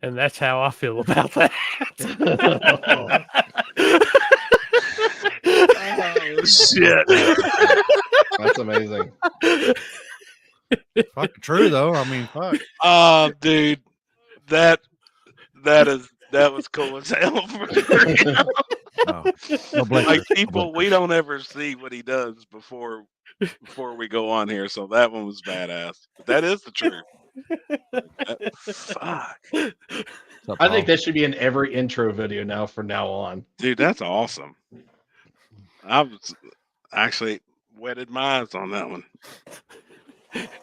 And that's how I feel about that. Oh, shit. That's amazing. Fucking true though. I mean, fuck. Oh, dude, that was cool as hell. Oh, no blame Like you. people, we don't ever see what he does before we go on here. So that one was badass. But that is the truth. Fuck, I think that should be in every intro video now from now on. dude, that's awesome. I was actually wetted my eyes on that one.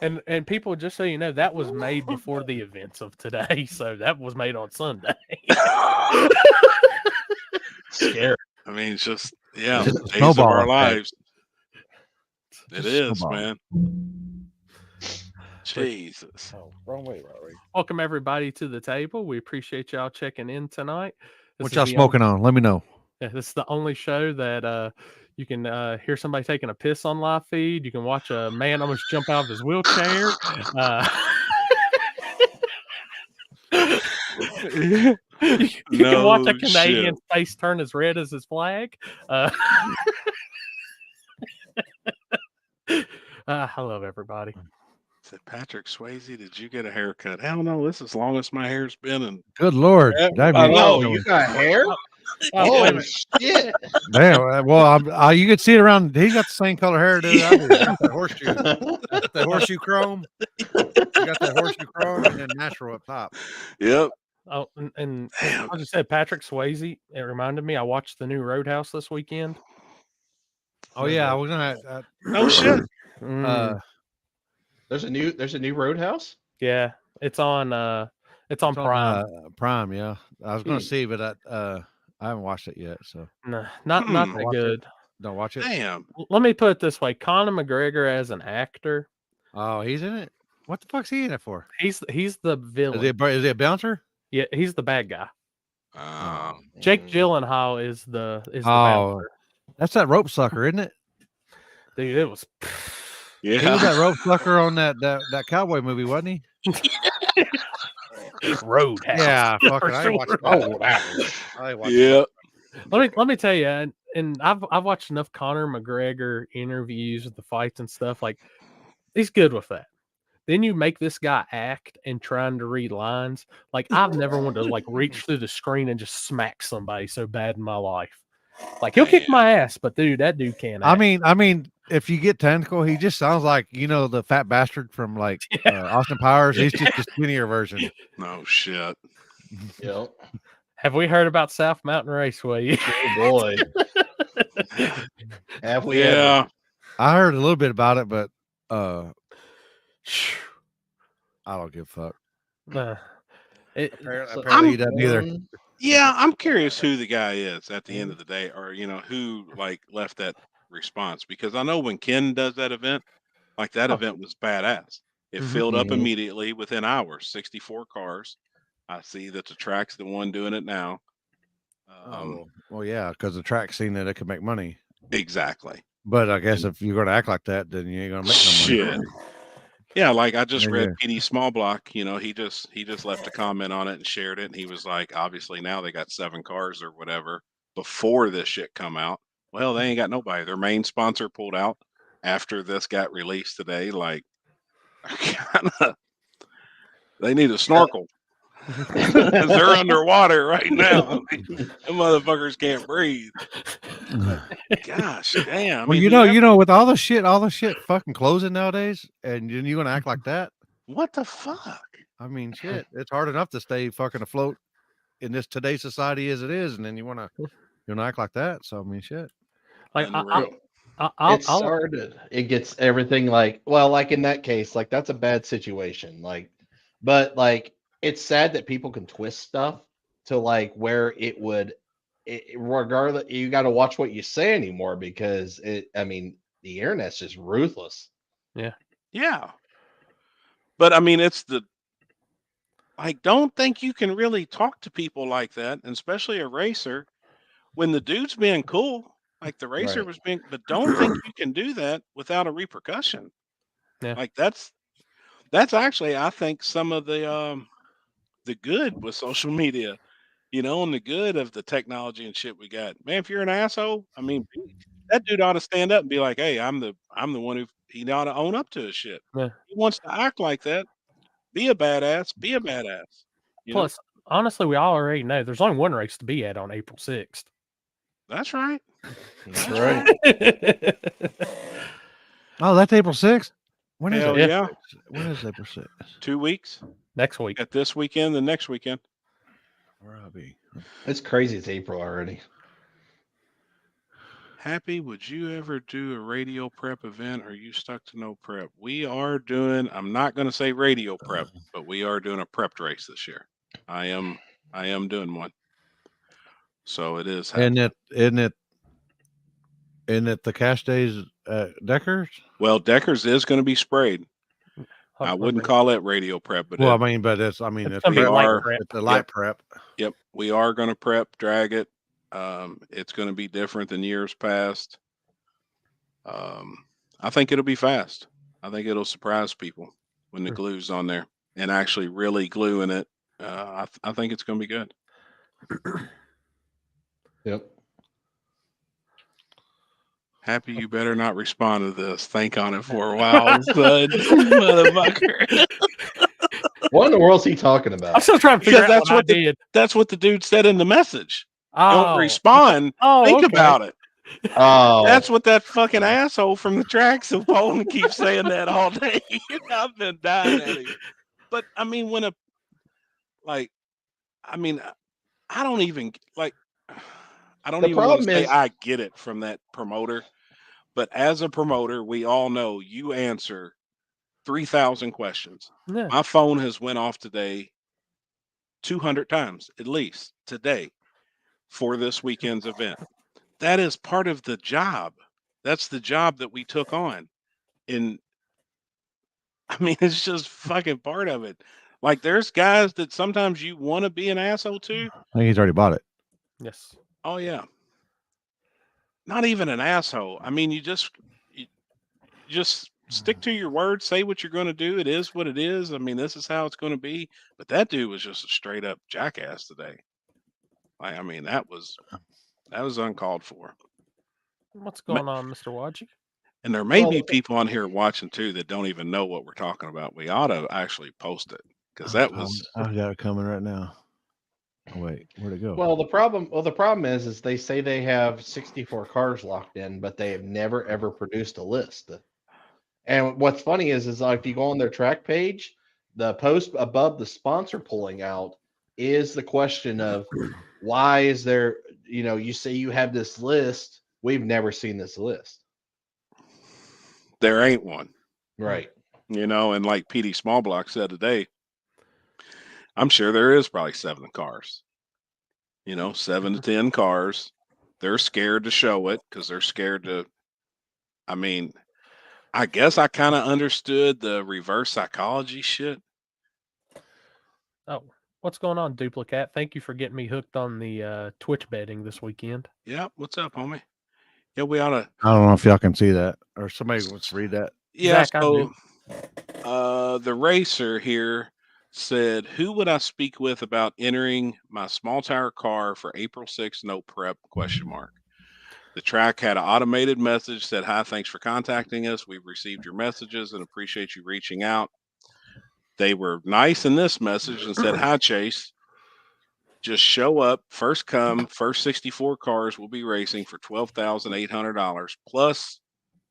And people, just so you know, that was made before the events of today. So that was made on Sunday. Scary. I mean, it's just days of snowball our effect. lives. It Just is, snowball. man. Jesus. Oh, wrong way, Rory. Welcome everybody to the table. We appreciate y'all checking in tonight. What y'all smoking on? Let me know. Yeah, this is the only show that you can hear somebody taking a piss on live feed. You can watch a man almost jump out of his wheelchair. You can watch a Canadian face turn as red as his flag. I love everybody. Said Patrick Swayze, did you get a haircut? Hell no, this is as long as my hair's been. And Good Lord. I know, you got hair? Oh, shit. Damn. Well, you could see it around. He got the same color hair dude. I do. Got that horseshoe. Got that horseshoe chrome. You got that horseshoe chrome and then natural up top. yep. Oh, and I just said Patrick Swayze. It reminded me. I watched the new Roadhouse this weekend. Oh yeah, I was gonna. No shit. There's a new Roadhouse? Yeah, it's on Prime. Prime, yeah. I was gonna see, but I haven't watched it yet, so No, not that good. don't watch it. Damn. Let me put it this way: Conor McGregor as an actor, Oh, he's in it. What the fuck's he in it for? he's the villain. Is he a bouncer? Yeah, he's the bad guy. Jake Mm. Gyllenhaal is the Oh, bouncer. that's that rope sucker, isn't it? Dude, it was. He was Yeah. that rope sucker on that cowboy movie, wasn't he? Roadhouse. Yeah, fuck it. For I sure. ain't watched Oh, that. I ain't watched Yeah. Let me tell you, and I've watched enough Conor McGregor interviews with the fights and stuff. Like, he's good with that. Then you make this guy act and trying to read lines. Like, I've never wanted to like reach through the screen and just smack somebody so bad in my life. Like, he'll kick my ass, but dude, that dude can't act. I mean, if you get technical, he just sounds like the fat bastard from like Austin Powers. He's just a skinnier version. No shit. Yep. Have we heard about South Mountain Raceway? Oh boy. Have we Yeah. ever? I heard a little bit about it, but I don't give a fuck. Apparently he doesn't either. Yeah, I'm curious who the guy is at the end of the day, or who like left that response, because I know when Ken does that event, like that event was badass. It filled up immediately within hours, 64 cars. I see that the track's the one doing it now. Well, yeah, because the track's seen that it could make money. Exactly. But I guess if you're going to act like that, then you ain't going to make no money. Shit. Yeah, like I just Yeah, read yeah. PD Smallblock, he just left a comment on it and shared it, and he was like, obviously now they got 7 cars or whatever before this shit come out. Well, they ain't got nobody. Their main sponsor pulled out after this got released today. Like, they need a snorkel. Because they're underwater right now. Them motherfuckers can't breathe. Gosh, damn. Well, with all the shit fucking closing nowadays, and you're gonna act like that. What the fuck? I mean, shit. It's hard enough to stay fucking afloat in this today's society as it is, and then you wanna act like that. So I mean, shit. Like, It started. It gets everything like in that case, like that's a bad situation. Like, but like it's sad that people can twist stuff to like where it would. Regardless, you got to watch what you say anymore because the internet's just ruthless. Yeah. But I mean, don't think you can really talk to people like that, and especially a racer, when the dude's being cool. Like the racer Right. was being, but don't think you can do that without a repercussion. Yeah. Like that's actually, I think, some of the good with social media, and the good of the technology and shit we got. Man, if you're an asshole, I mean, that dude ought to stand up and be like, "Hey, I'm the one who he ought to own up to his shit." Yeah. He wants to act like that. Be a badass. Be a badass. Plus, honestly, we all already know there's only one race to be at on April 6th. That's right. That's right. Oh, that's April 6th? When is Hell it? yeah. When is April 6th? 2 weeks. Next week. At this weekend, the next weekend. Where I'll be. It's crazy. It's April already. Happy, would you ever do a radio prep event, or are you stuck to no prep? We are doing, I'm not going to say radio prep, but we are doing a prepped race this year. I am doing one. So it is happening. Isn't it the cash days Deckers? Well, Deckers is going to be sprayed. I wouldn't call it radio prep, but well, it's gonna be a light prep. It's a light prep. Yep, we are going to prep, drag it. It's going to be different than years past. I think it'll be fast. I think it'll surprise people when the glue's on there and actually really gluing it. I think it's going to be good. Yep. Happy, you better not respond to this. Think on it for a while, son. Motherfucker. What in the world's he talking about? I'm still trying to figure out what I did. That's what the dude said in the message. Oh. Don't respond. Think about it. Oh, That's what that fucking asshole from the tracks of Poland keeps saying that all day. I've been dying at him. But I mean, I don't even want to say I get it from that promoter. But as a promoter, we all know you answer 3,000 questions. Yeah. My phone has went off today 200 times at least today for this weekend's event. That is part of the job. That's the job that we took on. And I mean, it's just fucking part of it. Like there's guys that sometimes you want to be an asshole to. I think he's already bought it. Yes. Oh yeah. Not even an asshole. I mean, you just stick to your word, say what you're going to do. It is what it is. I mean, this is how it's going to be. But that dude was just a straight up jackass today. I mean, that was uncalled for. What's going on, Mr. Wadgy? And there may be people on here watching too that don't even know what we're talking about. We ought to actually post it because that was. I've got it coming right now. Oh, wait, where'd it go? Well, the problem is they say they have 64 cars locked in, but they have never ever produced a list. And what's funny is if you go on their track page, the post above the sponsor pulling out is the question of why is there, you say you have this list. We've never seen this list. There ain't one. Right. And like PD Smallblock said today, I'm sure there is probably 7 cars, 7 to 10 cars. They're scared to show it because they're scared to, I mean, I guess I kind of understood the reverse psychology shit. Oh, what's going on, Duplicate? Thank you for getting me hooked on the Twitch betting this weekend. Yeah, what's up, homie? Yeah, we ought to. I don't know if y'all can see that or somebody wants to read that. Yeah, Zach, so the racer here said, who would I speak with about entering my small tire car for April 6th, no prep, ? The track had an automated message, said, hi, thanks for contacting us. We've received your messages and appreciate you reaching out. They were nice in this message and said, hi, Chase. Just show up, first come, first 64 cars will be racing for $12,800 plus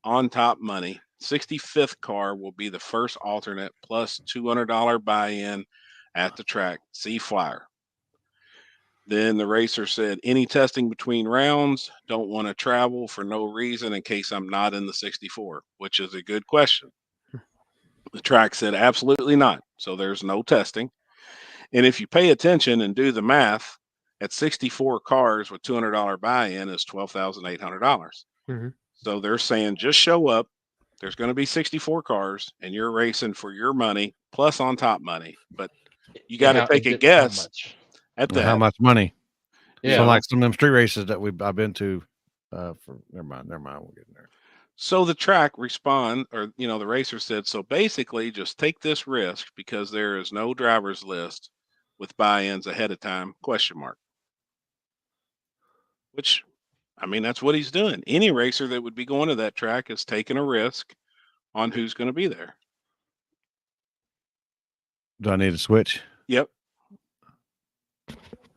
on top money. 65th car will be the first alternate plus $200 buy-in at the track. See flyer. Then the racer said, any testing between rounds, don't want to travel for no reason in case I'm not in the 64, which is a good question. The track said, absolutely not. So there's no testing. And if you pay attention and do the math, at 64 cars with $200 buy-in is $12,800. Mm-hmm. So they're saying just show up. There's going to be 64 cars, and you're racing for your money plus on top money. But you got to take a guess at that. How much money? Yeah, so like some of them street races that I've been to, Never mind. We'll get in there. So the track the racer said, so basically just take this risk because there is no driver's list with buy-ins ahead of time, ? Which, I mean, that's what he's doing. Any racer that would be going to that track is taking a risk on who's going to be there. Do I need to switch Yep.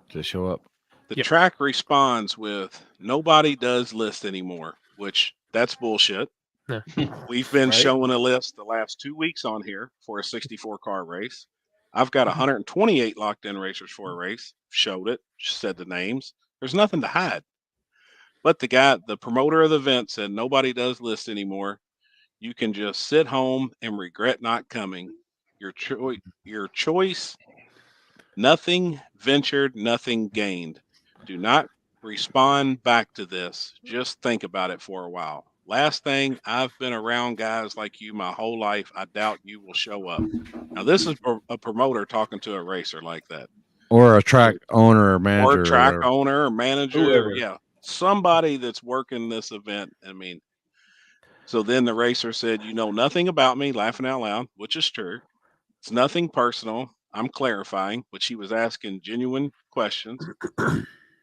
to show up? The track responds with, nobody does list anymore, which that's bullshit. Yeah. We've been showing a list the last 2 weeks on here for a 64 car race. I've got 128 locked in racers for a race. Showed it, said the names. There's nothing to hide. But the promoter of the event said nobody does list anymore. You can just sit home and regret not coming. Your choice, nothing ventured, nothing gained. Do not respond back to this. Just think about it for a while. Last thing, I've been around guys like you my whole life. I doubt you will show up. Now, this is a promoter talking to a racer like that. Or a track owner or manager. Or a track owner or manager. Whoever. Yeah. Somebody that's working this event. I mean, so then the racer said, you know nothing about me, laughing out loud, which is true. It's nothing personal. I'm clarifying, which he was asking genuine questions.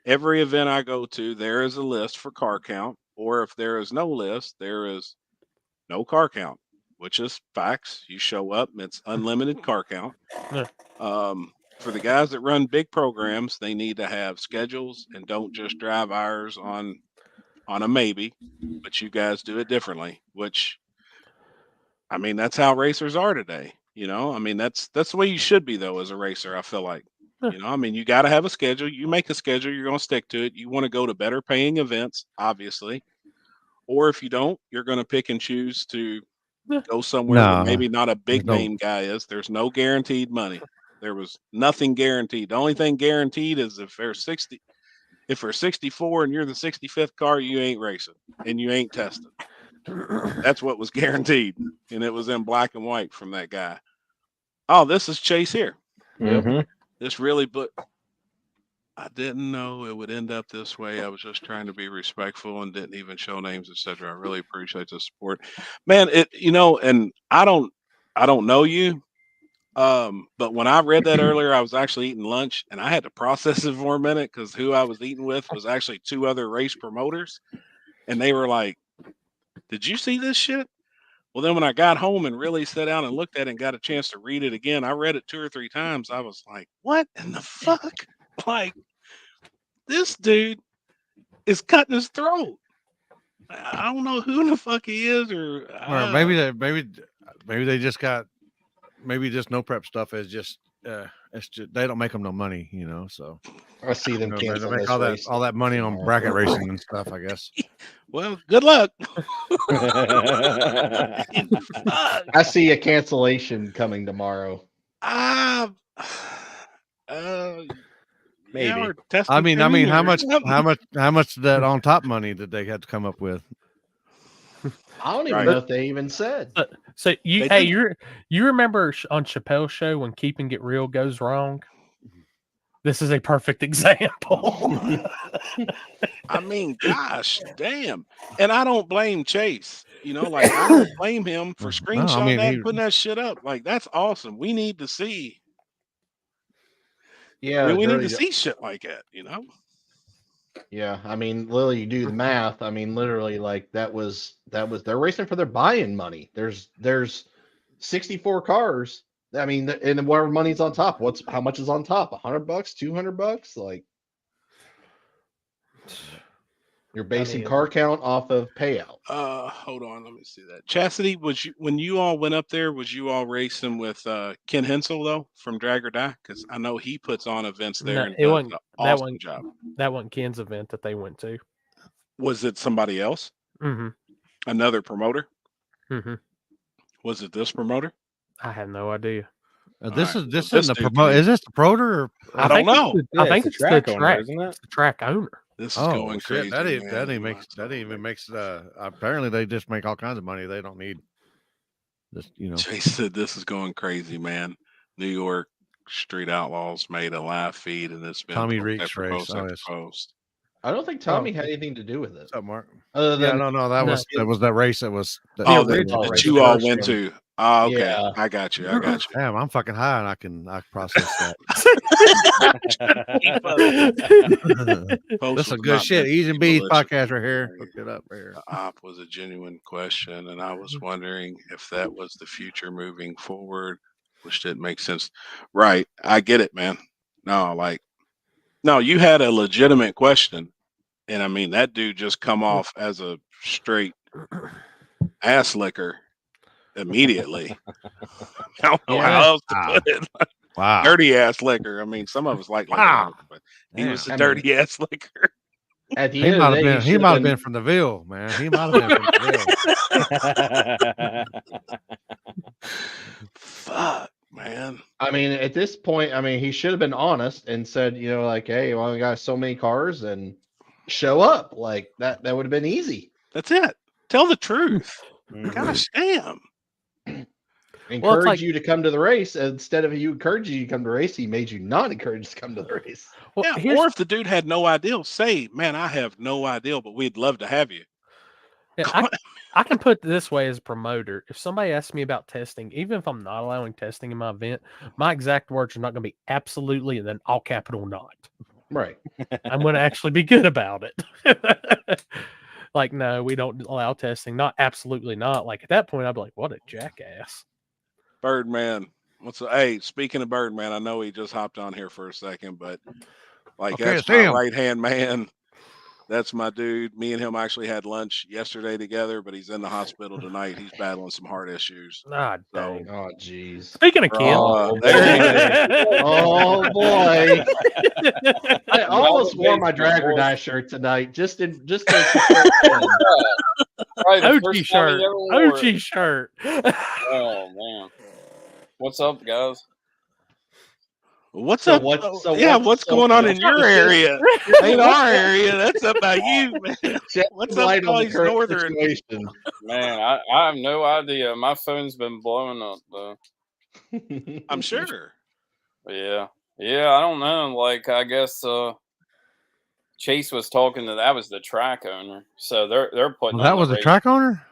Every event I go to, there is a list for car count, or if there is no list, there is no car count, which is facts. You show up, it's unlimited car count. For the guys that run big programs, they need to have schedules and don't just drive ours on a maybe, but you guys do it differently, which, I mean, that's how racers are today. I mean, that's the way you should be, though, as a racer, I feel like. I mean, you got to have a schedule. You make a schedule, you're going to stick to it. You want to go to better paying events, obviously. Or if you don't, you're going to pick and choose to go somewhere where maybe not a big name guy is. There's no guaranteed money. There was nothing guaranteed. The only thing guaranteed is if they're 64 and you're the 65th car, you ain't racing and you ain't tested. That's what was guaranteed. And it was in black and white from that guy. Oh, this is Chase here. Mm-hmm. This really, but I didn't know it would end up this way. I was just trying to be respectful and didn't even show names, etc. I really appreciate the support, man. And I don't know you, but when I read that earlier, I was actually eating lunch and I had to process it for a minute because who I was eating with was actually 2 other race promoters, and they were like, "Did you see this shit?" Well, then when I got home and really sat down and looked at it and got a chance to read it again, I read it 2 or 3 times. I was like, "What in the fuck?" Like, this dude is cutting his throat. I don't know who the fuck he is, or maybe they just got just no prep stuff is just it's just they don't make them no money, So I see them they make all that money on bracket racing and stuff, I guess. Well, good luck. I see a cancellation coming tomorrow. Maybe. Yeah, I mean, how much that on top money did they have to come up with? I don't even know if they even said. So you remember on Chappelle's show when Keeping It Real goes wrong? This is a perfect example. I mean, gosh, damn. And I don't blame Chase. I don't blame him for screenshotting that and putting that shit up. Like, that's awesome. We need to see. Yeah, we need to see shit like that, Yeah, I mean, literally, you do the math. I mean, literally, like that was they're racing for their buy-in money. There's 64 cars. I mean, and whatever money's on top. How much is on top? $100, $200? Like, you're basing car count off of payout. Hold on, let me see that. Chastity, when you all went up there, was you all racing with Ken Hensel though from Drag or Die? Because I know he puts on events there and does an awesome job. That wasn't Ken's event that they went to. Was it somebody else? Mm-hmm. Another promoter? Mm-hmm. Was it this promoter? I have no idea. This isn't the promoter. Is this the promoter? Or? I don't know. I think it's the track owner, isn't it? It's the track owner. This is going crazy. That even makes apparently they just make all kinds of money. They don't need this, Chase said this is going crazy, man. New York Street Outlaws made a live feed and it's been Tommy Reeks race. Post. I don't think Tommy had anything to do with it. What's up, Mark? Other than No, that was that race. That was that you all went to. Oh, okay. Yeah. I got you. Damn, I'm fucking high and I can process that. That's some good shit. Easy Bees podcast right here. Look it up right here. The op was a genuine question, and I was wondering if that was the future moving forward, which didn't make sense. Right. I get it, man. No, you had a legitimate question. And I mean, that dude just come off as a straight ass licker immediately. I don't know how else to put it. Wow. Dirty ass liquor. I mean, some of us like liquor, but he was a dirty ass liquor. At the end of the day, he might have been from the Ville, man. He might have been from the Ville. Fuck, man. I mean, at this point, he should have been honest and said, like, hey, well, we got so many cars and show up. Like that would have been easy. That's it. Tell the truth. Gosh damn. Encourage you to come to the race instead of you encouraging you to come to the race. He made you not encouraged to come to the race. Well, or if the dude had no idea, say, man, I have no idea, but we'd love to have you. Yeah, I can put it this way as a promoter. If somebody asks me about testing, even if I'm not allowing testing in my event, my exact words are not going to be absolutely and then all capital not. Right. I'm going to actually be good about it. Like, no, we don't allow testing. Not absolutely not. Like at that point, I'd be like, what a jackass. Birdman. Hey, speaking of Birdman, I know he just hopped on here for a second, but that's my right-hand man. That's my dude. Me and him actually had lunch yesterday together, but he's in the hospital tonight. He's battling some heart issues. Ah, dang. So, oh, jeez. Speaking of Ken. Oh, boy. I almost wore my drag or die shirt tonight. Just OG shirt. OG shirt. Oh, man. What's up, guys? What's up? What's going on in your area? Ain't our area. That's up by you, man. What's up with all these northern? Man, I have no idea. My phone's been blowing up, though. I'm sure. Yeah, I don't know. Like, I guess Chase was talking to that was the track owner, so they're putting. Well, that was the track owner.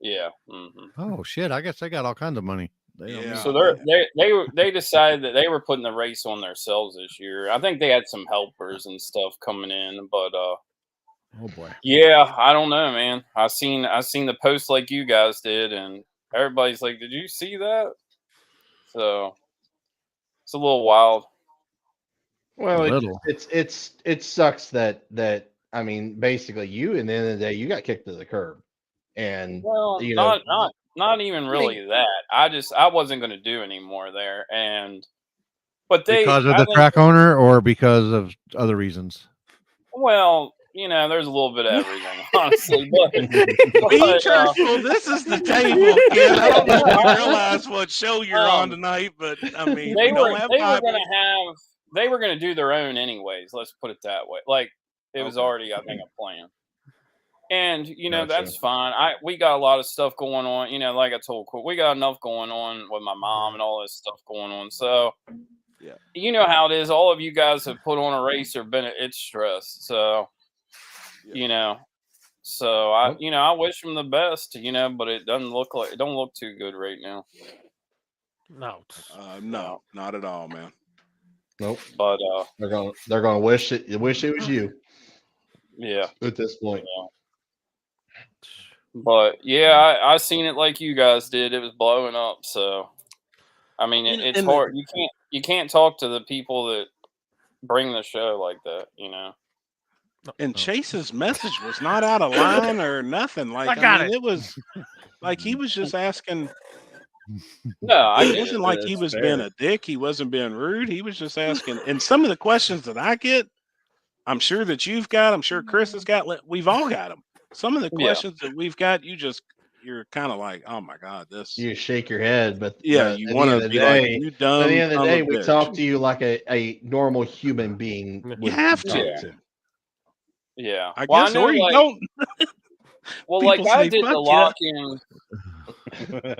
Yeah. Mm-hmm. Oh shit! I guess they got all kinds of money. So they decided that they were putting the race on themselves this year. I think they had some helpers and stuff coming in, but oh boy. Yeah, I don't know, man. I seen the post like you guys did, and everybody's like, "Did you see that?" So it's a little wild. Well, it sucks that basically you, in the end of the day, you got kicked to the curb, and not even really that. I wasn't going to do any more there, but because of the track owner or because of other reasons. Well, there's a little bit of everything, honestly. But be careful. This is the table. Kid. I don't know if you realize what show you're on tonight, but I mean, they were going to do their own anyways. Let's put it that way. Like it was already, I think, a plan. And gotcha. That's fine. We got a lot of stuff going on. Like I told Cool, we got enough going on with my mom and all this stuff going on. So, yeah, you know how it is. All of you guys have put on a race or been it's stress. So, so I wish them the best. But it don't look too good right now. No, not at all, man. Nope. But they're gonna wish it was you. Yeah. At this point. Yeah. But yeah, I seen it like you guys did. It was blowing up. So, I mean, it's hard. You can't talk to the people that bring the show like that, And Chase's message was not out of line or nothing. Like it was like he was just asking. No, it wasn't like he was being a dick. He wasn't being rude. He was just asking. And some of the questions that I get, I'm sure that you've got. I'm sure Chris has got. We've all got them. Some of the questions that we've got, you're kind of like, oh my God, this. You shake your head, but you want to be like, you dumb. At the end of the day, we talk to you like a normal human being. You have to. Yeah. I guess, or you don't. Well, like I did the lock-ins.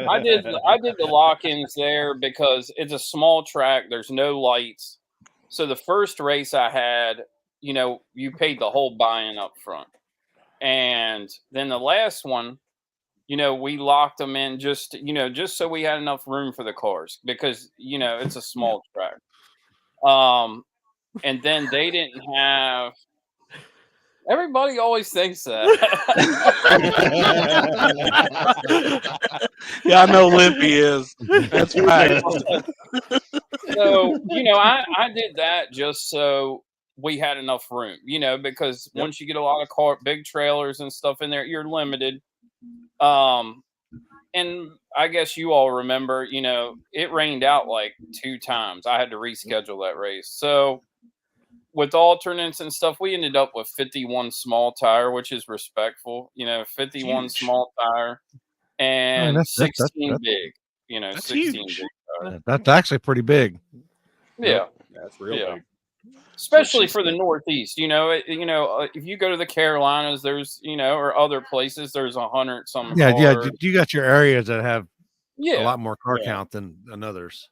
I did the lock-ins there because it's a small track. There's no lights. So the first race I had, you paid the whole buy-in up front. And then the last one, we locked them in just so we had enough room for the cars because, it's a small track. And then they didn't have. Everybody always thinks that. Yeah, I know Limpy is. That's right. So, I did that just so we had enough room, because once you get a lot of big trailers and stuff in there, you're limited. And I guess you all remember, it rained out like 2 times. I had to reschedule that race. So with alternates and stuff, we ended up with 51 small tire, which is respectful. 51 huge. small tire and that's 16 big. That's 16 huge. big tire. That's actually pretty big. Yeah, That's real big. especially for the Northeast. If you go to the Carolinas, there's or other places, there's 100 some. Yeah. cars. You got your areas that have Yeah, a lot more car count than others.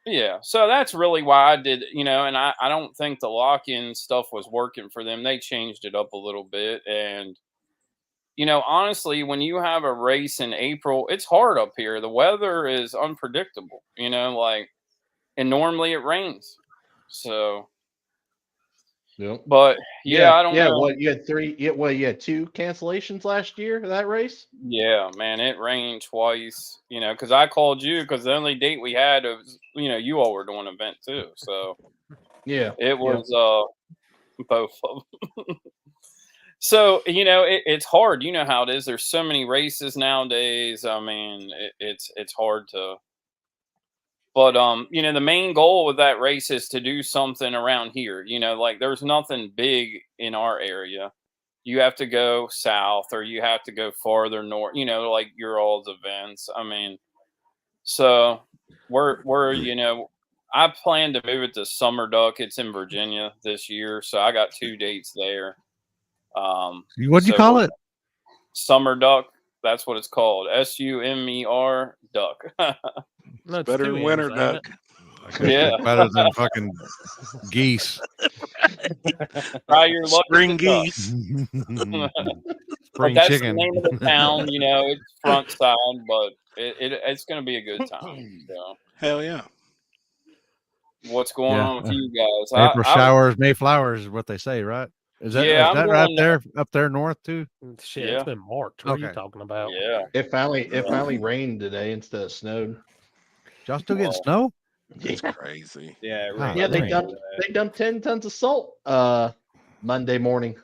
Yeah, so that's really why I did, and I don't think the lock-in stuff was working for them. They changed it up a little bit. And, honestly, when you have a race in April, it's hard up here. The weather is unpredictable, and normally it rains. So, Yep. but I don't know. What you had 3? You had 2 cancellations last year of that race. Yeah, man, it rained twice, because I called you because the only date we had was, you all were doing an event too. So, Yeah, it was both of them. So, it's hard. You know how it is. There's so many races nowadays. I mean, it's hard to. But the main goal with that race is to do something around here. Like there's nothing big in our area. You have to go south or you have to go farther north. Like your all's events. I mean, so we're I plan to move it to Summer Duck. It's in Virginia this year, so I got 2 dates there. What'd you call it? Summer Duck. That's what it's called. SUMER Duck. No, it's Better 2 than M's, winter ain't duck. it? Yeah. Better than fucking geese. Try your luck. Spring geese. But Spring that's chicken. the name of the town. It's front side, but it's going to be a good time. So. Hell yeah. What's going on with you guys? April showers, May flowers is what they say, right? Is that right there up there north too? Shit, it's been March. What are you talking about? Yeah. It finally rained today instead of snowed. Y'all still getting snow? It's crazy. Yeah, Oh, Yeah, they dumped 10 tons of salt Monday morning.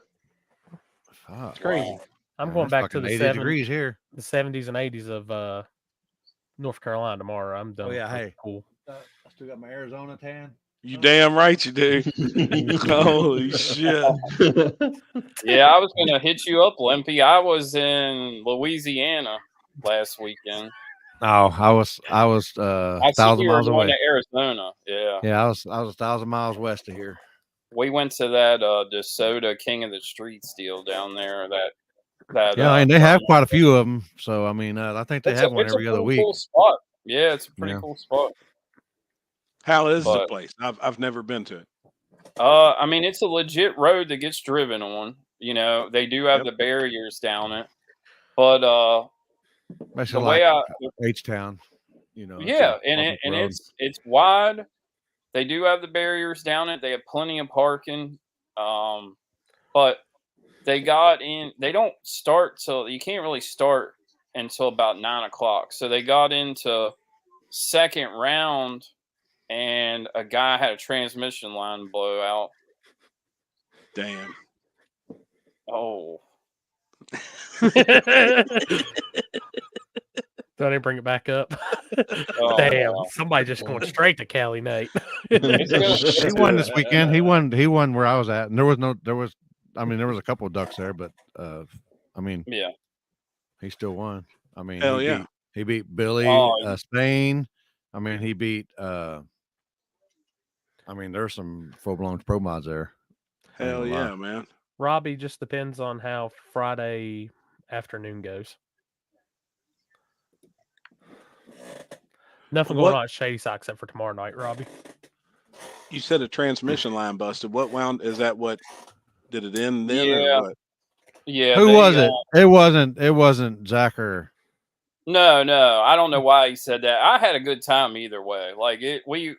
It's crazy. Wow. I'm going back to the 80 degrees here. The 70s and 80s of North Carolina tomorrow. I'm done. Oh yeah, hey, cool. I still got my Arizona tan. You damn right you do. Holy shit. Yeah, I was gonna hit you up, Limpy. I was in Louisiana last weekend. Oh, I was 1,000 miles away. To Arizona. Yeah. Yeah, I was 1,000 miles west of here. We went to that DeSoto King of the Streets deal down there. That yeah, and they have quite a few of them. So I mean, I think they have one every other week. Cool spot. Yeah, it's a pretty cool spot. How is the place? I've never been to it. I mean, it's a legit road that gets driven on. They do have the barriers down it, but the way H-Town, yeah, and it's wide. They do have the barriers down it. They have plenty of parking, but they got in. They don't start till you can't really start until about 9 o'clock. So they got into second round. And a guy had a transmission line blow out. Damn. Oh. Don't even bring it back up. Oh, damn. Somebody just going straight to Cali, Nate. He won this weekend. He won where I was at. And there was a couple of ducks there, but yeah. He still won. I mean, hell yeah. He beat Billy Spain. I mean, he beat there's some full-blown pro mods there. Hell yeah, man. Robbie, just depends on how Friday afternoon goes. Nothing going on at Shady Sock except for tomorrow night, Robbie. You said a transmission line busted. What wound is that? What did it end then? Yeah. Or what? Yeah. Who was it? It wasn't Zach or. No. I don't know why he said that. I had a good time either way. Like we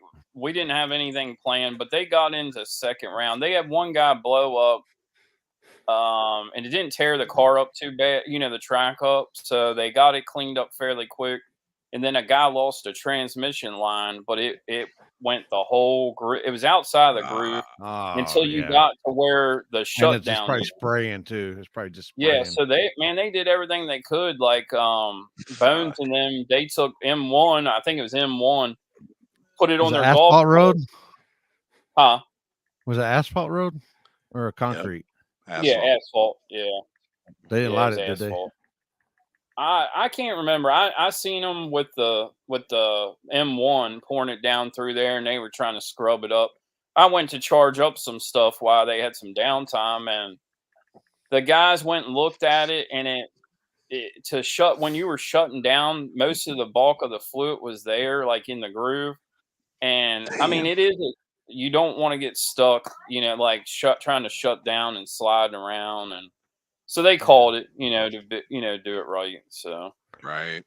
didn't have anything planned, but they got into second round. They had one guy blow up. And it didn't tear the car up too bad, the track up. So they got it cleaned up fairly quick. And then a guy lost a transmission line, but it went the whole groove. It was outside the groove until you got to where the shutdown. And it's probably spraying too. It's probably just spraying. Yeah. So they did everything they could. Like Bones and them, they took M1. I think it was M1. Put it on their asphalt road. Huh? Was it asphalt road or a concrete? Yep. Yeah, asphalt. Yeah, they didn't light it, did they? I can't remember. I seen them with the M1 pouring it down through there, and they were trying to scrub it up. I went to charge up some stuff while they had some downtime, and the guys went and looked at it, and when you were shutting down, most of the bulk of the fluid was there, like in the groove. And I mean, it is. You don't want to get stuck, like trying to shut down and sliding around, and so they called it, to do it right. So right,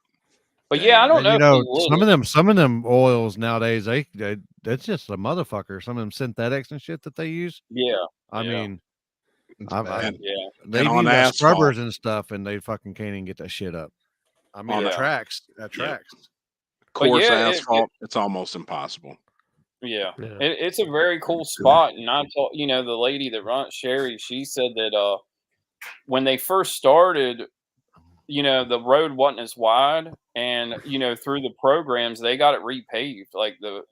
but yeah, I don't know. Some of them oils nowadays, that's just a motherfucker. Some of them synthetics and shit that they use. Yeah, I mean, they use scrubbers and stuff, and they fucking can't even get that shit up. I mean, that tracks. Coarse asphalt, it's almost impossible. Yeah. It's a very cool spot. And I told the lady that runs Sherry, she said that when they first started, the road wasn't as wide, and through the programs they got it repaved. Like the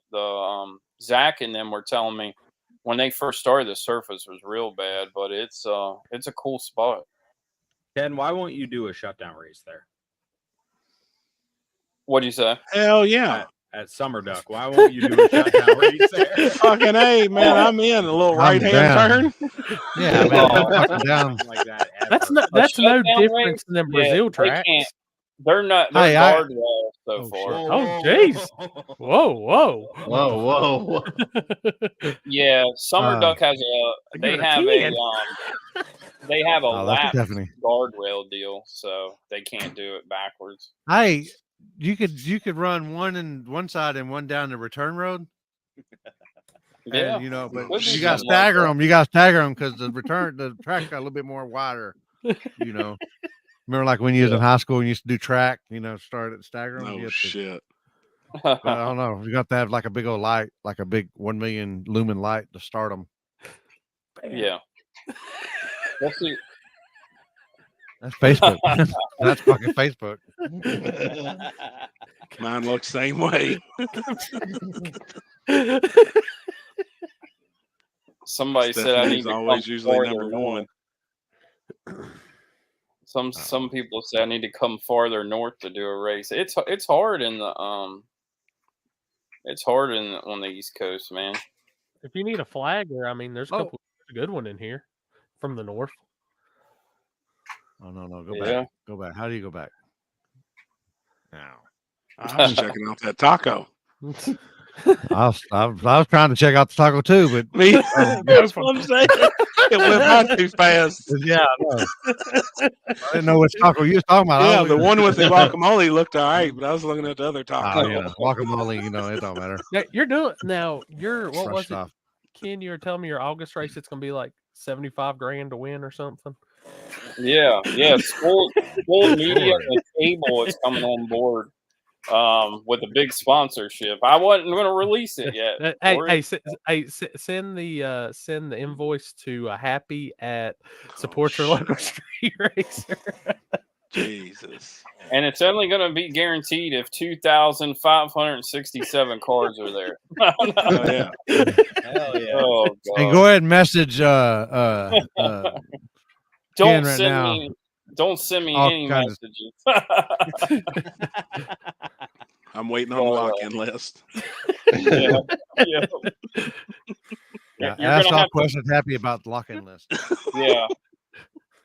Zach and them were telling me when they first started, the surface was real bad, but it's a cool spot. Ken, why won't you do a shutdown race there? What'd you say? Hell yeah. At Summer Duck, why won't you do a shutdown race there? Fucking A, man, I'm in a little right-hand turn. Yeah, man, down like that. That's no difference than Brazil tracks. They're not. They're guardrails so far. Oh, jeez. Whoa. Yeah, Summer Duck has they have a lap guardrail deal, so they can't do it backwards. Hey, you could run one side and one down the return road. Yeah, and, but you got to stagger them. You got to stagger them because the track got a little bit more wider. Remember, like when you was in high school and you used to do track, start at stagger them. Oh shit! I don't know. You got to have like a big old light, like a big 1 million lumen light to start them. Yeah. Let's see. That's Facebook. That's fucking Facebook. Mine looks the same way. Somebody said I need to always usually number one. Some people say I need to come farther north to do a race. It's hard in the on the East Coast, man. If you need a flagger, I mean, there's a couple good one in here from the north. Oh no, go back. Go back. How do you go back? Now I was checking out that taco. I was trying to check out the taco too, but me. That's what I'm saying. It went by too fast. Yeah, I know. I didn't know which taco you was talking about. Yeah, the one with the guacamole looked all right, but I was looking at the other taco. Guacamole, it don't matter. Yeah, what was it? Ken, you were telling me your August race, it's gonna be like $75,000 to win or something. Yeah. School media and Table is coming on board with a big sponsorship. I wasn't going to release it yet. Send the invoice to Happy at Support Your Local Street Racer. Jesus. And it's only going to be guaranteed if 2,567 cars are there. Oh, yeah. Hell yeah. Oh, God. And go ahead and message Don't send me any messages. I'm waiting on the lock-in list. Yeah. Ask all questions happy about the lock-in list. Yeah.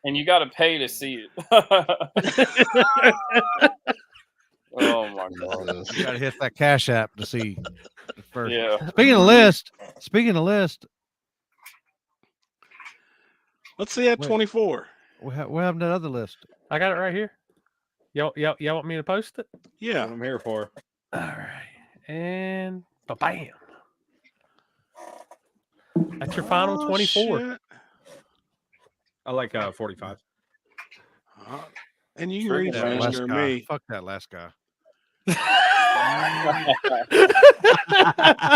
And you got to pay to see it. Oh my God! You got to hit that Cash App to see first. Yeah. Speaking of list, Speaking of list, let's see at 24. What happened to that other list? I got it right here. Y'all want me to post it? Yeah. That's what I'm here for. All right. And bam. That's your final 24. Shit. I like 45. And you can Trigger read man. faster than me. Fuck that last guy.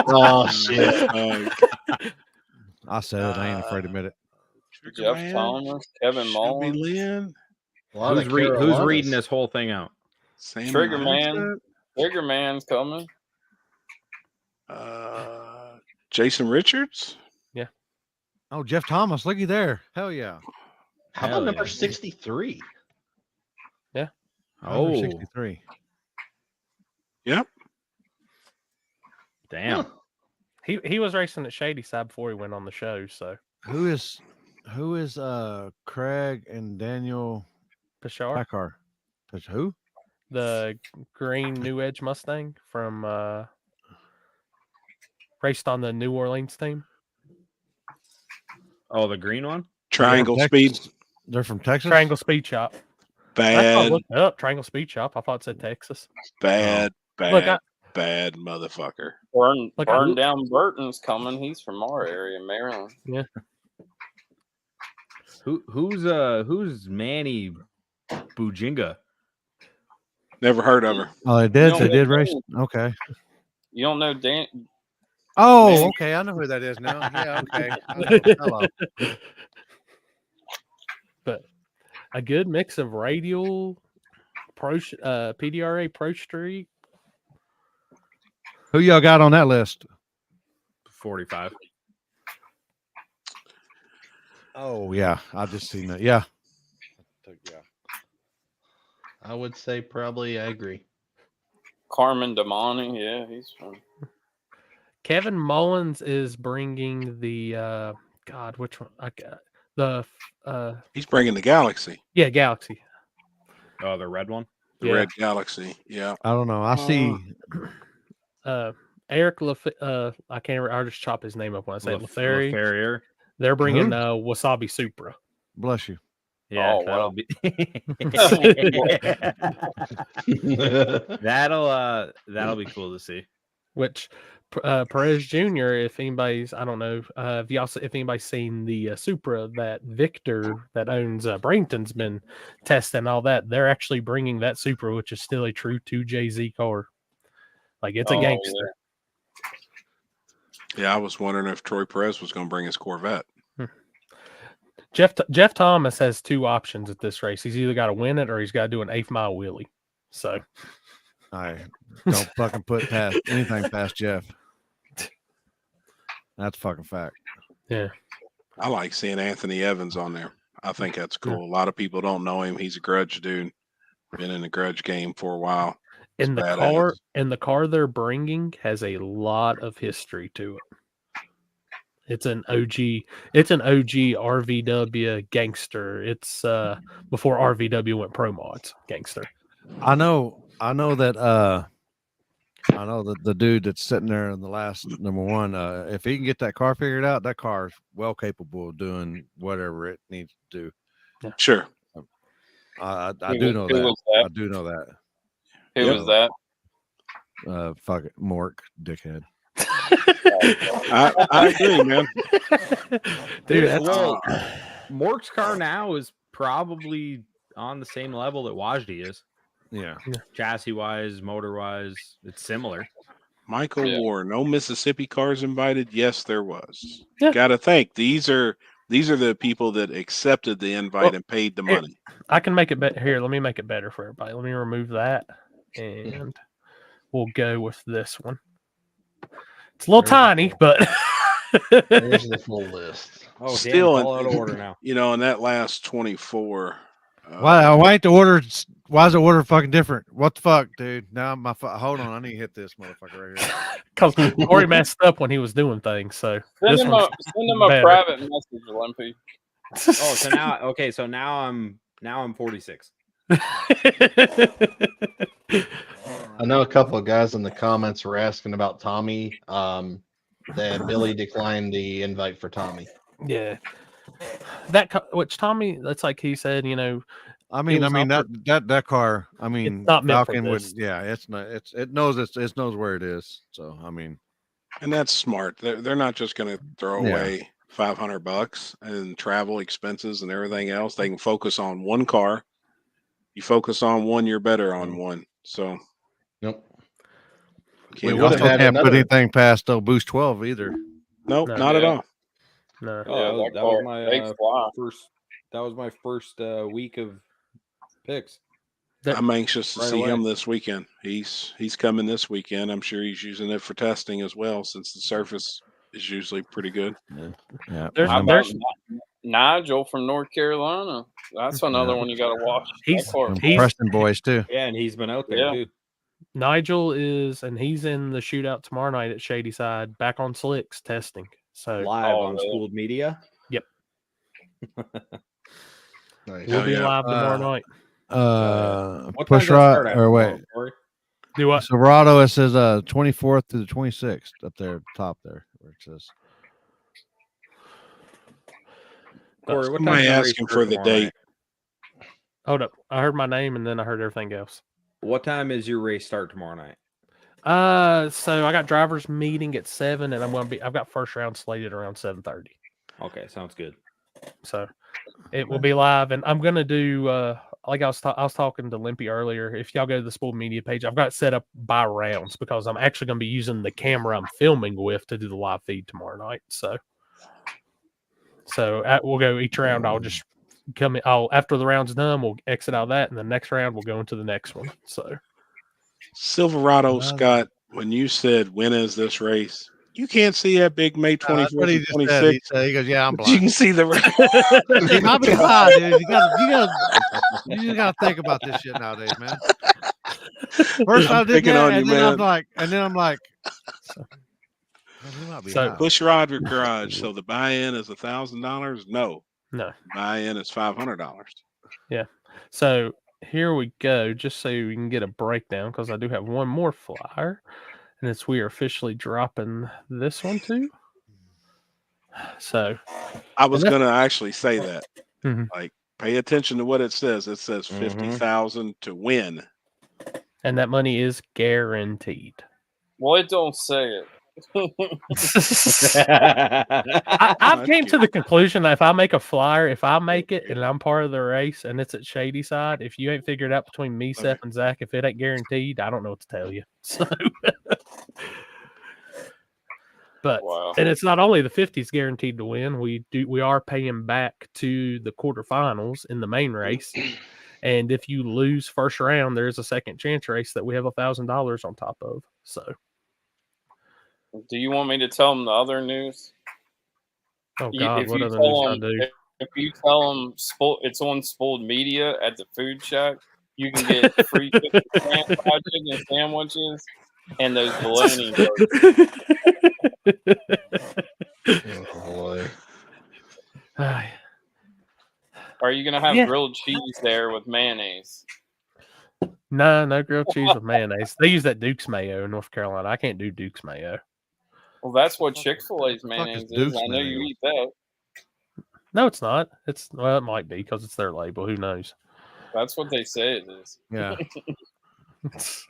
Oh shit! I said it. I ain't afraid to admit it. Jeff Thomas, Kevin Mullins. Lynn. Who's reading this whole thing out? Sammy Trigger Man. Vincent. Trigger Man's coming. Jason Richards. Oh, Jeff Thomas, looky there. Hell yeah. How about number 63? Yeah. Oh, Oh. 63. Yep. Damn. Huh. He was racing at Shady Side before he went on the show. So Who is Craig and Daniel Pashar, Packard? Who? the green New Edge Mustang from raced on the New Orleans team. Oh, the green one? Triangle They're from Speed. Texas? They're from Texas. Triangle Speed Shop. I Bad, looked it up. Triangle Speed Shop. I thought it said Texas. bad, Look, bad motherfucker. Burn down Burton's coming. He's from our area, Maryland. Who's Manny Bujinga? Never heard of her. Oh, they did. No, They did no. race. Okay. You don't know Dan? Oh, Man. okay. I know who that is now. Yeah. Okay. Hello. But a good mix of radial, PDRA Pro Street. Who y'all got on that list? 45. Oh yeah, I just seen that. Yeah. Yeah. I would say probably. I agree. Carmen Damani. Yeah, he's from. Kevin Mullins is bringing the God, which one? He's bringing the Galaxy. Yeah, Galaxy. Oh, the red one? The Yeah. Red Galaxy. Yeah. I don't know. I see. Eric I can't. I'll just chop his name up when I say Leferi. Farrier. They're bringing Who? Wasabi Supra. Bless you. Yeah, Oh, wow. that'll be cool to see. Which Perez Jr. If anybody's, I don't know, if anybody's seen the Supra that Victor that owns Brainton's been testing all that, they're actually bringing that Supra, which is still a true 2JZ car. Like it's a gangster. Yeah, I was wondering if Troy Perez was going to bring his Corvette. Jeff Thomas has two options at this race. He's either got to win it or he's got to do an 8th mile wheelie. So I don't fucking put past anything past Jeff. That's a fucking fact. yeah. I like seeing Anthony Evans on there. I think that's cool. A lot of people don't know him. He's a grudge dude. Been in the grudge game for a while. And the car they're bringing has a lot of history to it. It's an OG RVW gangster. It's before RVW went pro mods gangster. I know that the dude that's sitting there in the last number one, if he can get that car figured out, that car is well capable of doing whatever it needs to do. Yeah. Sure. I do know that. I do know that. Who was that? Fuck it, Mork, dickhead. I agree, man. Dude, that's Mork's car now is probably on the same level that Wajdi is. Yeah. Chassis wise, motor wise, it's similar. Michael Ward, no Mississippi cars invited. Yes, there was. Yeah. Got to think these are the people that accepted the invite and paid the money. I can make it better. Here, let me make it better for everybody. Let me remove that, and we'll go with this one. It's a little tiny, but There's the full list. Oh, Still damn, all out of order now. You know, in that last 24. Why ain't the order? Why is the order fucking different? What the fuck, dude? Now hold on, I need to hit this motherfucker right here. because Corey messed up when he was doing things. So Send him a better. private message, Limpy. Oh, so now I'm 46. I know a couple of guys in the comments were asking about Tommy. then Billy declined the invite for Tommy. Yeah. Which Tommy, that's like he said, you know. I mean that car. I mean, it's not meant Falcon for would. this. Yeah, it's not. It knows it knows where it is. So I mean, and that's smart. They're not just going to throw Yeah. away $500 and travel expenses and everything else. They can focus on one car. You focus on one, you're better on one. So, Nope. can't We wait. would've also had can't put another- anything past Boost 12 either. Nope, No. not at Yeah. all. No. Oh, Yeah, that was they my fly. first. That was my first week of picks. I'm anxious to Right see away. him this weekend. He's coming this weekend. I'm sure he's using it for testing as well, since the surface is usually pretty good. Yeah. How about Nigel from North Carolina? That's another one you got to watch. He's Preston boys too. Yeah, and he's been out there Yeah. too. Nigel is, and he's in the shootout tomorrow night at Shady Side, back on slicks testing. So Live on really? Schooled Media. Yep. Nice. We'll be yeah. live tomorrow night. What Push time's that rod start at or wait. tomorrow, Corey? Do what? Silverado, it says 24th to the 26th up there, top there, where it says. Corey, what Somebody time's the race asking start for the tomorrow date. night? Hold up. I heard my name and then I heard everything else. What time is your race start tomorrow night? So I got driver's meeting at 7, and I've got first round slated around 7:30. Okay, sounds good. So it will be live, and I'm gonna do like I was talking to Limpy earlier. If y'all go to the Spool Media page, I've got it set up by rounds because I'm actually gonna be using the camera I'm filming with to do the live feed tomorrow night. So we'll go each round. I'll just come in. After the round's done, we'll exit out of that, and the next round we'll go into the next one. So Silverado, Scott, when you said, when is this race? You can't see that big May 24th That's what he and just said. He 26th. said, he goes, "Yeah, I'm But you blind." can see the He might be blind, dude. You just gotta think about this shit nowadays, man. First I did picking that, on you, and then I'm man. like, he might be So- high. Bush Rod Garage. So the buy-in is $1,000? No. no. Buy-in is $500. So here we go, just so we can get a breakdown, because I do have one more flyer, and it's we are officially dropping this one too. So I was going to actually say that. Mhm. Like, pay attention to what it says. It says 50,000 to win. and that money is guaranteed. Well, it don't say it. I've came to the conclusion that if I make a flyer, if I make it and I'm part of the race and it's at Shady Side, if you ain't figured out between me, Seth, and Zach, if it ain't guaranteed, I don't know what to tell you. So, but Wow. and it's not only the 50s guaranteed to win. We are paying back to the quarterfinals in the main race, and if you lose first round, there's a second chance race that we have $1,000 on top of. So. Do you want me to tell them the other news? Oh God! If What you other tell news I them, do? if you tell them it's on Spooled Media at the food shack, you can get free chicken fried chicken sandwiches and those bologna burgers. Oh boy. Are you gonna have Yeah. grilled cheese there with mayonnaise? No grilled cheese with mayonnaise. They use that Duke's mayo in North Carolina. I can't do Duke's mayo. Well, that's what Chick-fil-A's fuck is mayonnaise is. Duke's I know you mayo? eat that. No, it's not. It might be because it's their label. Who knows? That's what they say it is. Yeah,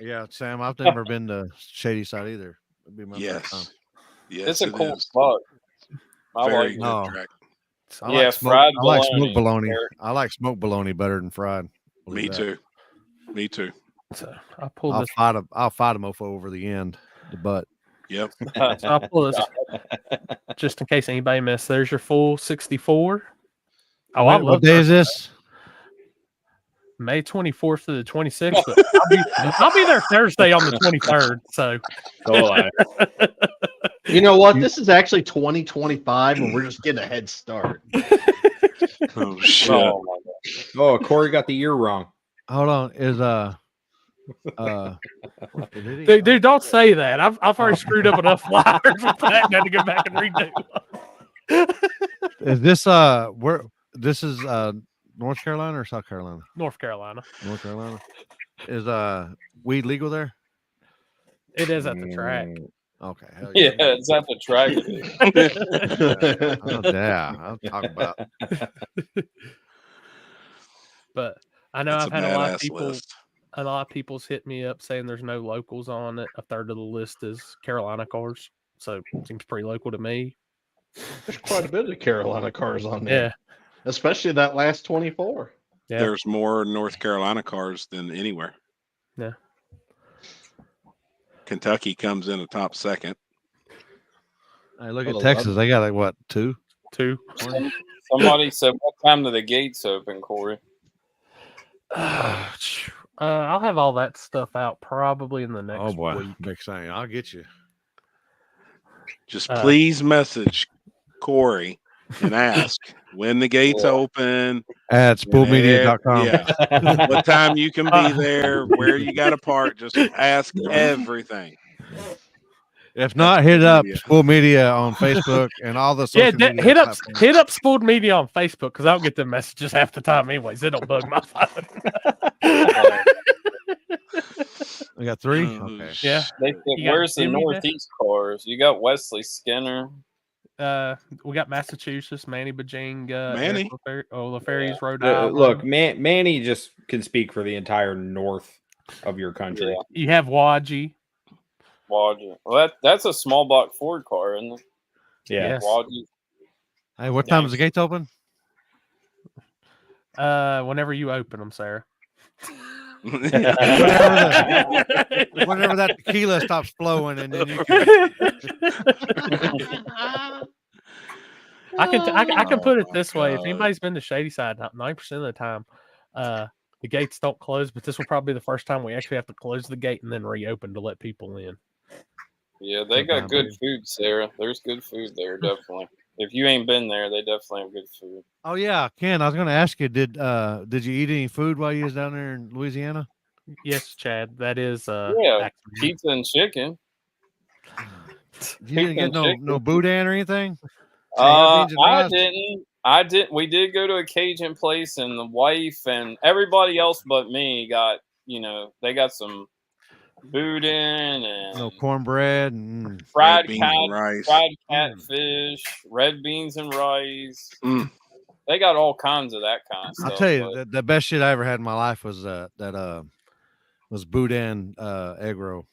yeah, Sam. I've never been to Shady Side either. It'd be my first time. Yes. Yes, It's a it cool is. spot. I Very like good it. No. track. I Yeah, like smoke, fried I like smoked bologna, bologna. Eric. I like smoked bologna better than fried. Me Believe that. too. Me too. So I pulled I'll this. fight a mofo over the end, the butt. Yep. So I'll pull this just in case anybody missed. There's your full 64. Oh, I What love day is this? May 24th to the 26th. But I'll be there Thursday on the 23rd. So You know what? This is actually 2025, and we're just getting a head start. Oh shit. Oh my god. Oh, Corey got the year wrong. Hold on. Is dude, don't say that. I've already screwed up enough flyers with that. Got to go back and redo. is this where this is North Carolina or South Carolina? North Carolina. North Carolina. Is weed legal there? It is at the track. Okay. Hell Yeah, it's at the track. Oh, yeah. I'm talking about. But I know It's I've a had a lot of badass people. list. A lot of people's hit me up saying there's no locals on it. A third of the list is Carolina cars, so it seems pretty local to me. There's quite a bit of Carolina cars on there. Yeah, Especially that last 24. yeah, There's more North Carolina cars than anywhere. yeah. Kentucky comes in a top second. Hey, look Well, at Texas. They got like what, 2? Somebody said, "What time do the gates open, Corey?" I'll have all that stuff out probably in the next Oh boy, week. big thing. I'll get you. Just please message Corey and ask when the gates open. At spoolmedia.com. Yeah. What time you can be there, where you got to park. Just ask everything. If not, hit up Spool Media on Facebook and all the social media. Hit up Spooled Media on Facebook because I don't get the messages half the time anyways. It don't bug my phone. We got 3? Oh, Okay. Yeah. They said, You got "Where's the Jimmy there? Northeast cars?" You got Wesley Skinner. We got Massachusetts, Manny Bajinga, Manny. LaFerrie's Rhode Island. Look, Manny just can speak for the entire north of your country. Yeah. You have Wadji. Well, that's a small block Ford car, isn't it? Yeah. Yes. Wadji. Hey, what time is the gates open? Whenever you open them, Sarah. Whenever that tequila stops flowing, and then you can. I can put it this way: if God. anybody's been to Shadyside, 90% of the time, the gates don't close. But this will probably be the first time we actually have to close the gate and then reopen to let people in. Yeah, they got good food, Sarah. There's good food there, definitely. If you ain't been there, they definitely have good food. Oh yeah, Ken, I was going to ask you, did you eat any food while you was down there in Louisiana? Yes, Chad. That is pizza and chicken. You didn't get no boudin or anything? I didn't. We did go to a Cajun place, and the wife and everybody else but me got, they got some boudin and no cornbread and fried rice, fried catfish, red beans and rice. They got all kinds of that kind of stuff. I'll tell you, the best shit I ever had in my life was was boudin egg roll.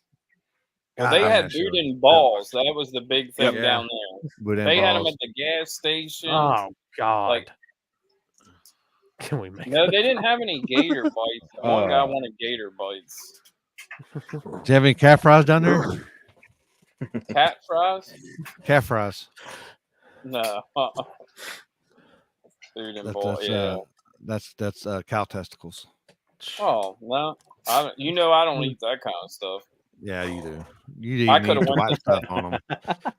Well, they had boudin balls. That was the big thing down there. Boudin they balls. had them at the gas station. Oh God! Can we make? No, they didn't have any gator bites. One guy wanted gator bites. Do you have any calf fries down there? Cat fries? Calf fries. No. Boudin ball. That's cow testicles. Oh no! I don't eat that kind of stuff. Yeah, you do. You I could have went to stuff on them.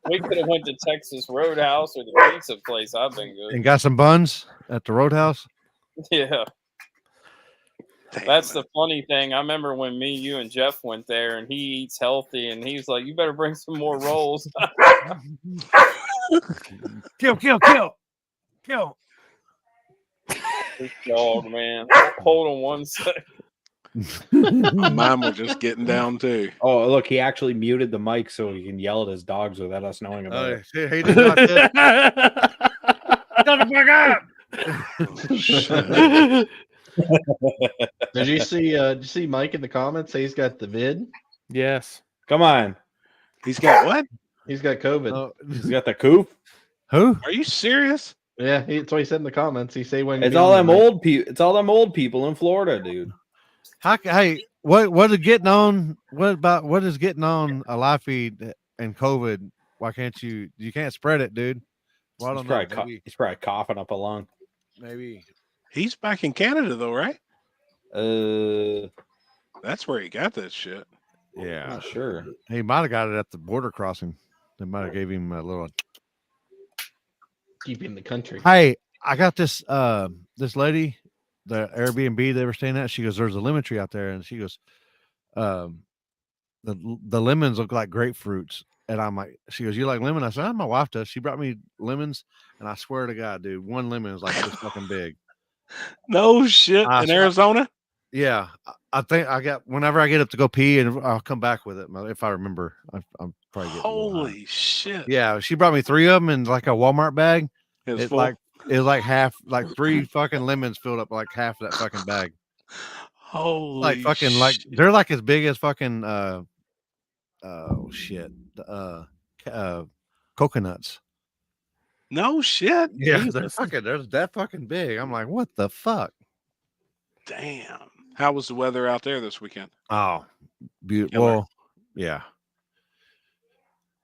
We could have went to Texas Roadhouse or the pizza place. I've been good. And got some buns at the Roadhouse. Yeah. That's the funny thing. I remember when me, you, and Jeff went there, and he eats healthy, and he's like, "You better bring some more rolls." Kill. This dog, man. Hold on one second. Mine was just getting down too. Oh, look, he actually muted the mic so he can yell at his dogs without us knowing about it. He did not. Shut the fuck up. Did you see Mike in the comments say he's got the vid? Yes. Come on. He's got what? He's got COVID. He's got the coop. Who? Are you serious? Yeah, that's what he said in the comments. He say when it's all them old people. It's all them old people in Florida, dude. Hey, what is getting on? What is getting on a live feed and COVID? Why can't you can't spread it, dude? Well, I don't know. He's probably coughing up a lung. Maybe he's back in Canada though, right? That's where he got that shit. Yeah, not sure. He might have got it at the border crossing. They might have gave him a little. Keep in the country. Hey, I got this this lady, the Airbnb they were staying at. She goes, "There's a lemon tree out there," and she goes, "The lemons look like grapefruits." And I'm like, she goes, "You like lemon?" I said, "My wife does." She brought me lemons, and I swear to God, dude, one lemon is like this fucking big. No shit. In Arizona? Yeah, I think I got whenever I get up to go pee, and I'll come back with it if I remember. I'm probably getting Holy shit! Yeah, she brought me 3 of them in like a Walmart bag. It was It full. like half, like 3 fucking lemons filled up like half of that fucking bag. Holy Like fucking shit. like they're like as big as fucking coconuts. No shit. Yeah, they're that fucking big. I'm like, what the fuck? Damn. How was the weather out there this weekend? Oh, beautiful. Well, yeah.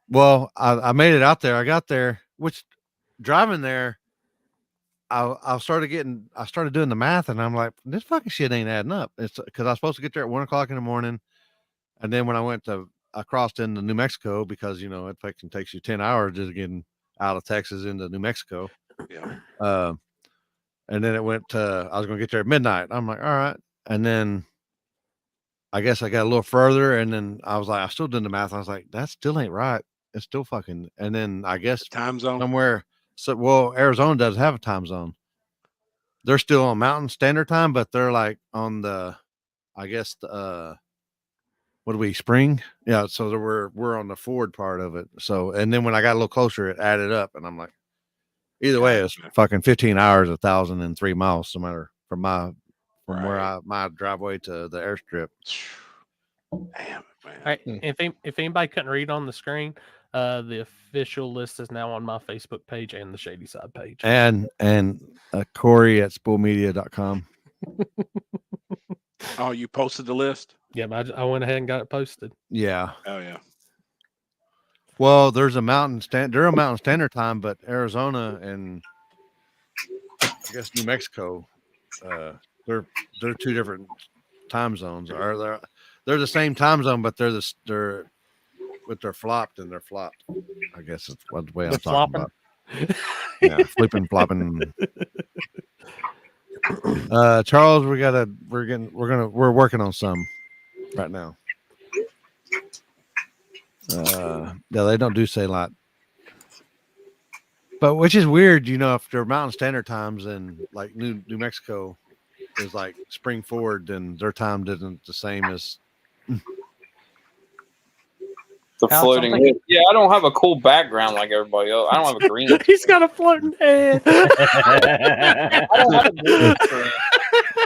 Well, I made it out there. I got there, which driving there, I started doing the math, and I'm like, this fucking shit ain't adding up. It's because I was supposed to get there at 1:00 in the morning, and then when I crossed into New Mexico because it fucking takes you 10 hours just getting out of Texas into New Mexico. Yeah. And then it went to I was gonna get there at midnight. I'm like, all right, and then I guess I got a little further, and then I was like, I still doing the math. I was like, that still ain't right. It's still fucking. And then I guess time zone somewhere. So, well, Arizona does have a time zone. They're still on Mountain Standard Time, but they're like on the, I guess what do we spring? Yeah. So we're on the forward part of it. So, and then when I got a little closer, it added up, and I'm like, either way, it's fucking 15 hours, 1,003 miles, no matter from where my driveway to the airstrip. Damn, man. All right, if anybody couldn't read on the screen, the official list is now on my Facebook page and the Shady Side page. And Corey at spoolmedia.com. Oh, you posted the list? Yeah, I went ahead and got it posted. Yeah. Oh yeah. Well, there's a Mountain Standard Time, but Arizona and I guess New Mexico, they're 2 different time zones. Or they're the same time zone, but they're flopped. I guess that's the way I'm talking about. Yeah, flipping, flopping. Charles, we're working on some right now. Yeah, they don't do say a lot, but which is weird, if they're Mountain Standard Times and like New Mexico is like spring forward, then their time isn't the same as the floating head. Yeah, I don't have a cool background like everybody else. I don't have a green. He's got a floating head. I don't have a green screen.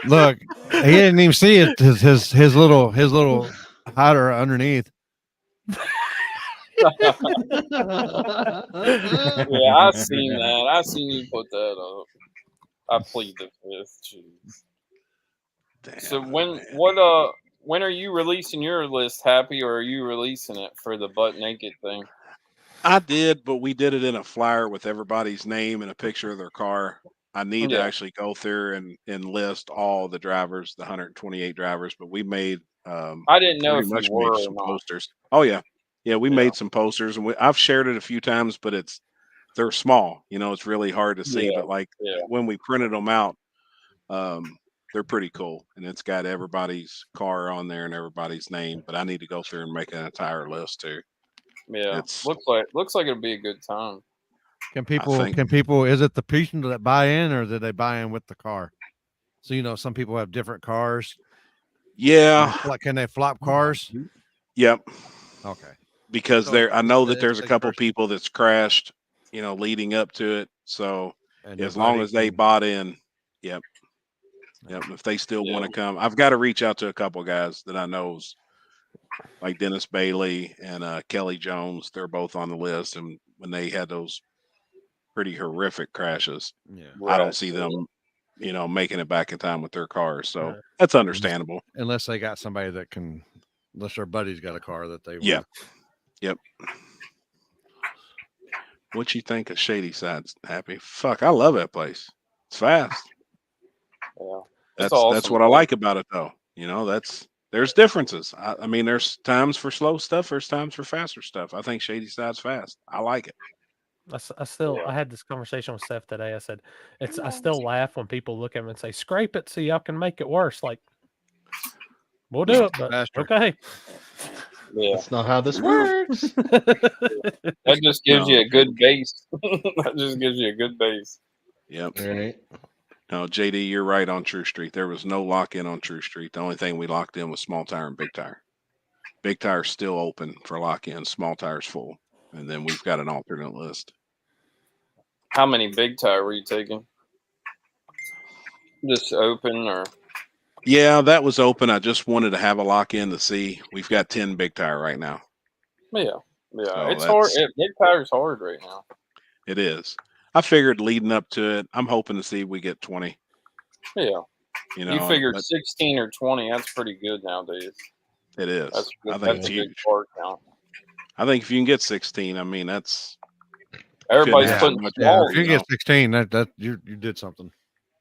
Look, he didn't even see it. His little hider underneath. Yeah, I seen that. I seen you put that up. I plead the fifth. Jeez. Damn, so when are you releasing your list, Happy, or are you releasing it for the butt naked thing? I did, but we did it in a flyer with everybody's name and a picture of their car. I need to actually go through and list all the drivers, the 128 drivers, but we made I didn't know if you were some posters. Oh yeah. Yeah, we made some posters, and I've shared it a few times, but they're small. It's really hard to see. But when we printed them out, they're pretty cool, and it's got everybody's car on there and everybody's name. But I need to go through and make an entire list too. Yeah, looks like it'll be a good time. Can people? Is it the people that buy in, or did they buy in with the car? So some people have different cars. Yeah. Can they flop cars? Yep. Okay. Because I know that there's a couple people that's crashed, leading up to it. So as long as they bought in, yep. If they still want to come, I've got to reach out to a couple guys that I know, like Dennis Bailey and Kelly Jones. They're both on the list, and when they had those pretty horrific crashes, I don't see them, making it back in time with their cars. So that's understandable. Unless they got somebody unless their buddy's got a car that they Yep. What you think of Shady Side's, Happy? Fuck, I love that place. It's fast. Yeah. That's what I like about it, though. There's differences. I mean, there's times for slow stuff. There's times for faster stuff. I think Shady Side's fast. I like it. I had this conversation with Seth today. I said, I still laugh when people look at me and say, scrape it so y'all can make it worse. Like, we'll do it, but faster. Okay. Yeah. That's not how this works. That just gives you a good base. That just gives you a good base. Yep. All right. No, JD, you're right on True Street. There was no lock in on True Street. The only thing we locked in was small tire and big tire. Big tire's still open for lock in. Small tire's full, and then we've got an alternate list. How many big tire were you taking? Just open or? Yeah, that was open. I just wanted to have a lock in to see. We've got 10 big tire right now. Yeah. So it's hard. Big tire's hard right now. It is. I figured leading up to it, I'm hoping to see we get 20. Yeah. You know, you figured 16 or 20. That's pretty good nowadays. It is. I think it's huge. Car count. I think if you can get 16, I mean that's everybody's putting small. If you get 16, that you did something.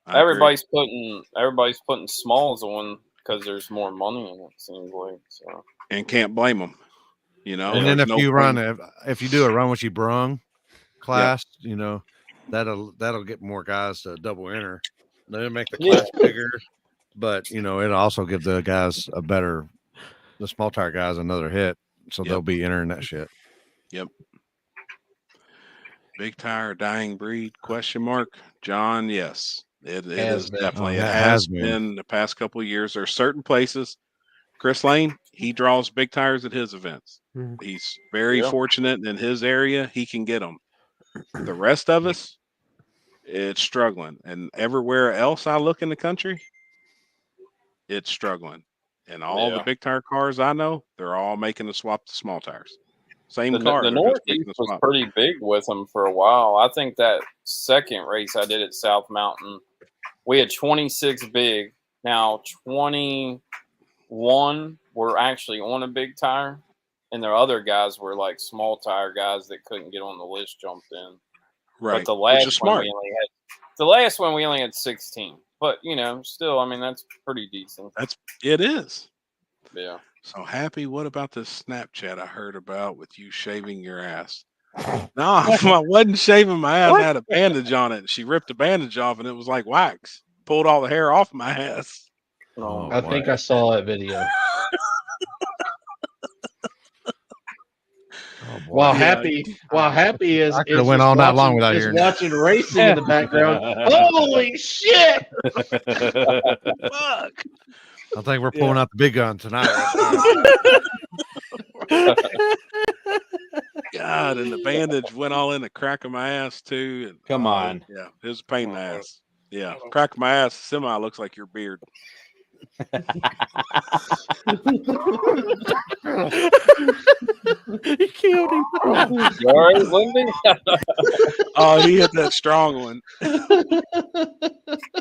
Everybody's putting smalls on because there's more money in it. Seems like so. And can't blame them. You know, and then if you run, if you do a run with you brung class, you know, that'll get more guys to double enter. They'll make the class bigger, but you know, it'll also give the guys the small tire guys another hit, so they'll be entering that shit. Yep. Big tire dying breed? ? John, yes. It is definitely. It has been the past couple of years. There are certain places. Chris Lane, he draws big tires at his events. He's very fortunate in his area. He can get them. The rest of us, it's struggling. And everywhere else I look in the country, it's struggling. And all the big tire cars I know, they're all making the swap to small tires. Same car. The Northeast was pretty big with them for a while. I think that second race I did at South Mountain, we had 26 big. Now 21 were actually on a big tire, and their other guys were like small tire guys that couldn't get on the list jumped in. Right. But the last one we only had 16. But you know, still, I mean, that's pretty decent. It is. Yeah. So Happy, what about this Snapchat I heard about with you shaving your ass? No, I wasn't shaving my ass. I had a bandage on it. And she ripped the bandage off, and it was like wax. Pulled all the hair off my ass. I think I saw that video. While Happy is went all night long without hearing watching racing in the background. Holy shit! Fuck. I think we're pulling out the big gun tonight. God, and the bandage went all in the crack of my ass too. And, come on. Yeah, it was a pain in the ass. Yeah, crack of my ass semi looks like your beard. He killed him. You all right, Lindy? Oh, he hit that strong one.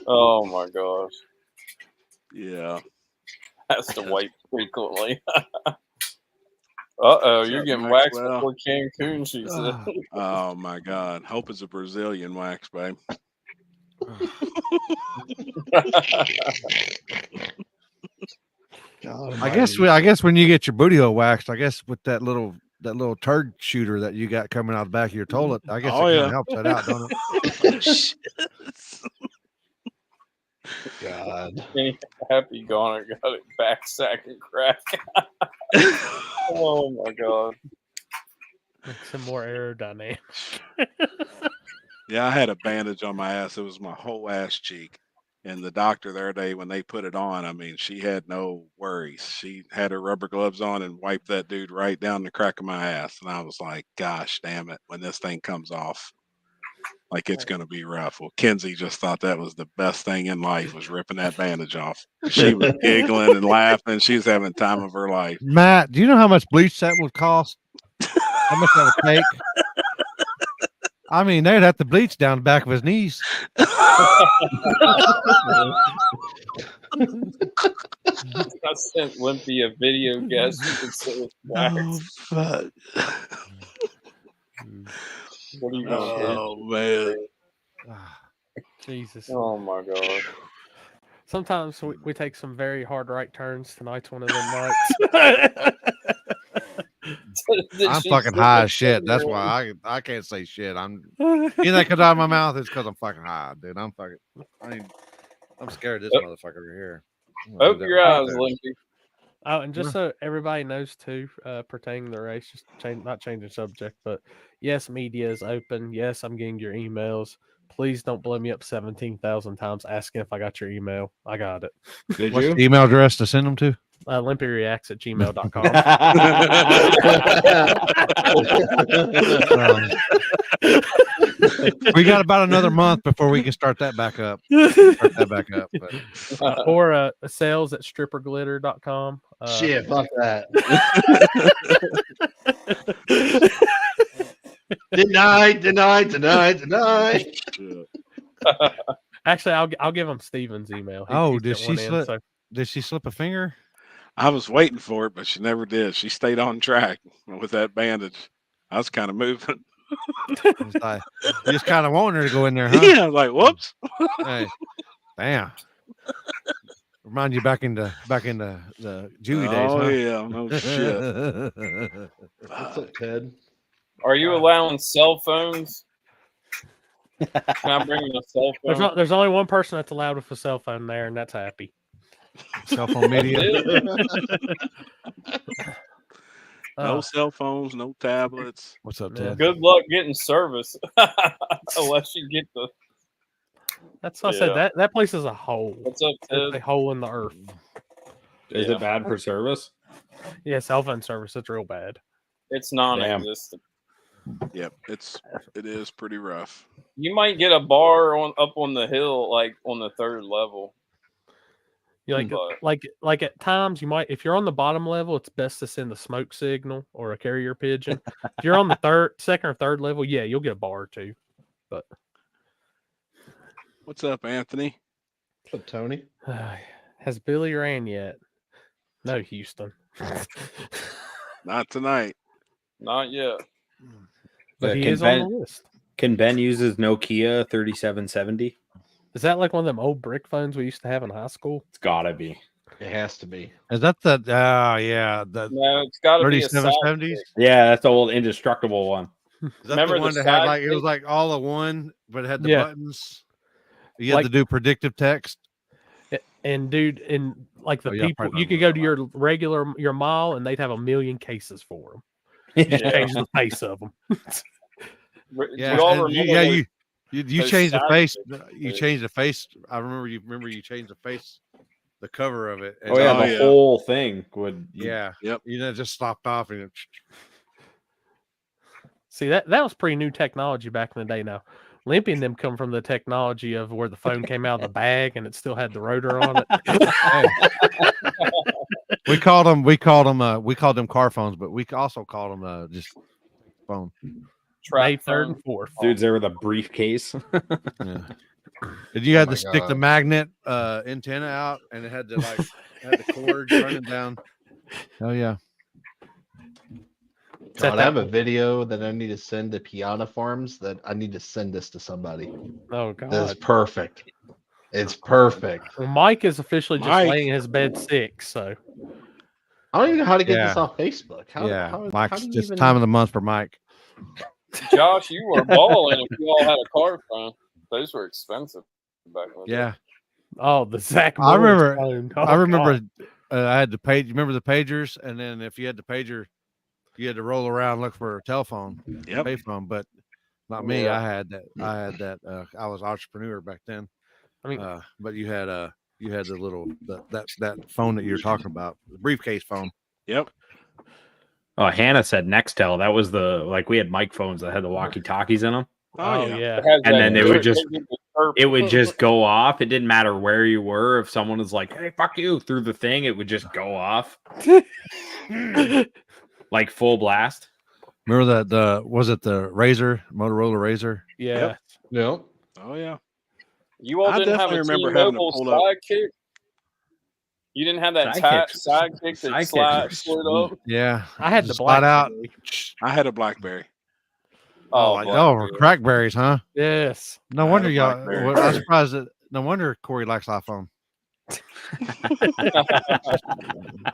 Oh my gosh. Yeah. Has to wipe frequently. You're getting waxed before Cancun, she said. Oh my God. Hope it's a Brazilian wax, babe. I guess when you get your booty hole waxed, I guess with that little turd shooter that you got coming out the back of your toilet, I guess it kind of helps that out, don't it? God. Happy gone and got it back sack and crack. Oh my God. Some more aerodynamic. Yeah, I had a bandage on my ass. It was my whole ass cheek. And the doctor there today, when they put it on, I mean, she had no worries. She had her rubber gloves on and wiped that dude right down the crack of my ass. And I was like, gosh, damn it, when this thing comes off, like it's going to be rough. Well, Kenzie just thought that was the best thing in life, was ripping that bandage off. She was giggling and laughing. She's having the time of her life. Matt, do you know how much bleach that would cost? How much that would take? I mean, they'd have to bleach down the back of his knees. I sent Limpy a video guest. Oh, fuck. What are you going to do? Oh, man. Jesus. Oh, my God. Sometimes we take some very hard right turns. Tonight's one of them nights. I'm fucking high as shit. That's why I can't say shit. Anything that comes out of my mouth is because I'm fucking high, dude. I'm scared of this motherfucker over here. Open your eyes, Lindsay. Oh, and just so everybody knows too, pertaining to the race, just not changing subject, but yes, media is open. Yes, I'm getting your emails. please don't blow me up 17,000 times asking if I got your email. I got it. Did What's you? the email address to send them to? limpyreacts@gmail.com. We got about another month before we can start that back up. But. Or sales@stripperglitter.com. Shit, fuck that. Denied. Actually, I'll give him Steven's email. He Did sent she one in, slip? Did she slip a finger? I was waiting for it, but she never did. She stayed on track with that bandage. I was kind of moving. It's like, you just kind of wanting her to go in there, huh? Yeah, I was like, whoops. Hey, damn. Remind you back into the Jewy days, huh? Oh yeah, no shit. What's up, Ted? Are you allowing cell phones? Can I bring a cell phone? There's only one person that's allowed with a cell phone there, and that's Happy. Cell phone media. No cell phones, no tablets. What's up, Ted? Good luck getting service unless you get the. That's what I said. That place is a hole. What's up, Ted? It's a hole in the earth. Is it bad for service? Yeah, cell phone service. It's real bad. It's non-existent. Yep, it is pretty rough. You might get a bar up on the hill, like on the 3rd level. You like at times you might, if you're on the bottom level, it's best to send a smoke signal or a carrier pigeon. If you're on the second or third level, yeah, you'll get a bar too. But what's up, Anthony? What's up, Tony? Has Billy ran yet? No, Houston. Not tonight. Not yet. But he is on the list. Can Ben use his Nokia 3770? Is that like one of them old brick phones we used to have in high school? It's gotta be. It has to be. Is that the? Yeah, no, it's got to be a 3770s. Yeah, that's the old indestructible one. Is that Remember the one the that had side like it was thing? like all of one, but it had the buttons. You had Like- to do predictive text. And dude, and like the Oh, yeah, people, probably you could go to your mall and they'd have a million cases for them. Just change the face of them. Yeah, We all and remember you those changed the side face. pictures. You changed the face. I remember you changed the face, the cover of it. And Oh yeah, Oh, the yeah. whole thing would. yeah. Yep. You know, just stopped off and See, that was pretty new technology back in the day. Now, Limpy and them come from the technology of where the phone came out of the bag and it still had the rotor on it. we called them car phones, but we also called them just phone. May Trap 3rd phone. and 4th. Dudes there with a briefcase. Yeah. Did you had my to stick the God. magnet antenna out and it had to had the cord running down? Oh yeah. God, I have a video that I need to send to Piana Farms that I need to send this to somebody. Oh This is God. perfect. It's perfect. Well, Mike is officially just Mike. laying in his bed sick. So I don't even know how to get Yeah. this off Facebook. How Mike's do you just even... time of the month for Mike. Josh, you were balling if you all had a car phone. Those were expensive back in the day. Yeah. the Zach. I Morris remember- phone. Oh, I remember God. I had the page. Remember the pagers, and then if you had the pager, you had to roll around and look for a telephone, Yep. payphone. But not me. Yeah. I had that. I was an entrepreneur back then. I mean, But you had the little that phone that you were talking about, the briefcase phone. Yep. Oh, Hannah said Nextel. That was we had mic phones that had the walkie-talkies in them. Oh, yeah. It has And that then it would just- chirp. It would just go off. It didn't matter where you were. If someone was like, "Hey, fuck you," through the thing, it would just go off like full blast. Remember that? Was it the Razor, Motorola Razor? yeah. No. Oh yeah. You all I didn't have a definitely remember having to T-Mobile pull up- sidekick. You didn't have that Sidekicks. sidekick that Sidekicks. slid up. Yeah, I had the Just slide black out. I had a BlackBerry. Crackberries, huh? Yes. No I had wonder a y'all. BlackBerry. Well, I'm surprised that. No wonder Corey likes iPhone.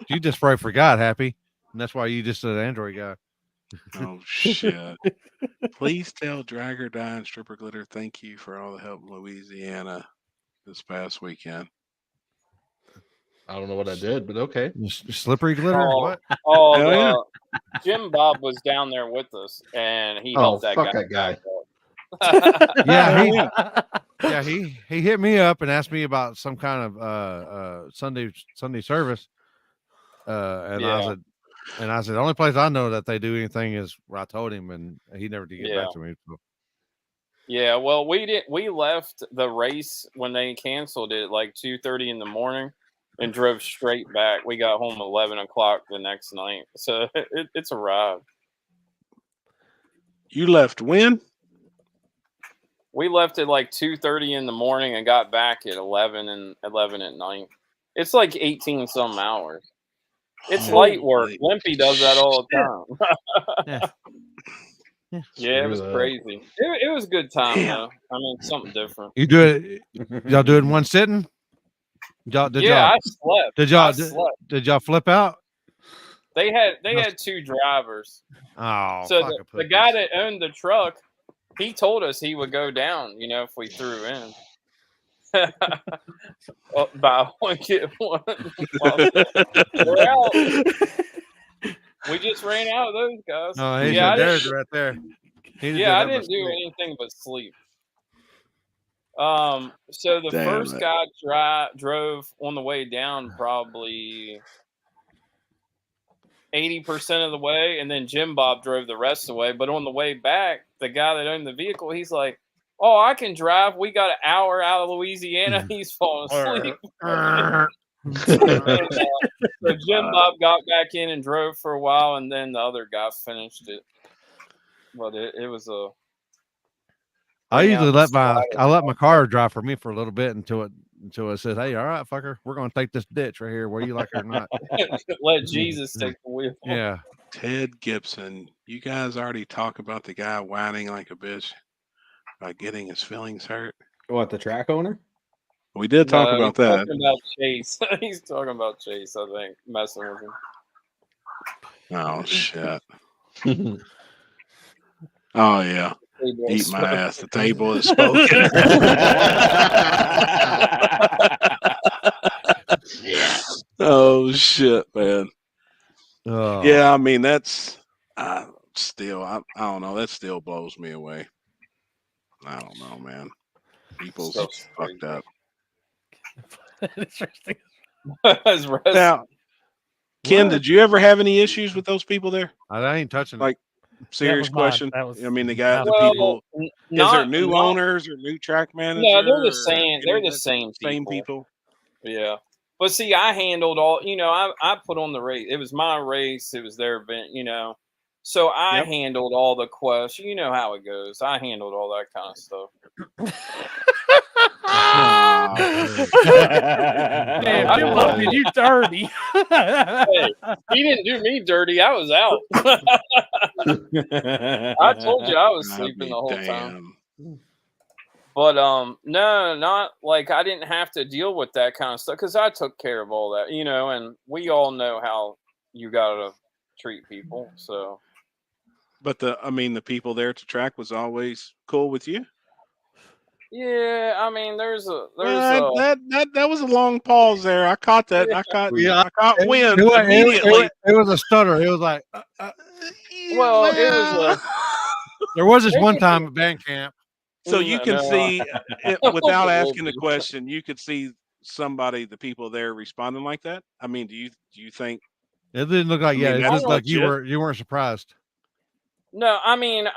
You just probably forgot, Happy, and that's why you just an Android guy. Oh shit. Please tell Dragger Die and Stripper Glitter thank you for all the help in Louisiana this past weekend. I don't know what I did, but okay. Slippery glitter. Oh. What? Oh, Hell yeah. Jim Bob was down there with us, and he Oh, helped that fuck guy. that guy. Yeah, he hit me up and asked me about some kind of Sunday service. And I said, the only place I know that they do anything is where I told him, and he never did get back to me. So. Yeah, well, we left the race when they canceled it like 2:30 in the morning and drove straight back. We got home 11 o'clock the next night. So it's a ride. You left when? We left at like 2:30 in the morning and got back at 11 at night. It's like 18 some hours. It's light work. Limpy does that all the time. Yeah, it was crazy. It was a good time though. I mean, something different. You do it? Y'all do it in one sitting? I slept. Did y'all flip out? They had two drivers. Oh, so the guy that owned the truck, he told us he would go down, if we threw in. Buy one get one. We're out. We just ran out of those guys. Oh, there's right there. I didn't do anything but sleep. So the first guy drove on the way down probably 80% of the way, and then Jim Bob drove the rest of the way. But on the way back, the guy that owned the vehicle, he's like, "Oh, I can drive. We got an hour out of Louisiana." He's falling asleep. So Jim Bob got back in and drove for a while, and then the other guy finished it. But it was a. I usually let my car drive for me for a little bit until it says, "Hey, all right, fucker, we're gonna take this ditch right here, whether you like it or not." Let Jesus take the wheel. Yeah. Ted Gibson, you guys already talk about the guy whining like a bitch by getting his feelings hurt. What, the track owner? We did talk about that. Talking about Chase. He's talking about Chase, I think, messing with him. Oh shit. Oh yeah. Eat my ass. The table is spoken. Oh shit, man. Oh. Yeah, I mean that's still I don't know. That still blows me away. I don't know, man. People's so fucked up. Interesting. Now, Ken, did you ever have any issues with those people there? I ain't touching like serious question. I mean, the people. Is there new owners or new track managers? No, they're the same. They're the same people. Yeah, but see, I handled all. I put on the race. It was my race. It was their event. So I handled all the questions. You know how it goes. I handled all that kind of stuff. Man, Jim Bob did you dirty. Hey, he didn't do me dirty. I was out. I told you I was sleeping the whole time. But no, not like I didn't have to deal with that kind of stuff because I took care of all that, and we all know how you gotta treat people. So, but the people there at the track was always cool with you. Yeah, I mean, that was a long pause there. I caught that. I caught wind immediately. It was a stutter. It was like, well, it was. There was this one time at band camp. So you can see, without asking the question, you could see the people there responding like that. I mean, do you think it didn't look like? It looked like you weren't surprised. No, I mean,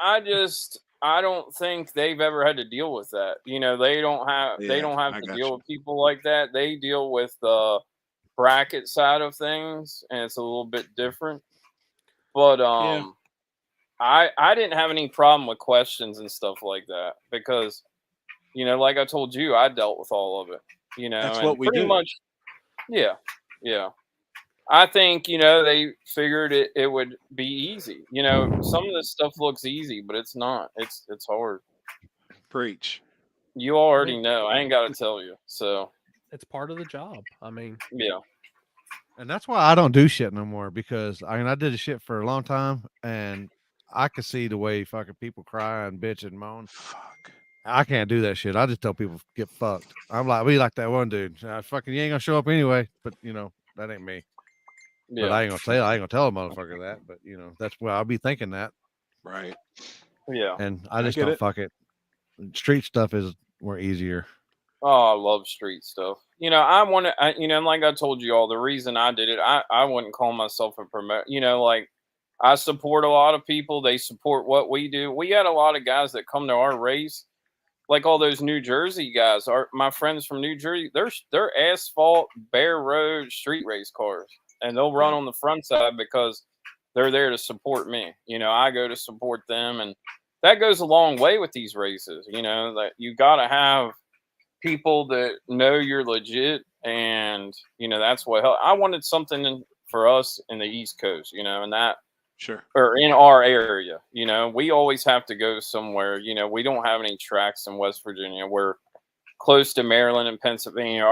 I don't think they've ever had to deal with that. They don't have to deal with people like that. They deal with the bracket side of things, and it's a little bit different. But I didn't have any problem with questions and stuff like that because, like I told you, I dealt with all of it. That's what we do. Much. Yeah. I think, they figured it would be easy. Some of this stuff looks easy, but it's not. It's hard. Preach. You already know. I ain't got to tell you. So it's part of the job. I mean, yeah. And that's why I don't do shit no more because I did the shit for a long time and I could see the way fucking people cry and bitch and moan. Fuck. I can't do that shit. I just tell people get fucked. I'm like, we like that one dude. Fucking, you ain't gonna show up anyway. But that ain't me. Yeah. But I ain't gonna tell a motherfucker that. But that's why I'll be thinking that. Right. Yeah. And I just don't fuck it. street stuff is more easier. Oh, I love street stuff. I want to, like I told you all, the reason I did it, I wouldn't call myself a promoter. Like I support a lot of people. They support what we do. We had a lot of guys that come to our race, like all those New Jersey guys. My friends from New Jersey, they're asphalt, bare road, street race cars, and they'll run on the front side because they're there to support me. I go to support them, and that goes a long way with these races. That you got to have people that know you're legit, and that's what I wanted something for us in the East Coast, and that sure, or in our area. We always have to go somewhere. We don't have any tracks in West Virginia. We're close to Maryland and Pennsylvania.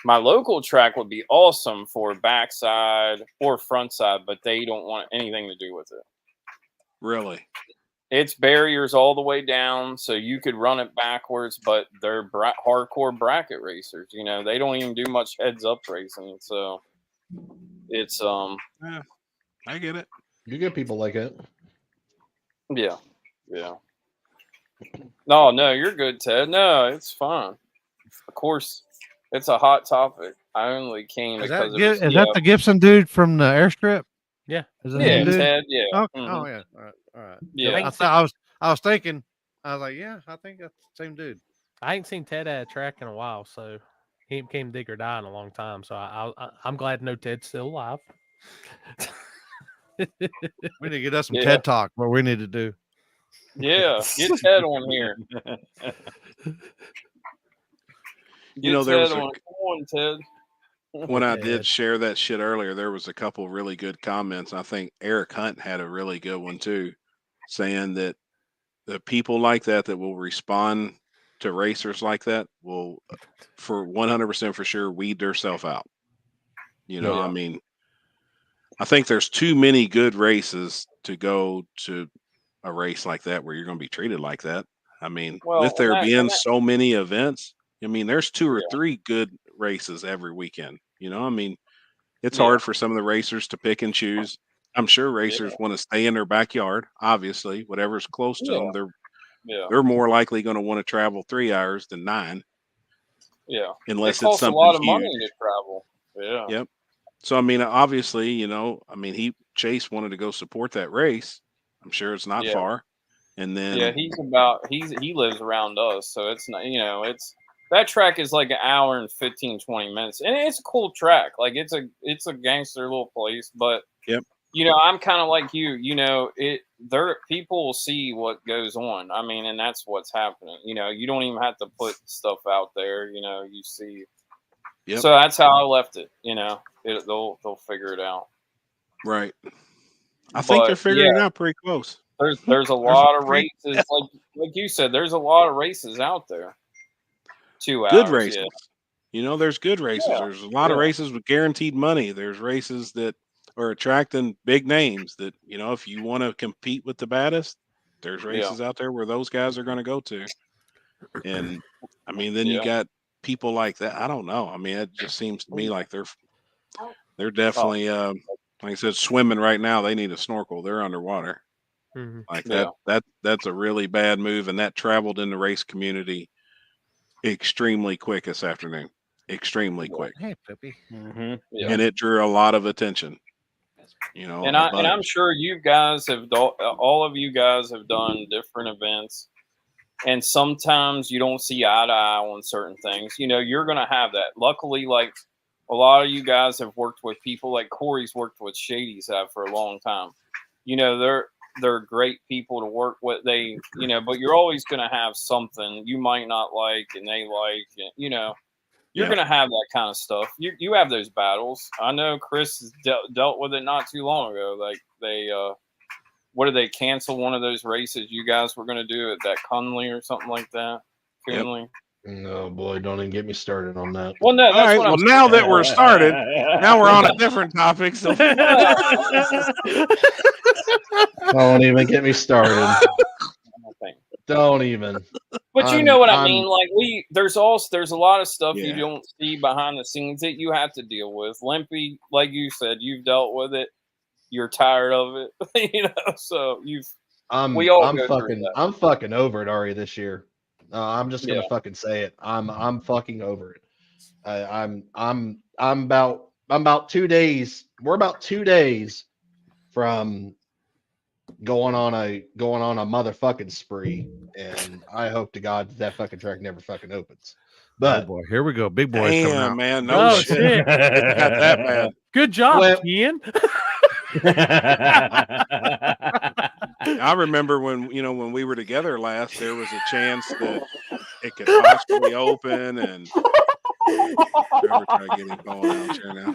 My local track would be awesome for backside or front side, but they don't want anything to do with it. Really? It's barriers all the way down, so you could run it backwards, but they're hardcore bracket racers. They don't even do much heads up racing, so it's Yeah, I get it. You get people like it. Yeah. No, you're good, Ted. No, it's fine. Of course, it's a hot topic. I only came because is that the Gibson dude from the airstrip? Yeah. Is it yeah, him, dude? Ted. Yeah. Oh, Mhm. oh yeah. All right. Yeah. I was thinking. I was like, yeah, I think that's the same dude. I ain't seen Ted at a track in a while, so he became dig or die in a long time. So I'm glad to know Ted's still alive. We need to get us some TED Talk. What we need to do. Yeah, get Ted on here. There was Come on, Ted. When I did share that shit earlier, there was a couple really good comments. I think Eric Hunt had a really good one too, saying that the people like that will respond to racers like that will, for 100% for sure, weed themselves out. I mean, I think there's too many good races to go to a race like that where you're going to be treated like that. I mean, with there being so many events, I mean, there's 2 or 3 good races every weekend. I mean, it's hard for some of the racers to pick and choose. I'm sure racers want to stay in their backyard. Obviously, whatever's close to them, they're more likely going to want to travel 3 hours than 9. Yeah, unless it costs it's something a lot of huge. money to travel. Yeah. Yep. So I mean, obviously, Chase wanted to go support that race. I'm sure it's not far. And then he lives around us, so it's not it's. That track is like an hour and 15, 20 minutes. And it's a cool track. Like it's a gangster little place. But I'm kind of like you, people will see what goes on. I mean, and that's what's happening. You don't even have to put stuff out there, you see. Yep. So that's how I left it, they'll figure it out. Right. I think they're figuring it out pretty close. There's a lot of races, like you said, there's a lot of races out there. 2 hours. Good races. There's good races. Yeah. There's a lot of races with guaranteed money. There's races that are attracting big names that, if you want to compete with the baddest, there's races out there where those guys are going to go to. And I mean, then you got people like that. I don't know. I mean, it just seems to me like they're definitely, like I said, swimming right now. They need a snorkel. They're underwater. Mm-hmm. Like that's a really bad move. And that traveled in the race community extremely quick this afternoon. Extremely quick. Hey, Poopy. Mm-hmm. Yeah. And it drew a lot of attention. And I'm sure you guys all of you guys have done different events, and sometimes you don't see eye to eye on certain things. You're gonna have that. Luckily, like a lot of you guys have worked with people like Corey's worked with Shady's for a long time. They're great people to work with. They, but you're always going to have something you might not like and they like, you're going to have that kind of stuff. You have those battles. I know Chris has dealt with it not too long ago. Like what did they cancel one of those races you guys were going to do at that Cunley or something like that? Cunley. Yep. No, boy, don't even get me started on that. Well, no, that's what I'm saying. Now that we're started, now we're on a different topic. So don't even get me started. Don't even. But you know what I mean? Like there's a lot of stuff you don't see behind the scenes that you have to deal with. Limpy, like you said, you've dealt with it. You're tired of it, so I'm fucking over it already this year. I'm just gonna fucking say it. I'm fucking over it. I'm about 2 days. We're about 2 days from going on a motherfucking spree, and I hope to God that fucking track never fucking opens. But oh boy, here we go. Big boys coming out. Man, no shit. It got that bad. Good job, Ken. I remember when we were together last, there was a chance that it could possibly open, and Trevor tried to get it going out here now.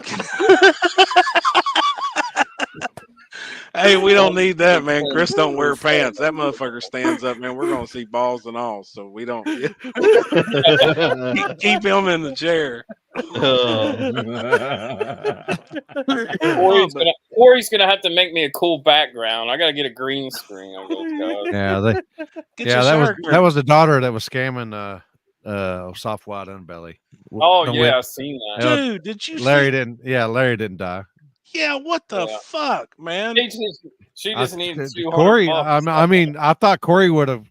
Hey, we don't need that, man. Chris don't wear pants. That motherfucker stands up, man. We're gonna see balls and all, so we don't keep him in the chair. Corey's gonna have to make me a cool background. I gotta get a green screen on those guys. That was the daughter that was scamming soft wide unbelly. I've seen that. Dude, did you Larry didn't die. Yeah, what the fuck, man? She just needs 200 Corey. bucks. I mean, I thought Corey would have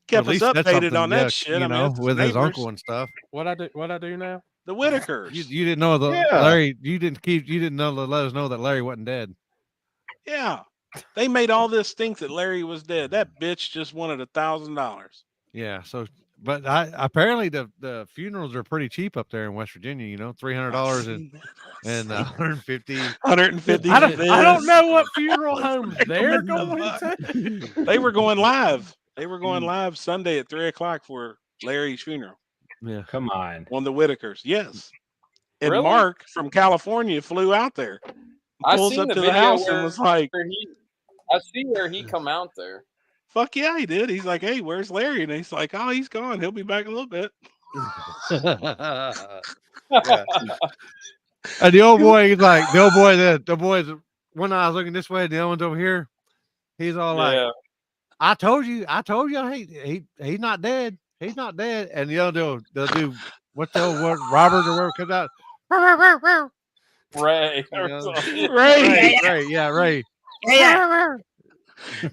kept us updated on that shit. You know, with his uncle and stuff. What I do now? The Whitakers. You didn't know Larry. You didn't know to let us know that Larry wasn't dead. Yeah, they made all this stink that Larry was dead. That bitch just wanted $1,000. Yeah. So, but apparently the funerals are pretty cheap up there in West Virginia. You know, $300 and 150. I don't know what funeral homes they're going to. They were going live. They were going live Sunday at 3:00 for Larry's funeral. Yeah, come on. The Whitakers, yes. And really? Mark from California flew out there. Pulls up to the house and was like, I see where he come out there. Fuck yeah, he did. He's like, hey, where's Larry? And he's like, oh, he's gone. He'll be back in a little bit. And the old boy, he's like, the boy's one eye's looking this way, and the other one's over here. He's all like, I told you, he's not dead. He's not dead. And the other they'll do what's the old word, Robert or whatever comes out. Ray. Ray. Yeah, Ray. Yeah,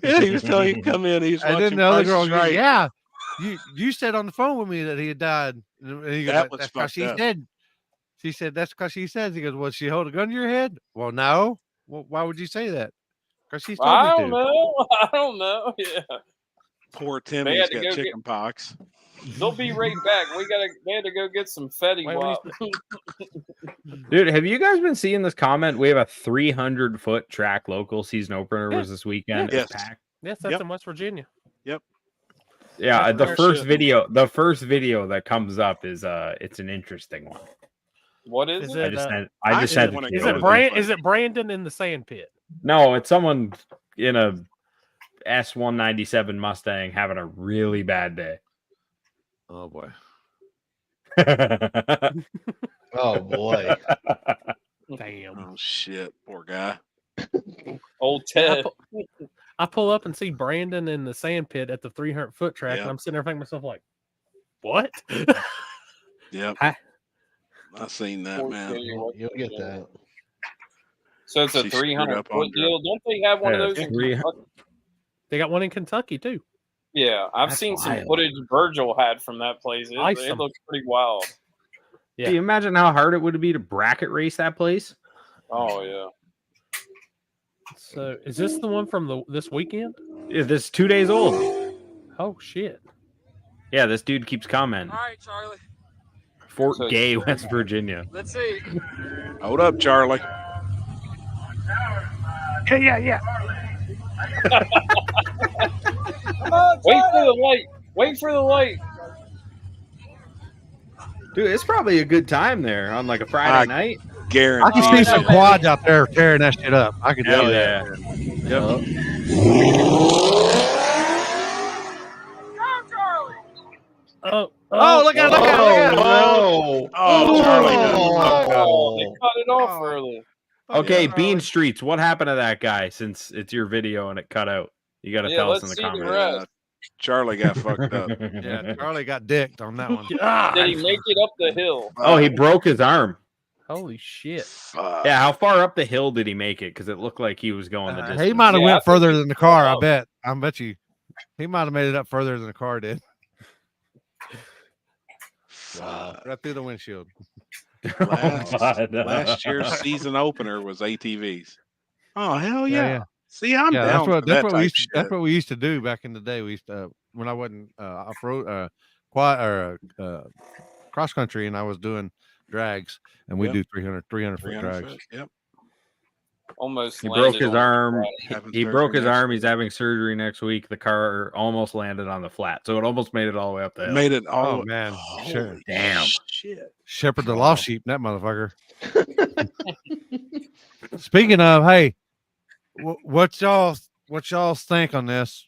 he was telling you to come in. He's and then the other girl goes, yeah, you said on the phone with me that he had died. And he goes, that's because she said. She said, that's because she says. He goes, well, she hold a gun to your head? Well, no. Well, why would you say that? Because she's told me to. I don't know. Yeah. Poor Timmy's got chicken pox. They'll be right back. They had to go get some Fetty Wap. Dude, have you guys been seeing this comment? We have a 300-foot track local season opener was this weekend. Yes. Packed. Yes, that's in West Virginia. Yep. Yeah, the first video that comes up is it's an interesting one. What is it? I just said is it Brandon in the sand pit? No, it's someone in a S197 Mustang having a really bad day. Oh boy. Oh boy. Damn. Oh shit. Poor guy. Old Ted. I pull up and see Brandon in the sand pit at the 300-foot track, and I'm sitting there thinking to myself like, what? Yep. I seen that, man. You'll get that. So it's a 300-foot deal. Don't they have one of those in Kentucky? They got one in Kentucky too. Yeah, I've seen some footage Virgil had from that place. It looks pretty wild. Yeah. Can you imagine how hard it would be to bracket race that place? Oh yeah. So is this the one from this weekend? Yeah, this is 2 days old. Oh shit. Yeah, this dude keeps commenting. All right, Charlie. Fort Gay, West Virginia. Let's see. Hold up, Charlie. Yeah. Wait for the light. Dude, it's probably a good time there on like a Friday night. Guarantee. I can see some quads out there tearing that shit up. I can tell you that. Yep. Go, Charlie. Oh, look at it. Oh, Charlie. They cut it off early. Okay, Bean Streets, what happened to that guy since it's your video and it cut out? You got to tell us in the comments. Charlie got fucked up. Yeah, Charlie got dicked on that one. Did he make it up the hill? Oh, he broke his arm. Holy shit! Yeah, how far up the hill did he make it? Because it looked like he was going the distance. He might have went further than the car. up. I bet you. He might have made it up further than the car did. Wow! Right through the windshield. Last year's season opener was ATVs. Oh hell yeah! See, I'm down. That's what we used to do back in the day. We used to when I wasn't off road, cross country, and I was doing drags, and we do 300 foot drags. Yep. Almost. He broke his arm. He broke his arm. Week. He's having surgery next week. The car almost landed on the flat, so it almost made it all the way up the hill. Made it all. Oh man! Sure. Damn. Shit. Shepherd the lost sheep, that motherfucker. Speaking of, hey, what y'all think on this?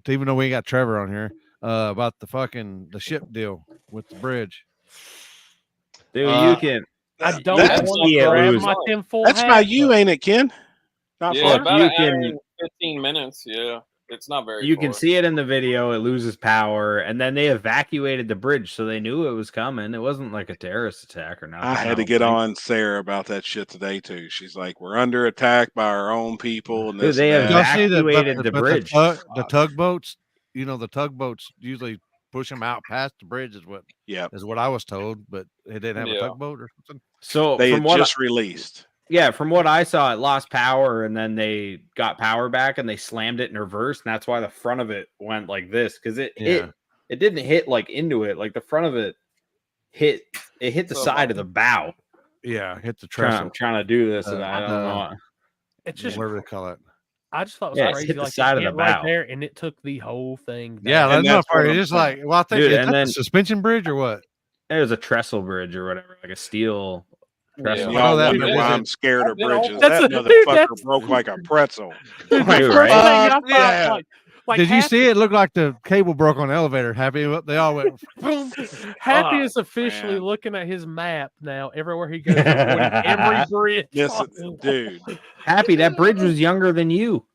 Even though we ain't got Trevor on here, about the ship deal with the bridge. Dude, you can. I don't want to grab my tinfoil That's hat, by you, ain't it, Ken? Not yeah, far. about You an hour can- and 15 minutes. Yeah, it's not very. You far. can see it in the video. It loses power, and then they evacuated the bridge, so they knew it was coming. It wasn't like a terrorist attack or nothing. I had to get on Sarah about that shit today too. She's like, "We're under attack by our own people." And Dude, this they and have that. evacuated the bridge. The tugboats, the tugboats usually push them out past the bridge. Is what I was told, but it didn't have a tugboat or something. So They from had what just released. Yeah, from what I saw, it lost power, and then they got power back, and they slammed it in reverse, and that's why the front of it went like this, because it didn't hit like into it, like the front of it hit the side of the bow. Yeah, hit the trestle. I'm trying to do this, and I don't know. It's just whatever they call it. I just thought it was crazy. Hit the like side it of the hit right bow. there, and it took the whole thing down. Yeah, that's not part. It's just like, well, I think Dude, is and that then the suspension bridge or what? It was a trestle bridge or whatever, like a steel trestle. You all that, wonder but why is I'm it- scared of bridges. That's That a- motherfucker broke like a pretzel. Dude, the Right? first thing I thought, Yeah. like Did you Happy- see it? Looked like the cable broke on the elevator. Happy, they all went. Boom. Happy is officially man. looking at his map now. Everywhere he goes, avoiding every bridge. Listen, dude. Happy, that bridge was younger than you.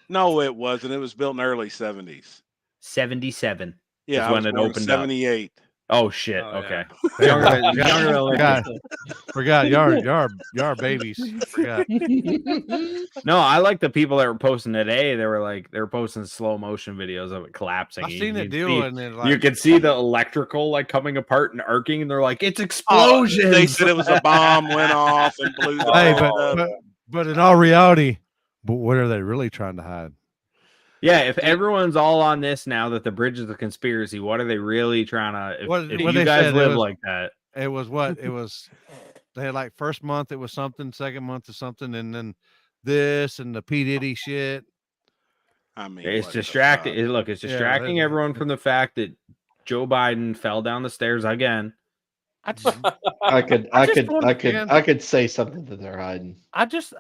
No, it wasn't. It was built in the early 70s. 77. Yeah, Is I when was it born in opened up. 78. Oh shit. Oh, Okay. yeah. Younger than Lincoln. Forgot y'all are babies. Forgot. No, I like the people that were posting today. They were posting slow motion videos of it collapsing. I seen the You deal, see- and then like you could see the electrical like coming apart and arcing, and they're like, "It's explosions." They said it was a bomb went off and blew the Hey, whole up. but in all reality, but what are they really trying to hide? Yeah, if everyone's all on this now that the bridge is a conspiracy, what are they really trying to? If, What if they you guys said, it live was- like that, It was what it was. They had like first month it was something, second month is something, and then this and the P Diddy shit. I mean, it's what the distracting. fuck? Look, it's distracting everyone from the fact that Joe Biden fell down the stairs again. I just, I just could say something that they're hiding. I just.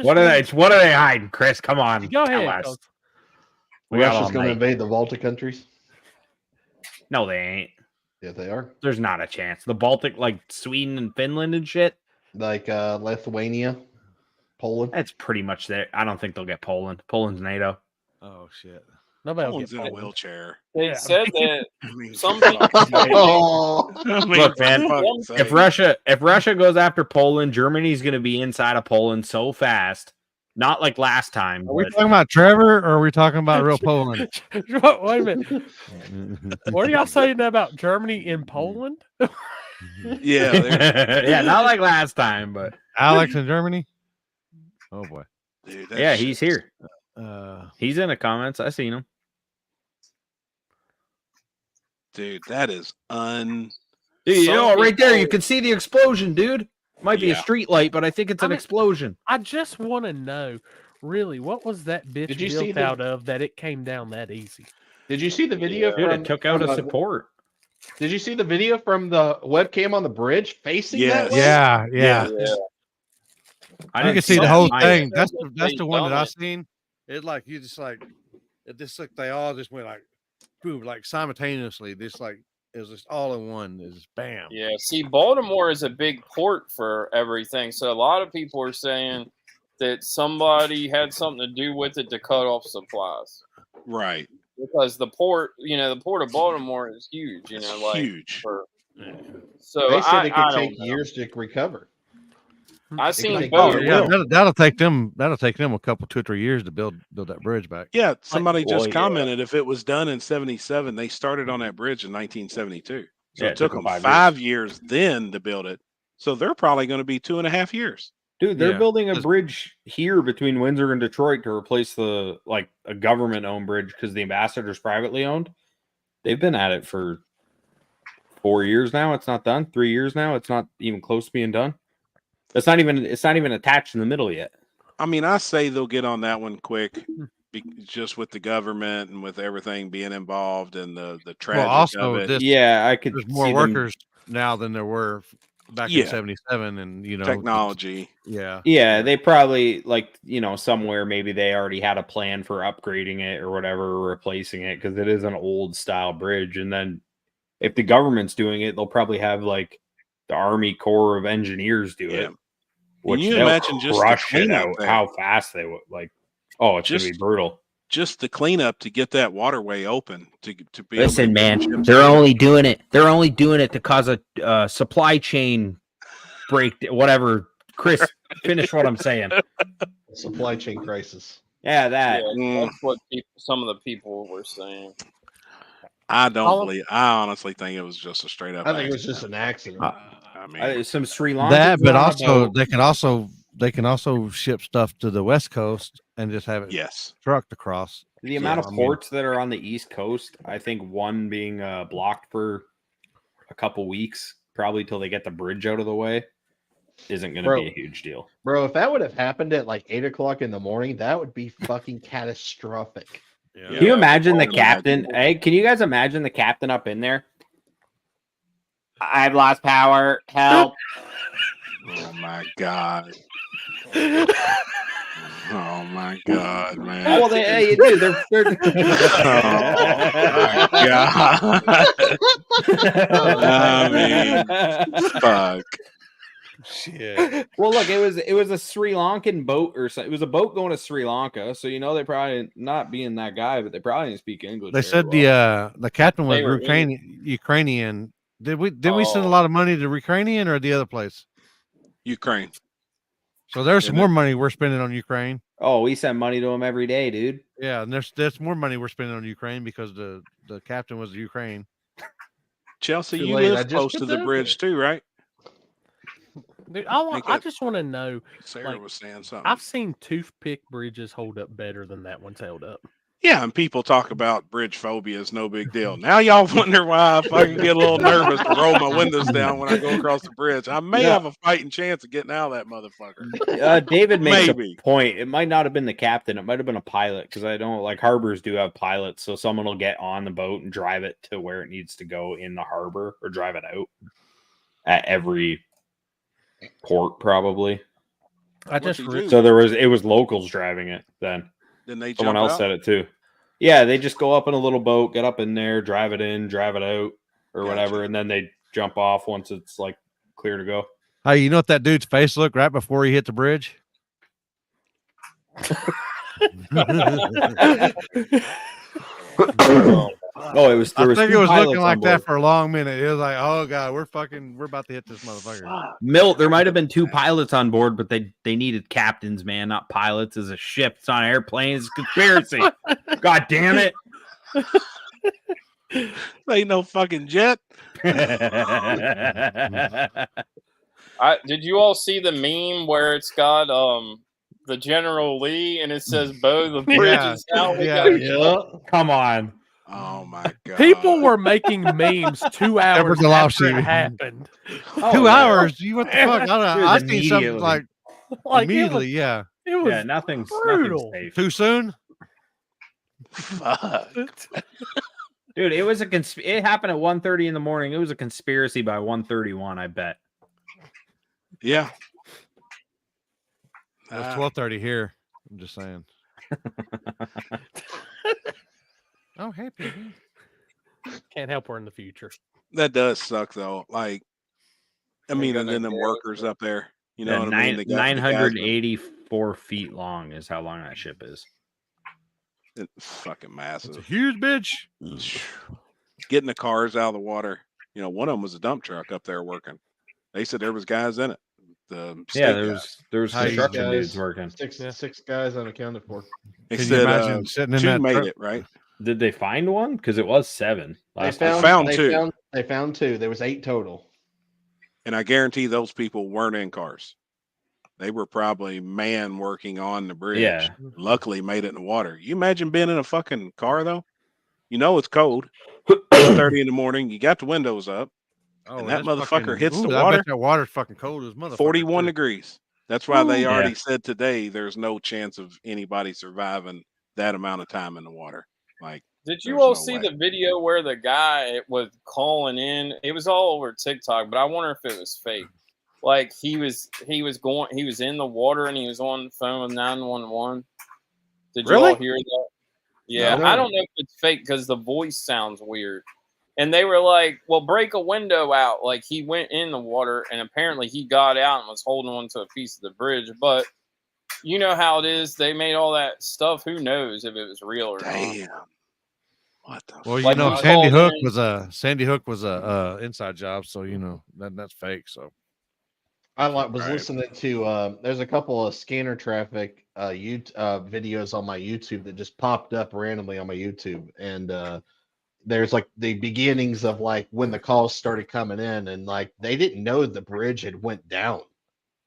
What are they hiding, Chris? Come on, Go tell ahead. us. We got Russia's all going to night. invade the Baltic countries. No, they ain't. Yeah, they are. There's not a chance. The Baltic, like Sweden and Finland and shit. Like Lithuania, Poland. That's pretty much there. I don't think they'll get Poland. Poland's NATO. Oh shit! Nobody will Someone's get in a Poland. wheelchair. They said that I mean, some for people- fuck's sake. Oh, I mean, Look, for man, fuck's sake. If Russia goes after Poland, Germany's going to be inside of Poland so fast. Not like last time. Are we but- talking about Trevor or are we talking about real Poland? Wait a minute. What are y'all saying about Germany in Poland? Yeah, they're- yeah, not like last time, but Alex in Germany? Oh boy. dude, that yeah, shit- he's here. Uh, He's in the comments. I seen him. Dude, that is Dude, you Some know, right there, you people- can see the explosion, dude. Might be a Yeah. street light, but I think it's I an mean- explosion. I just want to know, really, what was that bitch Did you see built the- out of that it came down that easy? did you see the video? Dude, from, it took out from a the- support. Did you see the video from the webcam on the bridge facing Yes. that way? yeah. Yeah. I You didn't can see see the that whole on my thing. end. That's They the one that done I it. seen. It like you just like it just like they all just went like boom, like simultaneously. This like it was just all in one. It was bam. Yeah, see, Baltimore is a big port for everything. So a lot of people are saying that somebody had something to do with it to cut off supplies. right. Because the port, the port of Baltimore is huge, It's like huge. so They said I it could don't take know. years to recover. I seen boats. Yeah, that'll take them a couple 2 or 3 years to build that bridge back. Yeah, somebody just commented if it was done in 77, they started on that bridge in 1972. So it took them 5 years then to build it. So they're probably going to be 2.5 years. Dude, they're building a bridge here between Windsor and Detroit to replace a government-owned bridge because the Ambassador's privately owned. They've been at it for 4 years now. It's not done. 3 years now. It's not even close to being done. It's not even attached in the middle yet. I mean, I say they'll get on that one quick, just with the government and with everything being involved and the tragic of it. There's more workers now than there were back in 77, and technology. They probably somewhere maybe they already had a plan for upgrading it or whatever, or replacing it because it is an old style bridge. And then if the government's doing it, they'll probably have the Army Corps of Engineers do it. Can you imagine just the cleanup how fast they would it's gonna be brutal. Just the cleanup to get that waterway open to be. Listen, man, they're only doing it to cause a supply chain break. Whatever, Chris, finish what I'm saying. Supply chain crisis. Yeah, that. Yeah, that's what some of the people were saying. I honestly think it was just a straight up. I think it was just an accident. I mean, some Sri Lanka. That, but also they can also ship stuff to the West Coast and just have it trucked across. The amount of ports that are on the East Coast, I think one being blocked for a couple weeks, probably till they get the bridge out of the way, isn't going to be a huge deal. Bro, if that would have happened at 8 o'clock in the morning, that would be fucking catastrophic. Yeah. Can you imagine the captain? Hey, can you guys imagine the captain up in there? I've lost power. Help. Oh my God. Oh my God, man. Well, they do. They're oh my God. I mean, fuck. Shit. Well, look, it was a Sri Lankan boat or something. It was a boat going to Sri Lanka, so they probably not being that guy, but they probably didn't speak English. They said the captain was Ukrainian. Did we send a lot of money to Ukrainian or the other place? Ukraine. So there's some more money we're spending on Ukraine. Oh, we send money to them every day, dude. Yeah, and there's more money we're spending on Ukraine because the captain was Ukraine. Chelsea, you live close to the bridge too, right? Dude, I just want to know. Sarah was saying something. I've seen toothpick bridges hold up better than that one's held up. Yeah, and people talk about bridge phobia is no big deal. Now y'all wonder why I fucking get a little nervous to roll my windows down when I go across the bridge. I may have a fighting chance of getting out of that motherfucker. David makes a point. It might not have been the captain. It might have been a pilot because I don't harbors do have pilots. So someone will get on the boat and drive it to where it needs to go in the harbor or drive it out at every port probably. It was locals driving it then. Then they someone else said it too. Yeah, they just go up in a little boat, get up in there, drive it in, drive it out, or whatever, and then they jump off once it's clear to go. Hey, you know what that dude's face looked right before he hit the bridge? Oh, it was. I think it was looking like that for a long minute. It was like, oh god, we're about to hit this motherfucker. Milt, there might have been 2 pilots on board, but they needed captains, man, not pilots. As a ship, it's on airplanes. It's conspiracy. God damn it! Ain't no fucking jet. Did you all see the meme where it's got the General Lee and it says Bo the bridge is out? Come on. Oh my god! People were making memes 2 hours after it happened. 2 hours? You what the fuck? I seen something like immediately. It was nothing's safe. Too soon. Fuck. Dude, it was it happened at 1:30 in the morning. It was a conspiracy by 1:31, I bet. Yeah. It was 12:30 here. I'm just saying. Oh, happy. Can't help her in the future. That does suck though. And then them workers up there. You know what I mean? 984 feet long is how long that ship is. It's fucking massive. It's a huge bitch. Getting the cars out of the water. One of them was a dump truck up there working. They said there was guys in it. the Yeah, state there was How you construction guys- dudes working. Six guys unaccounted for. They Can you said imagine sitting in 2 that made truck? it, right? Did they find one? Because it was 7. They time. found, They found 2. They found 2. There was 8 total. And I guarantee those people weren't in cars. They were probably man working on the bridge. Yeah. Luckily made it in the water. You imagine being in a fucking car though? You know it's cold. 1:30 in the morning. You got the windows up. Oh, and that that's motherfucker fucking- hits the ooh, I water. bet that water's fucking cold as motherfucker. 41 too. degrees. That's why they Ooh. already Yeah. said today there's no chance of anybody surviving that amount of time in the water. Like, did you there's all no see way. the video where the guy was calling in? It was all over TikTok, but I wonder if it was fake. Like he was in the water and he was on the phone with 911. Did you Really? all hear that? Yeah, No. I don't know if it's fake because the voice sounds weird. And they were like, well, break a window out. Like he went in the water and apparently he got out and was holding on to a piece of the bridge. But you know how it is. They made all that stuff. Who knows if it was real or not. Damn. What the Well, you Like, know, he Sandy called Hook was a inside job, so you know that's fake. So I was Right. listening to there's a couple of scanner traffic videos on my YouTube that just popped up randomly on my YouTube, and there's like the beginnings of like when the calls started coming in, and like they didn't know the bridge had went down.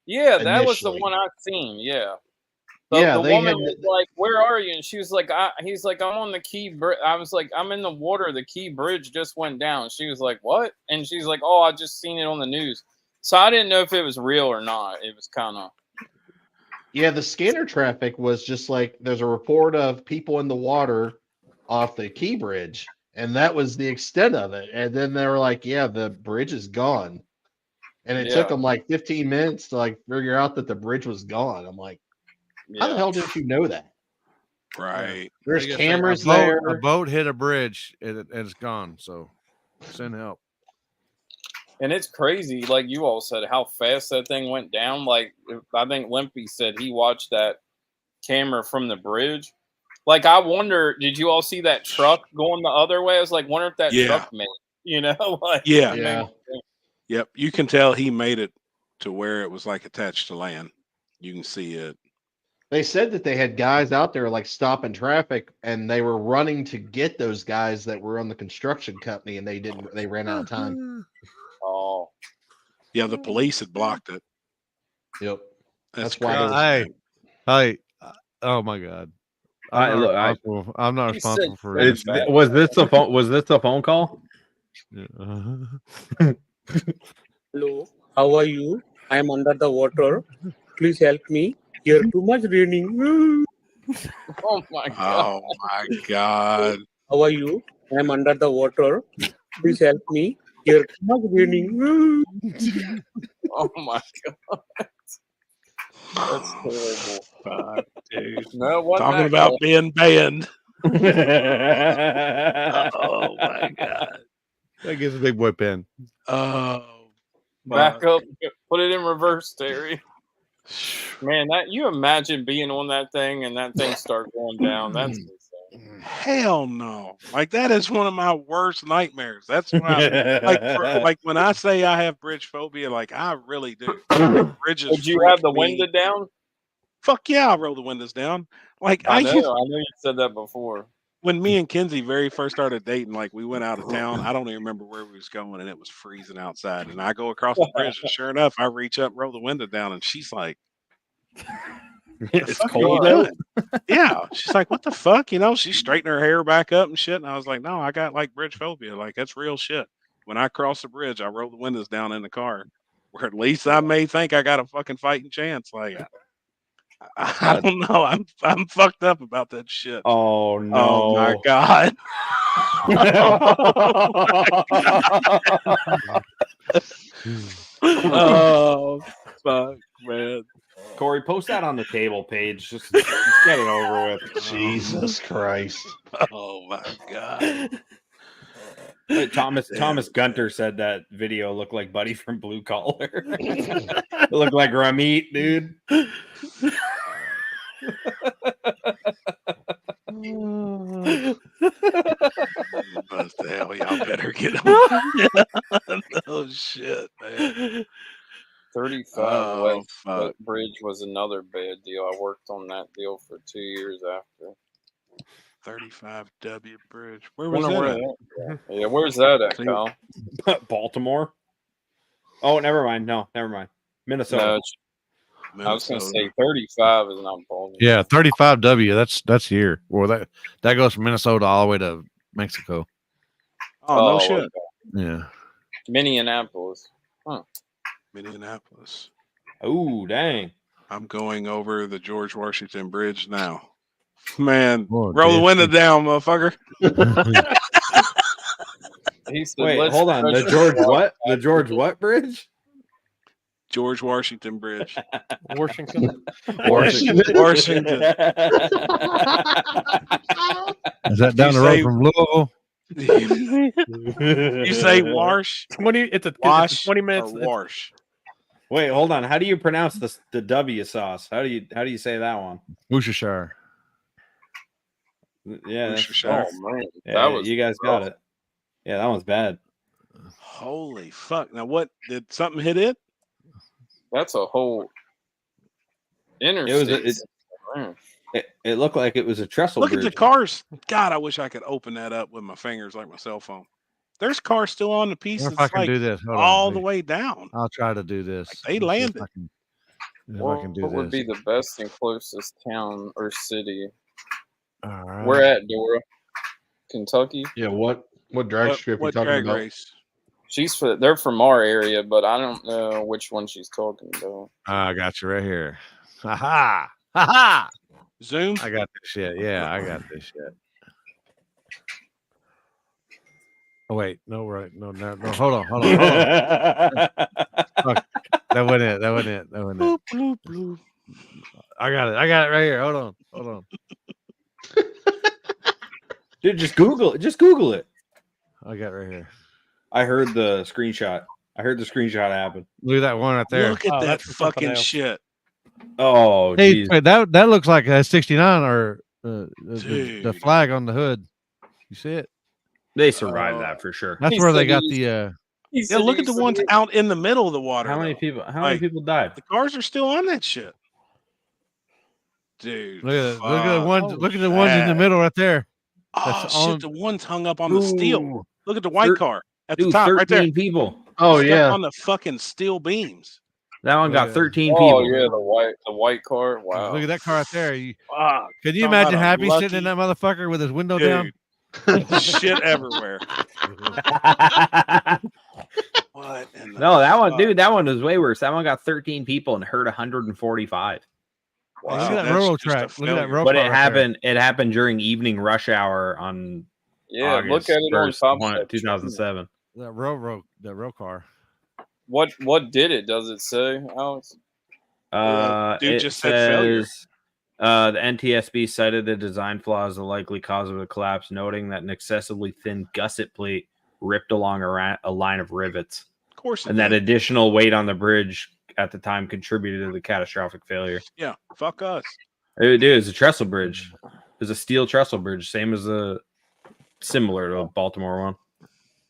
Yeah, that was the Initially. one I seen. Yeah. Yeah, The they woman had- was like, "Where are you?" And she was like, "He's like, I'm on the Key Bridge." I was like, "I'm in the water. The Key Bridge just went down." She was like, "What?" And she's like, "Oh, I just seen it on the news." So I didn't know if it was real or not. It was kind of Yeah, the scanner traffic was just like there's a report of people in the water off the Key Bridge, and that was the extent of it. And then they were like, "Yeah, the bridge is gone," and it took Yeah. them like 15 minutes to like figure out that the bridge was gone. I'm like, how the yeah. hell did you know that? Right. There's I guess cameras a boat, there. A boat hit a bridge and it's gone. So send help. And it's crazy, like you all said, how fast that thing went down. Like I think Limpy said he watched that camera from the bridge. Like I wonder, did you all see that truck going the other way? I was like, wonder if that Yeah. truck made it, you know? Like Yeah. it made me think. Yep. You can tell he made it to where it was like attached to land. You can see it. They said that they had guys out there like stopping traffic, and they were running to get those guys that were on the construction company, and they ran out of time. Oh, Yeah, the police had blocked it. Yep. That's why crazy. there was- Hey, oh my God. He I'm not said responsible for it's- this. Was this a phone? Was this a phone call? Yeah. Hello, how are you? I am under the water. Please help me. Here too much raining. oh my god! Oh my God. How are you? I am under the water. Please help me. Here too much raining. Oh my god! That's horrible. Fuck, dude. No, it wasn't Talking that about cold. being banned. Oh my God. That gives a big boy pen. Oh. Back fuck. up, put it in reverse, Terry. Man, that you imagine being on that thing and that thing start going down. That's insane. Hell no. Like that is one of my worst nightmares. That's what I like when I say I have bridge phobia, like I really do. Bridges Would you freak have the me. window down? Fuck yeah, I'll roll the windows down. Like I know you said that before. when me and Kenzie very first started dating, like we went out of town. I don't even remember where we was going, and it was freezing outside. And I go across the bridge, and sure enough, I reach up, roll the window down, and she's like, It's fuck cold you out. doing?" Yeah, she's like, "What the fuck?" You know, she's straightening her hair back up and shit. And I was like, "No, I got like bridge phobia. Like that's real shit. When I cross the bridge, I roll the windows down in the car, where at least I may think I got a fucking fighting chance. Like I don't know. I'm fucked up about that shit. Oh no! Oh my god. Oh fuck, man. Corey, post that on the table page. Just get it over with. Jesus Christ. Oh my god. Wait, Thomas Gunter said that video looked like Buddy from Blue Collar. It looked like Ramit, dude. What the hell? Y'all better get him. Oh shit, man. 35 Oh, away. was another bad deal. I worked on that deal for 2 years after. 35W Bridge. Where was that at? Yeah, where's that at, Kyle? Baltimore. Oh, never mind. No, never mind. Minnesota. No, I was going to say 35 is not Baltimore. Yeah, 35W. That's here. Well, that goes from Minnesota all the way to Mexico. Oh, no shit. Okay. Yeah. Minneapolis. Huh. Minneapolis. Oh, dang. I'm going over the George Washington Bridge now. Man, Oh, roll the damn. window down, motherfucker. He said, Wait, hold on. The George what? The George what bridge? George Washington Bridge. Washington. Washington. Is that down the road from Louisville? You say Wash? 20. It's a Wash 20 minutes. or Wash? Wait, hold on. How do you pronounce the W sauce? How do you say that one? Worcestershire. Yeah, Worcestershire. Oh, man. yeah, That was you guys got it. Yeah, that one's bad. Holy fuck. Now what? Did something hit it? That's a whole interstate. It looked like it was a trestle Look bridge. at the cars. God, I wish I could open that up with my fingers like my cell phone. There's cars still on the piece. If I can Like do this, hold all on, the wait. way down. I'll try to do this. They landed. If I What can do would this. be the best and closest town or city? All right. We're at Dora, Kentucky. Yeah, what drag strip you What talking drag about? race? They're from our area, but I don't know which one she's talking about. I got you right here. Ha ha. Ha ha. Zoom? I got this shit. Yeah, I got this shit. Oh wait, no, right, no, hold on. Fuck. That wasn't it. Bloop, bloop, bloop. I got it right here. Hold on. Dude, just Google it. I got it right here. I heard the screenshot. Happen. Look at that one right there. Look at that that's something fucking else. shit. Oh, Hey, geez. wait, that looks like a 69 or the Dude. flag on the hood. You see it? They survived that for sure. That's He where they said got he's- the. Yeah, look at the ones out in the middle of the water. How many though. people? How many people died? The cars are still on that shit. Dude. Look at the fuck ones. Look at the ones in the that. middle right there. Oh That's shit, on- the one's hung up on the steel. Ooh. Look at the white car at the Dude, top 13 right there. people. Oh Stuck yeah. on the fucking steel beams. That one got Yeah. 13 Oh people. yeah, the white car. Wow. Look at that car right there. Fuck. Could you Talking imagine about a Happy sitting in lucky- that motherfucker with his window down? Dude, shit everywhere. What? in the No, that one, fuck? dude, that one was way worse. That one got 13 people and hurt 145. Look at Wow, that that's railroad just a track. Look at that failure. railroad But car it right happened. It happened during evening rush hour on Yeah, look August at it on 1st, Top Chef. 2007. there. That rail car. What did it? Does it say, Alex? Dude It just said failure. says the NTSB cited the design flaw as the likely cause of the collapse, noting that an excessively thin gusset plate ripped along a line of rivets, Of course. it and that did. additional weight on the bridge at the time contributed to the catastrophic failure. Yeah. Fuck us. Dude, it's a trestle bridge. It's a steel trestle bridge, same as similar to a Baltimore one.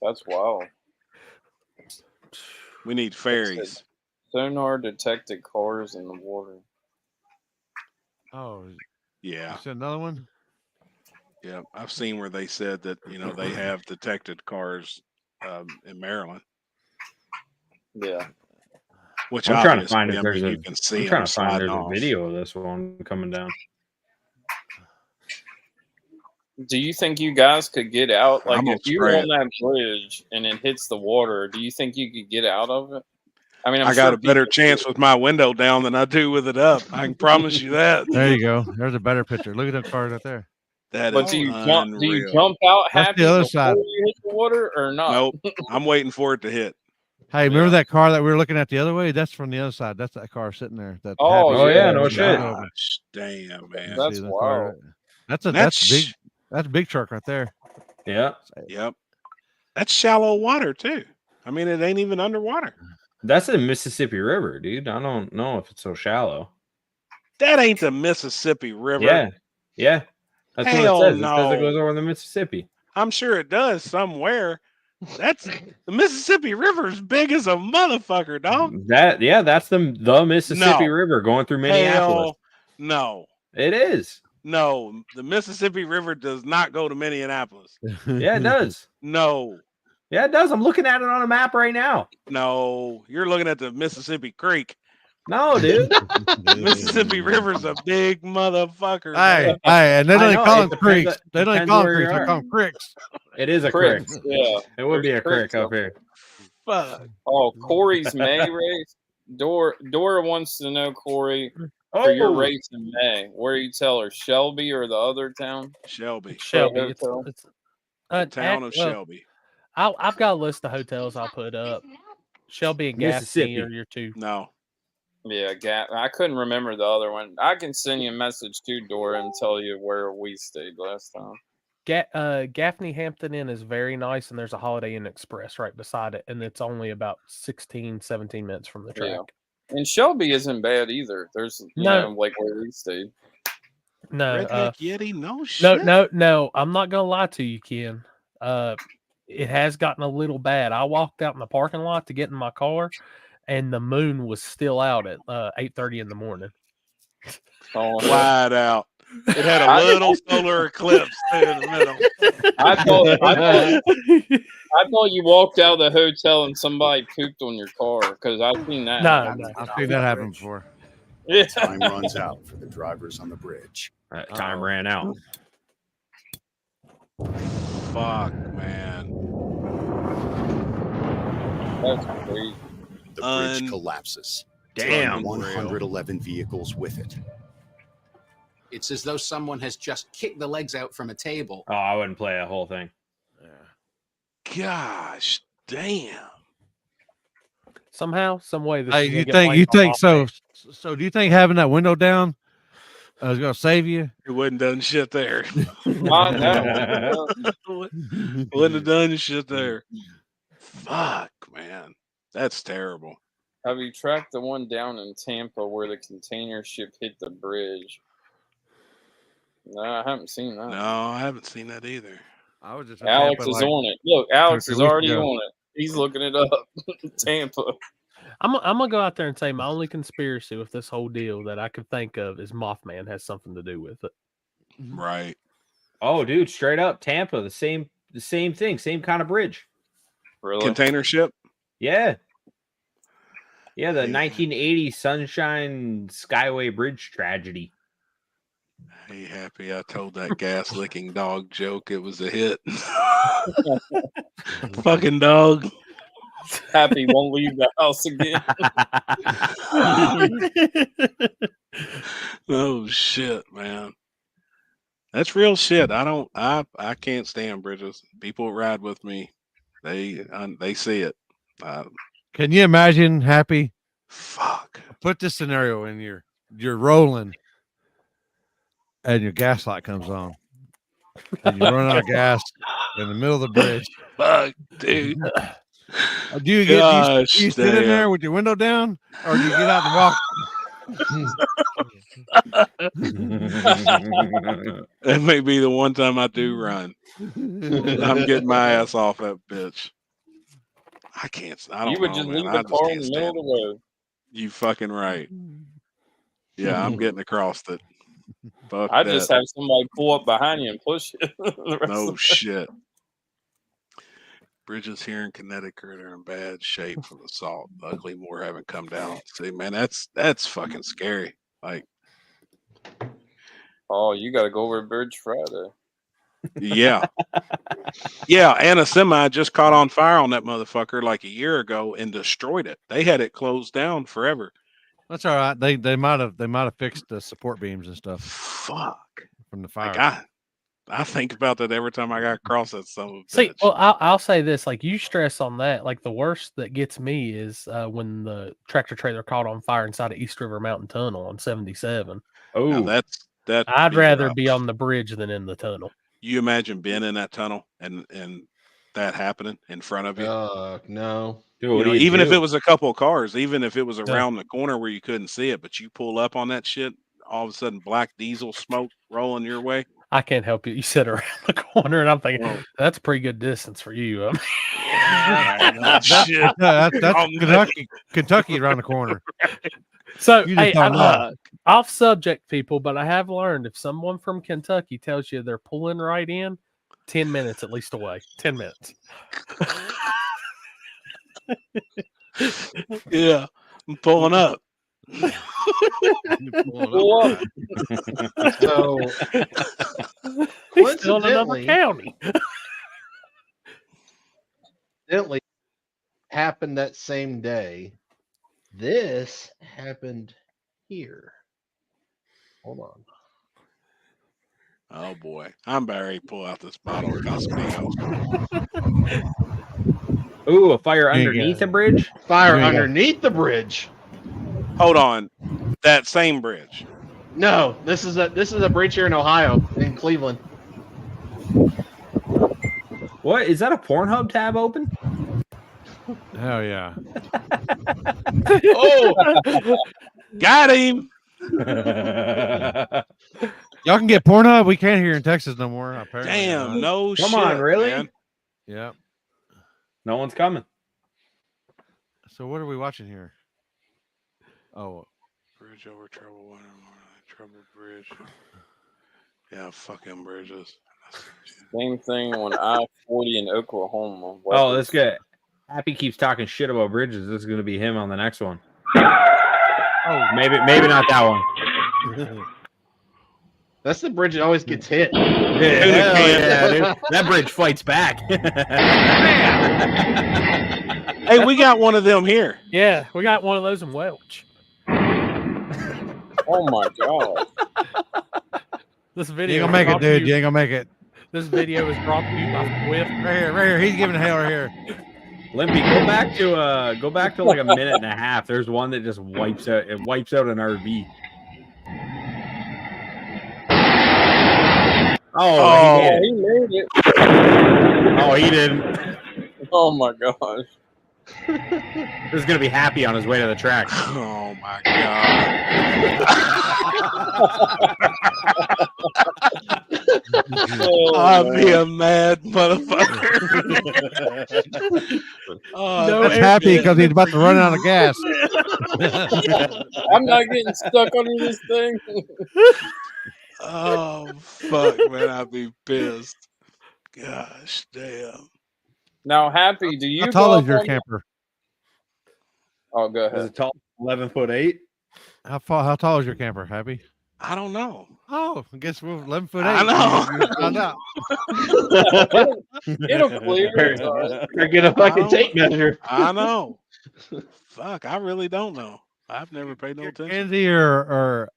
That's wild. We need ferries. Sonar detected cars in the water. Oh, Yeah. is that another one? Yeah. I've seen where they said that, they have detected cars in Maryland, Yeah. which I'm trying to find obviously, if there's you can see I'm trying them to find sliding there's a off. video of this one coming down. Do you think you guys could get out? Like, I'm gonna if you're spray on that bridge and it hits the water, do you think you could get out of it? I mean, I got a better chance with my window down than I do with it up. I can promise you that. There you go. There's a better picture. Look at that car right there. That But is do you unreal. jump out That's happy the other before side. you hit the water or not? Nope. I'm waiting for it to hit. Hey, remember that car that we were looking at the other way? That's from the other side. That's that car sitting there. That Oh, Happy- Oh, yeah, yeah, no shit. Gosh, damn, man. That's See that wild. car? That's That's big. That's a big truck right there. Yeah. Yep. That's shallow water too. I mean, it ain't even underwater. That's the Mississippi River, dude. I don't know if it's so shallow. That ain't the Mississippi River. Yeah. Yeah. That's Hell what it says. It says no. it goes over the Mississippi. I'm sure it does somewhere, That's the Mississippi River is big as a motherfucker, dog. That's the Mississippi River going through Minneapolis. Hell no. It is. No, the Mississippi River does not go to Minneapolis. Yeah, it does. No. Yeah, it does. I'm looking at it on a map right now. No, you're looking at the Mississippi Creek. No, dude. Mississippi River's a big motherfucker. Hey, and they don't call them creeks. They don't call them creeks. They are. call them cricks. It is a creek. Yeah, it would be a creek up here. Fuck. Oh, Corey's May race. Dora wants to know, Corey, for your race in May, where you tell her, Shelby or the other town? Shelby. It's the town of Shelby. I've got a list of hotels I'll put up. Shelby and Gaffney are your two. No. Yeah, I couldn't remember the other one. I can send you a message to Dora and tell you where we stayed last time. Gaffney Hampton Inn is very nice, and there's a Holiday Inn Express right beside it, and it's only about 16, 17 minutes from the track. Yeah. And Shelby isn't bad either. There's like where we stayed. No, Yeti, no shit. No. I'm not gonna lie to you, Ken. It has gotten a little bad. I walked out in the parking lot to get in my car, and the moon was still out at 8:30 in the morning. Wide out. It had a little solar eclipse there in the middle. I thought you walked out of the hotel and somebody pooped on your car, because I've seen that. No. I've seen that happen before. Yeah. Time runs out for the drivers on the bridge. Time ran out. Fuck, man. That's crazy. The bridge collapses. Damn. 111 vehicles with it. It's as though someone has just kicked the legs out from a table. Oh, I wouldn't play a whole thing. Gosh, damn. Somehow, some way. Hey, you think so? So, do you think having that window down is going to save you? It wouldn't done shit there. Wouldn't have done shit there. Fuck, man. That's terrible. Have you tracked the one down in Tampa where the container ship hit the bridge? No, I haven't seen that. No, I haven't seen that either. I was just Alex is on it. Look, Alex is already on it. He's looking it up. Tampa. I'm gonna go out there and say my only conspiracy with this whole deal that I could think of is Mothman has something to do with it. Right. Oh, dude, straight up Tampa, the same thing, same kind of bridge. Really? Container ship? Yeah. Yeah, the 1980 Sunshine Skyway Bridge tragedy. Hey, Happy, I told that gas licking dog joke. It was a hit. Fucking dog. Happy won't leave the house again. Oh, shit, man. That's real shit. I can't stand bridges. People ride with me. They see it. Can you imagine, Happy? Fuck. Put this scenario in you're rolling and your gas light comes on. And you run out of gas in the middle of the bridge. Fuck, dude. Do you sit in there with your window down, or do you get out and walk? That may be the one time I do run. I'm getting my ass off that bitch. I don't You would know, just man. leave I the car in just the can't middle of the road. You fucking right. Yeah, I'm getting across it. Fuck I that. just have somebody pull up behind you and push it. No shit. Bridges here in Connecticut are in bad shape from the salt. Luckily, more haven't come down. See, man, that's fucking scary. Like, oh, you got to go over Bridge Friday. yeah, yeah. And a semi just caught on fire on that motherfucker like a year ago and destroyed it. They had it closed down forever. That's all right. They might have fixed the support beams and stuff. Fuck from the fire. Like I think about that every time I got across that some. See, well, I'll say this: like you stress on that. Like the worst that gets me is when the tractor trailer caught on fire inside of East River Mountain Tunnel on 77. Oh, that's that. I'd rather be on the bridge than in the tunnel. You imagine being in that tunnel and that happening in front of you? No. Dude, even if it was a couple of cars, even if it was around the corner where you couldn't see it, but you pull up on that shit, all of a sudden black diesel smoke rolling your way. I can't help you. You sit around the corner, and I'm thinking that's a pretty good distance for you. Shit. That's Oh, Kentucky around the corner. So, You just hey, don't know. off subject, people, but I have learned if someone from Kentucky tells you they're pulling right in, 10 minutes at least away. 10 minutes. Yeah, I'm pulling up. So He's still in another coincidentally, county. happened that same day. This happened here. Hold on. Oh boy, I'm Barry. Pull out this bottle of Casamigos. Ooh, a fire There you underneath go. a bridge. Fire There you go. underneath the bridge. Hold on, that same bridge. No, this is a bridge here in Ohio, in Cleveland. What is that? A Pornhub tab open? Hell yeah. Oh, Got him. Y'all can get Pornhub. We can't here in Texas no more. Apparently. Damn, no Come shit, on, really? man. Yeah. No one's coming. So what are we watching here? Oh, Bridge over troubled water, troubled bridge. Yeah, fucking bridges. Same thing on I-40 in Oklahoma. Oh, this guy. Happy keeps talking shit about bridges. This is going to be him on the next one. oh, Maybe not that one. that's the bridge that always gets hit. Yeah, dude. That bridge fights back. Hey, we got one of them here. Yeah, we got one of those in Welch. Oh my god! This you video ain't gonna make it, brought to dude. you- You ain't gonna make it. This video is brought to you by Swift. Right here. He's giving hell right here. Limpy, go back to like a minute and a half. There's one that just wipes out. It wipes out an RV. Oh, Yeah, he he made it. Oh, he didn't. Oh my gosh! This is gonna be Happy on his way to the track. Oh my god. I'll be a mad motherfucker. No, That's Happy because he's about to run out of gas. I'm not getting stuck under this thing. Oh fuck, man, I'd be pissed. Gosh damn. Now, Happy, do you How tall go is up your on- camper? Oh, go Is ahead. it tall? 11'8". How tall is your camper, Happy? I don't know. Oh, I guess we're 11'8". I know. You found out. It'll clear. It's all right. They're gonna fucking tape measure. I know. Fuck, I really don't know. I've never paid no attention. Kenzie or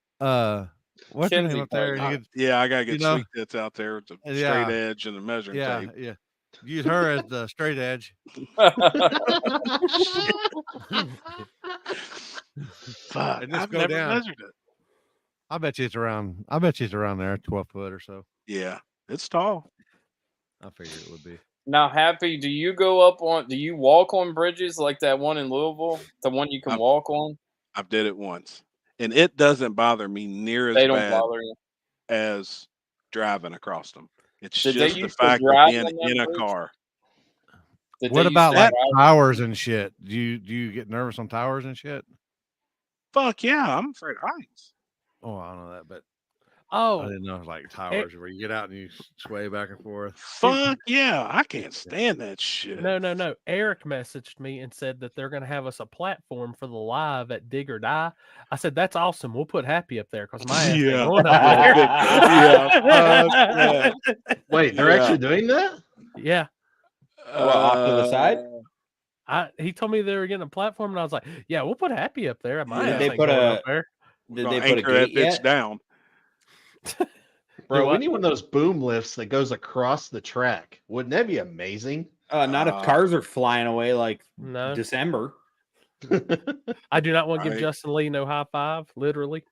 what's your Kenzie name up there? probably. You could- Yeah, I gotta get You know? sweet tits out there with the Yeah. straight edge and the measuring yeah, tape. yeah. Use her as the straight edge. Fuck, And just I've go never down. measured it. I bet you it's around there, 12 foot or so. Yeah, it's tall. I figured it would be. Now, Happy, do you go up on? Do you walk on bridges like that one in Louisville? The one you can I'm- walk on? I've did it once, and it doesn't bother me near as They don't bad bother you. as driving across them. It's Did they just the used to fact of drive being on that in a bridge? car. Did What they about used to like drive- towers and shit? Do you get nervous on towers and shit? Fuck yeah, I'm afraid of heights. Oh, I don't know that, but I Oh, didn't know like towers where you get out and you sway back and forth. Fuck yeah, I can't stand that shit. no. Eric messaged me and said that they're going to have us a platform for the live at Dig or Die. I said, that's awesome. We'll put Happy up there because my ass ain't Yeah. going up there. Yeah, fuck Wait, they're Yeah. actually doing that? Yeah. Well, off to the side? He told me they were getting a platform, and I was like, "Yeah, we'll put Happy up there." My Yeah. ass They ain't put going a- up there. We're Did gonna they put a anchor that gate bitch yet? down. Bro, what? we need one of those boom lifts that goes across the track. Wouldn't that be amazing? Not if cars are flying away like No, December. I do not want to give Right. Justin Lee no high five. Literally,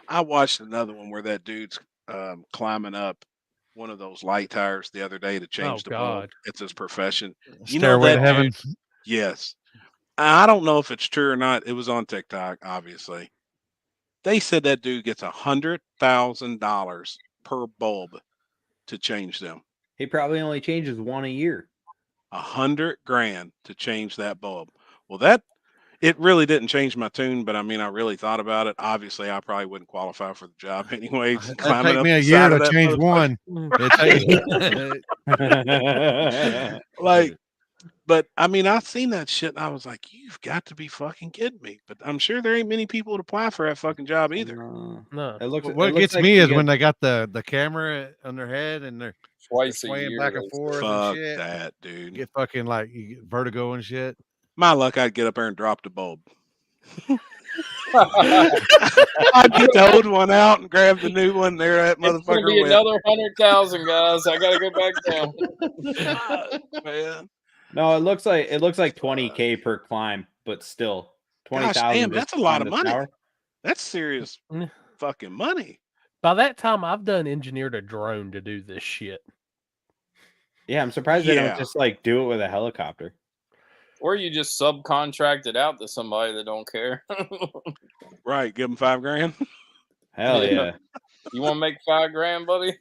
I watched another one where that dude's climbing up one of those light tires the other day to change the bulb. God. It's his profession. You know Stairway to that heaven. dude- Yes. I don't know if it's true or not. It was on TikTok, obviously. They said that dude gets $100,000 per bulb to change them. He probably only changes one a year. $100,000 to change that bulb. Well, it really didn't change my tune, but I mean, I really thought about it. Obviously, I probably wouldn't qualify for the job anyways. It'd Climbing take up me a the year side to of that change motherfucker. one. Like, but I mean, I've seen that shit and I was like, you've got to be fucking kidding me. But I'm sure there ain't many people to apply for that fucking job either. No. It looks. What it looks gets like me you is get- when they got the camera on their head and they're Twice a swaying year. back and they forth say. and Fuck shit. that, dude. Get fucking like you get vertigo and shit. My luck, I'd get up there and drop the bulb. I'd get the old one out and grab the new one. There, that It's gonna motherfucker be went. another 100,000, guys. I gotta go back down. Man, No, it looks like $20K per climb, but still gosh 20,000. damn, that's a lot of money. That's serious Mm. fucking money. By that time, I've done engineered a drone to do this shit. Yeah, I'm surprised they Yeah. don't just like do it with a helicopter. Or you just subcontract it out to somebody that don't care. Right, give them $5,000. Hell Yeah. yeah. You want to make $5,000, buddy?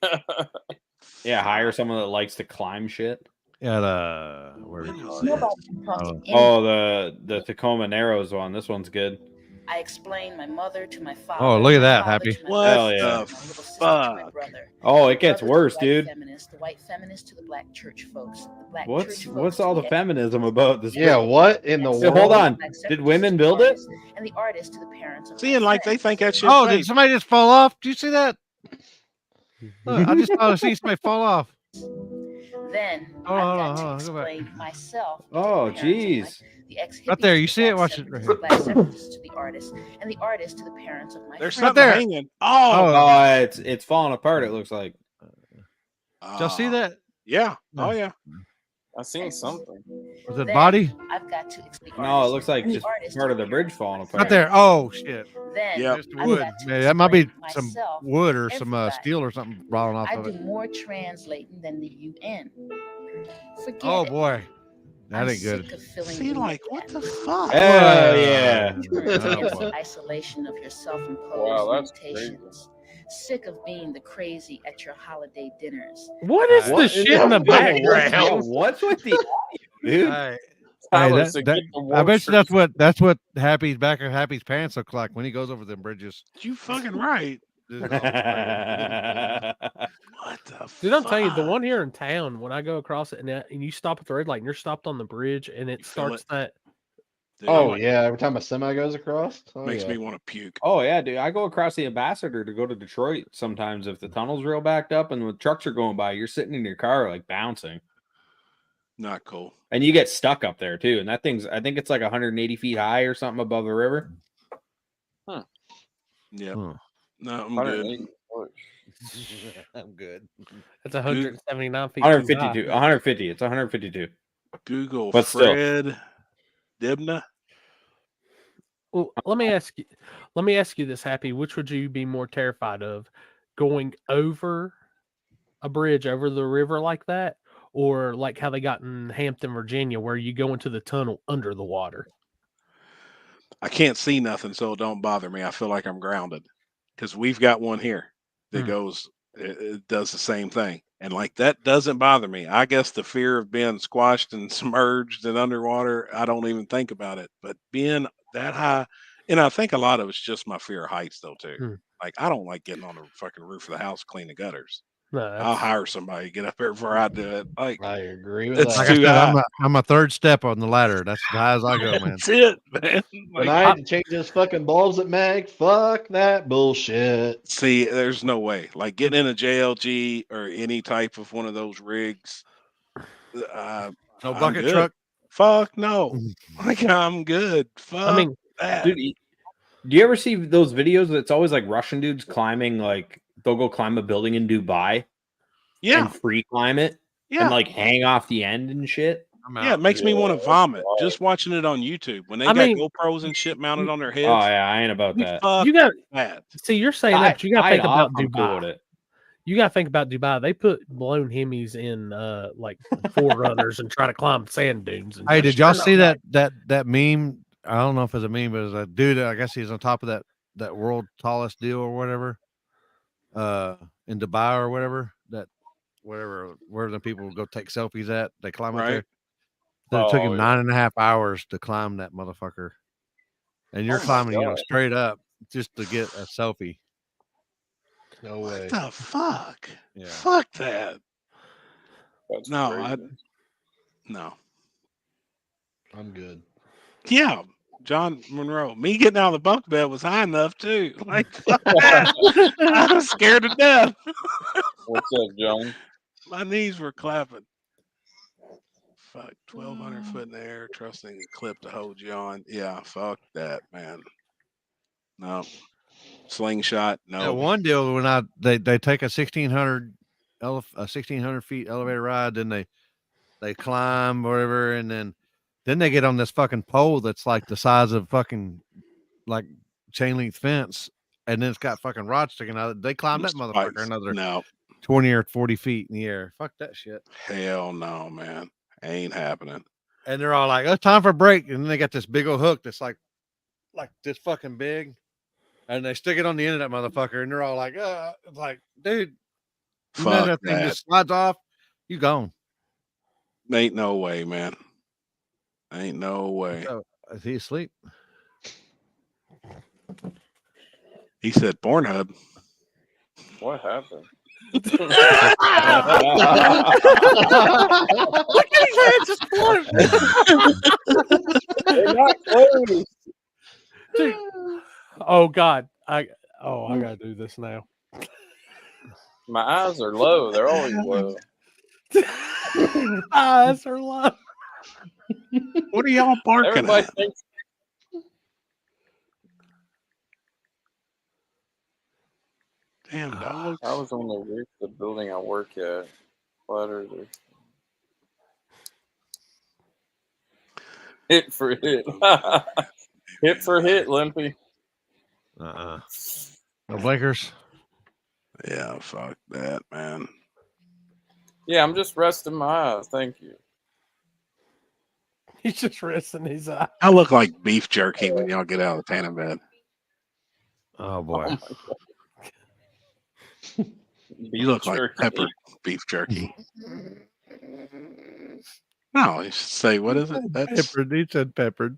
Yeah, hire someone that likes to climb shit. Yeah, where When is was it? this? Oh, the Tacoma Narrows one. This one's good. I explained my mother to my father. Oh, look at my that, father Happy. to my What Hell mother, yeah. the my little sister to my fuck? brother. Oh, it gets Brother to worse, white dude. Feminist, the white feminist to the black church folks. The black What's church what's folks all to the feminism about this? Yeah, what in the and So, world? hold on. black Did separatists women to the build it? artists, and the artists to the parents of See, my and like they friends. think that shit's Oh, fake. did somebody just fall off? Do you see that? Look, I just thought I see somebody fall off. Then Hold I've on, got hold to on, go back. explain myself. to Oh, the parents of my- jeez. the ex-hippies Right there, to you the see it? black Watch it right separatists, here. the black separatists to the artists, and the artists to the parents of my There's friends. something there. hanging. Oh, Oh, it's falling apart. It looks like. Did y'all see that? Yeah. Oh, yeah. I seen something. Was it Then body? I've got to explain. No, it looks like just part of the bridge falling apart. Right there. Oh shit. Then Yep. Just the I've wood. got to Yeah, that might be explain some myself, wood or some everybody. steel or something rolling off I of do it. more translating than the UN. Forget Oh it. boy. That I'm ain't good. sick of filling See, in like, the what the gaps. fuck? Hell yeah. Against Oh, the boy. isolation of your self-imposed Wow, that's limitations. Sick of being the crazy at your holiday dinners. What is What the shit in the background? What's with the audio, dude? Hey, Tyler that- said, that- "Get the I war bet you that's truth." what Happy's back of Happy's pants look like when he goes over them bridges. You fucking right. Dude, What the Dude, I'm telling you, the fuck? one here in town, when I go across it and you stop at the red light and you're stopped on the bridge and it You feel starts that. Dude, Oh like, yeah, every time a semi goes across, makes yeah. me want to puke. Oh yeah, dude. I go across the Ambassador to go to Detroit sometimes if the tunnel's real backed up and the trucks are going by, you're sitting in your car like bouncing. Not cool. And you get stuck up there too. And that thing's I think it's like 180 feet high or something above the river. Yeah. Huh. No, I'm 180 good. foot. I'm good. That's 179 feet. too high. 152. 150. It's 152. Google But still. Fred Dibna. Well, let me ask you this, Happy. Which would you be more terrified of? Going over a bridge over the river like that? Or like how they got in Hampton, Virginia, where you go into the tunnel under the water? I can't see nothing, so it don't bother me. I feel like I'm grounded because we've got one here that goes, it does the same thing. And like that doesn't bother me. I guess the fear of being squashed and submerged and underwater, I don't even think about it. But being that high, and I think a lot of it's just my fear of heights, though, too. Like, I don't like getting on the fucking roof of the house, clean the gutters. No, I'll hire somebody to get up there before I do it. Like, I agree with it's that. Like I too said, high. I'm a third step on the ladder. That's as high as I go, man. That's it, man. When Like, I had to change those fucking bulbs at Mag, fuck that bullshit. see, there's no way. Like getting in a JLG or any type of one of those rigs. No I'm bucket good. truck. Fuck no. Like I'm good. Fuck I mean, that. Dude, do you ever see those videos? It's always like Russian dudes climbing, like they'll go climb a building in Dubai yeah, and free climb it yeah, and like hang off the end and shit. I'm out. yeah. It makes me want to Yeah, vomit right. just watching it on YouTube when they I got mean, GoPros and shit mounted on their heads. Oh yeah, I ain't about that. Fuck you got that. see. You're saying that, but you got to think about I'm cool with Dubai. it. You got to think about Dubai. They put blown Hemis in like forerunners and try to climb sand dunes. And Hey, did y'all shit. see that meme? I don't know if it's a meme, but it's a dude. I guess he's on top of that world tallest deal or whatever, in Dubai or whatever. That where the people go take selfies at. They climb up Right. there. Then it took him Oh, yeah. 9.5 hours to climb that motherfucker. And you're Oh my climbing, God. straight up just to get a selfie. No way. What the fuck? Yeah. Fuck that. That's No, crazy. no. I'm good. Yeah, John Monroe. Me getting out of the bunk bed was high enough too. Like fuck that. I was scared to death. What's up, John? My knees were clapping. Fuck, 1,200 foot in the air, trusting a clip to hold you on. Yeah, fuck that, man. No. Slingshot, That no. one deal when they take a 1,600 feet elevator ride, then they climb whatever, and then they get on this fucking pole that's like the size of fucking like chain link fence, and then it's got fucking rods sticking out. They climb that motherfucker another 20 or 40 feet in the air. Fuck that shit. Hell no, man. Ain't happening. And they're all like, "Oh, time for a break," and then they got this big old hook that's like this fucking big, and they stick it on the end of that motherfucker, and they're all like, dude, you know that thing just slides off, you gone. Ain't no way, man. Ain't no way. So, is he asleep? He said Pornhub. What happened? Look at his head just float. They're not closed. Dude. Oh God, I gotta do this now. My eyes are low. They're always low. Eyes are low. What are y'all barking Everybody at? thinks Damn dogs. I was on the roof of the building I work at. Flatters are hit for hit. Hit for hit, Limpy. No blinkers. Yeah, fuck that, man. Yeah, I'm just resting my eyes. Thank you. He's just resting his eyes. I look like beef jerky when y'all get out of the tanning bed. Oh boy. You look like peppered beef jerky. No, you should say, what is it? That's Peppered. He said peppered.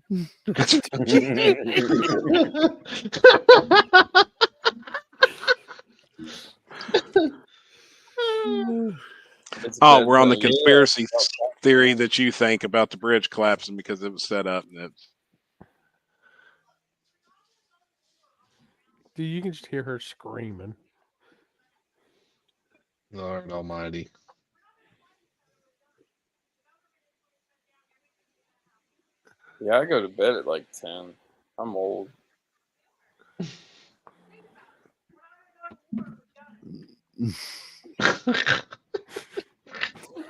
Oh, we're on the conspiracy theory that you think about the bridge collapsing because it was set up. And Dude, you can just hear her screaming. Lord Almighty. Yeah, I go to bed at like 10. I'm old.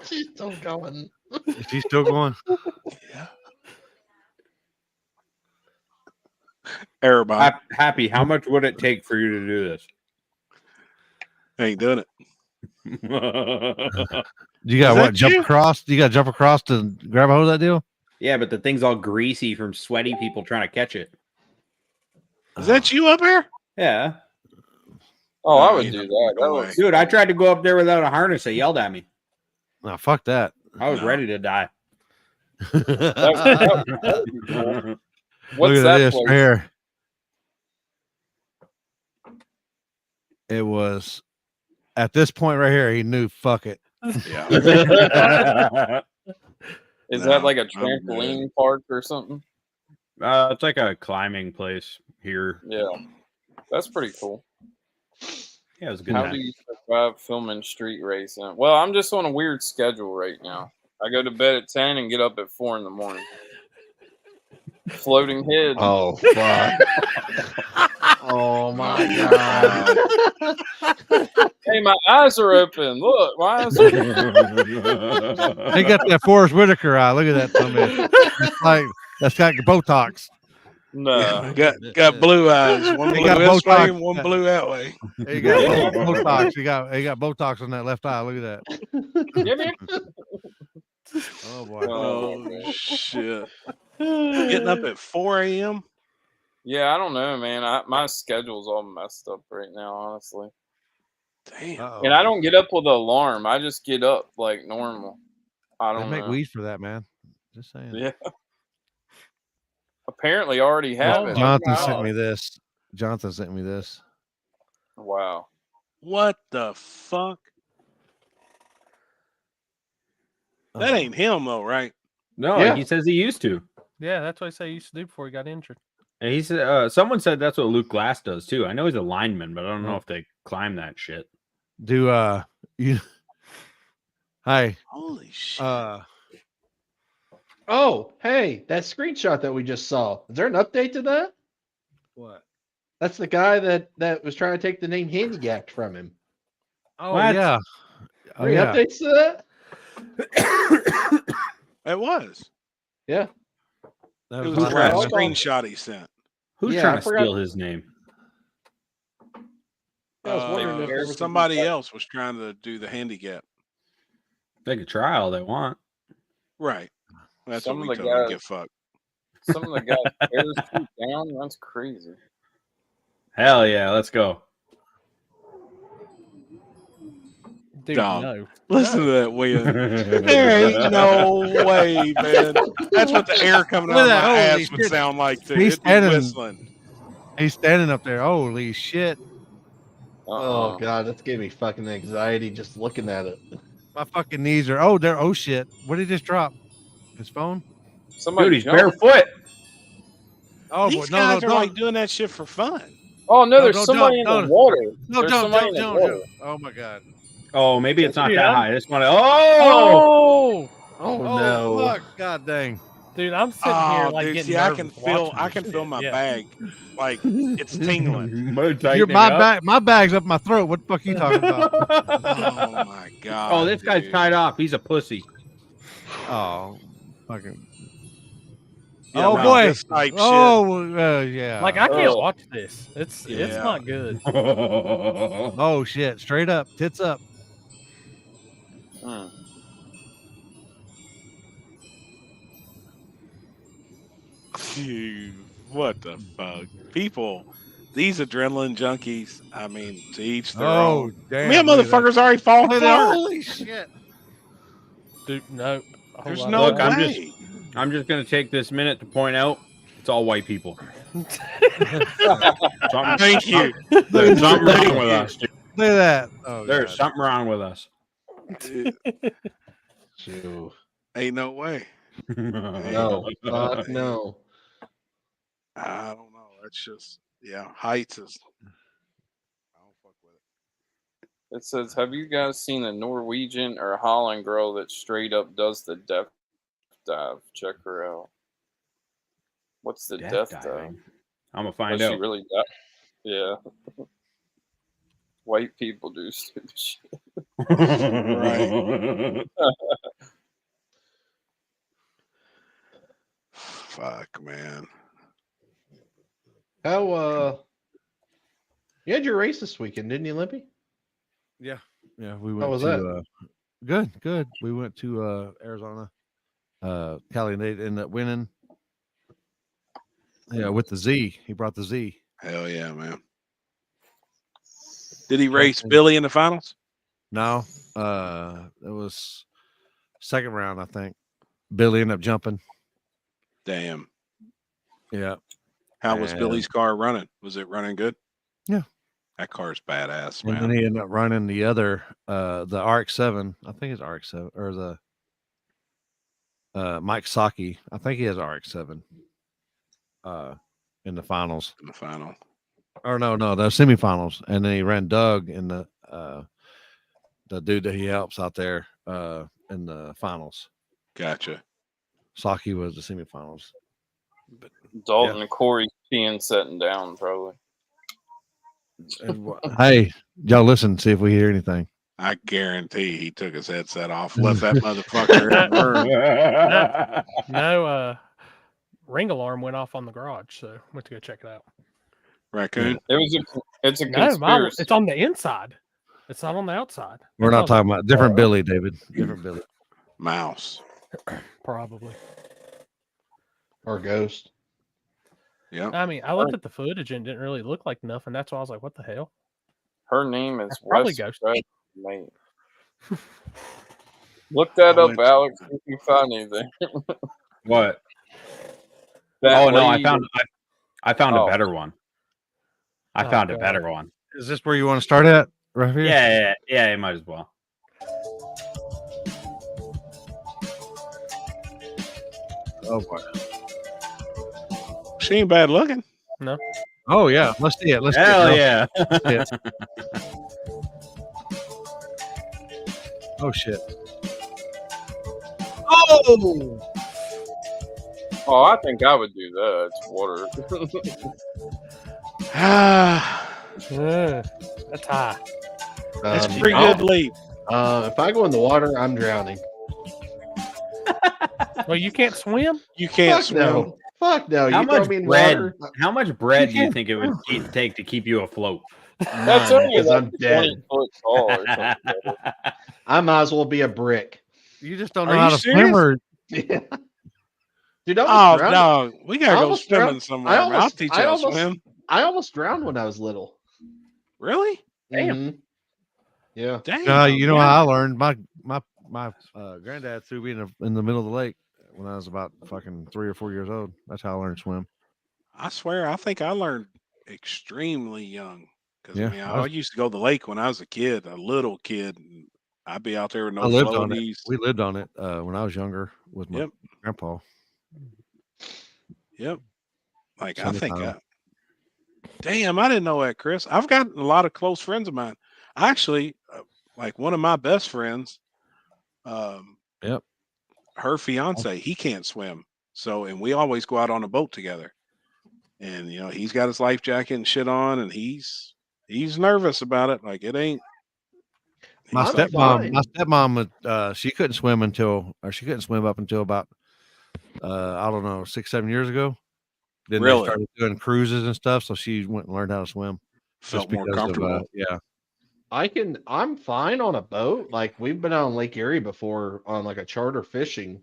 She's still going. Is he still going? Yeah. Everybody. Happy, how much would it take for you to do this? Ain't doing it. You got what? Jump across? You got to jump across to grab a hold of that deal? Yeah, but the thing's all greasy from sweaty people trying to catch it. Is that you up here? Yeah. Oh, I would do that. Dude, I tried to go up there without a harness. They yelled at me. No, fuck that. I was ready to die. What's Look at that this place? here. It was at this point right here. He knew. Fuck it. Yeah. Is that like a trampoline park or something? It's like a climbing place here. Yeah, that's pretty cool. Yeah, it was a good How time. do you survive filming street racing? Well, I'm just on a weird schedule right now. I go to bed at 10 and get up at 4 in the morning. Floating head. Oh, fuck. Oh, my God. Hey, my eyes are open. Look, my eyes are open. He got that Forrest Whitaker eye. Look at that. It's like that's got Botox. No. Yeah, got blue eyes. One blue this way, one blue that way. He got Botox. He got Botox on that left eye. Look at that. Oh boy. Oh shit. Getting up at 4 a.m. Yeah, I don't know, man. My schedule's all messed up right now, honestly. Damn. And I don't get up with an alarm. I just get up like normal. I They don't make know. weed for that, man. Just saying. Yeah. Apparently, already have it. Jonathan sent me this. Jonathan sent me this. Wow. What the fuck? That ain't him though, right? No, he says he used to. Yeah, that's what I say he used to do before he got injured. And he said someone said that's what Luke Glass does too. I know he's a lineman, but I don't know if they climb that shit. Do you? Hi. Holy shit. Oh, hey, that screenshot that we just saw. Is there an update to that? What? That's the guy that was trying to take the name Handicapped from him. Oh What? yeah. Oh Any yeah. updates to that? It was. Yeah. It was the last screenshot he sent. Who's trying to steal his name? I was wondering if there was Somebody else was trying to do the handicap. They could try all they want. Right. That's Some what we of the told them to guys- get fucked. Some of the guys parachute down. That's crazy. Hell yeah, let's go. Dude, Dom. no. Listen to that, William. There ain't no way, man. That's what the air coming out of my Holy ass would shit. sound like too. He's It'd be standing- whistling. He's standing up there. Holy shit. Oh god, that's giving me fucking anxiety just looking at it. My fucking knees are oh shit. What did he just drop? His phone? Somebody Dude, he's jumped. barefoot. Oh These boy, guys no, are don't. like doing that shit for fun. Oh no, there's don't somebody in jump, the water. No, There's don't, somebody in the water. don't. Oh my god. Oh, maybe it's not Dude, that I'm- high. I just want to. Oh! Oh, Oh no. fuck. God dang. Dude, I'm sitting here like dude, getting see, I nervous can feel watching I this can feel shit. my Yeah. bag. Like it's tingling. My bag's up my throat. What the fuck you talking about? Oh my god. Oh, this guy's dude. tied off. He's a pussy. Oh, fucking. Yeah, oh like boy. this type Oh, yeah. Like I can't Oh. watch this. It's Yeah. not good. Oh shit. Straight up. Tits up. Hmm. shit. Dude, what the fuck? People, these adrenaline junkies, I mean, to each their Oh own. damn. Man, look at that. motherfuckers already falling Look at that. apart. Holy shit. Dude, no. A whole There's lot no of Look, I'm way. I'm just gonna take this minute to point out it's all white people. Thank you. There's something Thank wrong with you. us. Dude. Look at that. Oh, There's God. something wrong with us. Shoo. Ain't no way. No. Fuck no. I don't know. It's just, yeah, heights is. I don't fuck with it. It says, "Have you guys seen a Norwegian or Holland girl that straight up does the death dive? Check her out." What's the death dive? diving. I'm gonna find Does she out. really die? Yeah. White people do stupid shit. Right. Fuck, man. How you had your race this weekend, didn't you, Limpy? Yeah. Yeah. We went How was to, that? Good. We went to Arizona. Callie and they ended up winning. Yeah, with the Z. He brought the Z. Hell yeah, man. Did he race Billy in the finals? No. It was second round, I think. Billy ended up jumping. Damn. Yeah. How was And- Billy's car running? Was it running good? Yeah. That car's badass, And man. then he ended up running the other, the RX-7. I think it's RX-7 or the Mike Saki. I think he has RX-7 in the finals. In the final. Or no, the semifinals. And then he ran Doug in the dude that he helps out there in the finals. Gotcha. Saki was the semifinals. But Dalton and Corey peeing sitting down, probably. and, hey, y'all listen, see if we hear anything. I guarantee he took his headset off, left that motherfucker in the room. No, ring alarm went off on the garage, so went to go check it out. Raccoon. It's a No, conspiracy. it's on the inside. It's not on the outside. We're not talking about different Billy, David. Different Billy. Mouse. Probably. Or Ghost? Yeah. I mean, I looked at the footage and it didn't really look like nothing. That's why I was like, what the hell? Her name is Probably West Ghost. Mate. Look that up, Alex. If you find anything. What? That no, lady- I found Oh. a better one. I found a better one. Is this where you want to start at? Right here? Yeah, you might as well. Oh boy. She ain't bad looking. No. Oh yeah. Let's see it. Let's Hell see it. yeah. Let's see it. Oh shit. Oh. Oh, I think I would do that. It's water. That's high. That's a pretty good leap. If I go in the water, I'm drowning. Well, you can't swim? You can't Fuck swim. no. Fuck no. How You throw much me in bread? water. How much bread do you think it would take to keep you afloat? That's None, only 'cause like I'm dead. 20 foot tall or something. I might as well be a brick. You just don't Are know you how to swim, or Yeah. Dude, I Oh almost drowned. no, we gotta I go almost swimming drowned. somewhere. I man. I'll almost- teach I you how to almost- swim. I almost drowned when I was little. Really? Damn. Mhm. Yeah. Damn. you know how I learned. My granddad threw me in the middle of the lake when I was about fucking 3 or 4 years old. That's how I learned to swim. I swear, I think I learned extremely young. Because Yeah, I mean, I used to go to the lake when I was a little kid. And I'd be out there with no I lived on it. floaties. We lived on it when I was younger with my grandpa. Yep. Like I think Summertime. damn, I didn't know that, Chris. I've got a lot of close friends of mine. Actually, like one of my best friends, Yep. her fiance, he can't swim. So, and we always go out on a boat together. And you know, he's got his life jacket and shit on, and he's nervous about it. Like it ain't. My he's like, stepmom, she couldn't swim she couldn't swim up until about, I don't know, 6-7 years ago. Then Really? they started doing cruises and stuff, so she went and learned how to swim. Felt just more because of, comfortable. yeah. I'm fine on a boat. Like we've been out on Lake Erie before on like a charter fishing,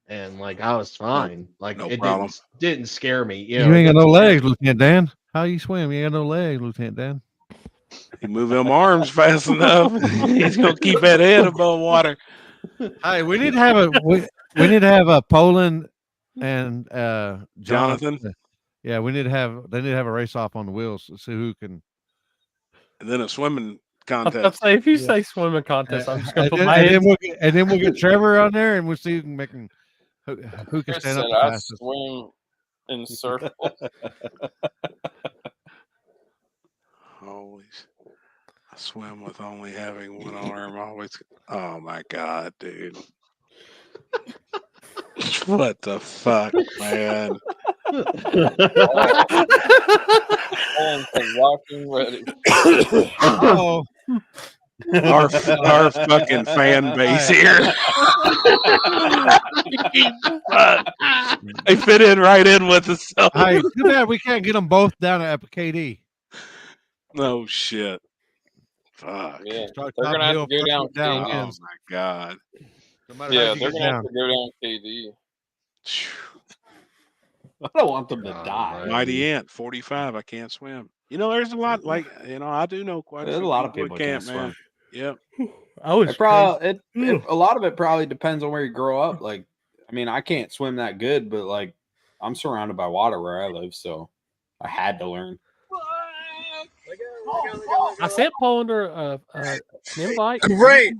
and like I was fine. Like no it problem. didn't scare me. You know, ain't it got no didn't scare legs, me. Lieutenant Dan. How you swim? You ain't got no legs, Lieutenant Dan. You move them arms fast enough, he's gonna keep that head above water. Hey, we need to have a Poland and Jonathan. Yeah, they need to have a race off on the wheels to see who can. And then a swimming I'll contest. say if you say swimming contest, I'm just gonna And put then, my and, hands. then we'll get Trevor on there, and we'll see who can make him, who can Chris stand said up the I fastest. swim in circles. Always. I swim with only having one arm. Always. Oh my god, dude. What the fuck, man? And walking ready. Oh, Our fucking fan base here. They fit in right in with us. So. hey, too bad we can't get them both down at KD. No shit. Fuck. Yeah, Start they're top gonna have hill, to go first down. one down KD. Oh wins. my god. No matter Yeah, how you they're get gonna have down. to go down KD. I don't want them to die. Mighty Ant, 45. I can't swim. You know, there's a lot. Like I do know quite There's a a lot of people people that can't can't, man. swim. Yep. I was A lot of it probably depends on where you grow up. Like, I mean, I can't swim that good, but like, I'm surrounded by water where I live, so I had to learn. I sent Poland an invite. Great.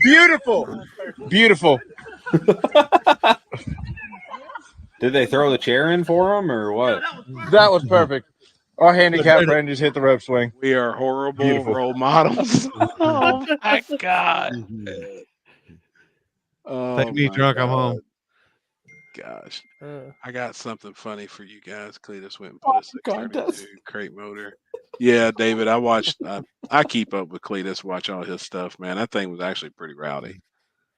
Beautiful. Beautiful. Did they throw the chair in for him or what? That was perfect. Our handicap friend just hit the rope swing. We are horrible Beautiful. role models. Oh my god. Oh, Take me my drunk, I'm God. home. Gosh. Uh, I got something funny for you guys. Cletus went and put us a crate motor. Yeah, David, I watched. I keep up with Cletus, watch all his stuff, man. That thing was actually pretty rowdy.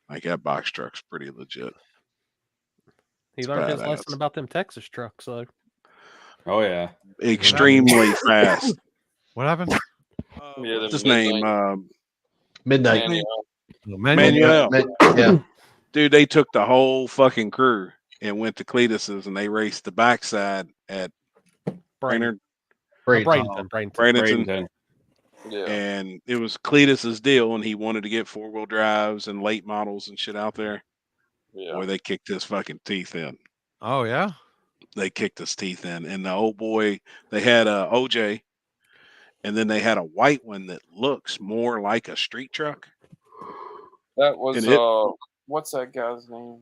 Like that box truck's pretty legit. he It's learned his badass. lesson about them Texas trucks. So Oh yeah, Extremely fast. What happened? Yeah, What's his name? Midnight. Manuel. Yeah. Dude, they took the whole fucking crew and went to Cletus's and they raced the backside at Brainerd. Bradenton. Bradenton. Yeah. And it was Cletus's deal, and he wanted to get 4-wheel drives and late models and shit out there. Yeah. Boy, they kicked his fucking teeth in. Oh yeah. They kicked his teeth in, and the old boy, they had a OJ, and then they had a white one that looks more like a street truck. That was And what's that guy's name?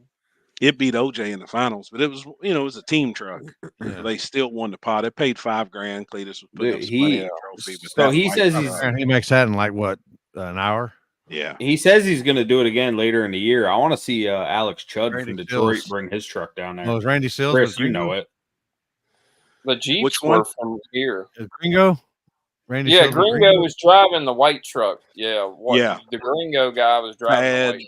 it beat OJ in the finals, but it was, you know, it was a team truck. Yeah. They still won the pot. It paid $5,000. Cletus was putting Dude, up some money in the trophy. But so that he white says truck- he's And he makes that in like what, an hour? Yeah. he says he's going to do it again later in the year. I want to see Alex Chudd Randy from Detroit Sills. bring his truck down there. Oh, is Randy Sills? Chris, with you know Gringo? it. The Jeeps Which one? were from here. Is Gringo? Randy Yeah, Sills with Gringo was driving the white truck. Yeah, Yeah. The Gringo guy was driving Bad the white.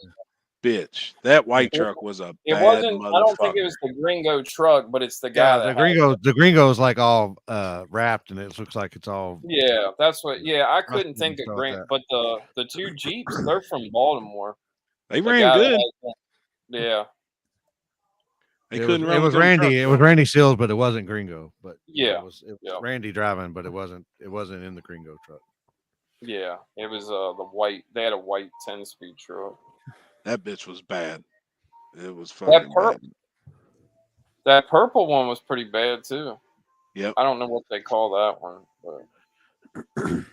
bitch. That white truck was a It bad wasn't. motherfucker. I don't think it was the Gringo truck, but it's the guy Yeah, that the Gringo's like all wrapped, and it looks like it's all. Yeah, that's what. Yeah, I Rusted couldn't and think of stuff Grant, like but the two Jeeps, they're from Baltimore. They The ran guy that good. has- yeah, They It couldn't was, run it was with them Randy. trucks, It though. was Randy Sills, but it wasn't Gringo. But Yeah, it was yeah. Randy driving, but it wasn't in the Gringo truck. yeah. It was the white. They had a white 10-speed truck. That bitch was bad. It was That fucking purple, bad. that purple one was pretty bad too. Yep. I don't know what they call that one, but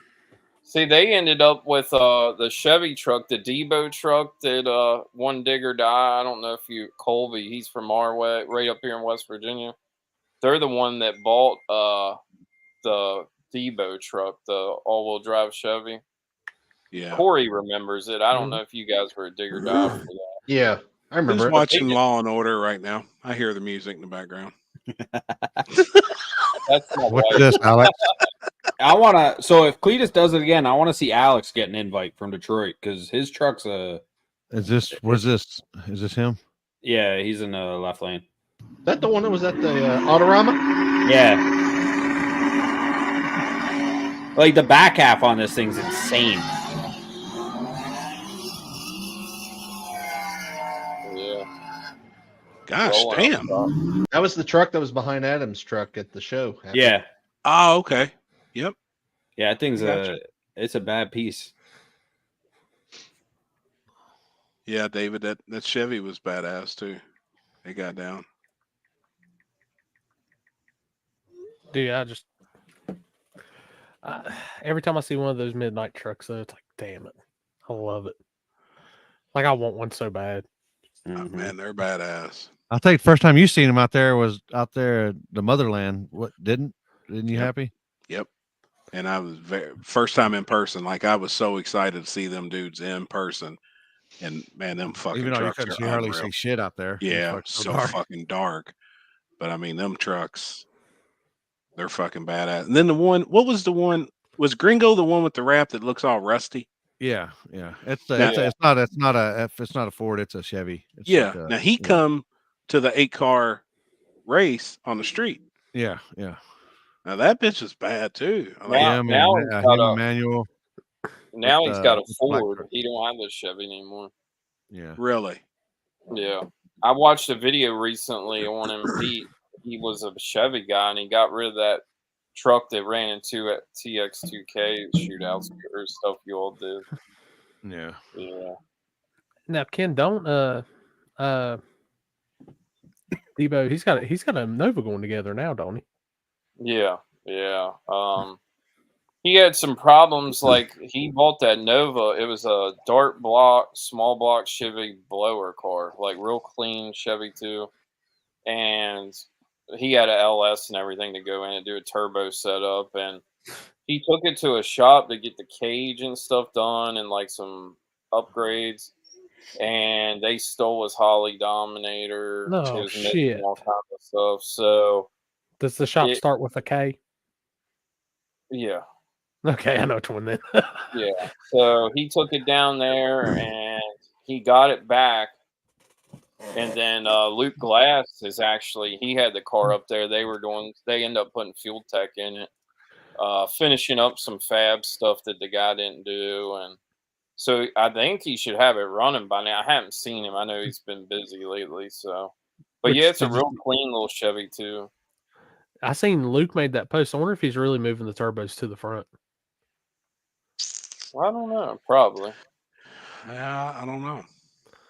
see, they ended up with the Chevy truck, the Debo truck that one digger died. I don't know if you Colby. He's from our way, right up here in West Virginia. They're the one that bought the Debo truck, the all-wheel drive Chevy. Yeah. Corey remembers it. I don't know if you guys were a digger dive for that. Yeah, I remember Who's it. watching Law and Order right now? I hear the music in the background. That's my What's wife. this, Alex? I want to. So if Cletus does it again, I want to see Alex get an invite from Detroit because his truck's a. Is this? What's this? Is this him? Yeah, he's in the left lane. Is that the one that was at the Autorama? Yeah. Like the back half on this thing's insane. Yeah. Gosh damn. That was the truck that was behind Adam's truck at the show. Yeah. Oh, okay. Yep. Yeah, that thing's Gotcha. it's a bad piece. Yeah, David, that Chevy was badass too. They got down. Dude, every time I see one of those midnight trucks, though, it's like, damn it, I love it. Like I want one so bad. Oh, man, they're badass. I think first time you seen him out there was out there at the motherland. What didn't you happy? Yep. And I was first time in person. Like I was so excited to see them dudes in person. And man, them fucking Even though you trucks couldn't are see hardly unreal. see shit out there. It was Yeah, fucking so dark. fucking dark. But I mean, them trucks, they're fucking badass. And then the one, what was the one? Was Gringo the one with the wrap that looks all rusty? Yeah, yeah. It's Now- it's not a Ford. It's a Chevy. It's Yeah. like a- Now he come to the 8-car race on the street. Yeah, yeah. Now that bitch is bad too. I like, Him now and he's got a- Manuel. Now with, he's got a with black Ford. truck. He don't have the Chevy anymore. Yeah. really? Yeah, I watched a video recently on him. He was a Chevy guy, and he got rid of that truck that ran into at TX2K shootouts or stuff you all did. Yeah. Yeah. Now, Ken, don't Debo, he's got a Nova going together now, don't he? Yeah, yeah. He had some problems. Like he bought that Nova. It was a dark block, small block Chevy blower car, like real clean Chevy too. And he had a LS and everything to go in and do a turbo setup. And he took it to a shop to get the cage and stuff done and like some upgrades. And they stole his Holly Dominator, No his shit. all kinds of stuff. So Does the shop start with a K? yeah. Okay, I know which one then. Yeah. So he took it down there and he got it back. And then Luke Glass is actually, he had the car up there. They ended up putting Fuel Tech in it, finishing up some fab stuff that the guy didn't do. And so I think he should have it running by now. I haven't seen him. I know he's been busy lately. So, but yeah, it's a real clean little Chevy too. I seen Luke made that post. I wonder if he's really moving the turbos to the front. I don't know. Probably. I don't know.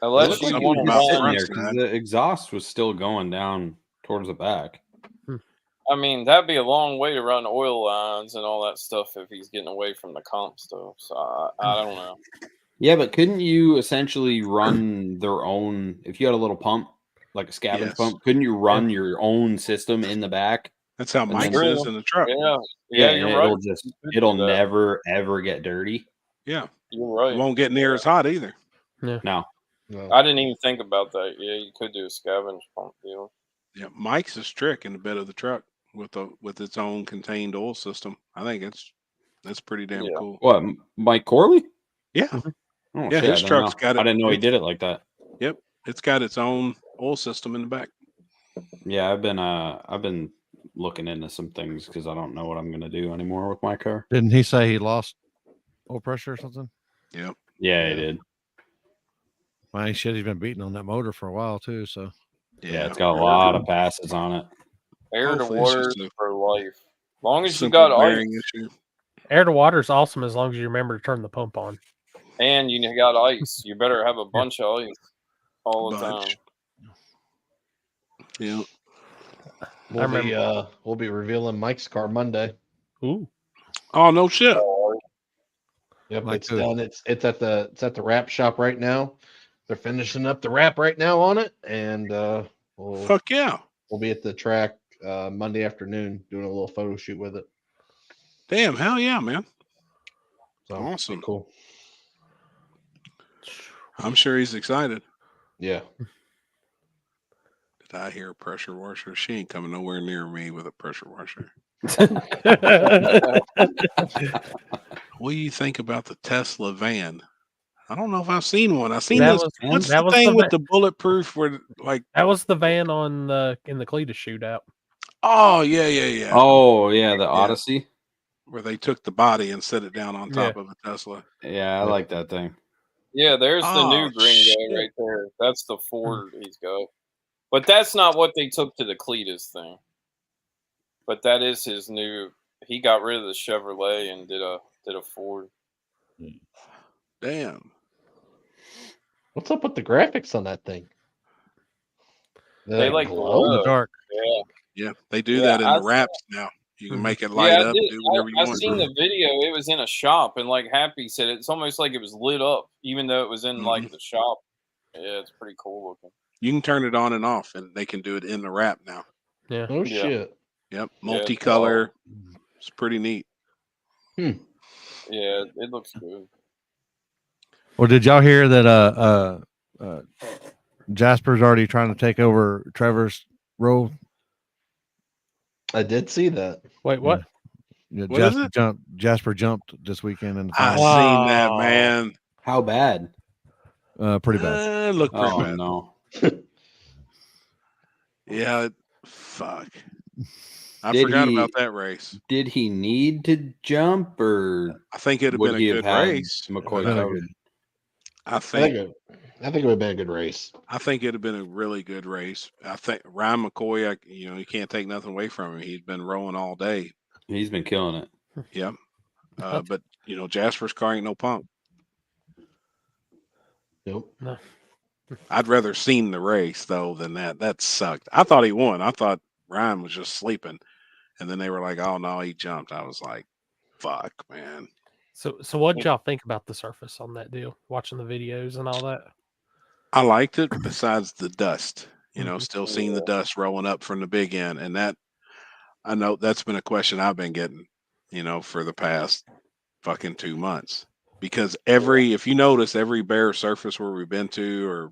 Unless you want to run there because the exhaust was still going down towards the back. I mean, that'd be a long way to run oil lines and all that stuff if he's getting away from the comp stuff. So I don't know. Yeah, but couldn't you essentially run their own if you had a little pump, like a scavenge pump? Couldn't you run your own system in the back? That's how Mike's is in the truck. Yeah, you're right. It'll never ever get dirty. Yeah, you're right. It won't get near as hot either. Yeah. No. I didn't even think about that. Yeah, you could do a scavenge pump deal. Yeah, Mike's is trick in the bed of the truck with its own contained oil system. I think that's pretty damn cool. What, Mike Corley? Yeah. Oh, yeah, shit, his truck's got it. I didn't know he did it like that. Yep, it's got its own oil system in the back. Yeah, I've been looking into some things because I don't know what I'm gonna do anymore with my car. Didn't he say he lost oil pressure or something? Yep. Yeah, he did. Well, shit, he's been beating on that motor for a while too. So yeah, it's got a lot of passes on it. Air to water for life. As long as you got ice. Air to water is awesome as long as you remember to turn the pump on. And you got ice. You better have a bunch of ice all the time. Yeah. We'll be revealing Mike's car Monday. Ooh. Oh no shit. Yep, it's done. It's at the wrap shop right now. They're finishing up the wrap right now on it, and fuck yeah, we'll be at the track Monday afternoon doing a little photo shoot with it. Damn, hell yeah, man! So, awesome, cool. I'm sure he's excited. Yeah. Did I hear a pressure washer? She ain't coming nowhere near me with a pressure washer. What do you think about the Tesla van? I don't know if I've seen one. I've seen this. What's the thing with the bulletproof? Where like that was the van on in the Cletus shootout. Oh yeah. Oh yeah, the Odyssey, where they took the body and set it down on top of a Tesla. Yeah, I like that thing. Yeah, there's the new green guy right there. That's the Ford he's got. But that's not what they took to the Cletus thing. But that is his new. He got rid of the Chevrolet and did a Ford. Damn. What's up with the graphics on that thing? They like glow in the dark. Yeah, they do that in the wraps now. You can make it light up, do whatever you want. I've seen the video. It was in a shop, and like Happy said, it's almost like it was lit up, even though it was in like the shop. Yeah, it's pretty cool looking. You can turn it on and off, and they can do it in the wrap now. Yeah. Oh shit. Yep, multicolor. It's pretty neat. Yeah, it looks good. Well, did y'all hear that? Jasper's already trying to take over Trevor's role. I did see that. Wait, what? Yeah, Jasper jumped this weekend, and I seen that, man. How bad? Pretty bad. Look pretty bad. No. Yeah, fuck. I forgot about that race. Did he need to jump, or I think it'd have been a good race. McCoy I think it would have been a good race. I think it'd have been a really good race. I think Ryan McCoy, you can't take nothing away from him. He's been rolling all day. He's been killing it. Yep. But Jasper's car ain't no punk. Nope. No. I'd rather seen the race though than that. That sucked. I thought he won. I thought Ryan was just sleeping, and then they were like, "Oh no, he jumped." I was like, "Fuck, man." So what did y'all think about the surface on that deal? Watching the videos and all that. I liked it. Besides the dust, still seeing the dust rolling up from the big end, and that I know that's been a question I've been getting, for the past fucking 2 months. Because if you notice, every bare surface where we've been to, or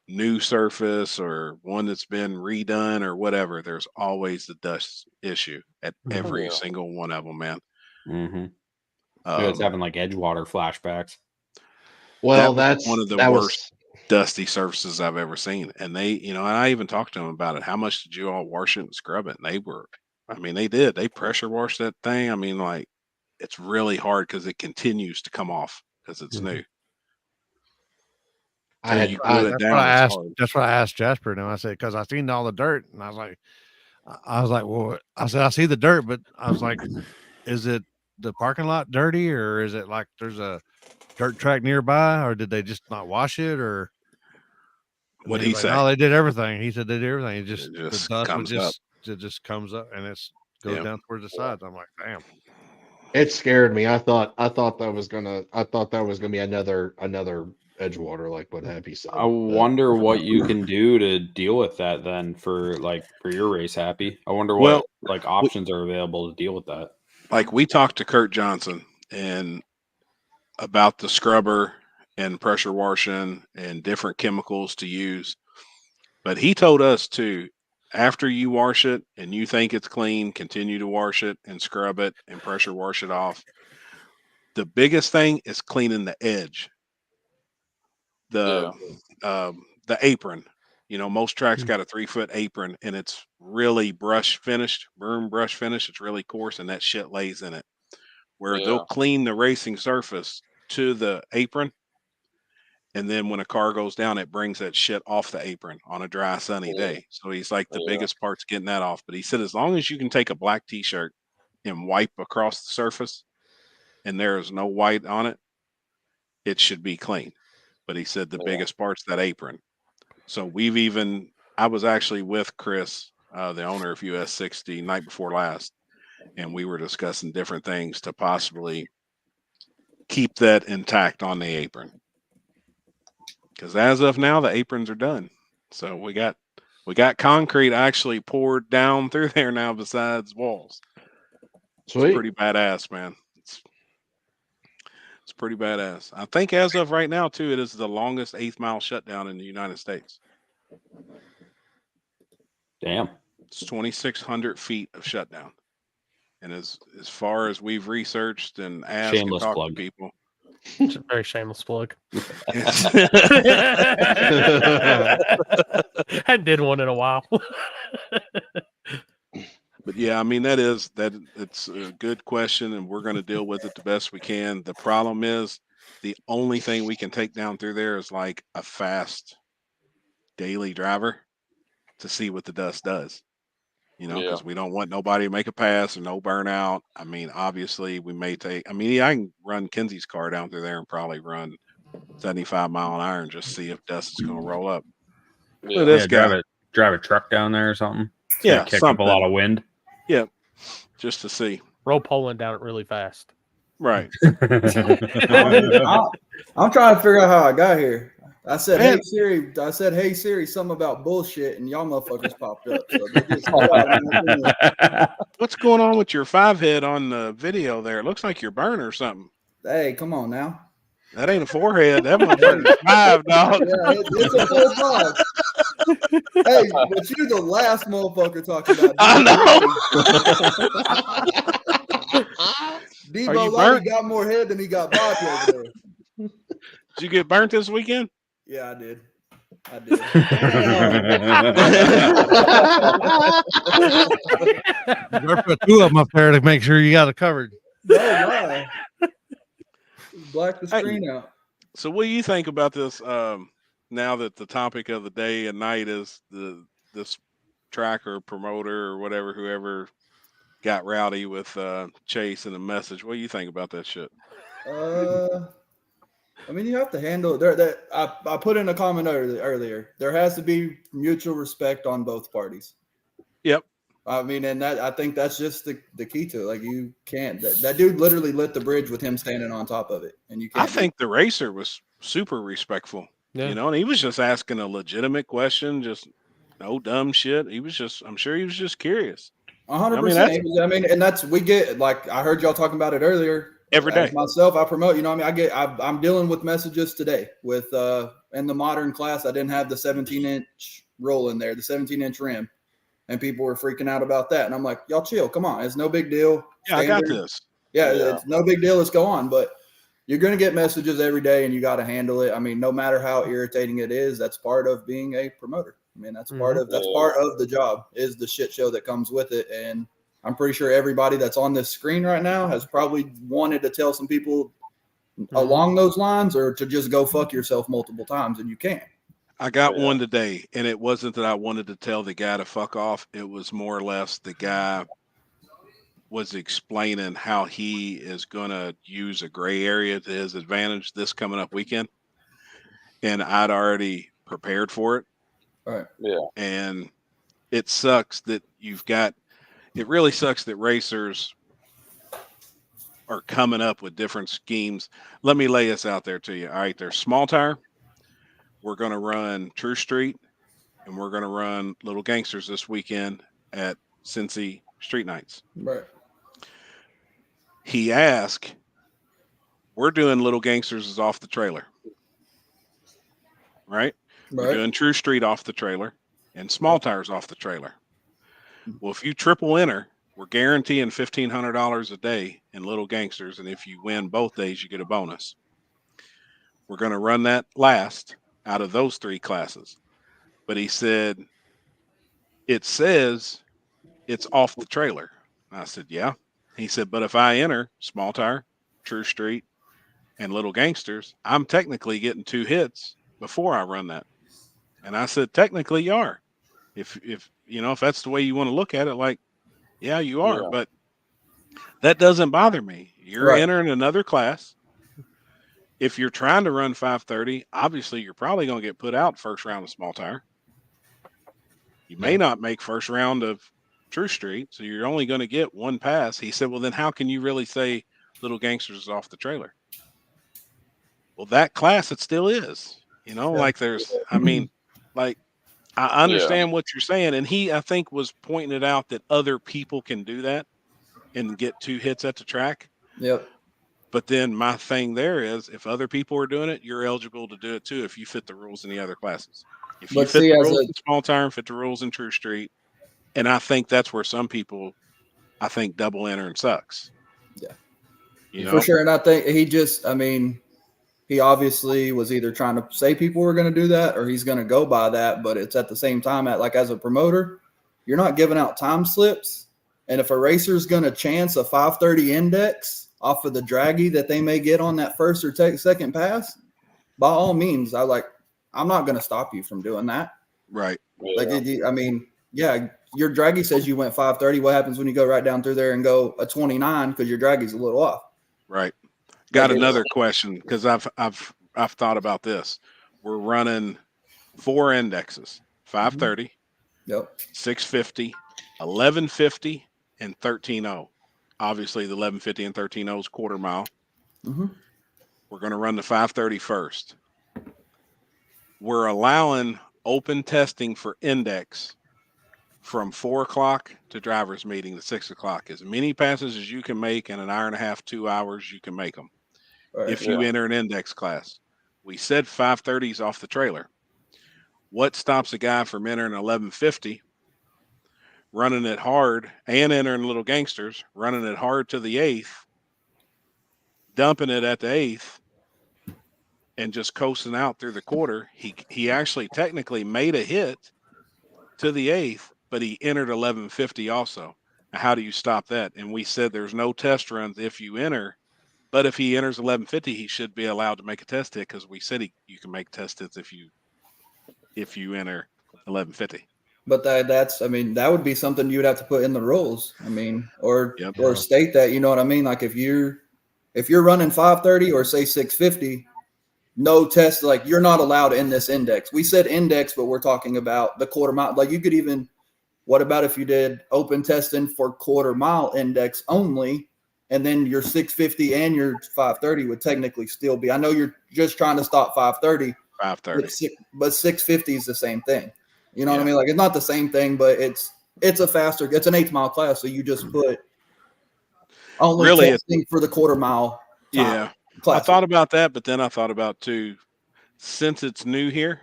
new surface, or one that's been redone, or whatever, there's always the dust issue at every single one of them, man. Mm-hmm. It's having like Edgewater flashbacks. Well, that's one of the worst dusty surfaces I've ever seen. And they, and I even talked to them about it. How much did you all wash it and scrub it? And they did. They pressure washed that thing. I mean, like, it's really hard because it continues to come off because it's new. That's what I asked Jasper. Now I said, because I seen all the dirt, and I was like, well, I said, I see the dirt, but I was like, is it the parking lot dirty, or is it like there's a dirt track nearby, or did they just not wash it, or what he said? No, they did everything. He said they did everything. It just the dust comes up. It just comes up and it goes down towards the sides. I'm like, damn. It scared me. I thought that was gonna be another Edgewater, like what Happy said. I wonder what you can do to deal with that then for your race, Happy. I wonder what options are available to deal with that. Like we talked to Kurt Johnson and about the scrubber and pressure washing and different chemicals to use. But he told us too, after you wash it and you think it's clean, continue to wash it and scrub it and pressure wash it off. The biggest thing is cleaning the edge. The apron. Most tracks got a 3-foot apron and it's really broom brush finish. It's really coarse and that shit lays in it. Where they'll clean the racing surface to the apron. And then when a car goes down, it brings that shit off the apron on a dry, sunny day. So he's like, the biggest part's getting that off. But he said, as long as you can take a black T-shirt and wipe across the surface and there is no white on it, it should be clean. But he said the biggest part's that apron. So I was actually with Chris, the owner of US 60, night before last, and we were discussing different things to possibly keep that intact on the apron. Because as of now, the aprons are done. So we got concrete actually poured down through there now besides walls. Sweet. It's pretty badass, man. It's pretty badass. I think as of right now, too, it is the longest 8th mile shutdown in the United States. Damn. It's 2,600 feet of shutdown. And as far as we've researched and asked and talked to people. It's a very shameless plug. I did one in a while. But yeah, I mean, it's a good question and we're going to deal with it the best we can. The problem is the only thing we can take down through there is like a fast daily driver to see what the dust does. Because we don't want nobody to make a pass or no burnout. I mean, obviously we may I can run Kenzie's car down through there and probably run 75 mile an hour and just see if dust is going to roll up. Drive a truck down there or something. Kick up a lot of wind. Yeah, just to see. Roll Poland down it really fast. Right. I'm trying to figure out how I got here. I said, "Hey Siri." I said, "Hey Siri," something about bullshit, and y'all motherfuckers popped up. So what's going on with your 5-head on the video there? It looks like you're burning or something. Hey, come on now. That ain't a 4-head. That motherfucker's 5, dog. Yeah, it's a 4-5. Hey, but you're the last motherfucker talking about. I know. Debo Lottie got more head than he got body over there. Did you get burnt this weekend? Yeah, I did. You better put 2 of them up there to make sure you got it covered. No lie. Black the screen out. So what do you think about this now that the topic of the day and night is this tracker, promoter, or whatever, whoever got rowdy with Chase and the message? What do you think about that shit? I mean, you have to handle it. I put in a comment earlier. There has to be mutual respect on both parties. Yep. I mean, and I think that's just the key to it. Like, you can't. That dude literally lit the bridge with him standing on top of it, and you can't. I think the racer was super respectful. Yeah. And he was just asking a legitimate question, just no dumb shit. I'm sure he was just curious. 100%. I mean, and we get, like, I heard y'all talking about it earlier. Every day. Myself, I promote, I'm dealing with messages today with in the modern class. I didn't have the 17-inch roll in there, the 17-inch rim, and people were freaking out about that. And I'm like, y'all chill, come on, it's no big deal. Yeah, I got this. Yeah, it's no big deal. Let's go on. But you're going to get messages every day, and you got to handle it. I mean, no matter how irritating it is, that's part of being a promoter. I mean, that's part of the job, is the shit show that comes with it. And I'm pretty sure everybody that's on this screen right now has probably wanted to tell some people along those lines, or to just go fuck yourself multiple times, and you can't. I got one today, and it wasn't that I wanted to tell the guy to fuck off. It was more or less the guy was explaining how he is going to use a gray area to his advantage this coming up weekend. And I'd already prepared for it. Right. Yeah. And it sucks that it really sucks that racers are coming up with different schemes. Let me lay this out there to you. All right, there's small tire. We're going to run True Street, and we're going to run Little Gangsters this weekend at Cincy Street Nights. Right. He asked, we're doing Little Gangsters is off the trailer. Right? We're doing True Street off the trailer and small tires off the trailer. Well, if you triple enter, we're guaranteeing $1,500 a day in Little Gangsters. And if you win both days, you get a bonus. We're going to run that last out of those 3 classes. But he said, it says it's off the trailer. I said, yeah. He said, but if I enter small tire, True Street, and Little Gangsters, I'm technically getting 2 hits before I run that. And I said, technically you are. If that's the way you want to look at it, like, yeah, you are. Yeah. But that doesn't bother me. You're entering another class. If you're trying to run 530, obviously you're probably going to get put out first round of small tire. You may not make first round of True Street, so you're only going to get 1 pass. He said, well, then how can you really say Little Gangsters is off the trailer? Well, that class, it still is. Like there's, I understand what you're saying. And he, I think, was pointing it out that other people can do that and get 2 hits at the track. Yep. But then my thing there is, if other people are doing it, you're eligible to do it too if you fit the rules in the other classes. If you fit the rules in small tire and fit the rules in True Street, and I think that's where some people, double entering sucks. Yeah. For sure. And I think he obviously was either trying to say people were going to do that or he's going to go by that. But it's at the same time as a promoter, you're not giving out time slips. And if a racer's going to chance a 530 index off of the draggy that they may get on that first or second pass, by all means, I'm not going to stop you from doing that. Right. Your draggy says you went 530. What happens when you go right down through there and go a 29 because your draggy's a little off? Right. Got another question because I've thought about this. We're running 4 indexes: 530, 650, 1150, and 13.0. Obviously, the 1150 and 13.0 is quarter mile. Mm-hmm. We're going to run the 530 first. We're allowing open testing for index from 4 o'clock to driver's meeting to 6 o'clock. As many passes as you can make in an hour and a half, 2 hours, you can make them. If you enter an index class. We said 530s off the trailer. What stops a guy from entering 1150, running it hard, and entering Little Gangsters, running it hard to the 8th, dumping it at the 8th, and just coasting out through the quarter? He actually technically made a hit to the 8th, but he entered 1150 also. Now, how do you stop that? And we said there's no test runs if you enter. But if he enters 1150, he should be allowed to make a test hit because we said you can make test hits if you enter 1150. But that would be something you would have to put in the rules. Or state that, you know what I mean? Like if you're running 530 or say 650, no test, like you're not allowed in this index. We said index, but we're talking about the quarter mile. Like you could even, what about if you did open testing for quarter mile index only? And then your 650 and your 530 would technically still be. I know you're just trying to stop 530. 530. But 650 is the same thing. You know what I mean? Like it's not the same thing, but it's an 8th mile class. So you just put only testing for the quarter mile time. I thought about that, but then I thought about too, since it's new here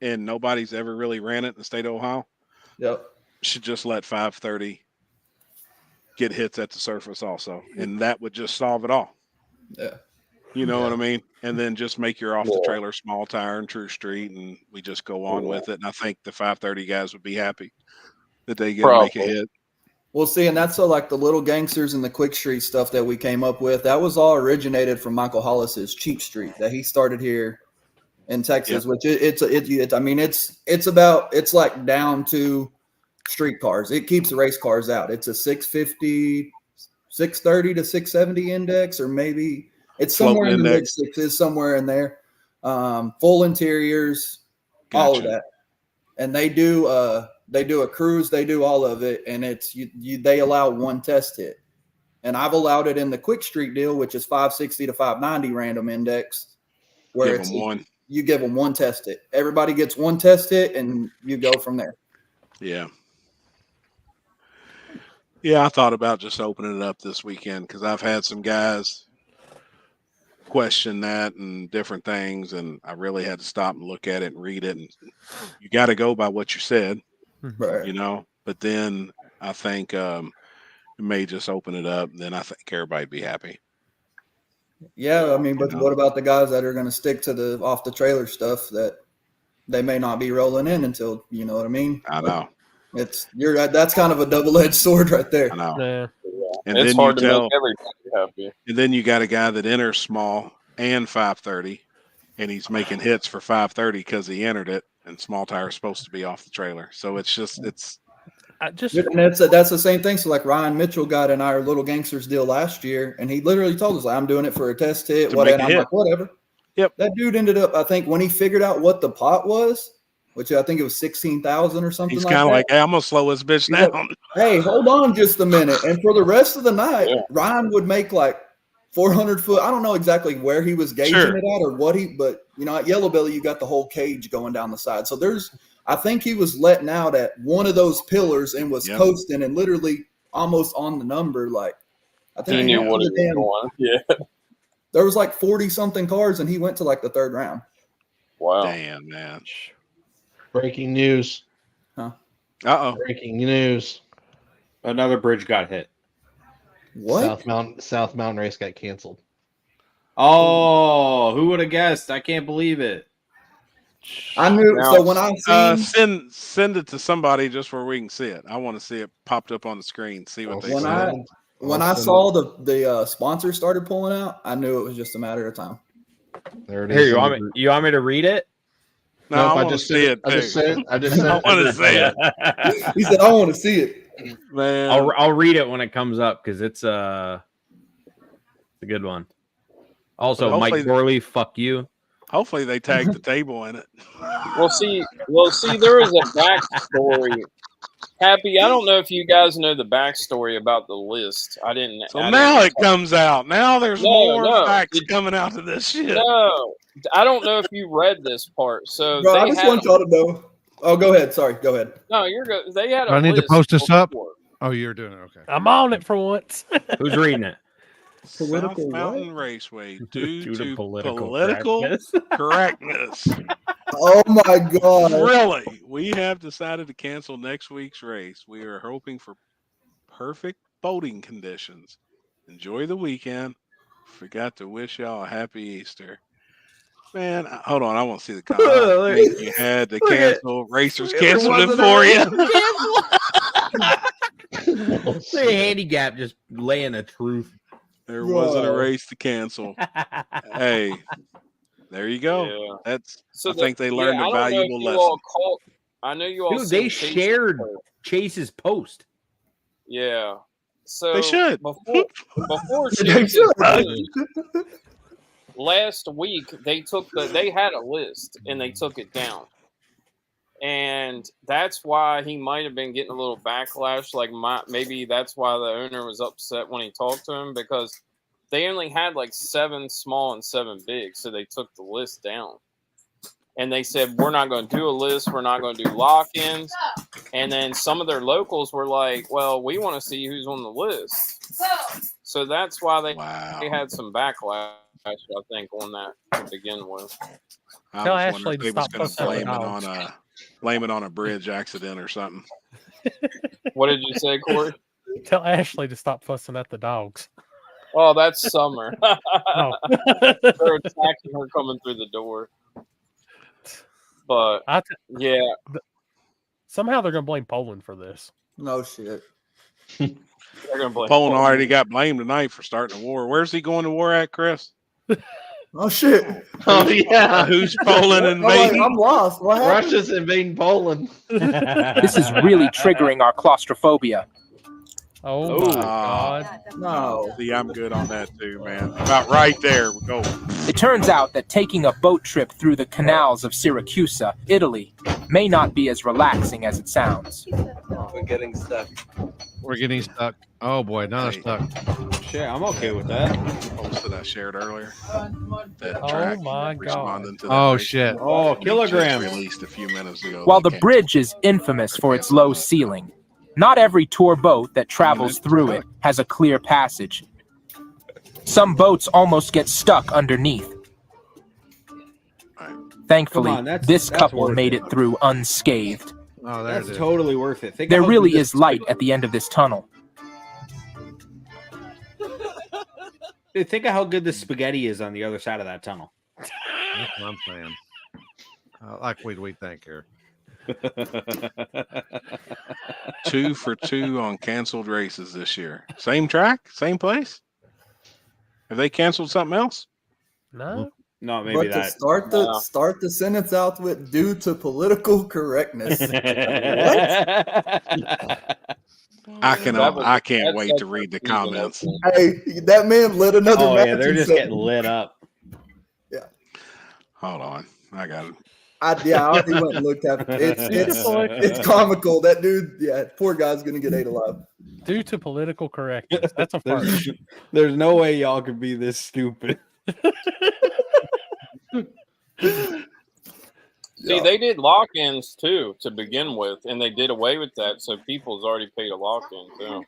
and nobody's ever really ran it in the state of Ohio. Should just let 530 get hits at the surface also, and that would just solve it all. You know what I mean? And then just make your off the trailer small tire and True Street, and we just go on with it. And I think the 530 guys would be happy that they get to make a hit. Well, see, and that's like the Little Gangsters and the Quick Street stuff that we came up with. That was all originated from Michael Hollis's Cheap Street that he started here in Texas, which it's like down to street cars. It keeps the race cars out. It's a 650 630 to 670 index, or maybe it's somewhere in the mid sixes, somewhere in there. Full interiors, all of that. And they do a cruise, they do all of it, and it's they allow one test hit. And I've allowed it in the quick street deal, which is 560 to 590 random index, where you give them one test hit. Everybody gets one test hit, and you go from there. Yeah. Yeah, I thought about just opening it up this weekend because I've had some guys question that and different things, and I really had to stop and look at it and read it. And you got to go by what you said, right? But then I think it may just open it up, and then I think everybody'd be happy. Yeah, I mean, but what about the guys that are going to stick to the off the trailer stuff that they may not be rolling in until, you know what I mean? I know. That's kind of a double-edged sword right there. I know. Yeah. And it's then hard to make everybody happy. And then you got a guy that enters small and 530, and he's making hits for 530 because he entered it, and small tire is supposed to be off the trailer. So it's just and that's the same thing. So like Ryan Mitchell got in our Little Gangsters deal last year, and he literally told us, like, I'm doing it for a test hit. And I'm like, whatever. Yep. That dude ended up, I think, when he figured out what the pot was, which I think it was 16,000 or something. He's like kind of that. like, hey, I'm gonna slow his bitch down. Like, hey, hold on just a minute. And for the rest of the night, Ryan would make like 400 foot. I don't know exactly where he was gauging it at or what but at Yellow Belly, you got the whole cage going down the side. So I think he was letting out at one of those pillars and was coasting and literally almost on the number. Like, I think he knew what he was doing. Yeah. There was like 40 something cars, and he went to like the third round. Wow. Damn, man. Breaking news. Huh? Uh-oh. Breaking news. Another bridge got hit. What? South Mountain race got canceled. Oh, who would have guessed? I can't believe it. I knew. So when I send it to somebody just where we can see it. I want to see it popped up on the screen. See what they say. When I saw the sponsors started pulling out, I knew it was just a matter of time. There it is. Here, you want me to read it? No, I want to see it. I just said. I want to see it. He said, "I want to see it." Man, I'll read it when it comes up because it's a good one. Also, Mike Borley, fuck you. Hopefully, they tagged the table in it. Well, see, there is a backstory. Happy, I don't know if you guys know the backstory about the list. I didn't. So now it comes out. Now there's more facts coming out of this shit. No, I don't know if you read this part. So bro, I just want y'all to know. Oh, go ahead. Sorry, go ahead. No, you're good. They had. I need to post this up. Oh, you're doing it. Okay. I'm on it for once. Who's reading it? Political South Mountain Raceway due to political correctness. Oh my God! Really? We have decided to cancel next week's race. We are hoping for perfect boating conditions. Enjoy the weekend. Forgot to wish y'all a happy Easter. Man, hold on. I want to see the comment. You had to cancel. Racers canceled it for you. Say handicap just laying the truth. There wasn't a race to cancel. Hey, there you go. Yeah. I think they learned a valuable lesson. I know you all. Dude, they shared Chase's post. Yeah. So they should. Before Chase last week, they had a list and they took it down. And that's why he might have been getting a little backlash. Like maybe that's why the owner was upset when he talked to him, because they only had like 7 small and 7 big. So they took the list down. And they said, we're not going to do a list. We're not going to do lock-ins. And then some of their locals were like, well, we want to see who's on the list. So that's why they had some backlash, I think, on that to begin with. Tell Ashley to stop blame it on a bridge accident or something. What did you say, Corey? Tell Ashley to stop fussing at the dogs. Oh, that's Summer. Oh. They're attacking her coming through the door. But yeah, somehow they're gonna blame Poland for this. No shit. They're gonna blame Poland already got blamed tonight for starting a war. Where's he going to war at, Chris? Oh shit! Oh yeah, who's Poland invading? I'm lost. What happened? Russia's invading Poland. This is really triggering our claustrophobia. Oh my God. No. See, I'm good on that too, man. About right there. We go. It turns out that taking a boat trip through the canals of Syracuse, Italy, may not be as relaxing as it sounds. We're getting stuck. We're getting stuck. Oh boy, now they're stuck. Shit, I'm okay with that. Post that I shared earlier. That Oh track my God. responding to that Oh race. shit. Oh, Just kilograms. released a few minutes ago. While They the can't- bridge is infamous for its low ceiling, not every tour boat that travels through it has a clear passage. Some boats almost get stuck underneath. Thankfully, Come on, that's this couple worth made it. it through unscathed. Oh, there That's it is. totally worth it. Think There how really good is light at the end of this tunnel. Dude, think of how good this spaghetti is on the other side of that tunnel. That's what I'm saying. Like we think here. 2 for 2 on canceled races this year. Same track, same place. Have they canceled something else? No. No, maybe But to that. start the sentence out with due to political correctness. What? I can't wait to read the comments. Hey, that man lit another Oh match. yeah, they're and just said- getting lit up. Hold on, I got it. I already went and looked at it. It's comical. That dude, yeah, poor guy's gonna get ate alive. Due to political correctness. That's a first. There's no way y'all could be this stupid. See, they did lock-ins too to begin with, and they did away with that, so people's already paid a lock-in too.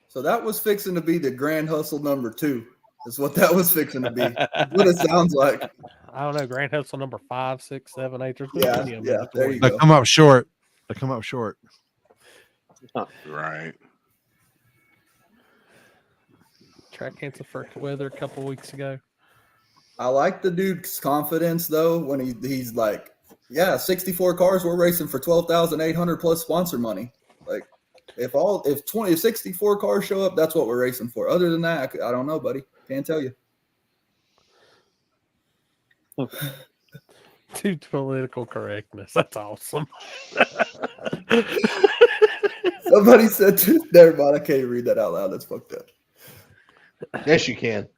So that was fixing to be the Grand Hustle number 2. Is what that was fixing to be. What it sounds like. I don't know. Grand Hustle number 5, 6, 7, 8. There's Yeah, many of them. yeah, there you They go. come up short. They come up short. Right. Track canceled for weather a couple weeks ago. I like the dude's confidence though when he's like, yeah, 64 cars we're racing for 12,800 plus sponsor money. Like if 64 cars show up, that's what we're racing for. Other than that, I don't know, buddy. Can't tell you. Due to political correctness. That's awesome. Somebody said never mind, I can't even read that out loud. That's fucked up. Yes, you can.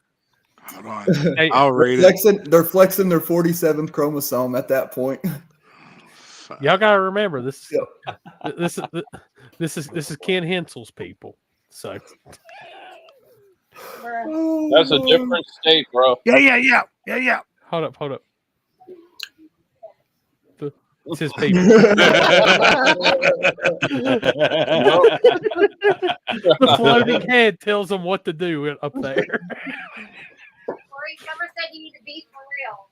Hold on. Hey, I'll read it. They're flexing their 47th chromosome at that point. Y'all gotta remember this. This is Ken Hensel's people. So That's a different state, bro. Yeah. hold up. It's his people. The floating head tells them what to do up there. Corey Summer said you need to be for real.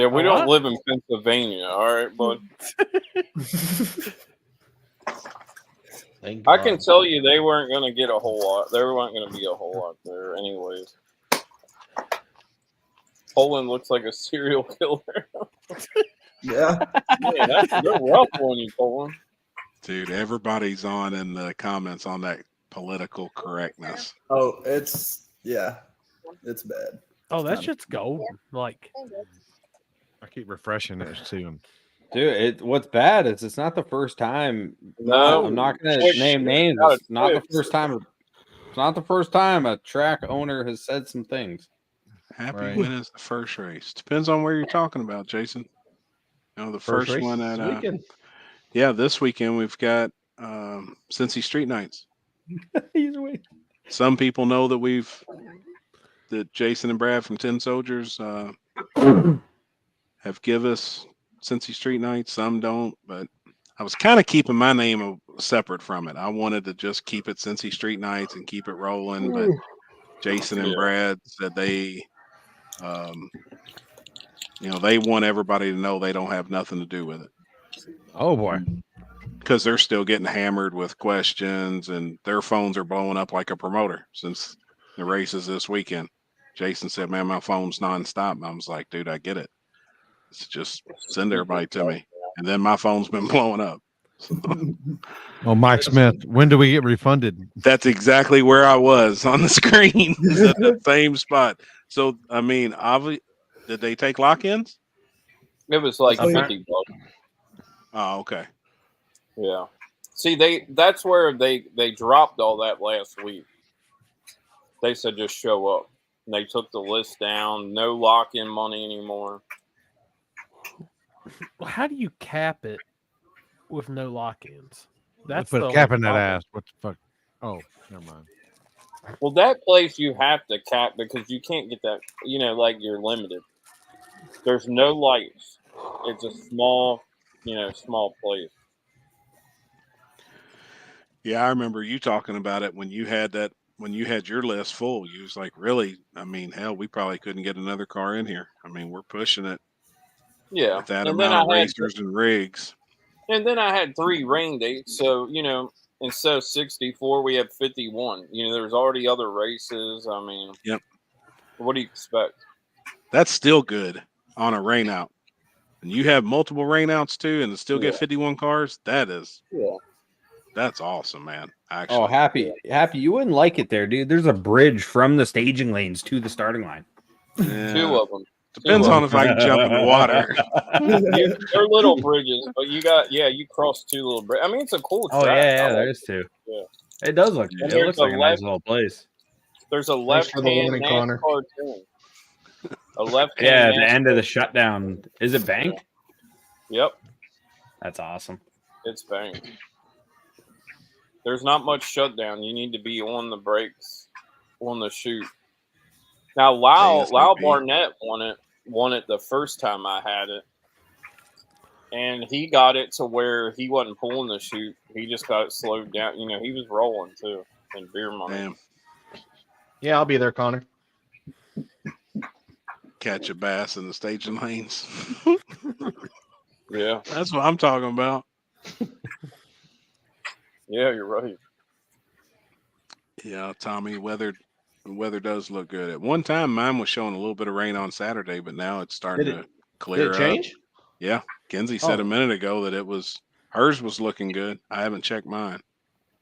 Yeah, we don't live in Pennsylvania, all right, bud. I can tell you they weren't going to get a whole lot. There weren't going to be a whole lot there anyways. Poland looks like a serial killer. Yeah. Man, that's a rough one, you Poland. Dude, everybody's on in the comments on that political correctness. Oh, it's bad. Oh, that shit's gold. Like I keep refreshing it too. Dude, what's bad is it's not the first time. No, I'm not going to name names. It's not the first time. It's not the first time a track owner has said some things. Happy when is the first race? Depends on where you're talking about, Jason. You know, the first race one at this weekend. this weekend we've got Cincy Street Nights. Some people know that Jason and Brad from 10 Soldiers have give us Cincy Street Nights. Some don't, but I was kind of keeping my name separate from it. I wanted to just keep it Cincy Street Nights and keep it rolling, but Jason and Brad said they they want everybody to know they don't have nothing to do with it. Oh boy. Because they're still getting hammered with questions and their phones are blowing up like a promoter since the races this weekend. Jason said, man, my phone's nonstop. And I was like, dude, I get it. It's just send everybody to me. And then my phone's been blowing up. Oh, Mike Smith, when do we get refunded? That's exactly where I was on the screen. Is at the same spot. So, I mean, obviously, did they take lock-ins? It was like $50. Oh, okay. Yeah. See, that's where they dropped all that last week. They said just show up. And they took the list down. No lock-in money anymore. Well, how do you cap it with no lock-ins? That's put the a cap only in that problem. ass. What the fuck? Oh, never mind. Well, that place you have to cap because you can't get that. Like you're limited. There's no lights. It's a small place. Yeah, I remember you talking about it when you had your list full. You was like, really? I mean, hell, we probably couldn't get another car in here. I mean, we're pushing it. Yeah, With that and then amount of I had racers and rigs. And then I had 3 rain dates, so instead of 64, we had 51. There's already other races. I mean, yep. What do you expect? That's still good on a rain out. And you have multiple rain outs too, and still get 51 cars. That's awesome, man. Actually, Oh, happy, you wouldn't like it there, dude. There's a bridge from the staging lanes to the starting line. Yeah. 2 of them. Depends on if I can jump in the water. They're little bridges, but you cross 2 little bridges. I mean, it's a cool track. Oh yeah, there's 2. Yeah. It does look. And It looks like a nice little place. There's a Thanks for the left-hand warning, Connor. NASCAR turn. A left-hand. Yeah, the NASCAR. end of the shutdown. Is it banked? Yep, That's awesome. it's banked. There's not much shutdown. You need to be on the brakes, on the chute. Now, Lyle Barnett won it the first time I had it, and he got it to where he wasn't pulling the chute. He just got it slowed down. He was rolling too in beer money. Damn. Yeah, I'll be there, Connor. Catch a bass in the staging lanes. Yeah, that's what I'm talking about. Yeah, you're right. Yeah, Tommy, the weather does look good. At one time, mine was showing a little bit of rain on Saturday, but now it's starting to clear Did it change? up. Yeah, Kenzie said a minute ago that hers was looking good. I haven't checked mine.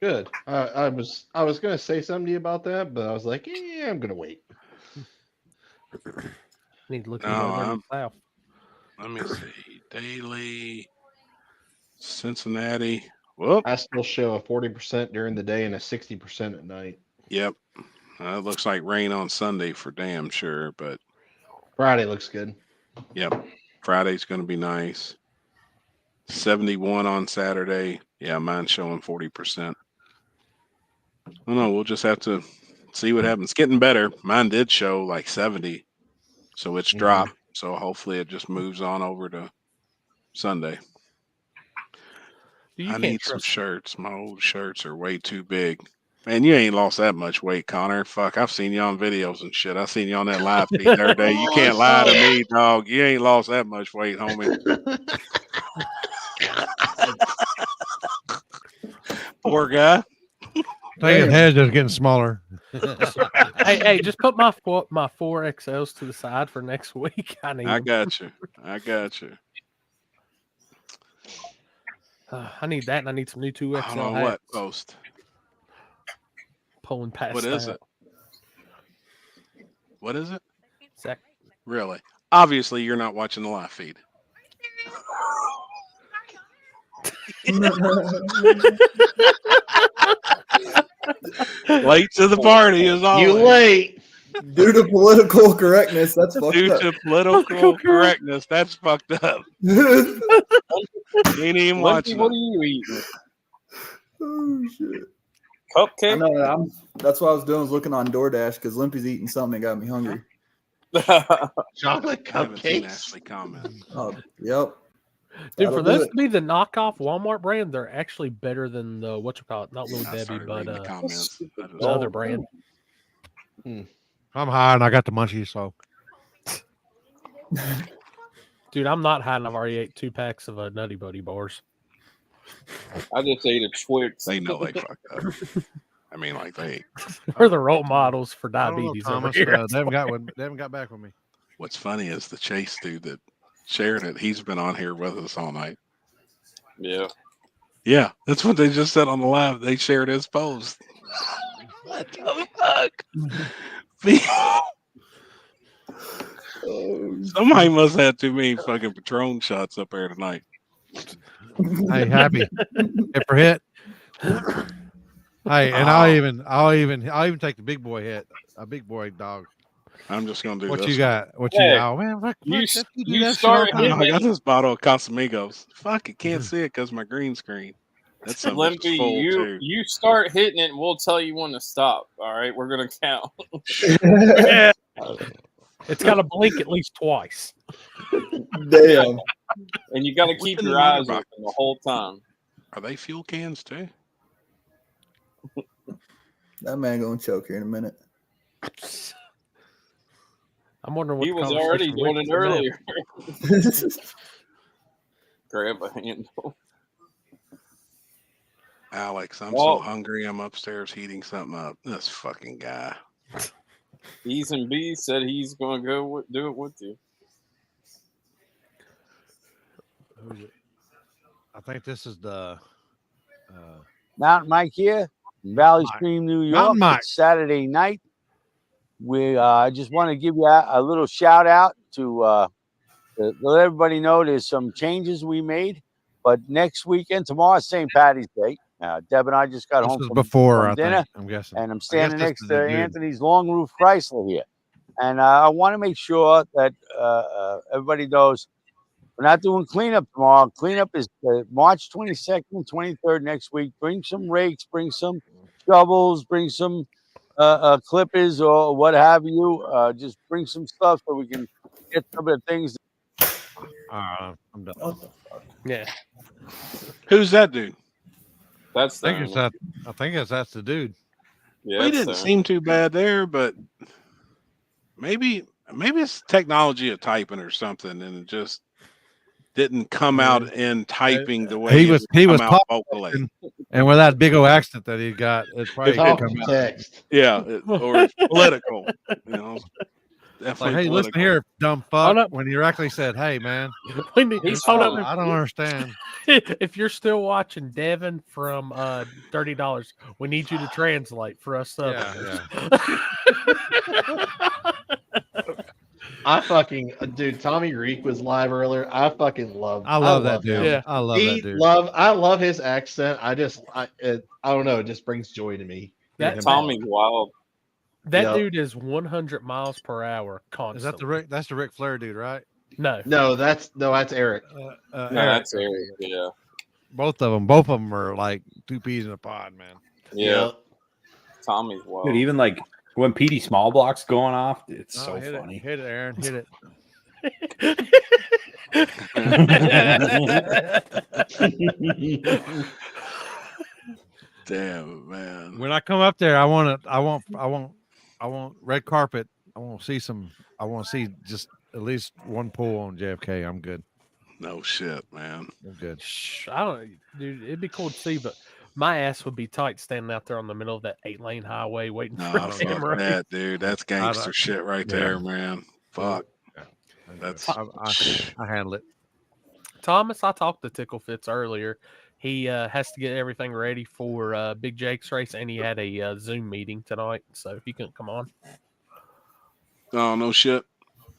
Good. I was gonna say something to you about that, but I was like, yeah, I'm gonna wait. Need to look No, at the south. Let me see. Daily, Cincinnati. Whoop. I still show a 40% during the day and a 60% at night. Yep. It looks like rain on Sunday for damn sure, but Friday looks good. Yep. Friday's going to be nice. 71 on Saturday. Yeah, mine's showing 40%. I don't know. We'll just have to see what happens. It's getting better. Mine did show like 70, so it's dropped. So hopefully it just moves on over to Sunday. I need some shirts. My old shirts are way too big. Man, you ain't lost that much weight, Connor. Fuck, I've seen you on videos and shit. I seen you on that live feed the other day. You can't lie to me, dog. You ain't lost that much weight, homie. Poor guy. His head's just getting smaller. hey, just put my 4XLs to the side for next week. I got you. I need that, and I need some new 2XL I don't know hats. what post. Pulling past. What is it? What is it? Zach. Really? Obviously, you're not watching the live feed. Late to the party is all. You late. Due to political correctness, that's fucked up. Due to political correctness, that's fucked up. You ain't even watching. What are you eating? Oh shit! Cupcake. I know. That's what I was doing. Was looking on DoorDash because Limpy's eating something that got me hungry. Chocolate I haven't seen cupcakes. Ashley comment. Oh, yep. Dude, That'll for do those it. to be the knockoff Walmart brand, they're actually better than the not Little I Debbie, started but reading the comments. the other brand. I'm high and I got the munchies, so. Dude, I'm not high, and I've already ate 2 packs of Nutty Buddy bars. I just ate a Twix. They know they fucked up. I mean, like they. They're the role models for I don't know, diabetes over Thomas, here. they haven't got back with me. What's funny is the Chase dude that shared it. He's been on here with us all night. Yeah. Yeah, that's what they just said on the live. They shared his post. What the fuck? Somebody must have too many fucking Patron shots up there tonight. Hey, happy. Hit for hit. Hey, and I'll even take the big boy hit, a big boy dog. I'm just gonna do what this. You got? What Hey, you? Oh man, you do that start shit all the time. I got this bottle of Casamigos. Fuck, it can't see it because my green screen. That's something Limpy, full too. you start hitting it, and we'll tell you when to stop. All right, we're gonna count. Yeah. It's got to blink at least twice. Damn. And you got to What's keep in the your water eyes box? open the whole time. Are they fuel cans too? That man gonna choke here in a minute. I'm wondering what He was already doing it earlier. Grab a handle. Alex, I'm so hungry. I'm upstairs heating something up. This fucking guy. E's and B's said he's going to go do it with you. I think this is the Mountain Mike here, in Valley Stream, New York. Mountain Mike. It's Saturday night. We just want to give you a little shout out to let everybody know there's some changes we made. But next weekend, tomorrow, St. Patty's Day. Deb and I just got home from dinner. I'm guessing. And I'm standing next to Anthony's Long Roof Chrysler here. And I want to make sure that everybody knows we're not doing cleanup tomorrow. Cleanup is March 22nd, 23rd next week. Bring some rakes, bring some shovels, bring some clippers or what have you. Just bring some stuff so we can get some of the things. I'm done. What the fuck? Yeah. Who's that dude? That's I think that's the dude. Yeah, We didn't seem too bad there, but maybe it's technology of typing or something, and it just didn't come out in typing the way he was out vocally. And with that big old accent that he got, it probably Talk come out. text. Yeah, or it's political. You know, Like, definitely. hey, listen here, dumb fuck. When you actually said, "Hey, man, I don't understand." If you're still watching, Devin from $30, we need you to translate for us. I fucking dude, Tommy Reek was live earlier. I fucking love. I love that him. dude. Yeah. I love that dude. I love his accent. I don't know. It just brings joy to me. That Tommy's wild. That dude is 100 miles per hour constantly. Is that the Rick? That's the Ric Flair dude, right? No, that's Eric. No, that's Eric. Yeah. Both of them are like two peas in a pod, man. Yeah. Tommy's wild. Dude, even like when PD Small Block's going off, it's so hit funny. Hit it, Aaron. Hit it. Damn, man. When I come up there, I want red carpet. I want to see just at least one pool on JFK. I'm good. No shit, man. I'm good. I don't, dude. It'd be cool to see, but my ass would be tight standing out there on the middle of that 8-lane highway waiting for a camera. That dude, that's gangster shit right there, man. Fuck. That's I handle it. Thomas, I talked to Tickle Fitz earlier. He has to get everything ready for Big Jake's race, and he had a Zoom meeting tonight, so he couldn't come on. Oh, no shit.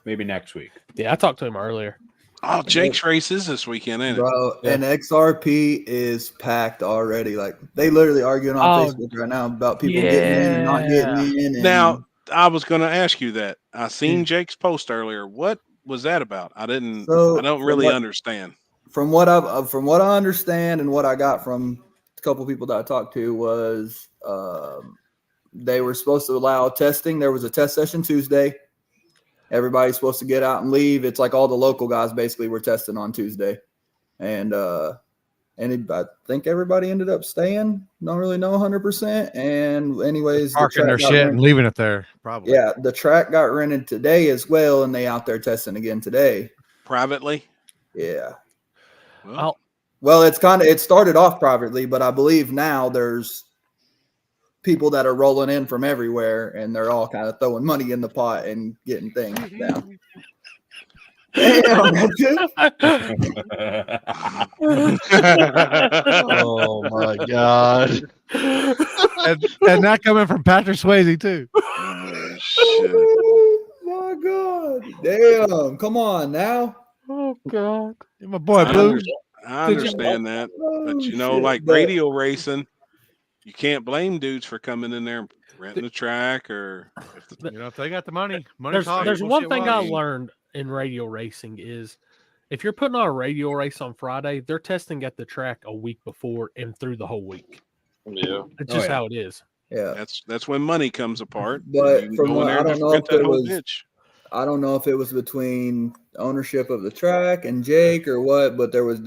Maybe next week. Yeah, I talked to him earlier. Oh, Jake's race is this weekend, ain't it? Bro, and XRP is packed already. Like, they literally arguing on Facebook right now about people getting in and not getting in. And now, I was going to ask you that. I seen Jake's post earlier. What was that about? I don't really understand. From what I understand and what I got from a couple people that I talked to was they were supposed to allow testing. There was a test session Tuesday. Everybody's supposed to get out and leave. It's like all the local guys basically were testing on Tuesday. And I think everybody ended up staying. Don't really know 100%. And anyways, parking their shit and leaving it there. Probably. Yeah, the track got rented today as well, and they out there testing again today. Privately? Yeah. Well, it started off privately, but I believe now there's people that are rolling in from everywhere, and they're all kind of throwing money in the pot and getting things down. Damn, oh my god! and that coming from Patrick Swayze too. Oh, shit. Oh my god! Damn! Come on now. Oh god! My boy Blue. I understand that, but like radio racing, you can't blame dudes for coming in there and renting the track, or if they got the money. There's one thing I learned in radio racing is if you're putting on a radio race on Friday, they're testing at the track a week before and through the whole week. Yeah, it's just how it is. Yeah, that's when money comes apart. But you from go in what there I and don't just know rent if that it whole was, bitch. I don't know if it was between ownership of the track and Jake or what, but there was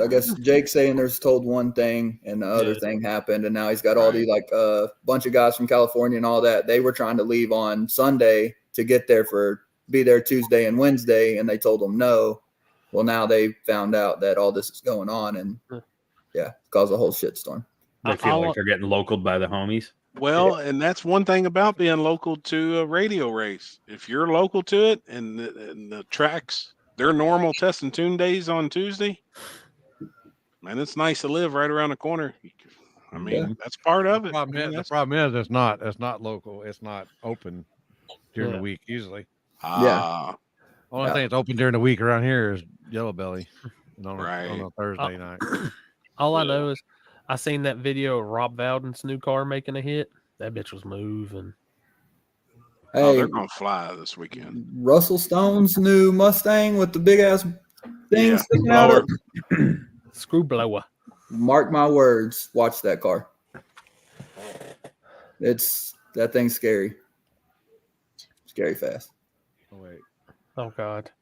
I guess Jake saying there's told one thing and the other thing happened, and now he's got all these like bunch of guys from California and all that. They were trying to leave on Sunday to get there be there Tuesday and Wednesday, and they told them no. Well, now they found out that all this is going on, and caused a whole shitstorm. They feel like they're getting localed by the homies. Well, and that's one thing about being local to a radio race. If you're local to it and the tracks, their normal test and tune days on Tuesday, man, it's nice to live right around the corner. I mean, that's part of it. The problem is it's not local. It's not open during the week usually. Only thing that's open during the week around here is Yellow Belly on a Thursday night. All I know is I seen that video of Rob Valden's new car making a hit. That bitch was moving. Hey, they're gonna fly this weekend. Russell Stone's new Mustang with the big ass thing sticking out of screw blower. Mark my words. Watch that car. That thing's scary. Scary fast. Oh wait. Oh God.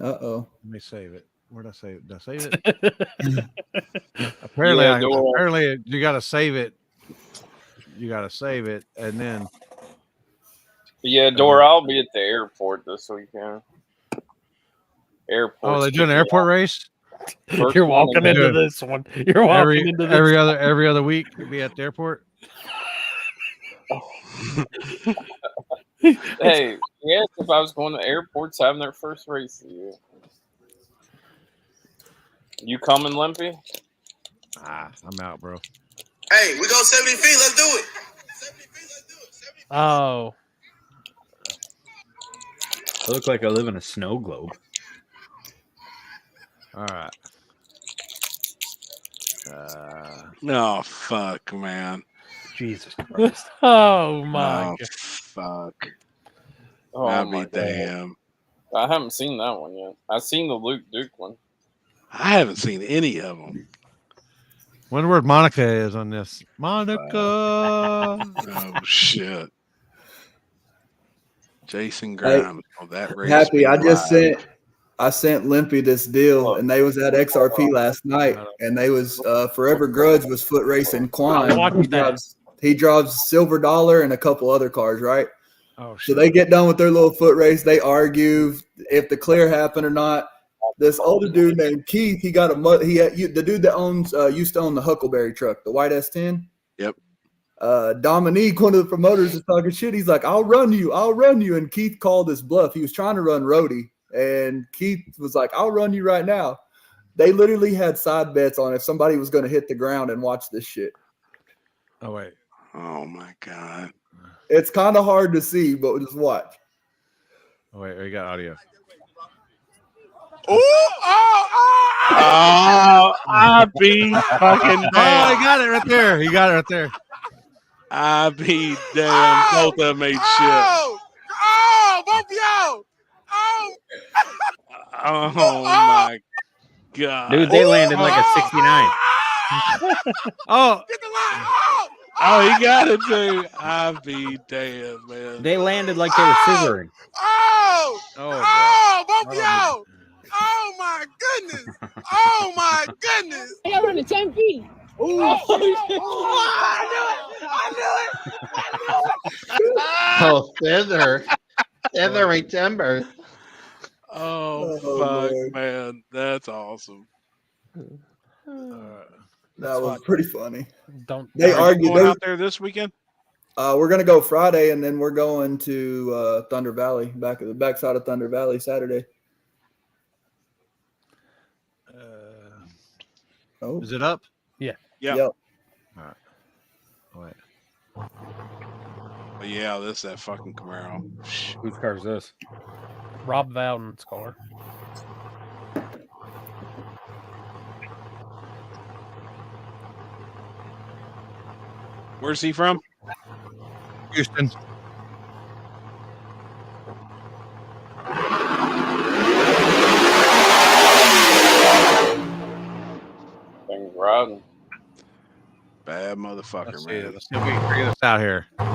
Uh-oh. Let me save it. Where'd I save it? Did I save it? apparently you gotta save it. You gotta save it and then yeah, Dora, I'll be at the airport this weekend. Airport. Oh, they're doing an airport race? You're walking into this one. You're walking into this every other week you'll be at the airport. Hey, yes, if I was going to airports having their first race of the year. You coming, Limpy? I'm out, bro. Hey, we go 70 feet. Let's do it. Oh. I look like I live in a snow globe. All right. Oh fuck, man. Jesus Christ. Oh my God. Fuck. Oh, I'll my be damn. I haven't seen that one yet. I've seen the Luke Duke one. I haven't seen any of them. Wonder where Monica is on this. Monica. Oh shit. Jason Grimes. That race. Happy. I sent Limpy this deal, and they was at XRP last night, and they was Forever Grudge was foot racing Quan. He drives Silver Dollar and a couple other cars, right? Oh, so they get done with their little foot race. They argue if the clear happened or not. This older dude named Keith, he got the dude that owns used to own the Huckleberry truck, the white S10. Yep. Dominique, one of the promoters, is talking shit. He's like, I'll run you. And Keith called his bluff. He was trying to run Rhodey, and Keith was like, I'll run you right now. They literally had side bets on if somebody was going to hit the ground and watch this shit. Oh, wait. Oh, my God. It's kind of hard to see, but just watch. Oh, wait. We got audio. I be fucking damn. Oh, he got it right there. I be damn. Both of them ate shit. Oh, both of y'all. Oh my God. Dude, they landed like a 69. Oh. Get the line. Oh, he got it too. I be damn, man. They landed like they were scissoring. Both of y'all. Oh my goodness. Oh my goodness. I got running 10 feet. I knew it. Oh, Feathery timber. Oh, fuck, Lord. man. That's awesome. That was pretty funny. They argued going out there this weekend? We're gonna go Friday, and then we're going to Thunder Valley, backside of Thunder Valley Saturday. Is it up? Yeah. Yep. Yep. All right. Wait. But yeah, this is that fucking Camaro. Whose car is this? Rob Valden's car. Where's he from? Houston. Things riding. Bad motherfucker, man. Let's see if we can figure this out here. All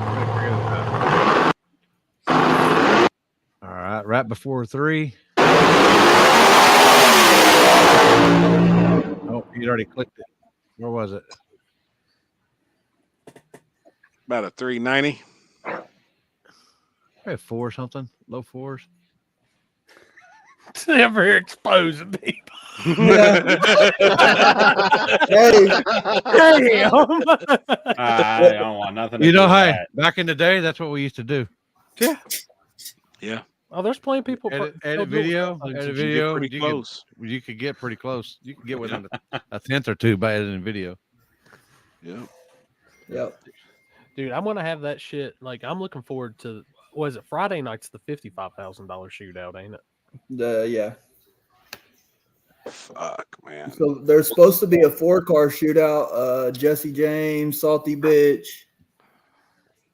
right, right before 3. Oh, you'd already clicked it. Where was it? About a 390. Probably 4 or something. Low 4s. Never here exposing people. Hey. Damn. I don't want nothing to You do know, with hey, that. back in the day, that's what we used to do. Yeah. Yeah. Oh, there's plenty of people. Edit video. Pretty close. You could get pretty close. You could get within a tenth or two by editing video. Yeah. Yep. Dude, I'm gonna have that shit. Like, I'm looking forward to. Was it Friday night's the $55,000 shootout? Ain't it? Yeah. Fuck, man. So there's supposed to be a 4-car shootout. Jesse James, Salty Bitch,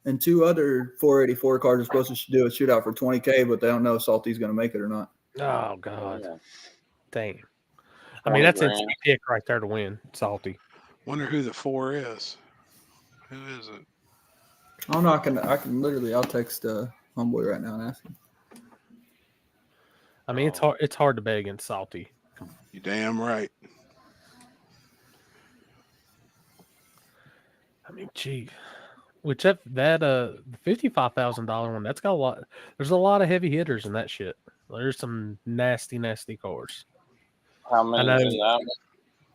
and 2 other 484 cars are supposed to do a shootout for $20K, but they don't know if Salty's going to make it or not. Oh God, damn! I mean, that's a pick right there to win, Salty. Wonder who the 4 is. Who is it? I'm not gonna. I can literally. I'll text homeboy right now and ask him. I mean, it's hard. It's hard to bet against Salty. You damn right. I mean, gee, which that the $55,000 one, that's got a lot. There's a lot of heavy hitters in that shit. There's some nasty cars. How many is in that?